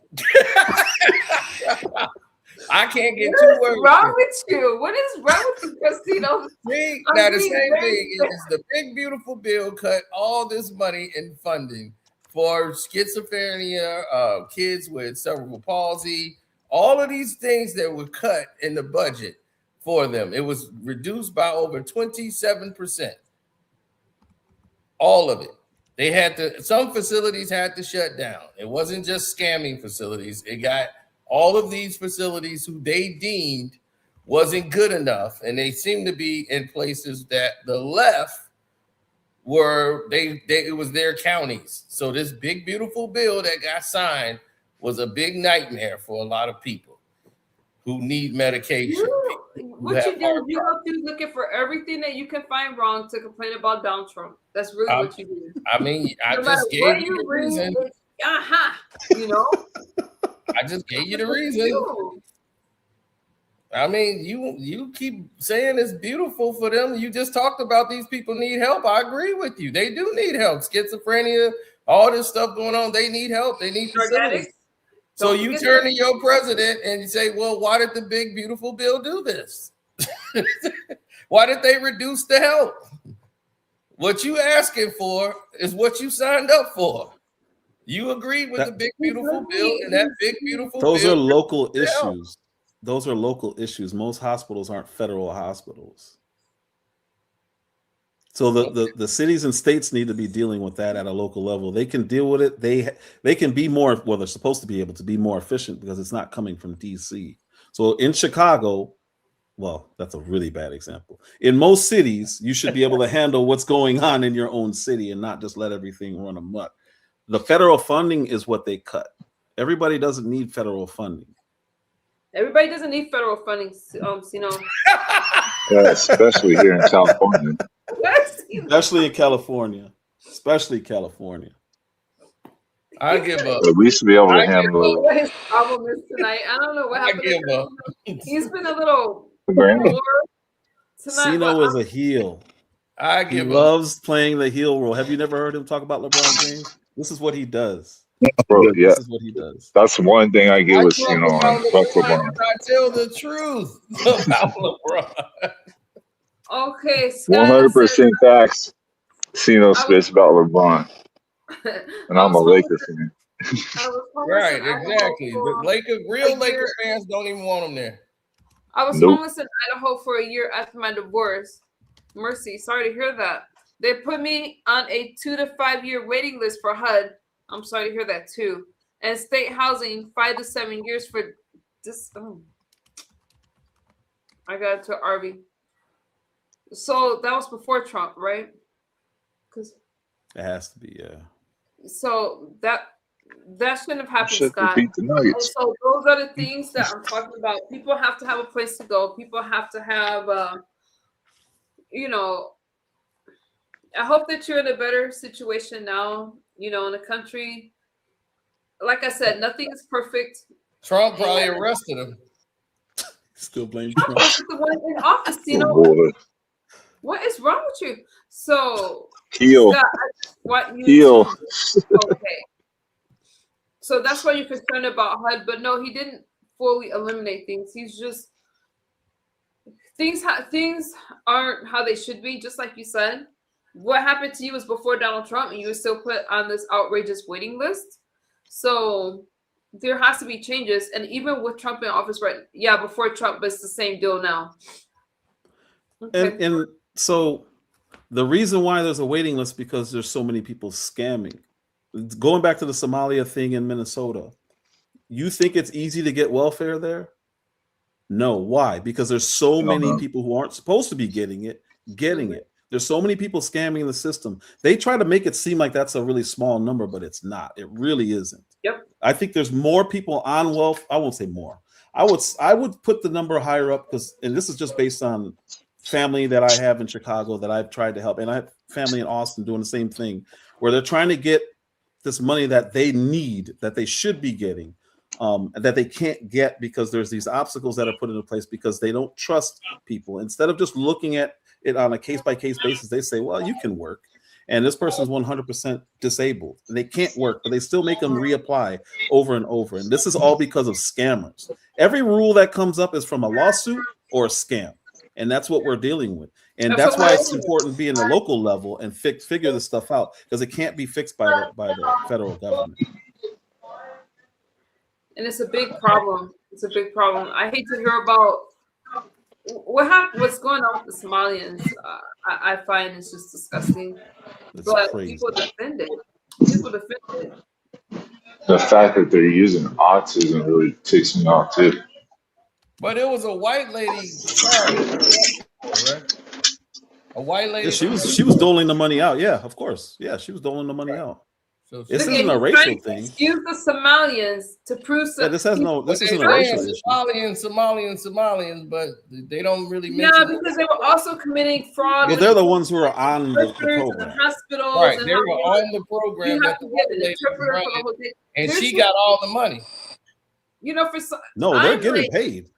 I can't get What too is worried. wrong with you? What is wrong with you, Casino? See, I'm now the being same very thing is the big beautiful bill cut all this money in funding for schizophrenia, kids with cerebral palsy, all of these things that were cut in the budget for them. It was reduced by over 27%. All of it. They had to, some facilities had to shut down. It wasn't just scamming facilities. It got all of these facilities who they deemed wasn't good enough, and they seem to be in places that the left were it was their counties. So this big beautiful bill that got signed was a big nightmare for a lot of people who need medication. What you do, you go through looking for everything that you can find wrong to complain about Donald Trump. That's really what you do. I mean, I No just matter gave what you the read, reason. you know. I just gave you the reason. I mean, you keep saying it's beautiful for them. You just talked about these people need help. I agree with you. They do need help. Schizophrenia, all this stuff going on. They need help. They need facilities. So you turn to your president and you say, well, why did the big, beautiful bill do this? Why did they reduce the help? What you asking for is what you signed up for. You agreed with the big, beautiful bill, and that big, beautiful Those bill. are local issues. Those are local issues. Most hospitals aren't federal hospitals. So the cities and states need to be dealing with that at a local level. They can deal with it. They can be more, well, they're supposed to be able to be more efficient because it's not coming from DC. So in Chicago, well, that's a really bad example. In most cities, you should be able to handle what's going on in your own city and not just let everything run amok. The federal funding is what they cut. Everybody doesn't need federal funding. Everybody doesn't need federal funding, you know. Especially here in California. Especially in California. Especially California. I give up. But we should be able to handle What his problem is tonight. I don't know what happened. He's been a little Tonight, Cino is a heel. He loves playing the heel role. Have you never heard him talk about LeBron James? This is what he does. Bro, yeah. This is what he does. That's one thing I give with talk Cino about on fuck LeBron LeBron. and I tell the truth about LeBron. okay, Scott 100% facts. Cino spits about LeBron. And I'm a Lakers fan. Right, exactly. The real Lakers fans don't even want him there. I was homeless in Idaho for a year after my divorce. Mercy, sorry to hear that. They put me on a 2 to 5 year waiting list for HUD. I'm sorry to hear that too. And state housing, 5 to 7 years for this. Oh. I got it to RV. So that was before Trump, right? Because it has to be, yeah. So that shouldn't have happened, Should Scott. beat the And Nuggets. so those are the things that I'm talking about. People have to have a place to go. People have to have, I hope that you're in a better situation now, in the country. Like I said, nothing is perfect. Trump probably arrested him. Still blame Trump Trump. is the one in office, What is wrong with you? So, Heel. Scott, I just want you Heel. okay. So that's why you're concerned about HUD, but no, he didn't fully eliminate things. He's just things aren't how they should be, just like you said. What happened to you was before Donald Trump, and you were still put on this outrageous waiting list. So there has to be changes, and even with Trump in office, right? Yeah, before Trump, but it's the same deal now. Okay. And so the reason why there's a waiting list because there's so many people scamming. Going back to the Somalia thing in Minnesota, you think it's easy to get welfare there? No. Why? Because there's so many people who aren't supposed to be getting it. There's so many people scamming the system. They try to make it seem like that's a really small number, but it's not. It really isn't. Yep. I think there's more people on wealth. I won't say more. I would put the number higher up and this is just based on family that I have in Chicago that I've tried to help, and I have family in Austin doing the same thing, where they're trying to get this money that they need, that they should be getting, that they can't get because there's these obstacles that are put into place because they don't trust people. Instead of just looking at it on a case-by-case basis, they say, well, you can work. And this person is 100% disabled. They can't work, but they still make them reapply over and over. And this is all because of scammers. Every rule that comes up is from a lawsuit or a scam. And that's what we're dealing with. And that's why it's important to be in the local level and figure this stuff out, because it can't be fixed by the federal government. And it's a big problem. It's a big problem. I hate to hear about what's going on with the Somalians. I find it's just disgusting. But crazy. People defend it. The fact that they're using autism really ticks me off too. But it was a white lady. Right? A white lady. Yeah, she was doling the money out. Yeah, of course. Yeah, she was doling the money out. So this isn't a racial thing. Use the Somalians to prove something. This isn't a racial issue. Somalians, but they don't really mention. Yeah, because they were also committing fraud. Well, they're the ones who are on the program. Hospitals, right? And they were on the program. You have to get an interpreter for the whole thing. And she got all the money. For some. No, they're getting paid.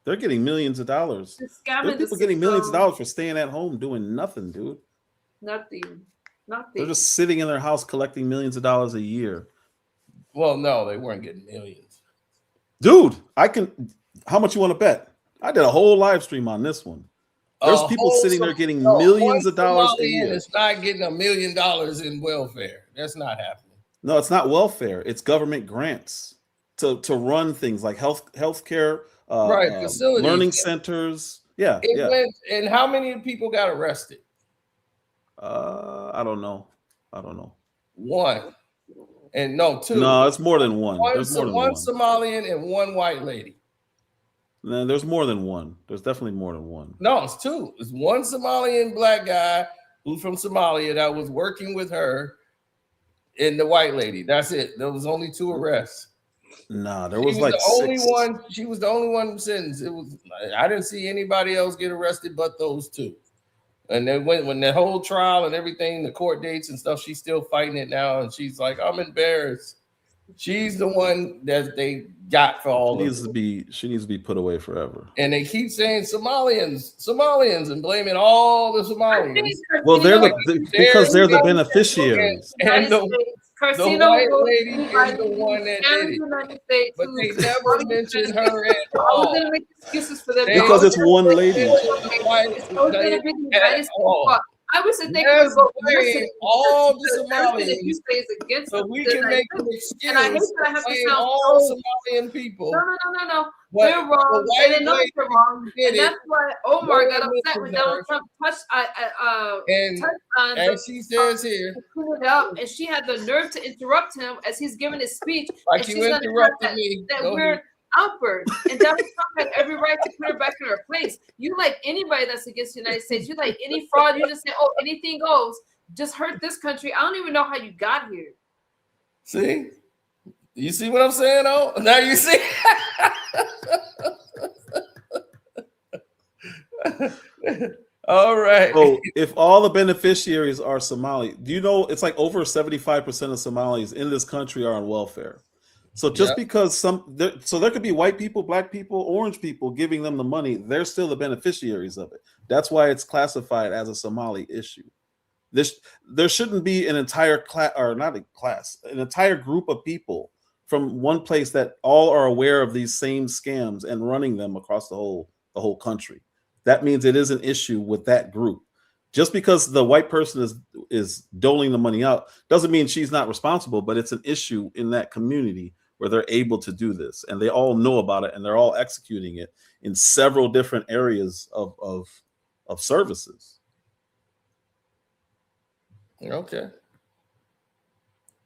They're getting millions of dollars. There's people getting millions of dollars for staying at home doing nothing, dude. Nothing. They're just sitting in their house collecting millions of dollars a year. Well, no, they weren't getting millions. Dude, how much you want to bet? I did a whole live stream on this one. There's people sitting there getting millions of dollars a year. It's not getting $1 million in welfare. That's not happening. No, it's not welfare. It's government grants to run things like healthcare, facilities, learning centers. Yeah, and how many people got arrested? I don't know. One. And no, two. No, it's more than one. There's more than one. One Somalian and one white lady. No, there's more than one. There's definitely more than one. No, it's two. It's one Somalian black guy who's from Somalia that was working with her and the white lady. That's it. There was only 2 arrests. Nah, there was like 6. She was the only one sentenced. I didn't see anybody else get arrested but those 2. And then when the whole trial and everything, the court dates and stuff, she's still fighting it now. And she's like, I'm embarrassed. She's the one that they got for all She of it. she needs to be put away forever. And they keep saying Somalians, and blaming all the Somalians. Well, because they're the beneficiaries. And the Carcino white will lady be is the one that did it. But they never mentioned her at I all. was gonna make excuses for them Because it's one lady. It's always gonna be the United States fault. I would say thank you Yes, for blame all the everything that you Somalians. say is against So the we United can make an States. excuse And I hate that I have to blame sound all so Somalian people. No. But They're wrong. the And white they know lady they're wrong. did And it. that's why Omar No got one upset when mentioned Donald her. Trump touched on As she says here, clean it up, and she had the nerve to interrupt him as he's giving his speech. like and you she's gonna interrupted have me. that Go weird ahead. outburst. And Donald Trump had every right to put her back in her place. You like anybody that's against the United States. You like any fraud. You just say, oh, anything goes. Just hurt this country. I don't even know how you got here. See? You see what I'm saying? Oh, now you see. All right. So if all the beneficiaries are Somali, do you know it's like over 75% of Somalis in this country are on welfare? So just because there could be white people, black people, orange people giving them the money, they're still the beneficiaries of it. That's why it's classified as a Somali issue. There shouldn't be an entire class, or not a class, an entire group of people from one place that all are aware of these same scams and running them across the whole country. That means it is an issue with that group. Just because the white person is doling the money out doesn't mean she's not responsible, but it's an issue in that community where they're able to do this, and they all know about it, and they're all executing it in several different areas of services. Okay.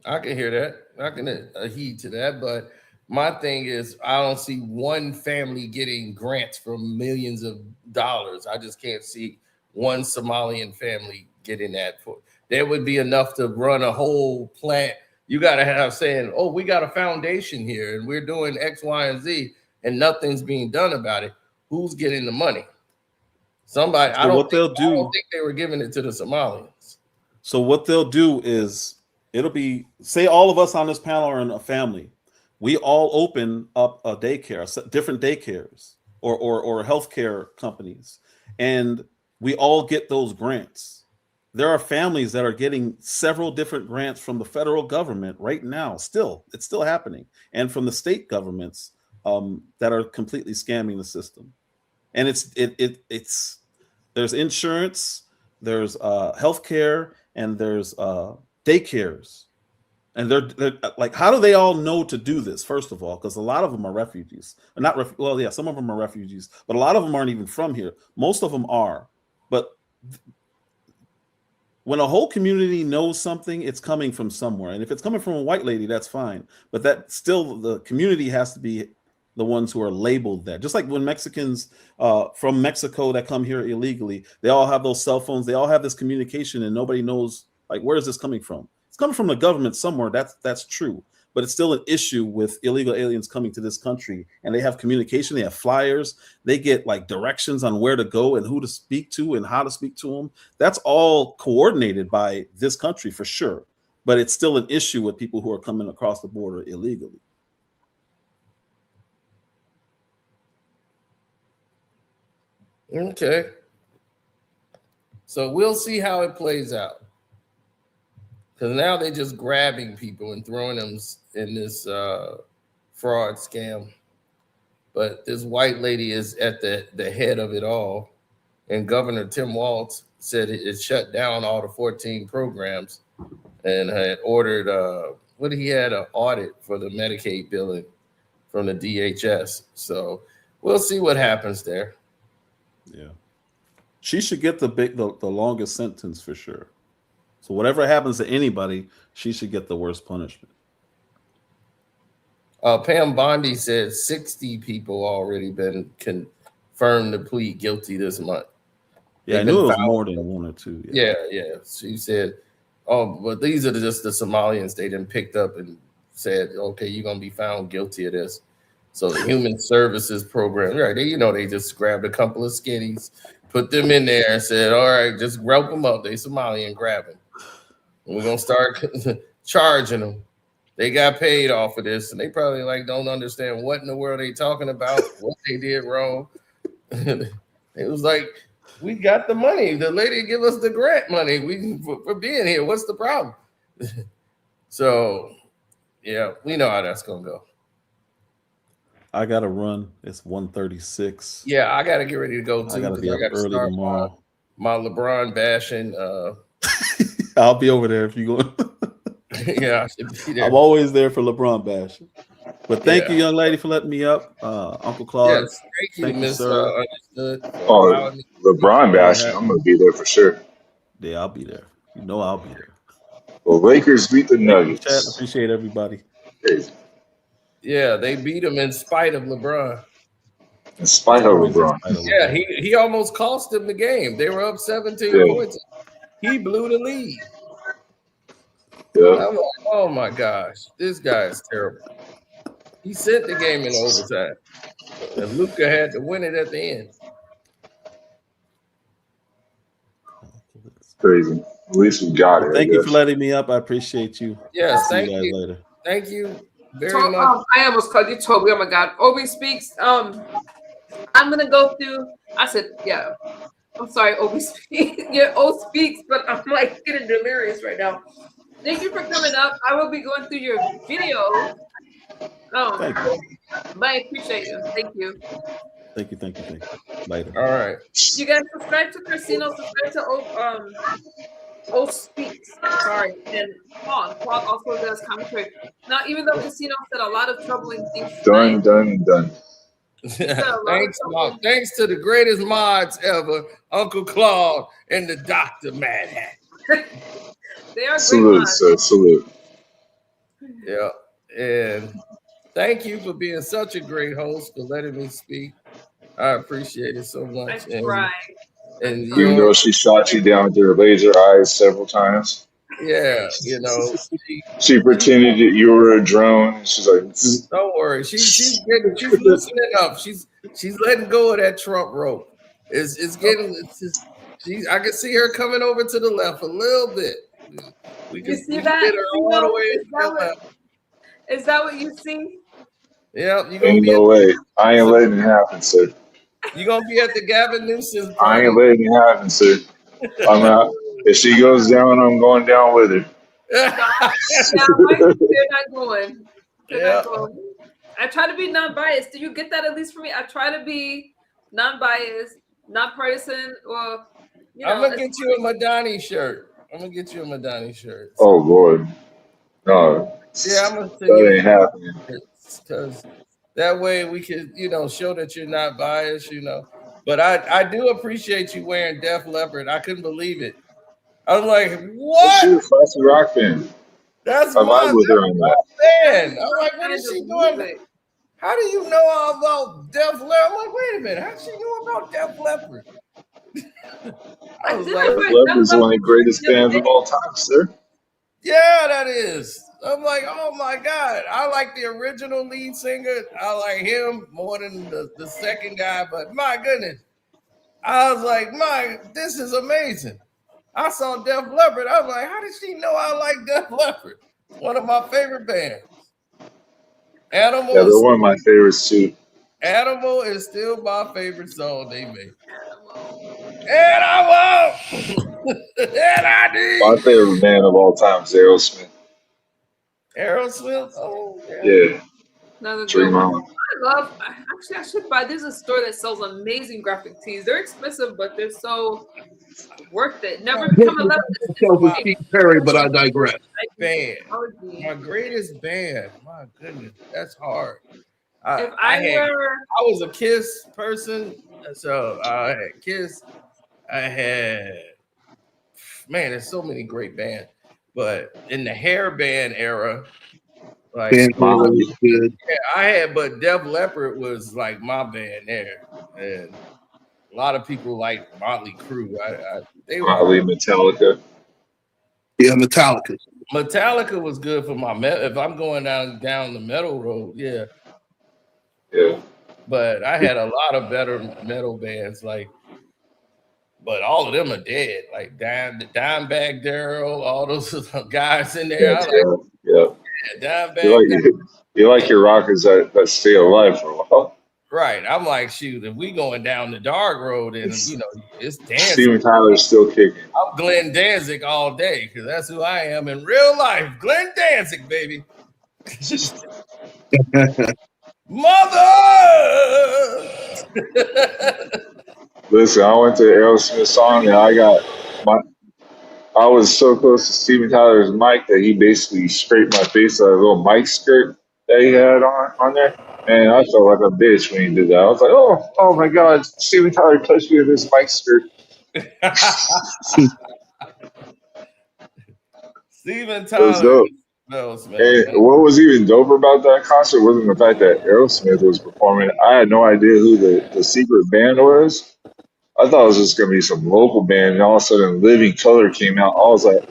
I can hear that. I can heed to that. But my thing is, I don't see one family getting grants from millions of dollars. I just can't see one Somalian family getting that. There would be enough to run a whole plant. You got to have saying, oh, we got a foundation here and we're doing X, Y, and Z, and nothing's being done about it. Who's getting the money? Somebody. So I don't think they were giving it to the Somalians. So what they'll do is it'll be, say all of us on this panel are in a family. We all open up a daycare, different daycares or healthcare companies, and we all get those grants. There are families that are getting several different grants from the federal government right now. It's still happening, and from the state governments that are completely scamming the system. And it's there's insurance, there's healthcare, and there's daycares. And they're like, how do they all know to do this? First of all, because a lot of them are refugees. Some of them are refugees, but a lot of them aren't even from here. Most of them are. But when a whole community knows something, it's coming from somewhere. And if it's coming from a white lady, that's fine. But that still, the community has to be the ones who are labeled that. Just like when Mexicans from Mexico that come here illegally, they all have those cell phones. They all have this communication, and nobody knows, like, where is this coming from? It's coming from the government somewhere. That's true. But it's still an issue with illegal aliens coming to this country, and they have communication. They have flyers. They get like directions on where to go and who to speak to and how to speak to them. That's all coordinated by this country for sure. But it's still an issue with people who are coming across the border illegally. Okay. So we'll see how it plays out. Because now they're just grabbing people and throwing them in this fraud scam. But this white lady is at the head of it all. And Governor Tim Walz said it shut down all the 14 programs and had ordered, he had an audit for the Medicaid billing from the DHS. So we'll see what happens there. Yeah. She should get the longest sentence for sure. So whatever happens to anybody, she should get the worst punishment. Pam Bondi said 60 people already been confirmed to plead guilty this month. Yeah, I knew it was more than one or two. Yeah. She said, but these are just the Somalians they then picked up and said, okay, you're going to be found guilty of this. So the Human Services Program, right? They just grabbed a couple of skinnies, put them in there and said, all right, just rope them up. They Somalian, grab them. And we're going to start charging them. They got paid off of this, and they probably like don't understand what in the world they talking about, what they did wrong. It was like, we got the money. The lady give us the grant money for being here. What's the problem? So, yeah, we know how that's gonna go. I gotta run. It's 1:36. Yeah, I gotta get ready to go too. I gotta be up early start tomorrow. my LeBron bashing. I'll be over there if you go. Yeah, I should be there. I'm always there for LeBron bash. But thank you, young lady, for letting me up. Uncle Claude. Yes, thank you, Miss Understood. Oh, LeBron bashing. I'm gonna be there for sure. Yeah, I'll be there. You know I'll be there. Well, Lakers beat the Nuggets. Chat, appreciate everybody. Crazy. Yeah, they beat him in spite of LeBron. In spite of LeBron. Yeah, he almost cost them the game. They were up 17 points. He blew the lead. Yeah. I'm like, oh my gosh, this guy is terrible. He sent the game in overtime. And Luka had to win it at the end. Crazy. At least we got it. Thank you for letting me up. I appreciate you. Yes, See thank you guys you. later. Thank you very So, much. I almost called you Toby. Oh my God. Obi speaks. I'm gonna go through. I said, yeah. I'm sorry, Obi speaks. Yeah, O speaks, but I'm like getting delirious right now. Thank you for coming up. I will be going through your video. Thank you. But I appreciate you. Thank you. Thank you. Later. All right. You guys subscribe to Christino, subscribe to O Speaks. Sorry. And Claude also does commentary. Now, even though Casino said a lot of troubling things. Done. Thanks, Mark. Thanks to the greatest mods ever, Uncle Claude and the Dr. Mad Hat. They are Salute, great mods. sir. Salute. Yeah. And thank you for being such a great host, for letting me speak. I appreciate it so much. I tried. And Even though she shot you down with her laser eyes several times. yeah, She pretended that you were a drone. She's like, don't worry. She's loosening up. She's letting go of that Trump rope. I can see her coming over to the left a little bit. We You can see get that? her all the way to the left. Is that what you see? Yeah, ain't no way. I ain't letting it happen, sir. You're gonna be at the Gavin Newsom I party. ain't letting it happen, sir. I'm out. If she goes down, I'm going down with her. Yeah, they're not going. They're not going. I try to be non-biased. Do you get that at least for me? I try to be non-biased, not partisan, or I'm gonna get you a Madani shirt. Oh, Lord. No. Yeah, I'm gonna send That you ain't happening. because that way we can, show that you're not biased, But I do appreciate you wearing Def Leppard. I couldn't believe it. I was like, what? She's a classic rock fan. That's I vibe with her on that. fan. I'm like, what is she doing? How do you know all about Def Leppard? I'm like, wait a minute. How does she know about Def Leppard? I was like, Def Leppard is one of the greatest bands of all time, sir. yeah, that is. I'm like, oh my God. I like the original lead singer. I like him more than the second guy, but my goodness. I was like, this is amazing. I saw Def Leppard. I was like, how did she know I like Def Leppard? One of my favorite bands. Animal. Yeah, they're one of my favorites too. Animal is still my favorite song they made. And I won't. And I need. My favorite band of all time is Aerosmith. Aerosmith? Oh, Yeah. Another Dream good On. one. I should buy. There's a store that sells amazing graphic tees. They're expensive, but they're so worth it. Never become a leftist. Steve Perry, but I digress. Band. My greatest band. My goodness, that's hard. If I was a Kiss person, so I had Kiss. I had, there's so many great bands. But in the hair band era, like good. yeah, I had, but Def Leppard was like my band there, and a lot of people like Motley Crue. They were Motley, Metallica. Yeah, Metallica. Metallica was good for my metal. If I'm going down the metal road, yeah. Yeah. But I had a lot of better metal bands, but all of them are dead. Like Dimebag Darrell, all those guys in there. Yeah. down bad. You like your rockers that stay alive for a while. Right. I'm like, shoot, if we going down the dark road and it's Danzig. Steven Tyler's still kicking. I'm Glenn Danzig all day because that's who I am in real life. Glenn Danzig, baby. Mother. Listen, I went to Aerosmith song and I was so close to Steven Tyler's mic that he basically scraped my face with a little mic skirt that he had on there. And I felt like a bitch when he did that. I was like, oh my God, Steven Tyler touched me with his mic skirt. Steven Tyler. And what was even doper about that concert wasn't the fact that Aerosmith was performing. I had no idea who the secret band was. I thought it was just going to be some local band, and all of a sudden Living Colour came out. I was like,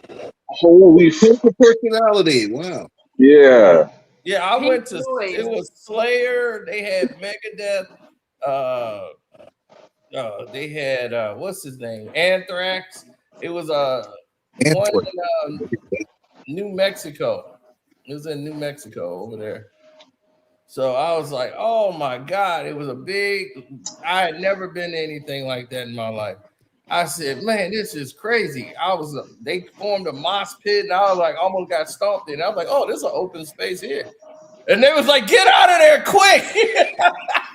holy personality. Wow. Yeah. Yeah, I went to it was Slayer, they had Megadeth, they had what's his name? Anthrax. It was one in New Mexico. It was in New Mexico over there. So I was like, oh my God, it was I had never been to anything like that in my life. I said, man, this is crazy. They formed a mosh pit and I was like, almost got stomped in. I was like, oh, there's an open space here. And they was like, get out of there quick.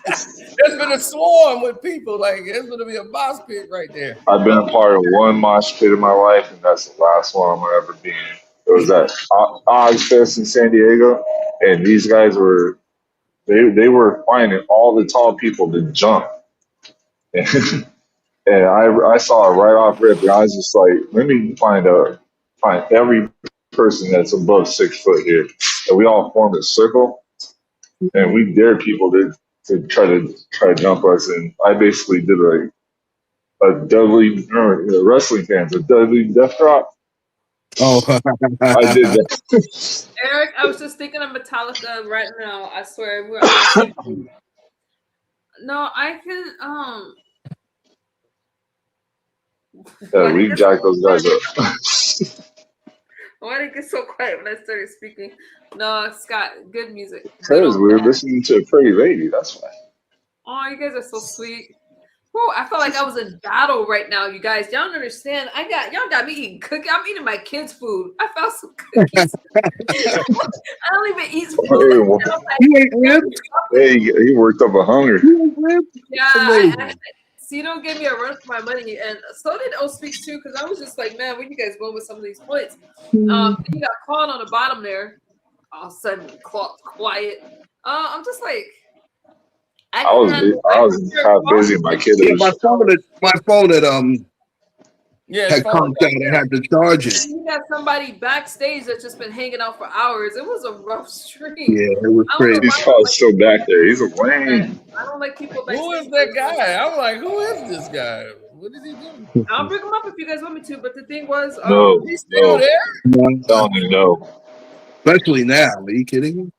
There's been a swarm with people. Like, there's going to be a mosh pit right there. I've been a part of one mosh pit in my life, and that's the last one I'm going to ever be in. It was at Ozfest in San Diego, and these guys were finding all the tall people to jump. And I saw it right off rip, and I was just like, let me find every person that's above 6 foot here. And we all formed a circle, and we dared people to try to jump us. And I basically did a Dudley, wrestling fans, a Dudley death drop. Oh, I did that. Eric, I was just thinking of Metallica right now. I swear. No, I can. Yeah, we jacked those guys up. Why did it get so quiet when I started speaking? No, Scott, good music. Because we were listening to a pretty lady, that's why. Oh, you guys are so sweet. Whew, I felt like I was in battle right now, you guys. Y'all don't understand. Y'all got me eating cookies. I'm eating my kids' food. I found some cookies. I don't even eat food. Hey, he worked up a hunger. Yeah, Cito gave me a run for my money, and so did O-Speak too, because I was just like, man, where you guys going with some of these points? He got caught on the bottom there. All of a sudden, quiet. I'm just like, I was kind of busy. My kid. Yeah, my phone had had conked out. I had to charge it. You got somebody backstage that's just been hanging out for hours. It was a rough stream. Yeah, it was crazy. He's probably still back there. He's a lame. I don't like people backstage. Who is that guy? I'm like, who is this guy? What is he doing? I'll bring him up if you guys want me to. But the thing was, he's still there. I'm telling you, no. Especially now. Are you kidding me?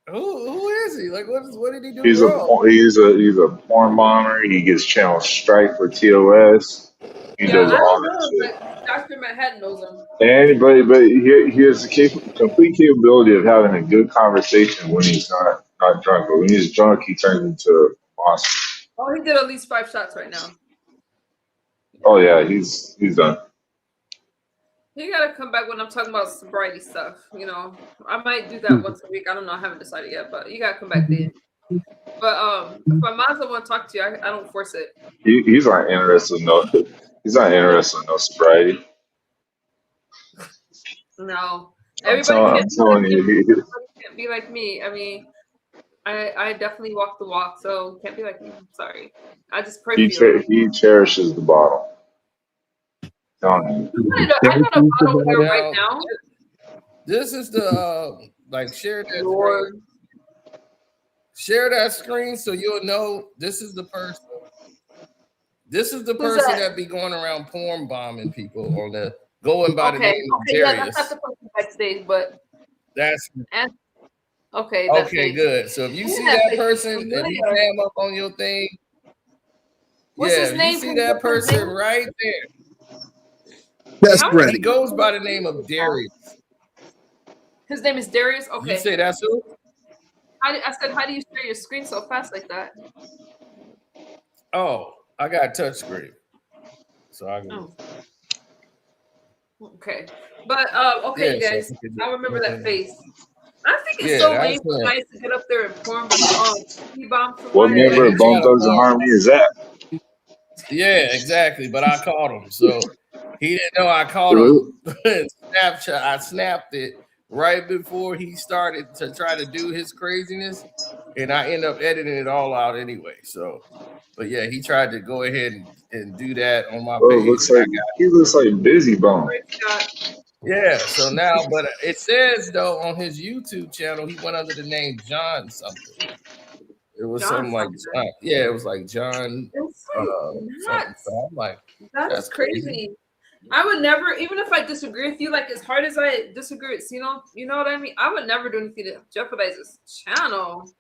Who is he? Like, what did he do He's wrong? He's a porn bomber. He gets channel strike for TOS. He does all that shit. Dr. Manhattan knows him. But he has the complete capability of having a good conversation when he's not drunk. But when he's drunk, he turns into a monster. Oh, he did at least 5 shots right now. Oh yeah, he's done. You gotta come back when I'm talking about sobriety stuff. You know, I might do that once a week. I don't know. I haven't decided yet, but you gotta come back then. But if my mom's don't want to talk to you, I don't force it. He's not interested in no sobriety. No, everybody can't be like me. I mean, I definitely walk the walk, so can't be like me. I'm sorry. I just pray for you. He cherishes the bottle. I got a bottle here right now. This is the share that share that screen so you'll know this is the person. This is the person that be going around porn bombing people on the going by the name of Darius. Yeah, that's not the person backstage, but that's okay. Okay, good. So if you see that person, if you cam up on your thing, what's his name? You see that person right there. That's Brady. He goes by the name of Darius. His name is Darius. Okay. You say that's who? I said, how do you share your screen so fast like that? Oh, I got touchscreen. So I can. Oh. Okay. But okay, you guys. I remember that face. I think it's so lame for guys to get up there and pour bomb. What member of Bone Thugs and Harmony is that? Yeah, exactly. But I caught him, so he didn't know I caught him. Snapchat. I snapped it right before he started to try to do his craziness, and I end up editing it all out anyway. So, but yeah, he tried to go ahead and do that on my page. He looks like Busy Bone. Yeah, so now, but it says though on his YouTube channel, he went under the name John something. It was something like John. Yeah, it was like John. Something. So I'm like, that's crazy. I would never, even if I disagree with you, like as hard as I disagree with Sino, you know what I mean? I would never do anything to jeopardize his channel.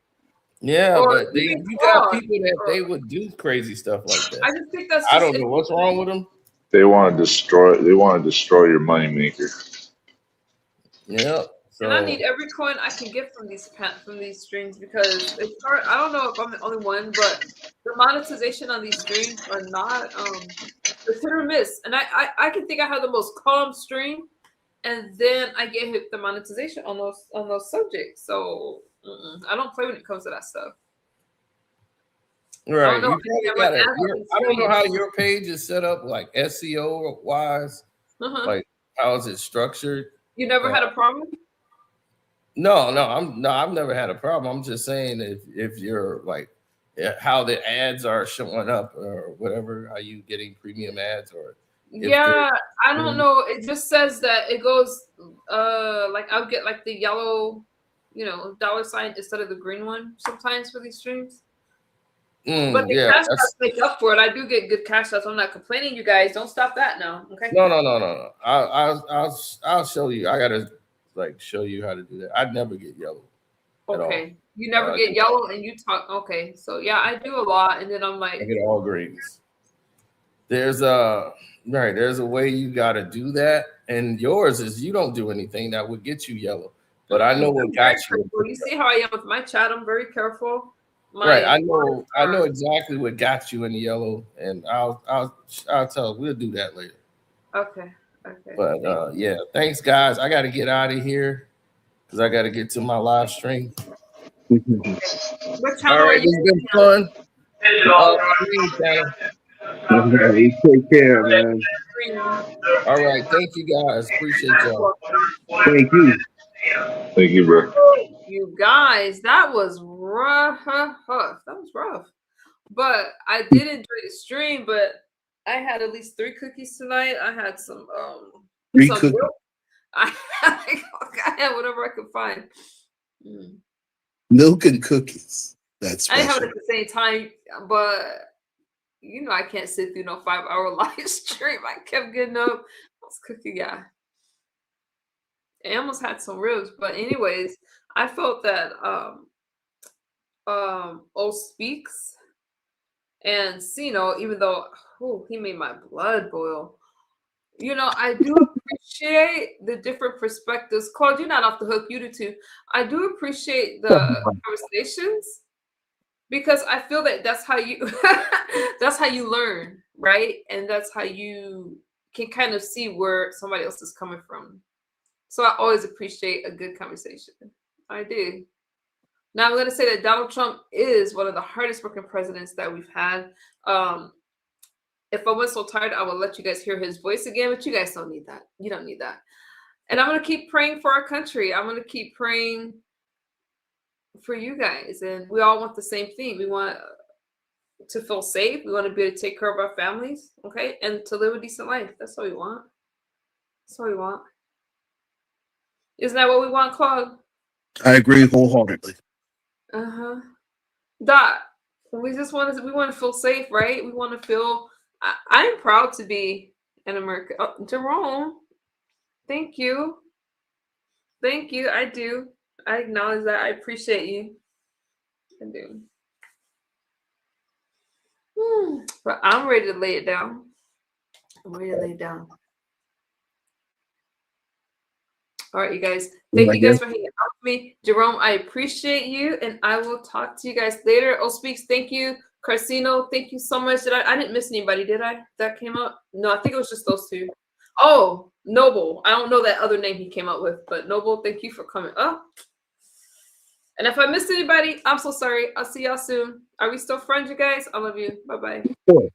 Yeah, but you got people that they would do crazy stuff like that. I just think that's. I don't know what's wrong with them. They want to destroy. They want to destroy your moneymaker. Yeah. So, and I need every coin I can get from these streams because it's hard. I don't know if I'm the only one, but the monetization on these streams are not it's hit or miss. And I can think I have the most calm stream, and then I get hit the monetization on those subjects. So I don't play when it comes to that stuff. Right. I don't know how your page is set up, like SEO wise. Like how is it structured? You never had a problem? No, I've never had a problem. I'm just saying if you're like how the ads are showing up or whatever, how you getting premium ads or yeah, I don't know. It just says that it goes like I'll get like the yellow, $sign instead of the green one sometimes for these streams. But the cash outs make up for it. I do get good cash outs. I'm not complaining, you guys. Don't stop that now. Okay. No. I'll show you. I gotta show you how to do that. I'd never get yellow. Okay. You never get yellow and you talk. Okay. So yeah, I do a lot, and then I'm like, I get all greens. There's a way you gotta do that, and yours is you don't do anything that would get you yellow. But I know what got you. You see how I am with my chat. I'm very careful. Right, I know exactly what got you in the yellow, and I'll tell. We'll do that later. Okay. But yeah, thanks guys. I got to get out of here because I got to get to my live stream. What All right, it's been fun. Okay, take care, man. All right, thank you guys. Appreciate y'all. Thank you. Thank you, bro. You guys, that was rough. That was rough. But I did enjoy the stream, but I had at least 3 cookies tonight. I had some 3 cookies. I had whatever I could find. Milk and cookies. That's I special. have it at the same time, but I can't sit through no 5-hour live stream. I kept getting up. I was cookie guy. I almost had some ribs, but anyways, I felt that O Speaks and Sino, even though he made my blood boil. I do appreciate the different perspectives. Claude, you're not off the hook. You do too. I do appreciate the conversations because I feel that that's how you learn, right? And that's how you can kind of see where somebody else is coming from. So I always appreciate a good conversation. I do. Now I'm going to say that Donald Trump is one of the hardest working presidents that we've had. If I was so tired, I would let you guys hear his voice again, but you guys don't need that. You don't need that. And I'm going to keep praying for our country. I'm going to keep praying for you guys. And we all want the same thing. We want to feel safe. We want to be able to take care of our families, okay? And to live a decent life. That's what we want. That's what we want. Isn't that what we want, Claude? I agree wholeheartedly. Dot. We want to feel safe, right? We want to feel. I'm proud to be an American. Oh, Jerome, thank you. Thank you. I do. I acknowledge that. I appreciate you. I do. But I'm ready to lay it down. I'm ready to lay it down. All right, you guys. Thank I you guys guess. for hanging out with me. Jerome, I appreciate you, and I will talk to you guys later. Oh, Speaks, thank you. Carcino, thank you so much. I didn't miss anybody, did I? That came up? No, I think it was just those two. Oh, Noble. I don't know that other name he came up with, but Noble, thank you for coming up. And if I missed anybody, I'm so sorry. I'll see y'all soon. Are we still friends, you guys? I love you. Bye-bye. Sure.